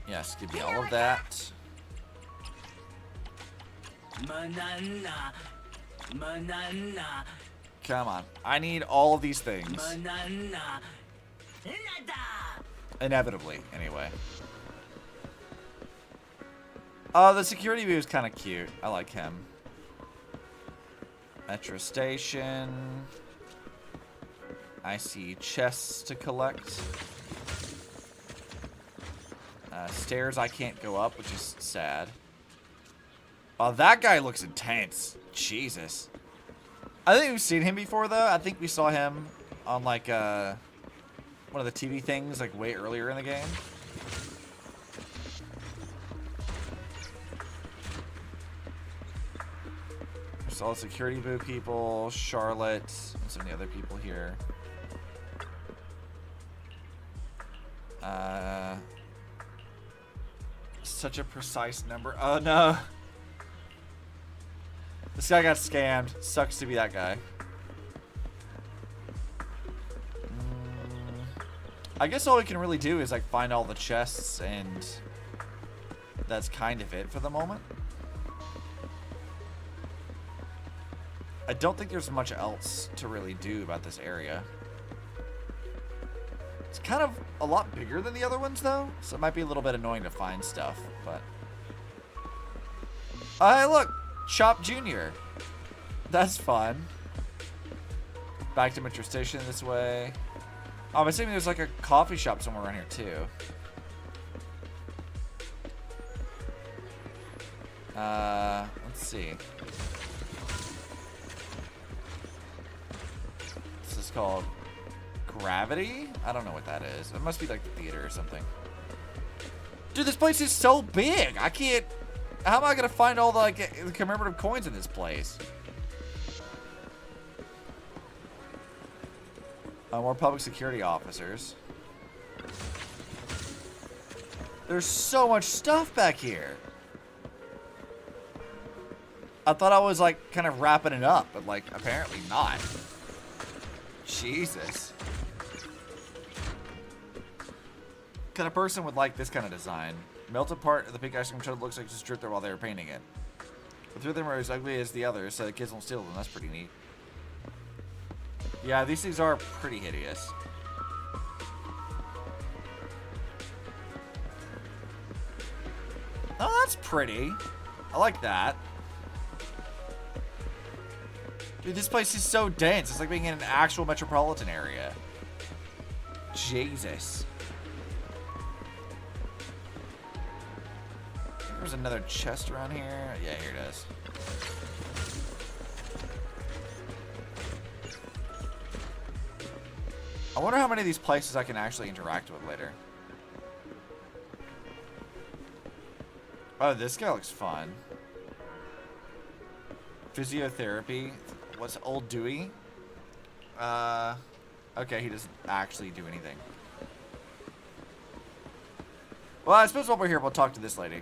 Yes, give me all of that. Come on. I need all of these things. Inevitably, anyway. Oh, the security view is kind of cute. I like him. Metro station. I see chests to collect. Stairs I can't go up, which is sad. Oh, that guy looks intense. Jesus. I think we've seen him before, though. I think we saw him on, like, one of the TV things, like, way earlier in the game. There's all the security boo people, Charlotte, and some of the other people here. Such a precise number. Oh, no. This guy got scammed. Sucks to be that guy. I guess all we can really do is like find all the chests, and that's kind of it for the moment. I don't think there's much else to really do about this area. It's kind of a lot bigger than the other ones, though, so it might be a little bit annoying to find stuff, but... Hey, look! Chop Jr. That's fun. Back to Metro Station this way. Oh, I'm assuming there's like a coffee shop somewhere around here, too. Let's see. This is called Gravity? I don't know what that is. It must be like the theater or something. Dude, this place is so big. I can't... How am I gonna find all the, like, the commemorative coins in this place? More public security officers. There's so much stuff back here. I thought I was, like, kind of wrapping it up, but, like, apparently not. Jesus. What kind of person would like this kind of design? Melted part of the pink ice cream shuttle looks like just dripped there while they were painting it. The three of them are as ugly as the others, so the kids won't steal them. That's pretty neat. Yeah, these things are pretty hideous. Oh, that's pretty. I like that. Dude, this place is so dense. It's like being in an actual metropolitan area. Jesus. There's another chest around here. Yeah, here it is. I wonder how many of these places I can actually interact with later. Oh, this guy looks fun. Physiotherapy. What's old Dewey? Okay, he doesn't actually do anything. Well, I suppose while we're here, we'll talk to this lady.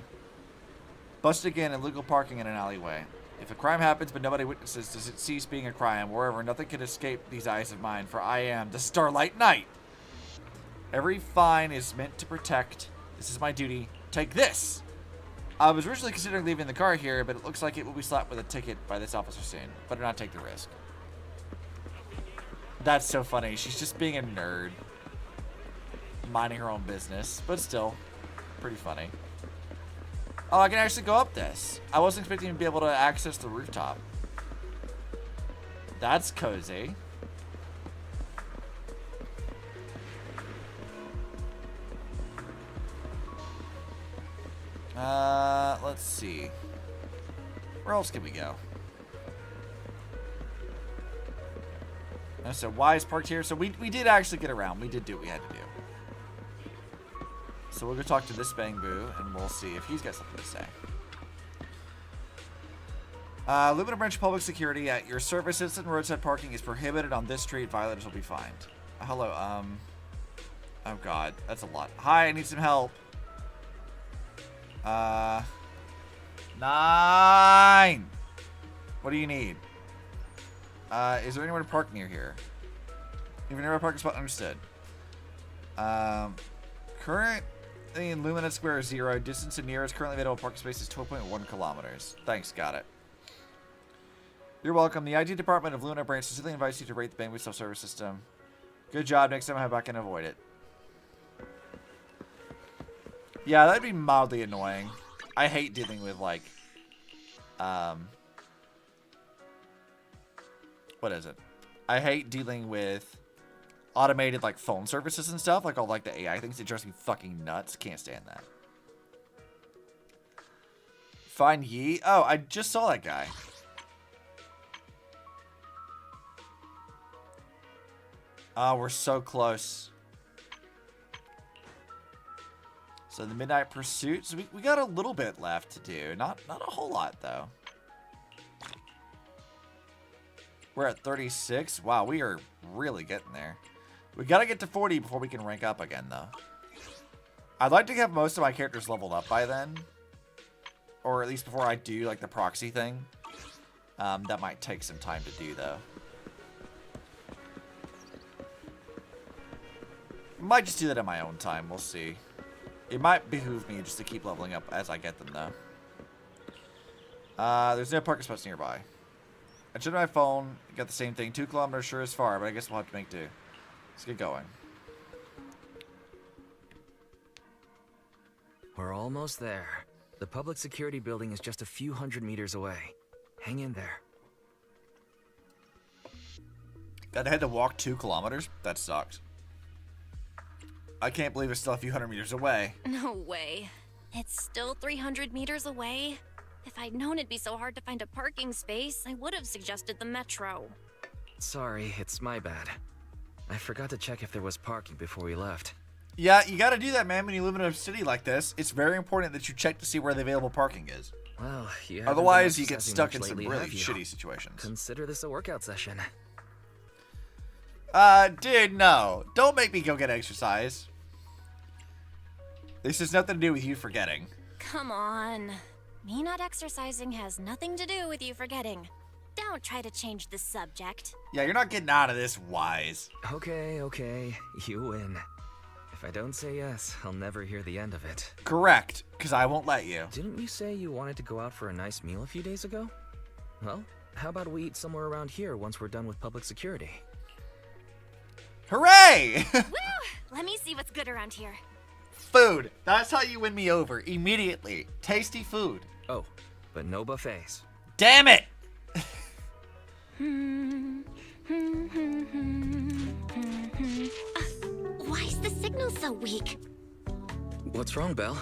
Busted again, illegal parking in an alleyway. If a crime happens but nobody witnesses, does it cease being a crime? Moreover, nothing can escape these eyes of mine, for I am the Starlight Knight. Every fine is meant to protect. This is my duty. Take this! I was originally considering leaving the car here, but it looks like it will be slapped with a ticket by this officer soon. Better not take the risk. That's so funny. She's just being a nerd. Minding her own business. But still, pretty funny. Oh, I can actually go up this. I wasn't expecting to be able to access the rooftop. That's cozy. Let's see. Where else can we go? So why is parked here? So we did actually get around. We did do what we had to do. So we'll go talk to this Bang Boo, and we'll see if he's got something to say. Lumina Branch Public Security at your service. Citizen roadside parking is prohibited on this street. Violators will be fined. Hello, oh god, that's a lot. Hi, I need some help. 9! What do you need? Is there anywhere to park near here? Even near a parking spot, understood. Current in Lumina Square is 0. Distance to nearest currently available parking space is 12.1 kilometers. Thanks, got it. You're welcome. The IT department of Lumina Branch specifically invites you to rate the Bangwoo self-service system. Good job. Next time I hope I can avoid it. Yeah, that'd be mildly annoying. I hate dealing with, like, what is it? I hate dealing with automated, like, phone services and stuff. Like, all, like, the AI things. It drives me fucking nuts. Can't stand that. Find Yi? Oh, I just saw that guy. Oh, we're so close. So the Midnight Pursuit. So we got a little bit left to do. Not a whole lot, though. We're at 36. Wow, we are really getting there. We got to get to 40 before we can rank up again, though. I'd like to have most of my characters leveled up by then. Or at least before I do, like, the proxy thing. That might take some time to do, though. Might just do that at my own time. We'll see. It might behoove me just to keep leveling up as I get them, though. There's no parking spots nearby. I checked my phone. Got the same thing. 2 kilometers sure is far, but I guess we'll have to make do. Let's get going. We're almost there. The public security building is just a few hundred meters away. Hang in there. Gotta had to walk 2 kilometers? That sucks. I can't believe it's still a few hundred meters away. No way. It's still 300 meters away? If I'd known it'd be so hard to find a parking space, I would have suggested the metro. Sorry, it's my bad. I forgot to check if there was parking before we left. Yeah, you gotta do that, man, when you live in a city like this. It's very important that you check to see where the available parking is. Well, otherwise you get stuck in some really shitty situations. Consider this a workout session. Dude, no. Don't make me go get exercise. This has nothing to do with you forgetting. Come on. Me not exercising has nothing to do with you forgetting. Don't try to change the subject. Yeah, you're not getting out of this wise. Okay, you win. If I don't say yes, I'll never hear the end of it. Correct, because I won't let you. Didn't you say you wanted to go out for a nice meal a few days ago? Well, how about we eat somewhere around here once we're done with public security? Hooray! Woo! Let me see what's good around here. Food. That's how you win me over. Immediately. Tasty food. Oh, but no buffets. Damn it! Why is the signal's so weak? What's wrong, Belle?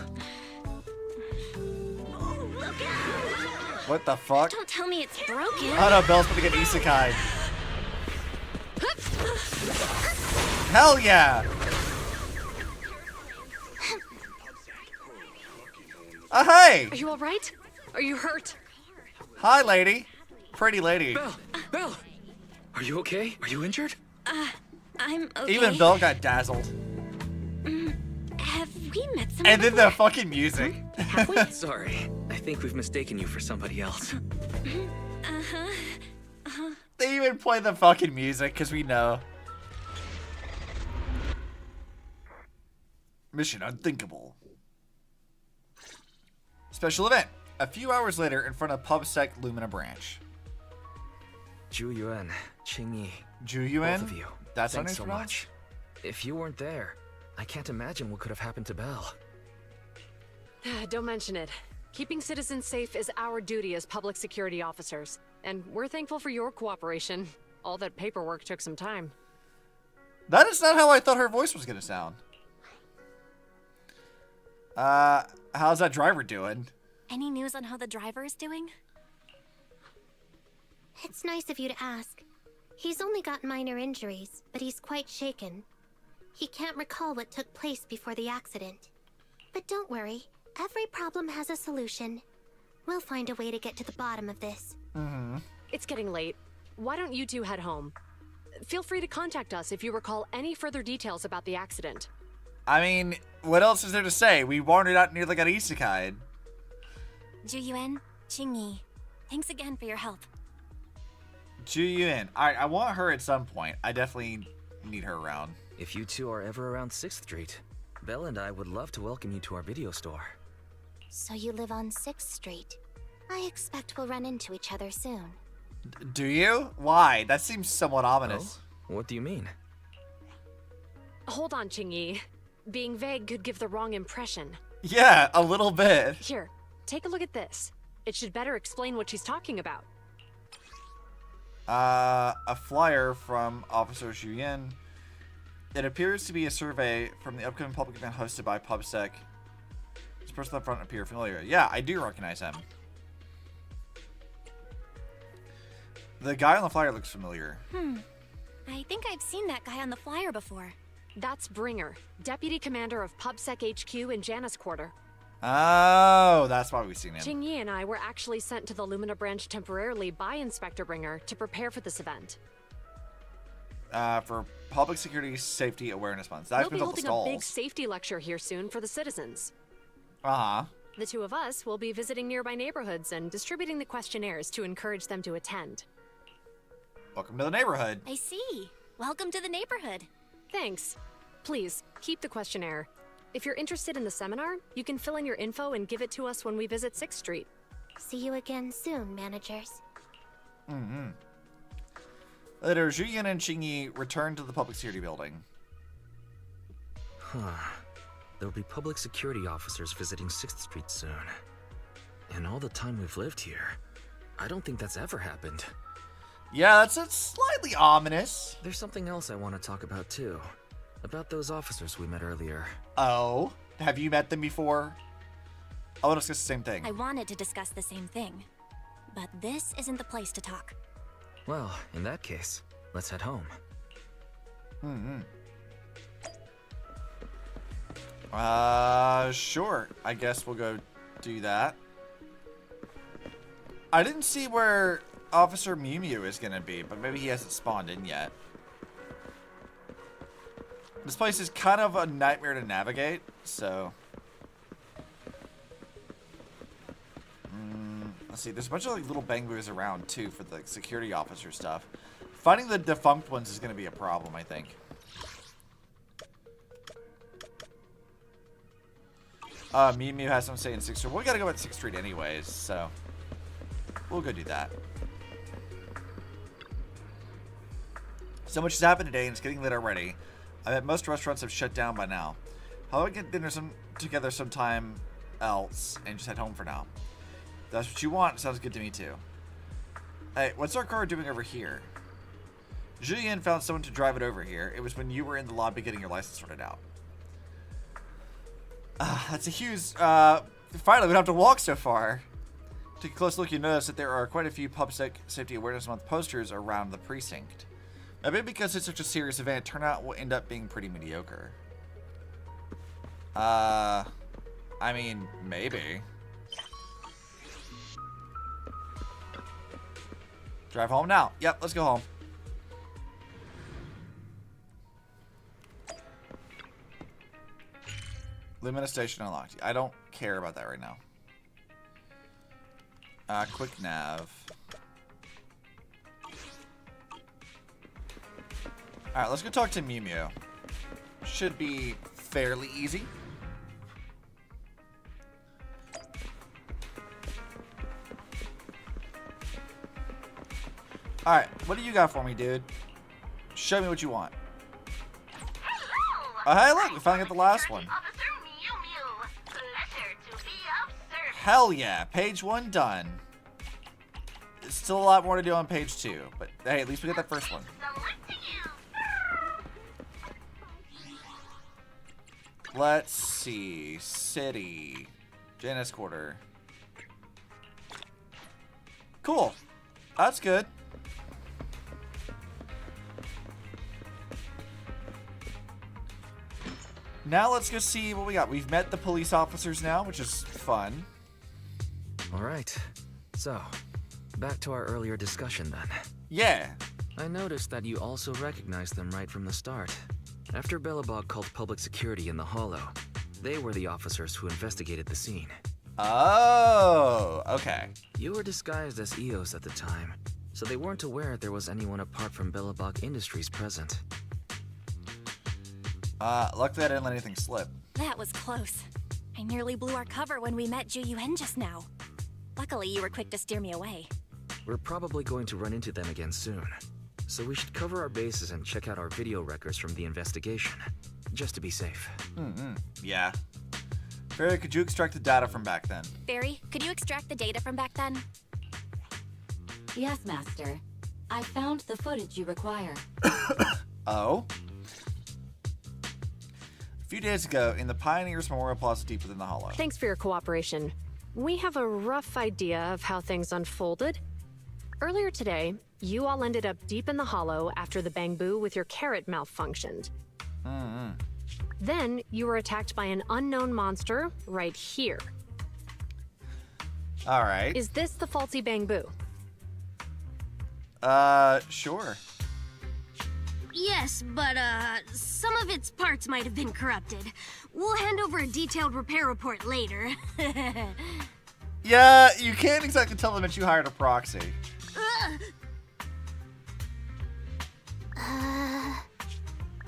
Oh, look out! What the fuck? Don't tell me it's broken. Oh no, Belle's gonna get isekai. Hell yeah! Hey! Are you all right? Are you hurt? Hi, lady. Pretty lady. Belle! Are you okay? Are you injured? I'm okay. Even Belle got dazzled. Have we met someone And then the fucking music. Have we? Sorry. I think we've mistaken you for somebody else. They even play the fucking music, because we know. Mission unthinkable. Special event. A few hours later, in front of PubSec Lumina branch. Zhu Yuan, Qing Yi. Zhu Yuan? Both of you. That's Thanks so unpronounced? much. If you weren't there, I can't imagine what could have happened to Belle. Don't mention it. Keeping citizens safe is our duty as public security officers, and we're thankful for your cooperation. All that paperwork took some time. That is not how I thought her voice was going to sound. How's that driver doing? Any news on how the driver is doing? It's nice of you to ask. He's only got minor injuries, but he's quite shaken. He can't recall what took place before the accident. But don't worry, every problem has a solution. We'll find a way to get to the bottom of this. It's getting late. Why don't you two head home? Feel free to contact us if you recall any further details about the accident. I mean, what else is there to say? We wandered out nearly got isekai. Zhu Yuan, Qing Yi, thanks again for your help. Zhu Yuan. Alright, I want her at some point. I definitely need her around. If you two are ever around 6th Street, Belle and I would love to welcome you to our video store. So you live on 6th Street. I expect we'll run into each other soon. Do you? Why? That seems somewhat ominous. Oh? What do you mean? Hold on, Qing Yi. Being vague could give the wrong impression. Yeah, a little bit. Here, take a look at this. It should better explain what she's talking about. A flyer from Officer Zhu Yuan. It appears to be a survey from the upcoming public event hosted by PubSec. This person on the front appear familiar. Yeah, I do recognize him. The guy on the flyer looks familiar. I think I've seen that guy on the flyer before. That's Bringer, Deputy Commander of PubSec HQ in Janus Quarter. Oh, that's why we've seen him. Qing Yi and I were actually sent to the Lumina branch temporarily by Inspector Bringer to prepare for this event. For Public Security Safety Awareness Month. That's We'll be been holding a big safety lecture here soon for the citizens. Uh-huh. The two of us will be visiting nearby neighborhoods and distributing the questionnaires to encourage them to attend. Welcome to the neighborhood. I see. Welcome to the neighborhood. Thanks. Please, keep the questionnaire. If you're interested in the seminar, you can fill in your info and give it to us when we visit 6th Street. See you again soon, managers. Later, Zhu Yuan and Qing Yi return to the public security building. There'll be public security officers visiting 6th Street soon. In all the time we've lived here, I don't think that's ever happened. Yeah, that's slightly ominous. There's something else I want to talk about too. About those officers we met earlier. Oh? Have you met them before? I want to discuss the same thing. I wanted to discuss the same thing, but this isn't the place to talk. Well, in that case, let's head home. Sure. I guess we'll go do that. I didn't see where Officer Mew Mew is gonna be, but maybe he hasn't spawned in yet. This place is kind of a nightmare to navigate, so... let's see, there's a bunch of like little bangbos around too for the security officer stuff. Finding the defunct ones is gonna be a problem, I think. Mew Mew has some say in 6th Street. Well, we gotta go at 6th Street anyways, so... we'll go do that. So much has happened today, and it's getting late already. I bet most restaurants have shut down by now. How about we get dinner together sometime else and just head home for now? If that's what you want, sounds good to me too. Hey, what's our car doing over here? Julien found someone to drive it over here. It was when you were in the lobby getting your license sorted out. That's a huge, finally, we don't have to walk so far. Take a close look, you notice that there are quite a few Public Safety Awareness Month posters around the precinct. Maybe because it's such a serious event, turnout will end up being pretty mediocre. I mean, maybe. Drive home now. Yep, let's go home. Lumina Station unlocked. I don't care about that right now. Quick nav. Alright, let's go talk to Mew Mew. Should be fairly easy. Alright, what do you got for me, dude? Show me what you want. Oh, hey, look, we finally got the last one. Hell yeah, page 1 done. There's still a lot more to do on page 2, but hey, at least we got that first one. Let's see. City. Janus Quarter. Cool. That's good. Now let's go see what we got. We've met the police officers now, which is fun. Alright. So, back to our earlier discussion then. Yeah. I noticed that you also recognized them right from the start. After Belobog called public security in the Hollow, they were the officers who investigated the scene. Oh, okay. You were disguised as EOS at the time, so they weren't aware there was anyone apart from Belobog Industries present. Luckily I didn't let anything slip. That was close. I nearly blew our cover when we met Ju-Yuen just now. Luckily, you were quick to steer me away. We're probably going to run into them again soon, so we should cover our bases and check out our video records from the investigation, just to be safe. Yeah. Fairy, could you extract the data from back then? Barry, could you extract the data from back then? Yes, Master. I found the footage you require. Oh? A few days ago, in the Pioneers Memorial Plaza deep within the Hollow. Thanks for your cooperation. We have a rough idea of how things unfolded. Earlier today, you all ended up deep in the Hollow after the Bangbu with your carrot malfunctioned. Then, you were attacked by an unknown monster right here. Alright. Is this the faulty Bangbu? Sure. Yes, but, some of its parts might have been corrupted. We'll hand over a detailed repair report later. Yeah, you can't exactly tell them that you hired a proxy.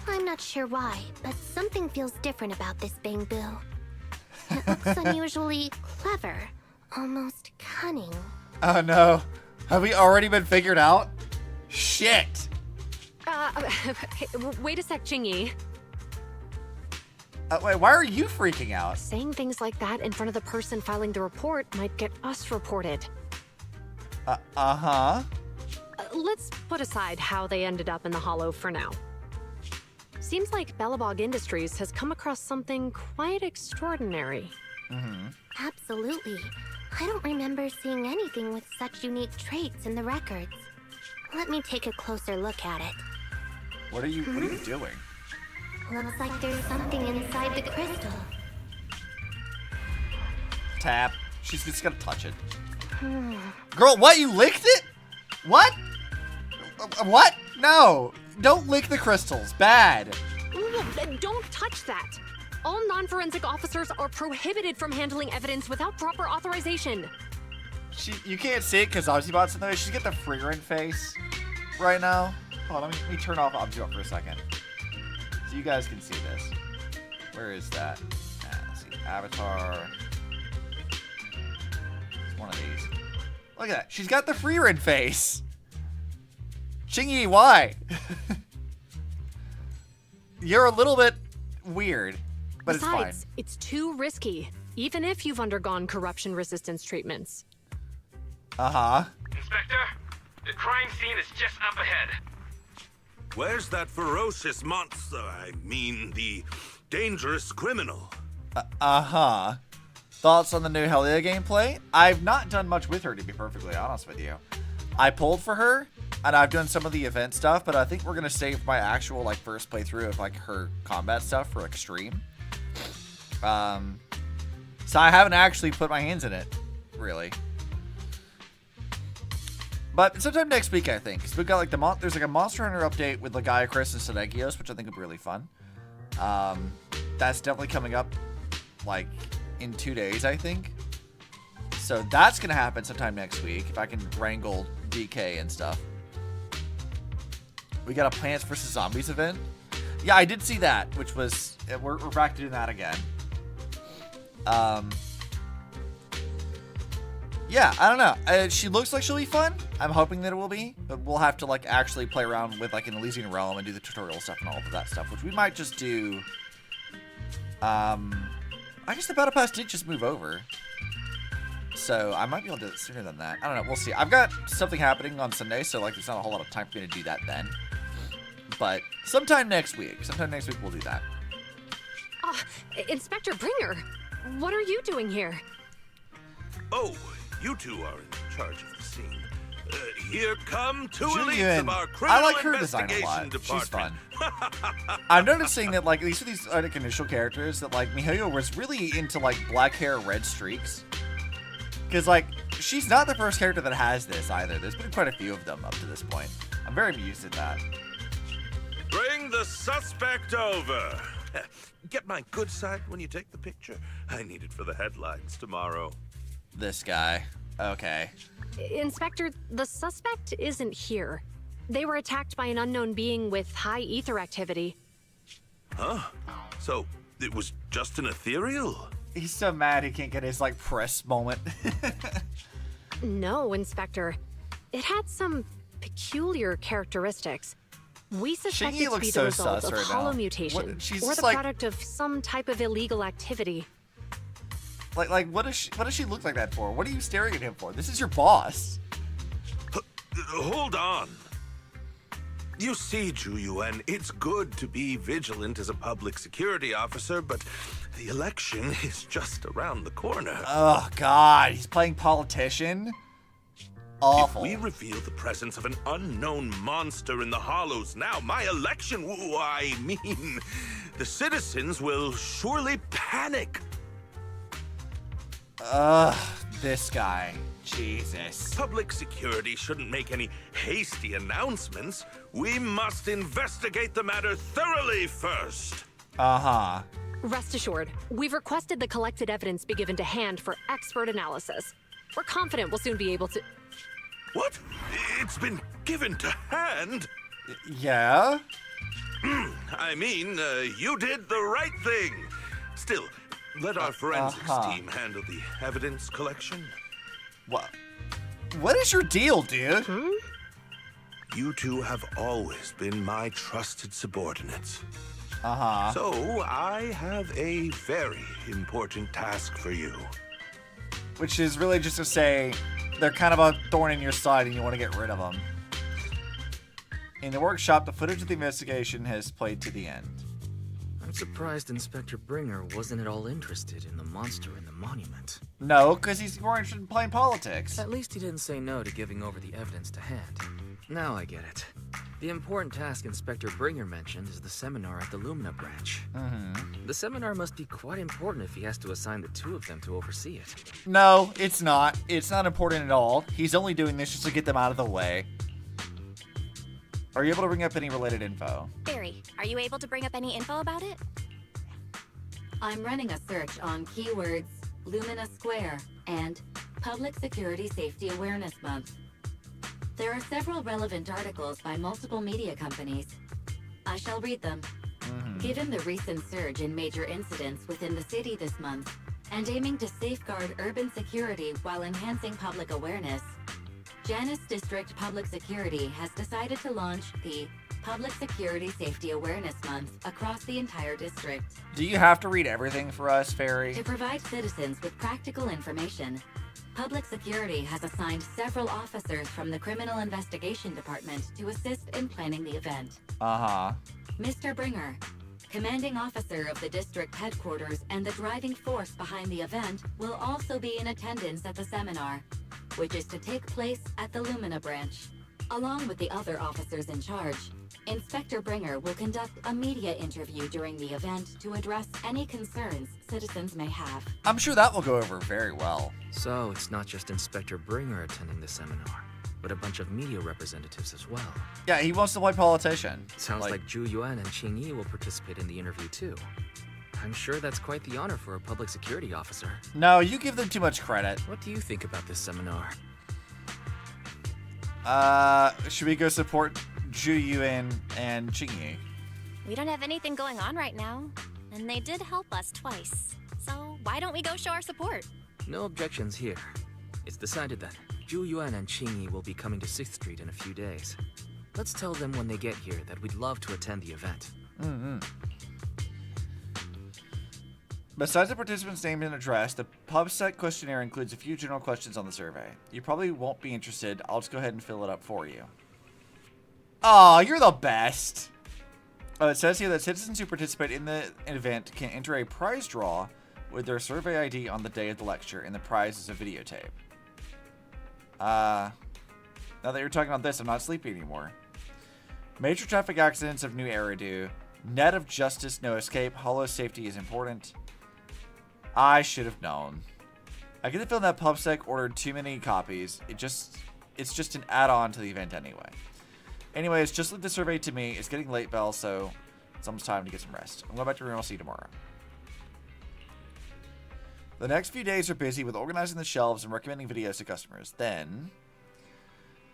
I'm not sure why, but something feels different about this Bangbu. It looks unusually clever, almost cunning. Oh no. Have we already been figured out? Shit! Wait a sec, Jingyi. Wait, why are you freaking out? Saying things like that in front of the person filing the report might get us reported. Let's put aside how they ended up in the Hollow for now. Seems like Belobog Industries has come across something quite extraordinary. Absolutely. I don't remember seeing anything with such unique traits in the records. Let me take a closer look at it. What are you doing? Looks like there's something inside the crystal. Tap. She's just gonna touch it. Girl, what? You licked it? What? What? No. Don't lick the crystals. Bad. Don't touch that. All non-forensic officers are prohibited from handling evidence without proper authorization. You can't see it because Obsibot's in the way. She's got the fragrant face right now. Hold on, let me turn off Obsibot for a second. So you guys can see this. Where is that? Let's see. Avatar. It's one of these. Look at that. She's got the Freerin face. Chingy, why? You're a little bit weird, but Besides, it's fine. It's too risky, even if you've undergone corruption resistance treatments. Inspector, the crime scene is just up ahead. Where's that ferocious monster? I mean, the dangerous criminal. Uh-huh. Thoughts on the new Helia gameplay? I've not done much with her, to be perfectly honest with you. I pulled for her, and I've done some of the event stuff, but I think we're going to save my actual, like, first playthrough of, like, her combat stuff for, like, stream. So I haven't actually put my hands in it, really. But sometime next week, I think. Because we've got, like, there's, like, a Monster Hunter update with Legaia, Chris, and Sedegios, which I think will be really fun. That's definitely coming up, like, in 2 days, I think. So that's going to happen sometime next week, if I can wrangle DK and stuff. We got a Plants vs. Zombies event. Yeah, I did see that, which was... We're back to doing that again. Yeah, I don't know. She looks like she'll be fun. I'm hoping that it will be. But we'll have to, like, actually play around with, like, an Elysian Realm and do the tutorial stuff and all of that stuff, which we might just do... I guess the Battle Pass did just move over. So I might be able to do it sooner than that. I don't know. We'll see. I've got something happening on Sunday, so, like, there's not a whole lot of time for me to do that then. But sometime next week we'll do that. Inspector Bringer, what are you doing here? Oh, you two are in charge of the scene. Here come two elites of our criminal I like her design a lot. Department. She's fun. I'm noticing that, like, these are these like, initial characters that, like, Mihoyo was really into, like, black hair, red streaks. Because, like, she's not the first character that has this either. There's been quite a few of them up to this point. I'm very amused at that. Bring the suspect over. Get my good side when you take the picture. I need it for the headlines tomorrow. This guy. Okay. Inspector, the suspect isn't here. They were attacked by an unknown being with high ether activity. Huh? So, it was just an ethereal? He's so mad he can't get his, like, press moment. No, Inspector. It had some peculiar characteristics. We suspect it to be the result of hollow mutation, or the product of some type of illegal activity. Like, what does she look like that for? What are you staring at him for? This is your boss. Hold on. You see, Juyuan, it's good to be vigilant as a public security officer, but the election is just around the corner. Oh, God. He's playing politician? Awful. If we reveal the presence of an unknown monster in the Hollows now, my election, the citizens will surely panic. This guy. Jesus. Public security shouldn't make any hasty announcements. We must investigate the matter thoroughly first. Uh-huh. Rest assured, we've requested the collected evidence be given to hand for expert analysis. We're confident we'll soon be able to... What? It's been given to hand? Yeah? I mean, you did the right thing. Still, let our forensics team handle the evidence collection. What is your deal, dude? You two have always been my trusted subordinates. Uh-huh. So, I have a very important task for you. Which is really just to say, they're kind of a thorn in your side and you want to get rid of them. In the workshop, the footage of the investigation has played to the end. I'm surprised Inspector Bringer wasn't at all interested in the monster in the monument. No, because he's more interested in playing politics. At least he didn't say no to giving over the evidence to hand. Now I get it. The important task Inspector Bringer mentioned is the seminar at the Lumina branch. The seminar must be quite important if he has to assign the two of them to oversee it. No, it's not. It's not important at all. He's only doing this just to get them out of the way. Are you able to bring up any related info? Barry, are you able to bring up any info about it? I'm running a search on keywords Lumina Square and Public Security Safety Awareness Month. There are several relevant articles by multiple media companies. I shall read them. Given the recent surge in major incidents within the city this month, and aiming to safeguard urban security while enhancing public awareness, Janus District Public Security has decided to launch the Public Security Safety Awareness Month across the entire district. Do you have to read everything for us, Fairy? To provide citizens with practical information, Public Security has assigned several officers from the Criminal Investigation Department to assist in planning the event. Uh-huh. Mr. Bringer, Commanding officer of the district headquarters and the driving force behind the event will also be in attendance at the seminar, which is to take place at the Lumina branch. Along with the other officers in charge, Inspector Bringer will conduct a media interview during the event to address any concerns citizens may have. I'm sure that will go over very well. So it's not just Inspector Bringer attending the seminar, but a bunch of media representatives as well. Yeah, he wants to play politician. Sounds like Zhu Yuan and Qing Yi will participate in the interview too. I'm sure that's quite the honor for a public security officer. No, you give them too much credit. What do you think about this seminar? Should we go support Zhu Yuan and Qing Yi? We don't have anything going on right now, and they did help us twice. So why don't we go show our support? No objections here. It's decided then. Zhu Yuan and Qing Yi will be coming to 6th Street in a few days. Let's tell them when they get here that we'd love to attend the event. Besides the participants' name and address, the PubSec questionnaire includes a few general questions on the survey. You probably won't be interested. I'll just go ahead and fill it up for you. Aw, you're the best! It says here that citizens who participate in the event can enter a prize draw with their survey ID on the day of the lecture, and the prize is a videotape. Now that you're talking about this, I'm not sleepy anymore. Major traffic accidents of new era do. Net of justice, no escape. Hollow safety is important. I should have known. I get the feeling that PubSec ordered too many copies. It's just an add-on to the event anyway. Anyways, just leave the survey to me. It's getting late, Belle, so it's almost time to get some rest. I'm going back to room. I'll see you tomorrow. The next few days are busy with organizing the shelves and recommending videos to customers. Then,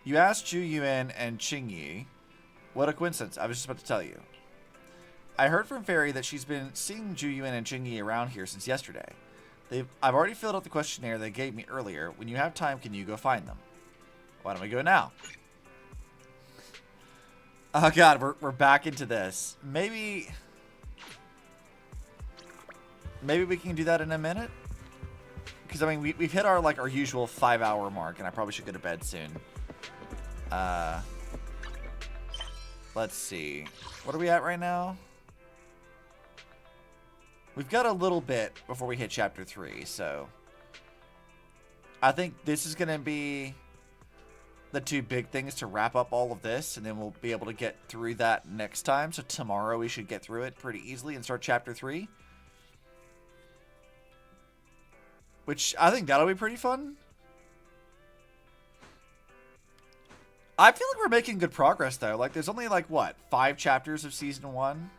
you asked Zhu Yuan and Qing Yi. What a coincidence. I was just about to tell you. I heard from Fairy that she's been seeing Zhu Yuan and Qing Yi around here since yesterday. I've already filled out the questionnaire they gave me earlier. When you have time, can you go find them? Why don't we go now? Oh god, we're back into this. Maybe we can do that in a minute? Because, I mean, we've hit our usual 5-hour mark, and I probably should go to bed soon. Let's see. What are we at right now? We've got a little bit before we hit Chapter 3, so... I think this is going to be the two big things to wrap up all of this, and then we'll be able to get through that next time. So tomorrow we should get through it pretty easily and start Chapter 3. Which, I think that'll be pretty fun. I feel like we're making good progress, though. Like, there's only, what, 5 chapters of Season 1?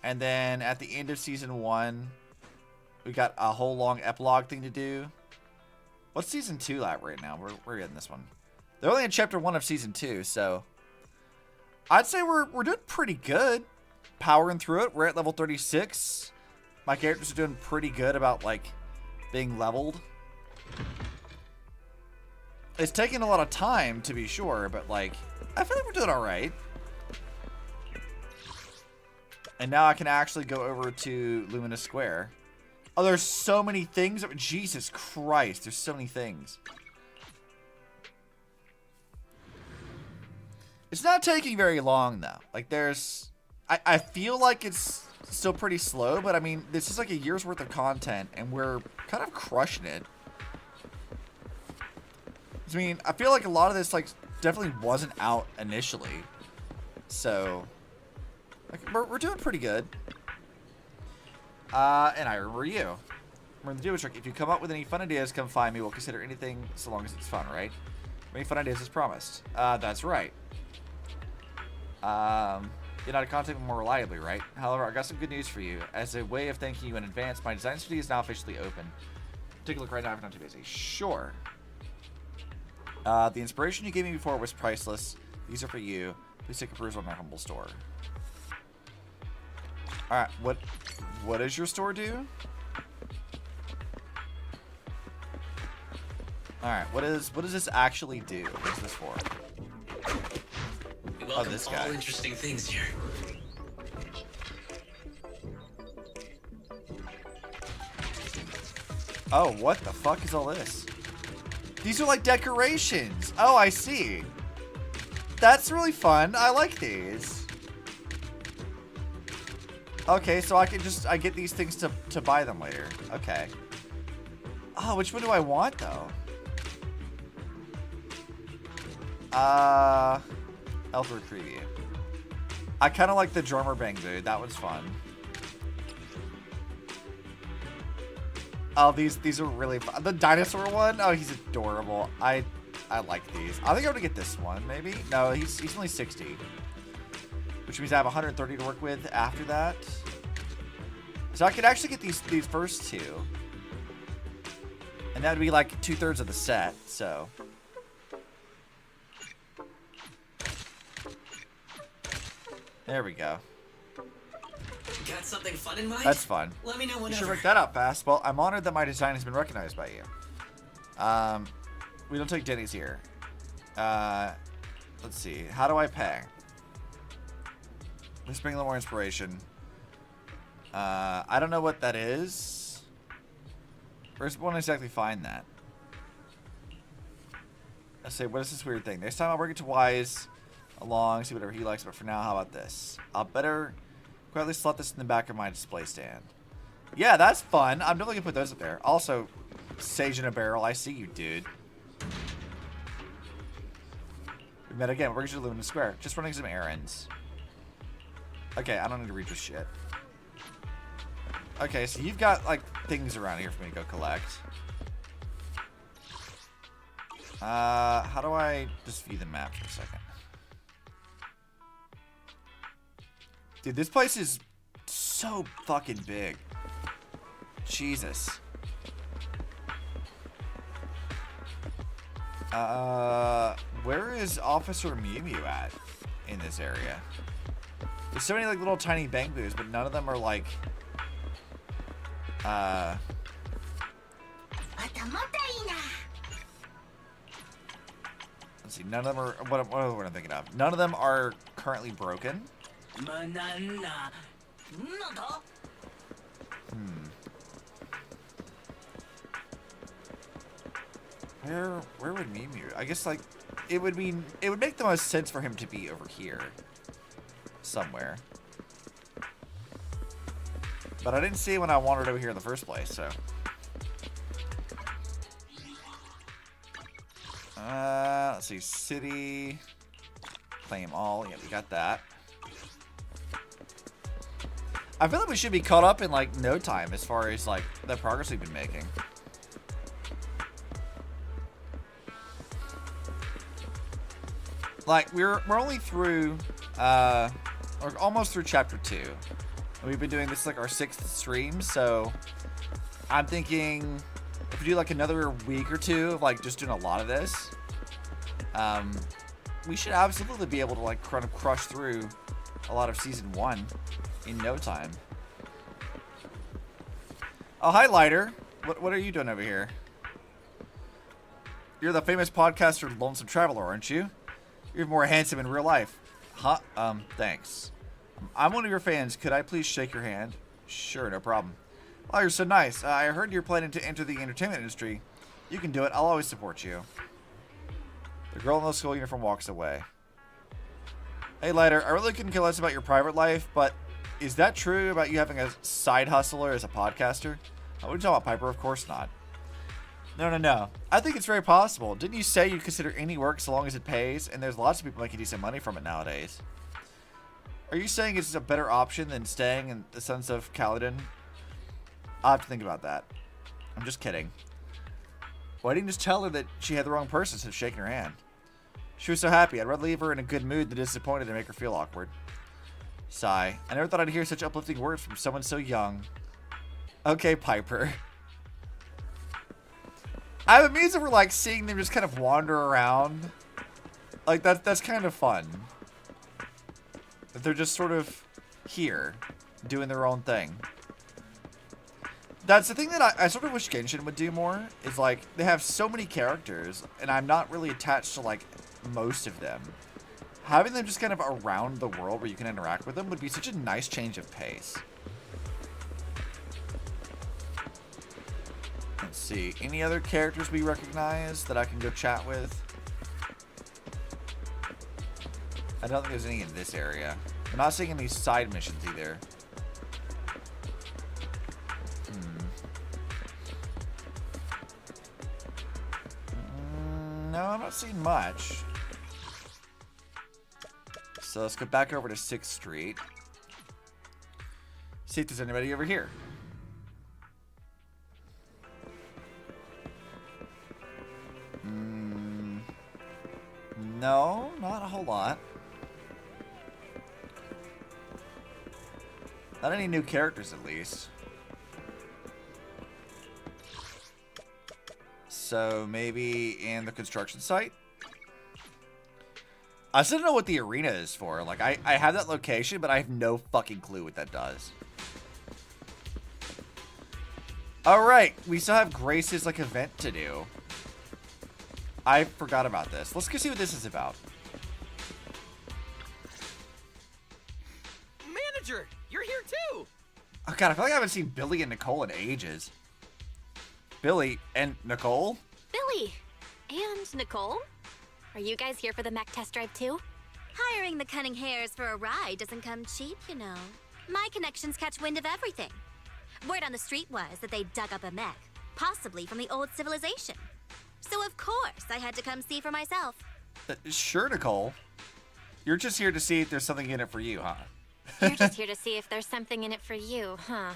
And then at the end of Season 1, we got a whole long epilogue thing to do. What's Season 2 at right now? We're in this one. They're only in Chapter 1 of Season 2, so... I'd say we're doing pretty good. Powering through it. We're at level 36. My characters are doing pretty good about, being leveled. It's taking a lot of time, to be sure, but, I feel like we're doing alright. And now I can actually go over to Lumina Square. Oh, there's so many things. Jesus Christ, there's so many things. It's not taking very long, though. I feel like it's still pretty slow, but, I mean, this is a year's worth of content, and we're kind of crushing it. I mean, I feel like a lot of this, definitely wasn't out initially. So... We're doing pretty good. And I remember you. Remember the do trick. If you come up with any fun ideas, come find me. We'll consider anything so long as it's fun, right? Any fun ideas as promised. That's right. You're not contact me more reliably, right? However, I got some good news for you. As a way of thanking you in advance, my design studio is now officially open. Take a look right now if you're not too busy. Sure. The inspiration you gave me before was priceless. These are for you. Please take a perusal on my humble store. Alright, what does your store do? Alright, what does this actually do? What's this for? We welcome this guy. all interesting things here. Oh, what the fuck is all this? These are decorations. Oh, I see. That's really fun. I like these. Okay, so I get these things to buy them later. Okay. Oh, which one do I want though? Elder Preview. I kind of like the drummer bang dude. That was fun. Oh, these are really fun. The dinosaur one. Oh, he's adorable. I like these. I think I'm gonna get this one. Maybe. No, he's only 60, which means I have 130 to work with after that. So I could actually get these first two, and that'd be like 2/3 of the set. So. There we go. Got something fun in mind? That's fun. Let me know whenever. You should work that out fast. Well, I'm honored that my design has been recognized by you. We don't take Denny's here. Let's see. How do I pay? Let's bring a little more inspiration. I don't know what that is. Where's one exactly find that? Let's say, what is this weird thing? Next time I'll bring it to Wise along, see whatever he likes, but for now, how about this? I'll better quietly slot this in the back of my display stand. Yeah, that's fun. I'm definitely gonna put those up there. Also, Sage in a barrel. I see you, dude. We met again. We're going to Lumina Square. Just running some errands. Okay, I don't need to read this shit. Okay, so you've got, like, things around here for me to go collect. How do I just view the map for a second? Dude, this place is so fucking big. Jesus. Where is Officer Mew Mew at in this area? There's so many like little tiny bang boos, but none of them are like let's see, none of them are what am I thinking of? None of them are currently broken. Where would Mew Mew? I guess like it would make the most sense for him to be over here somewhere. But I didn't see it when I wandered over here in the first place, so. Let's see, city, claim all. Yeah, we got that. I feel like we should be caught up in like no time as far as like the progress we've been making. Like we're only through or almost through chapter 2. And we've been doing this like our 6th stream, so I'm thinking if we do like another week or two of like just doing a lot of this, we should absolutely be able to like kind of crush through a lot of season 1 in no time. Oh, hi Lighter. What are you doing over here? You're the famous podcaster Lonesome Traveler, aren't you? You're more handsome in real life. Huh? Thanks. I'm one of your fans. Could I please shake your hand? Sure, no problem. Oh, you're so nice. I heard you're planning to enter the entertainment industry. You can do it. I'll always support you. The girl in the school uniform walks away. Hey, Lighter, I really couldn't care less about your private life, but is that true about you having a side hustler as a podcaster? What are you talking about, Piper? Of course not. No. I think it's very possible. Didn't you say you'd consider any work so long as it pays? And there's lots of people making decent money from it nowadays. Are you saying it's a better option than staying in the Sons of Kaladin? I'll have to think about that. I'm just kidding. Why didn't you just tell her that she had the wrong person instead of shaking her hand? She was so happy. I'd rather leave her in a good mood than disappointed and make her feel awkward. Sigh. I never thought I'd hear such uplifting words from someone so young. Okay, Piper. It means that we're like seeing them just kind of wander around. Like that's kind of fun. That they're just sort of here, doing their own thing. That's the thing that I sort of wish Genshin would do more, is like, they have so many characters, and I'm not really attached to like, most of them. Having them just kind of around the world where you can interact with them would be such a nice change of pace. Let's see, any other characters we recognize that I can go chat with? I don't think there's any in this area. I'm not seeing any side missions either. No, I'm not seeing much. So let's go back over to 6th Street. See if there's anybody over here. No, not a whole lot. Not any new characters, at least. So maybe in the construction site? I still don't know what the arena is for. Like, I have that location, but I have no fucking clue what that does. Alright, we still have Grace's, like, event to do. I forgot about this. Let's go see what this is about. Manager, you're here too! Oh god, I feel like I haven't seen Billy and Nicole in ages. Billy and Nicole? Billy! And Nicole? Are you guys here for the mech test drive too? Hiring the cunning hares for a ride doesn't come cheap, you know. My connections catch wind of everything. Word on the street was that they dug up a mech, possibly from the old civilization. So of course I had to come see for myself. Sure, Nicole. You're just here to see if there's something in it for you, huh? You're just here to see if there's something in it for you, huh?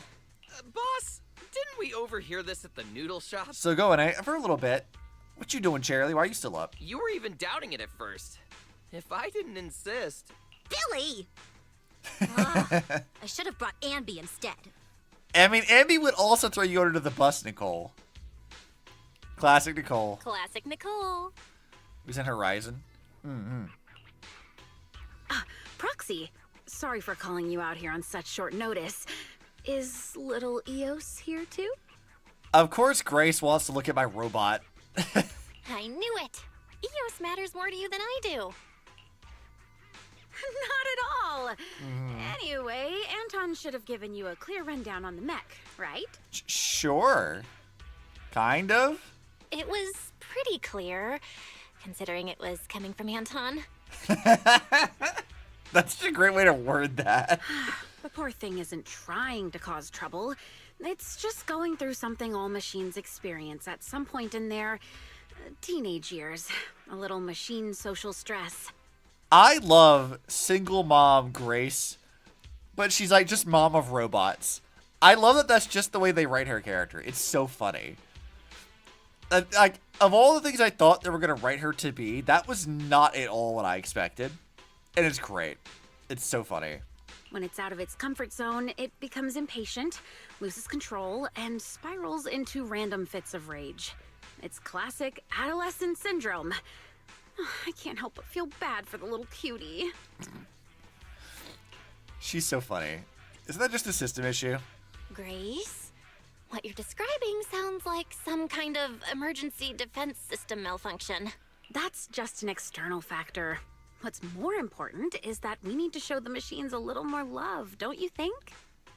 Boss, didn't we overhear this at the noodle shop? So going for a little bit. What you doing, Charlie? Why are you still up? You were even doubting it at first. If I didn't insist... Billy! Ugh, I should have brought Ambi instead. I mean, Ambi would also throw you under the bus, Nicole. Classic Nicole. Classic Nicole. Who's in Horizon? Proxy, sorry for calling you out here on such short notice. Is little Eos here too? Of course Grace wants to look at my robot. I knew it. Eos matters more to you than I do. Not at all. Anyway, Anton should have given you a clear rundown on the mech, right? Sure. Kind of. It was pretty clear, considering it was coming from Anton. That's such a great way to word that. The poor thing isn't trying to cause trouble. It's just going through something all machines experience at some point in their teenage years. A little machine social stress. I love single mom Grace, but she's like just mom of robots. I love that that's just the way they write her character. It's so funny. Like, of all the things I thought they were going to write her to be, that was not at all what I expected. And it's great. It's so funny. When it's out of its comfort zone, it becomes impatient, loses control, and spirals into random fits of rage. It's classic adolescent syndrome. I can't help but feel bad for the little cutie. She's so funny. Isn't that just a system issue? Grace? What you're describing sounds like some kind of emergency defense system malfunction. That's just an external factor. What's more important is that we need to show the machines a little more love, don't you think?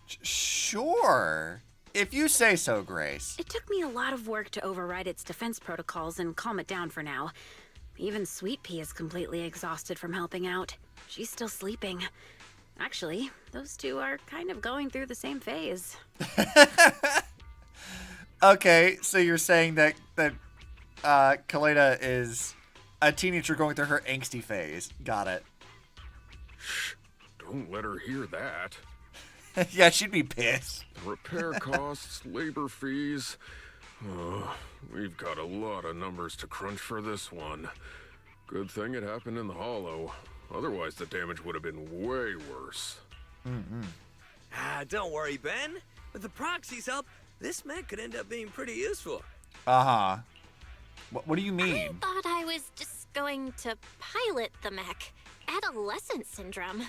Sure. If you say so, Grace. It took me a lot of work to override its defense protocols and calm it down for now. Even Sweet Pea is completely exhausted from helping out. She's still sleeping. Actually, those two are kind of going through the same phase. Okay, so you're saying that Kaleda is a teenager going through her angsty phase. Got it. Shh, don't let her hear that. Yeah, she'd be pissed. Repair costs, labor fees. We've got a lot of numbers to crunch for this one. Good thing it happened in the Hollow. Otherwise, the damage would have been way worse. Don't worry, Ben. With the proxy's help, this mech could end up being pretty useful. Uh-huh. What do you mean? I thought I was just going to pilot the mech. Adolescent syndrome.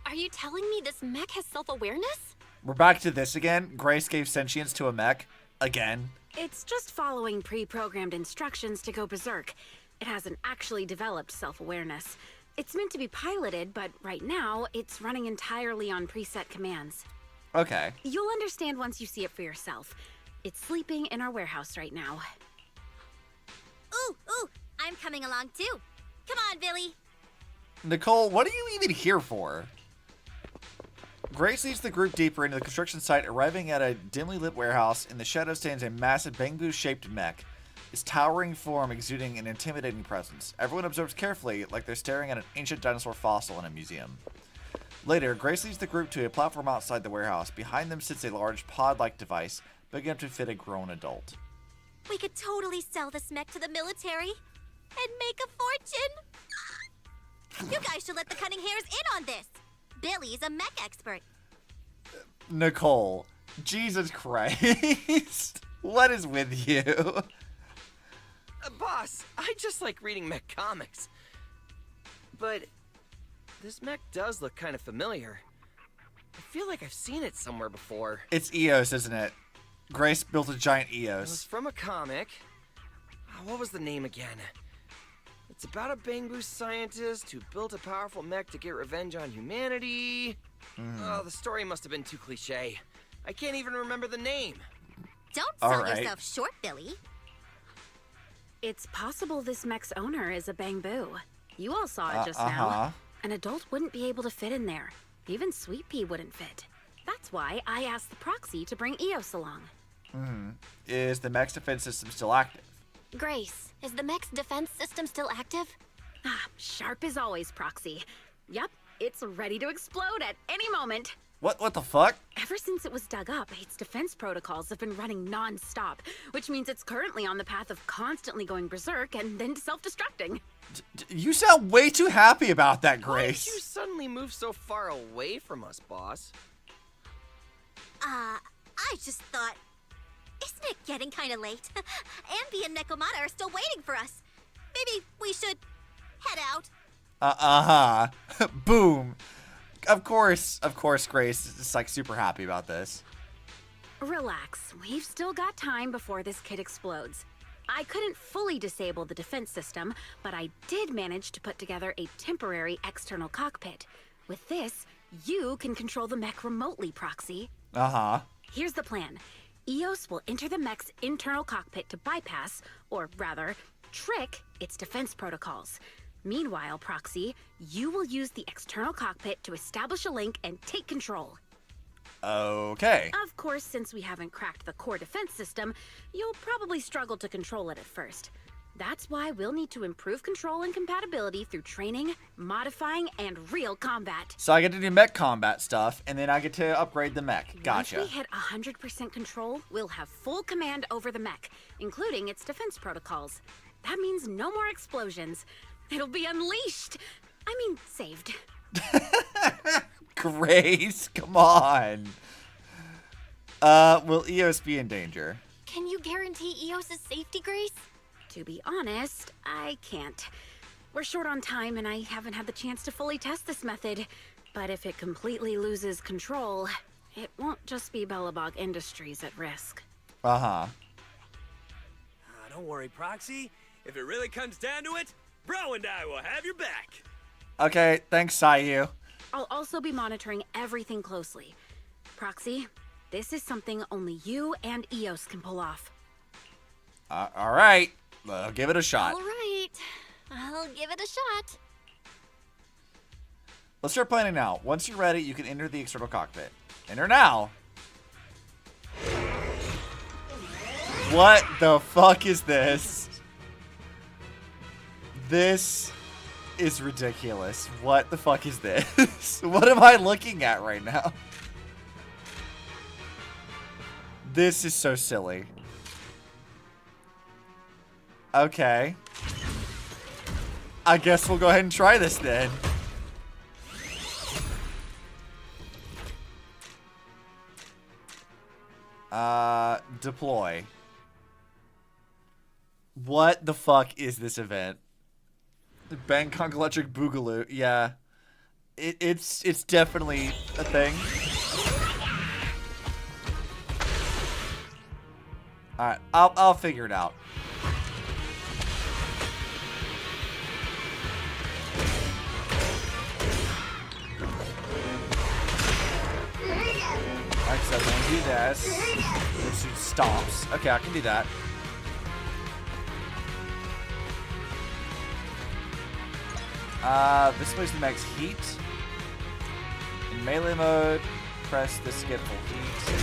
Are you telling me this mech has self-awareness? We're back to this again. Grace gave sentience to a mech. Again. It's just following pre-programmed instructions to go berserk. It hasn't actually developed self-awareness. It's meant to be piloted, but right now, it's running entirely on preset commands. Okay. You'll understand once you see it for yourself. It's sleeping in our warehouse right now. Ooh, I'm coming along too. Come on, Billy. Nicole, what are you even here for? Grace leads the group deeper into the construction site, arriving at a dimly lit warehouse. In the shadows stands a massive bamboo-shaped mech. its towering form exuding an intimidating presence. Everyone observes carefully, like they're staring at an ancient dinosaur fossil in a museum. Later, Grace leads the group to a platform outside the warehouse. Behind them sits a large pod-like device, big enough to fit a grown adult. We could totally sell this mech to the military and make a fortune. You guys should let the cunning hairs in on this. Billy's a mech expert. Nicole, Jesus Christ. What is with you? Boss, I just like reading mech comics. But this mech does look kind of familiar. I feel like I've seen it somewhere before. It's Eos, isn't it? Grace built a giant It was Eos. from a comic. What was the name again? It's about a Bangbu scientist who built a powerful mech to get revenge on humanity. Oh, the story must have been too cliche. I can't even remember the name. Don't sell yourself short, Billy. It's possible this mech's owner is a Bangbu. You all saw it just now. An adult wouldn't be able to fit in there. Even Sweet Pea wouldn't fit. That's why I asked the proxy to bring Eos along. Is the mech's defense system still active? Grace, is the mech's defense system still active? Sharp as always, proxy. Yep, it's ready to explode at any moment. What the fuck? Ever since it was dug up, its defense protocols have been running non-stop, which means it's currently on the path of constantly going berserk and then self-destructing. You sound way too happy about that, Grace. Why did you suddenly move so far away from us, boss? I just thought, isn't it getting kind of late? Ambi and Nekomata are still waiting for us. Maybe we should head out. Boom. Of course, Grace is like super happy about this. Relax, we've still got time before this kid explodes. I couldn't fully disable the defense system, but I did manage to put together a temporary external cockpit. With this, you can control the mech remotely, Proxy. Here's the plan. Eos will enter the mech's internal cockpit to bypass, or rather, trick its defense protocols. Meanwhile, Proxy, you will use the external cockpit to establish a link and take control. Okay. Of course, since we haven't cracked the core defense system, you'll probably struggle to control it at first. That's why we'll need to improve control and compatibility through training, modifying, and real combat. So I get to do mech combat stuff, and then I get to upgrade the mech. Gotcha. Once we hit 100% control, we'll have full command over the mech, including its defense protocols. That means no more explosions. It'll be unleashed. I mean, saved. Grace, come on. Will Eos be in danger? Can you guarantee Eos' safety, Grace? To be honest, I can't. We're short on time and I haven't had the chance to fully test this method. But if it completely loses control, it won't just be Belobog Industries at risk. Don't worry, Proxy. If it really comes down to it, Bro and I will have your back. Okay, thanks, Sayu. I'll also be monitoring everything closely. Proxy, this is something only you and Eos can pull off. All right. I'll give it a shot. All right. I'll give it a shot. Let's start planning now. Once you're ready, you can enter the external cockpit. Enter now. What the fuck is this? This is ridiculous. What the fuck is this? What am I looking at right now? This is so silly. Okay. I guess we'll go ahead and try this then. Deploy. What the fuck is this event? The Bangkok Electric Boogaloo. Yeah. It's definitely a thing. Alright, I'll figure it out. Alright, so I'm gonna do this. This dude stomps. Okay, I can do that. Displays the max heat. In melee mode, press the skip for heat.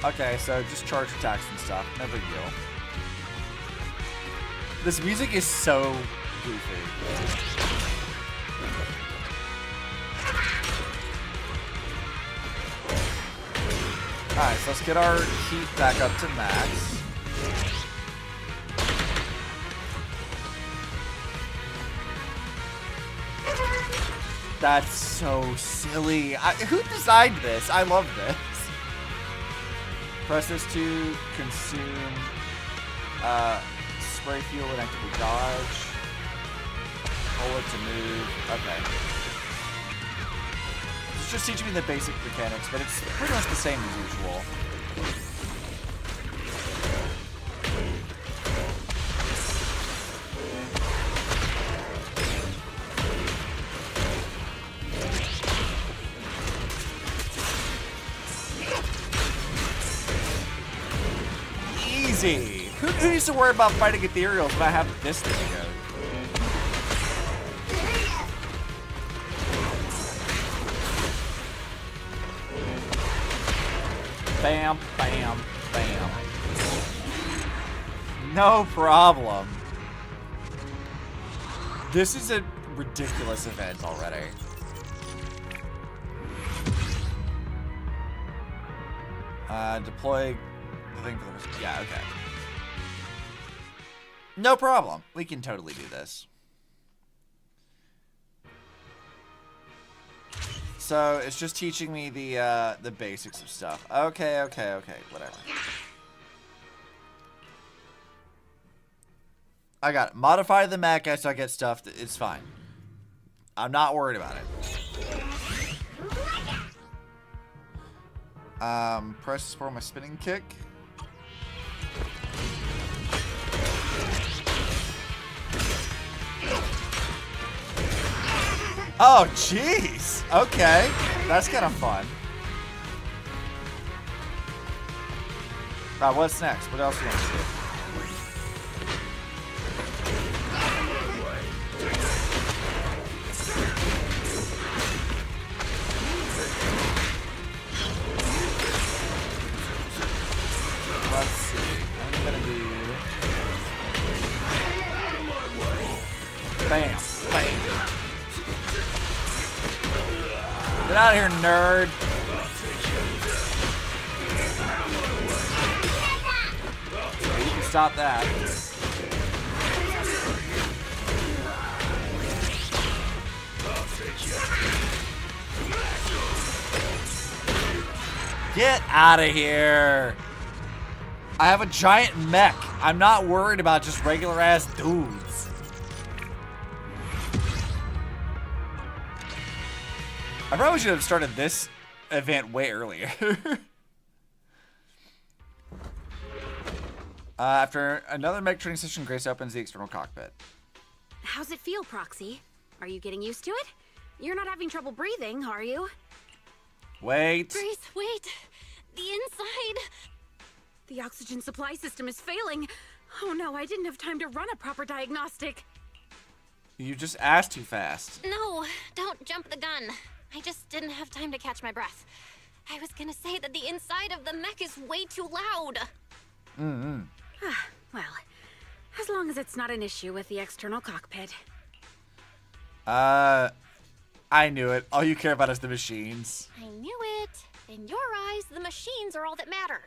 Okay, so just charge attacks and stuff. No big deal. This music is so goofy. Alright, so let's get our heat back up to max. That's so silly. Who designed this? I love this. Press this to consume spray fuel and activate dodge. Hold it to move. Okay. It's just teaching me the basic mechanics, but it's pretty much the same as usual. Easy. Who needs to worry about fighting ethereals when I have this thing to go? Bam, bam, bam. No problem. This is a ridiculous event already. Deploy the thing for the rest. Yeah, okay. No problem. We can totally do this. So it's just teaching me the basics of stuff. Okay, whatever. I got it. Modify the mech as I get stuff. It's fine. I'm not worried about it. Press for my spinning kick. Oh, jeez. Okay. That's kind of fun. Alright, what's next? What else do you want to do? Let's see. I'm gonna do... Bam. Bam. Get out of here, nerd. You can stop that. Get out of here. I have a giant mech. I'm not worried about just regular ass dudes. I probably should have started this event way earlier. After another mech training session, Grace opens the external cockpit. How's it feel, Proxy? Are you getting used to it? You're not having trouble breathing, are you? Wait. Grace, wait. The inside. The oxygen supply system is failing. Oh no, I didn't have time to run a proper diagnostic. You just asked too fast. No, don't jump the gun. I just didn't have time to catch my breath. I was gonna say that the inside of the mech is way too loud. Well, as long as it's not an issue with the external cockpit. I knew it. All you care about is the machines. I knew it. In your eyes, the machines are all that matter.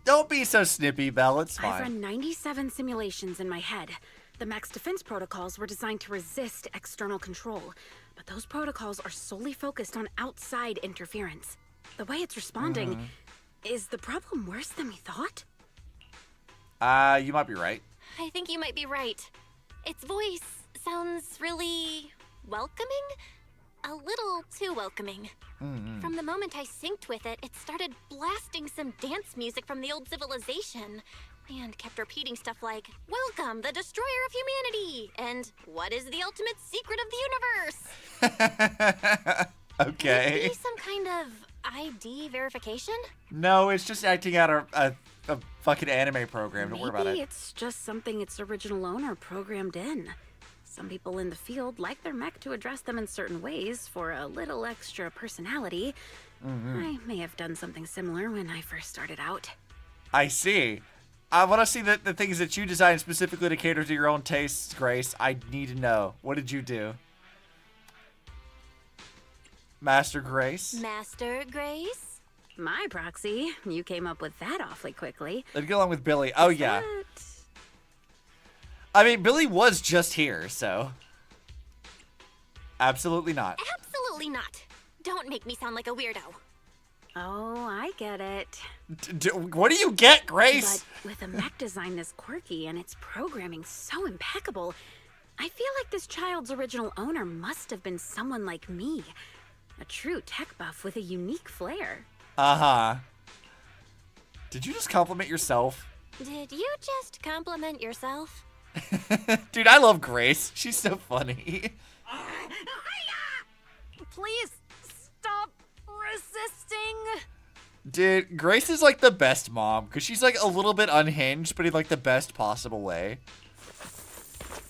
Don't be so snippy, Belle. It's fine. I've run 97 simulations in my head. The mech's defense protocols were designed to resist external control, but those protocols are solely focused on outside interference. The way it's responding, is the problem worse than we thought? You might be right. I think you might be right. Its voice sounds really welcoming? A little too welcoming. From the moment I synced with it, it started blasting some dance music from the old civilization. And kept repeating stuff like, "Welcome, the destroyer of humanity!" and "What is the ultimate secret of the universe?" Okay. Could it be some kind of ID verification? No, it's just acting out a fucking anime program. Don't worry about it. Maybe it's just something its original owner programmed in. Some people in the field like their mech to address them in certain ways for a little extra personality. I may have done something similar when I first started out. I see. I want to see the things that you designed specifically to cater to your own tastes, Grace. I need to know. What did you do? Master Grace? Master Grace? My proxy, you came up with that awfully quickly. Let's go along with Billy. Oh, yeah. I mean, Billy was just here, so... Absolutely not. Absolutely not. Don't make me sound like a weirdo. Oh, I get it. What do you get, Grace? But with a mech design this quirky and its programming so impeccable, I feel like this child's original owner must have been someone like me. A true tech buff with a unique flair. Uh-huh. Did you just compliment yourself? Did you just compliment yourself? Dude, I love Grace. She's so funny. Please stop resisting. Dude, Grace is like the best mom because she's like a little bit unhinged, but in like the best possible way.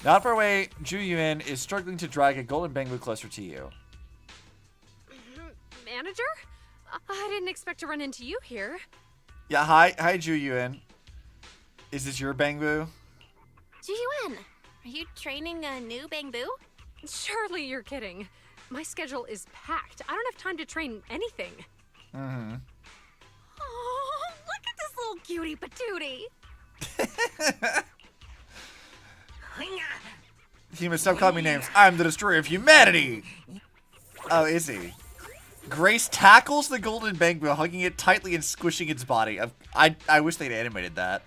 Not far away, Ju Yuen is struggling to drag a golden bamboo closer to you. Manager? I didn't expect to run into you here. Yeah, hi, Ju Yuen. Is this your bamboo? Ji-Yuan, are you training a new Bangbu? Surely you're kidding. My schedule is packed. I don't have time to train anything. Mm-hmm. Oh, look at this little cutie patootie. Humans, stop calling me names. I'm the destroyer of humanity. Oh, is he? Grace tackles the golden bamboo, hugging it tightly and squishing its body. I wish they'd animated that.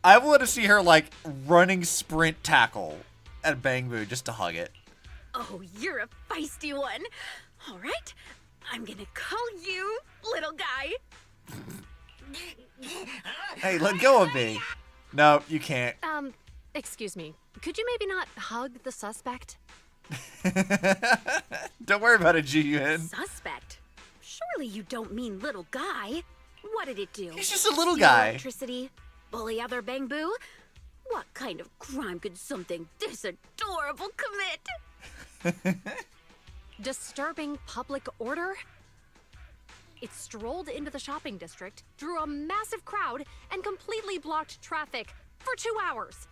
I want to see her, like, running sprint tackle at bamboo just to hug it. Oh, you're a feisty one. All right, I'm gonna call you little guy. Hey, let go of me. No, you can't. Excuse me. Could you maybe not hug the suspect? Don't worry about it, Ji Yuen. Suspect? Surely you don't mean little guy. What did it do? He's just a little Steal guy. Electricity? Bully other bamboo? What kind of crime could something this adorable commit? Disturbing public order? It strolled into the shopping district, drew a massive crowd, and completely blocked traffic for 2 hours.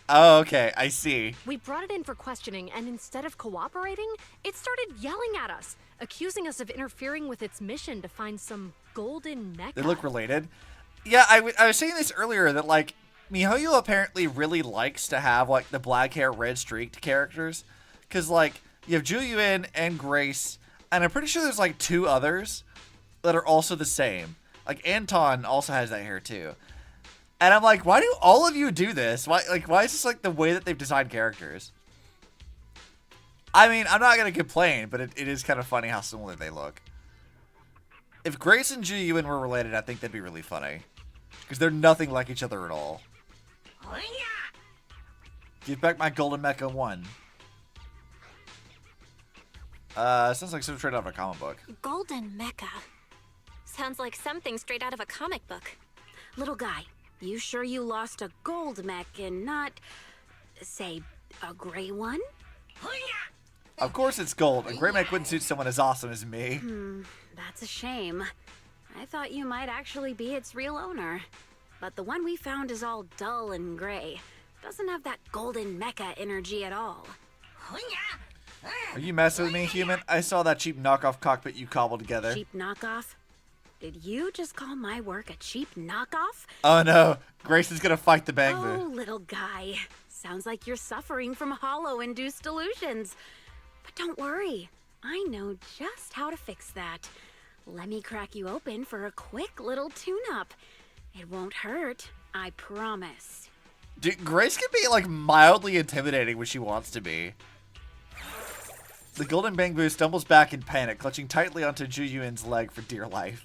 Oh, okay, I see. We brought it in for questioning, and instead of cooperating, it started yelling at us, accusing us of interfering with its mission to find some golden mecha. They look related. Yeah, I was saying this earlier that, like, MiHoYo apparently really likes to have, like, the black hair, red streaked characters. Because, like, you have Ju Yuen and Grace, and I'm pretty sure there's, like, 2 others that are also the same. Like, Anton also has that hair, too. And I'm like, why do all of you do this? Why is this, like, the way that they've designed characters? I mean, I'm not going to complain, but it is kind of funny how similar they look. If Grace and Ju Yuen were related, I think that'd be really funny. Because they're nothing like each other at all. Give back my golden mecha 1. Sounds like some straight out of a comic book. Golden mecha. Sounds like something straight out of a comic book. Little guy, you sure you lost a gold mech and not, say, a gray one? Of course it's gold. A gray mech wouldn't suit someone as awesome as me. That's a shame. I thought you might actually be its real owner. But the one we found is all dull and gray. Doesn't have that golden mecha energy at all. Are you messing with me, human? I saw that cheap knockoff cockpit you cobbled together. Cheap knockoff? Did you just call my work a cheap knockoff? Oh no, Grace is gonna fight the bamboo. Oh, little guy. Sounds like you're suffering from hollow-induced delusions. But don't worry, I know just how to fix that. Let me crack you open for a quick little tune-up. It won't hurt, I promise. Dude, Grace can be, like, mildly intimidating when she wants to be. The golden bamboo stumbles back in panic, clutching tightly onto Ju Yuen's leg for dear life.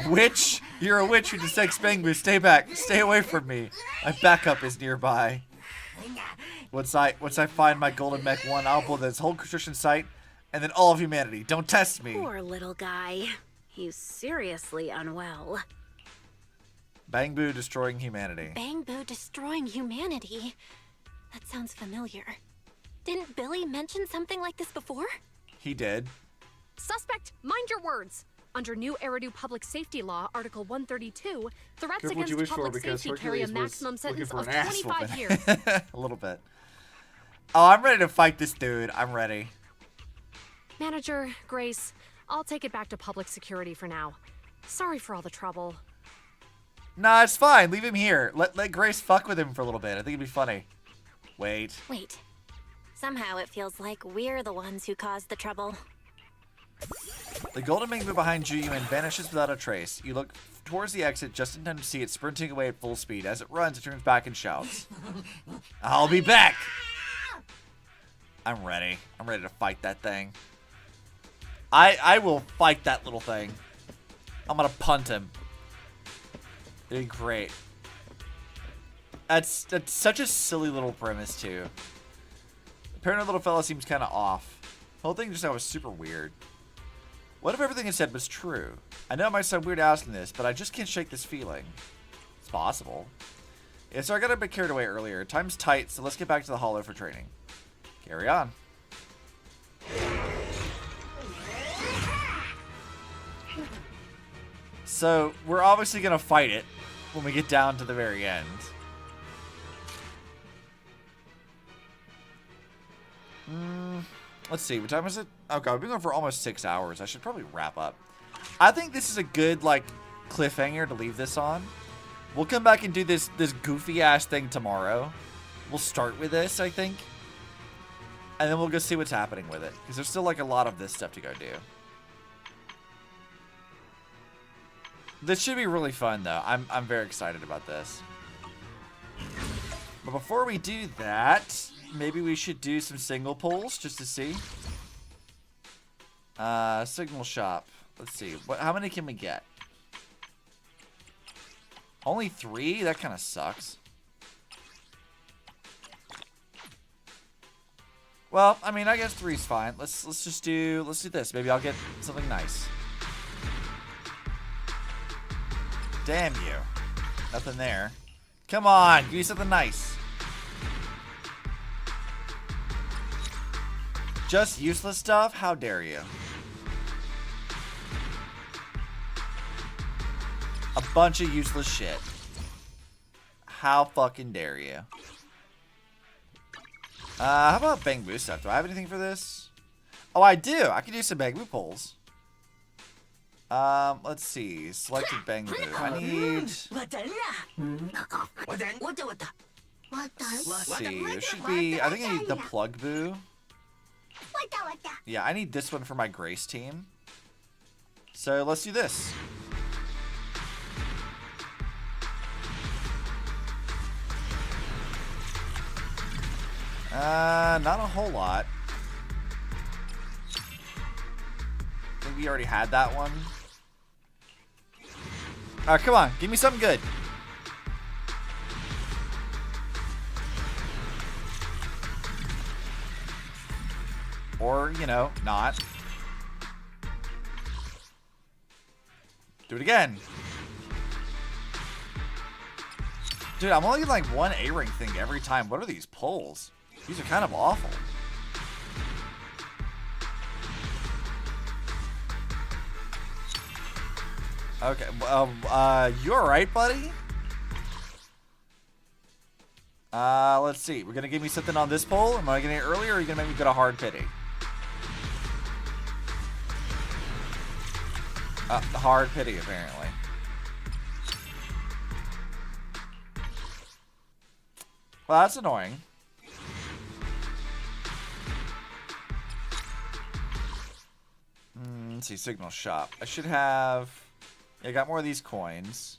Witch! You're a witch who dissects bamboo. Stay back. Stay away from me. My backup is nearby. Once I find my golden mech 1, I'll blow this whole construction site and then all of humanity. Don't test me. Poor little guy. He's seriously unwell. Bangbu destroying humanity. Bangbu destroying humanity? That sounds familiar. Didn't Billy mention something like this before? He did. Suspect, mind your words. Under new Eridu Public Safety Law, Article 132, threats Careful what you against wish for, public because safety carry a Hercules was maximum looking sentence for of an ass 25 whooping. years. A little bit. Oh, I'm ready to fight this dude. I'm ready. Manager, Grace, I'll take it back to public security for now. Sorry for all the trouble. Nah, it's fine. Leave him here. Let Grace fuck with him for a little bit. I think it'd be funny. Wait. Wait. Somehow it feels like we're the ones who caused the trouble. The golden Bangbu behind Ju-Yuan vanishes without a trace. You look towards the exit just in time to see it sprinting away at full speed. As it runs, it turns back and shouts, "I'll be back!" I'm ready. I'm ready to fight that thing. I will fight that little thing. I'm gonna punt him. It'd be great. That's such a silly little premise, too. The paranoid little fella seems kind of off. The whole thing just now was super weird. What if everything it said was true? I know it might sound weird asking this, but I just can't shake this feeling. It's possible. Yeah, so I got a bit carried away earlier. Time's tight, so let's get back to the Hollow for training. Carry on. So, we're obviously going to fight it when we get down to the very end. Let's see, what time is it? Oh god, we've been going for almost 6 hours. I should probably wrap up. I think this is a good, like, cliffhanger to leave this on. We'll come back and do this goofy-ass thing tomorrow. We'll start with this, I think. And then we'll go see what's happening with it. Because there's still, like, a lot of this stuff to go do. This should be really fun, though. I'm very excited about this. But before we do that, maybe we should do some single pulls just to see. Signal shop. Let's see. How many can we get? Only 3? That kind of sucks. Well, I mean, I guess 3's fine. Let's do this. Maybe I'll get something nice. Damn you. Nothing there. Come on, give me something nice. Just useless stuff? How dare you? A bunch of useless shit. How fucking dare you? How about Bangbu stuff? Do I have anything for this? Oh, I do. I can do some Bangbu pulls. Let's see. Selected Bangbu. I need... Let's see. There should be... I think I need the Plug Boo. Yeah, I need this one for my Grace team. So, let's do this. Not a whole lot. I think we already had that one. Alright, come on. Give me something good. Or, you know, not. Do it again. Dude, I'm only getting like one A-ring thing every time. What are these pulls? These are kind of awful. Okay, you alright, buddy? Let's see. We're gonna give me something on this pull. Am I gonna get it earlier, or are you gonna make me go to hard pity? The hard pity, apparently. Well, that's annoying. Let's see, signal shop. I should have... Yeah, I got more of these coins.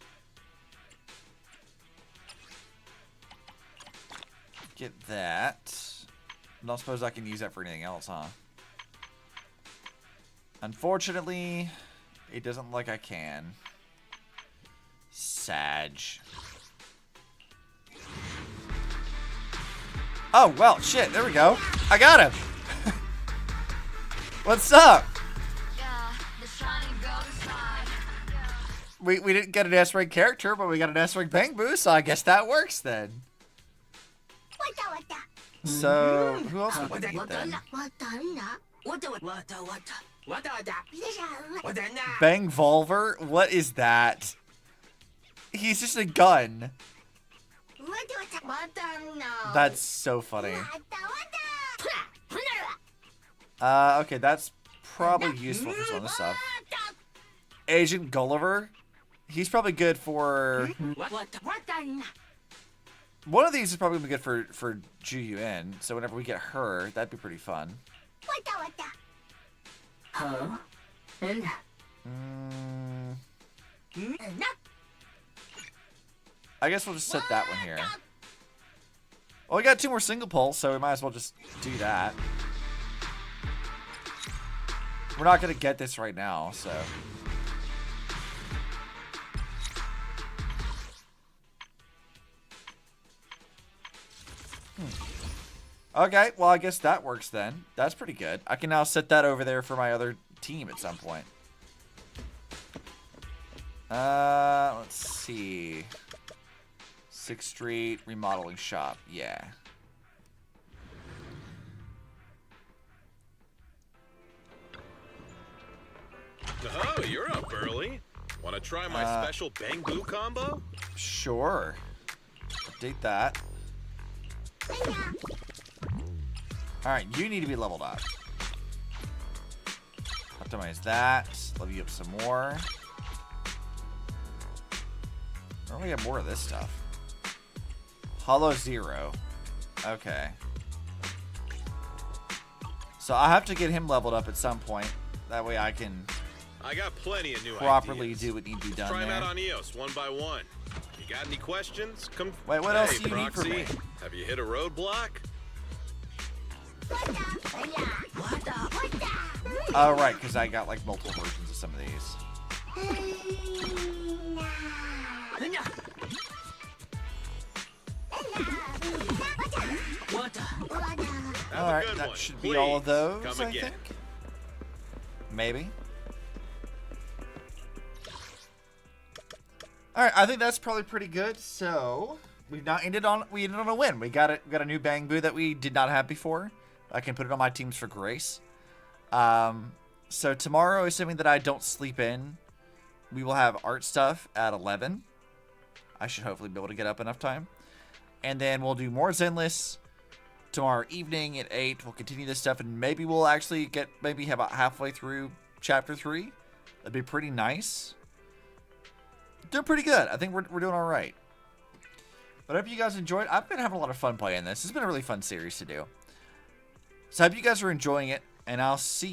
Get that. I don't suppose I can use that for anything else, huh? Unfortunately, it doesn't look like I can. Sag. Oh, well, shit, there we go. I got him. What's up? We didn't get an S-rank character, but we got an S-rank Bangbu, so I guess that works then. So, who else would we need then? Bang Volver? What is that? He's just a gun. That's so funny. Okay, that's probably useful for some of the stuff. Agent Gulliver? He's probably good for... One of these is probably going to be good for Ju-Yun, so whenever we get her, that'd be pretty fun. I guess we'll just set that one here. Well, we got 2 more single pulls, so we might as well just do that. We're not going to get this right now, so... Okay, well, I guess that works then. That's pretty good. I can now set that over there for my other team at some point. Let's see. 6th Street remodeling shop. Yeah. Oh, you're up early. Want to try my special Bangbu combo? Sure. Update that. Alright, you need to be leveled up. Optimize that. Level you up some more. Where do we get more of this stuff? Hollow Zero. Okay. So I have to get him leveled up at some point. That way I can got plenty of new properly ideas. do what needs to be done Try there. them out on EOS one by one. You got any questions? Come. Wait, what else do you need from Proxy, me? have you hit a roadblock? Oh, right, because I got like multiple versions of some of these. Alright, that should be all of those, I think. Maybe. Alright, I think that's probably pretty good. So, we ended on a win. We got a new Bangbu that we did not have before. I can put it on my teams for grace. So tomorrow, assuming that I don't sleep in, we will have art stuff at 11. I should hopefully be able to get up enough time. And then we'll do more Zenless tomorrow evening at 8. We'll continue this stuff, and maybe we'll actually get about halfway through Chapter 3. That'd be pretty nice. Doing pretty good. I think we're doing all right. But I hope you guys enjoyed. I've been having a lot of fun playing this. It's been a really fun series to do. So I hope you guys are enjoying it, and I'll see you.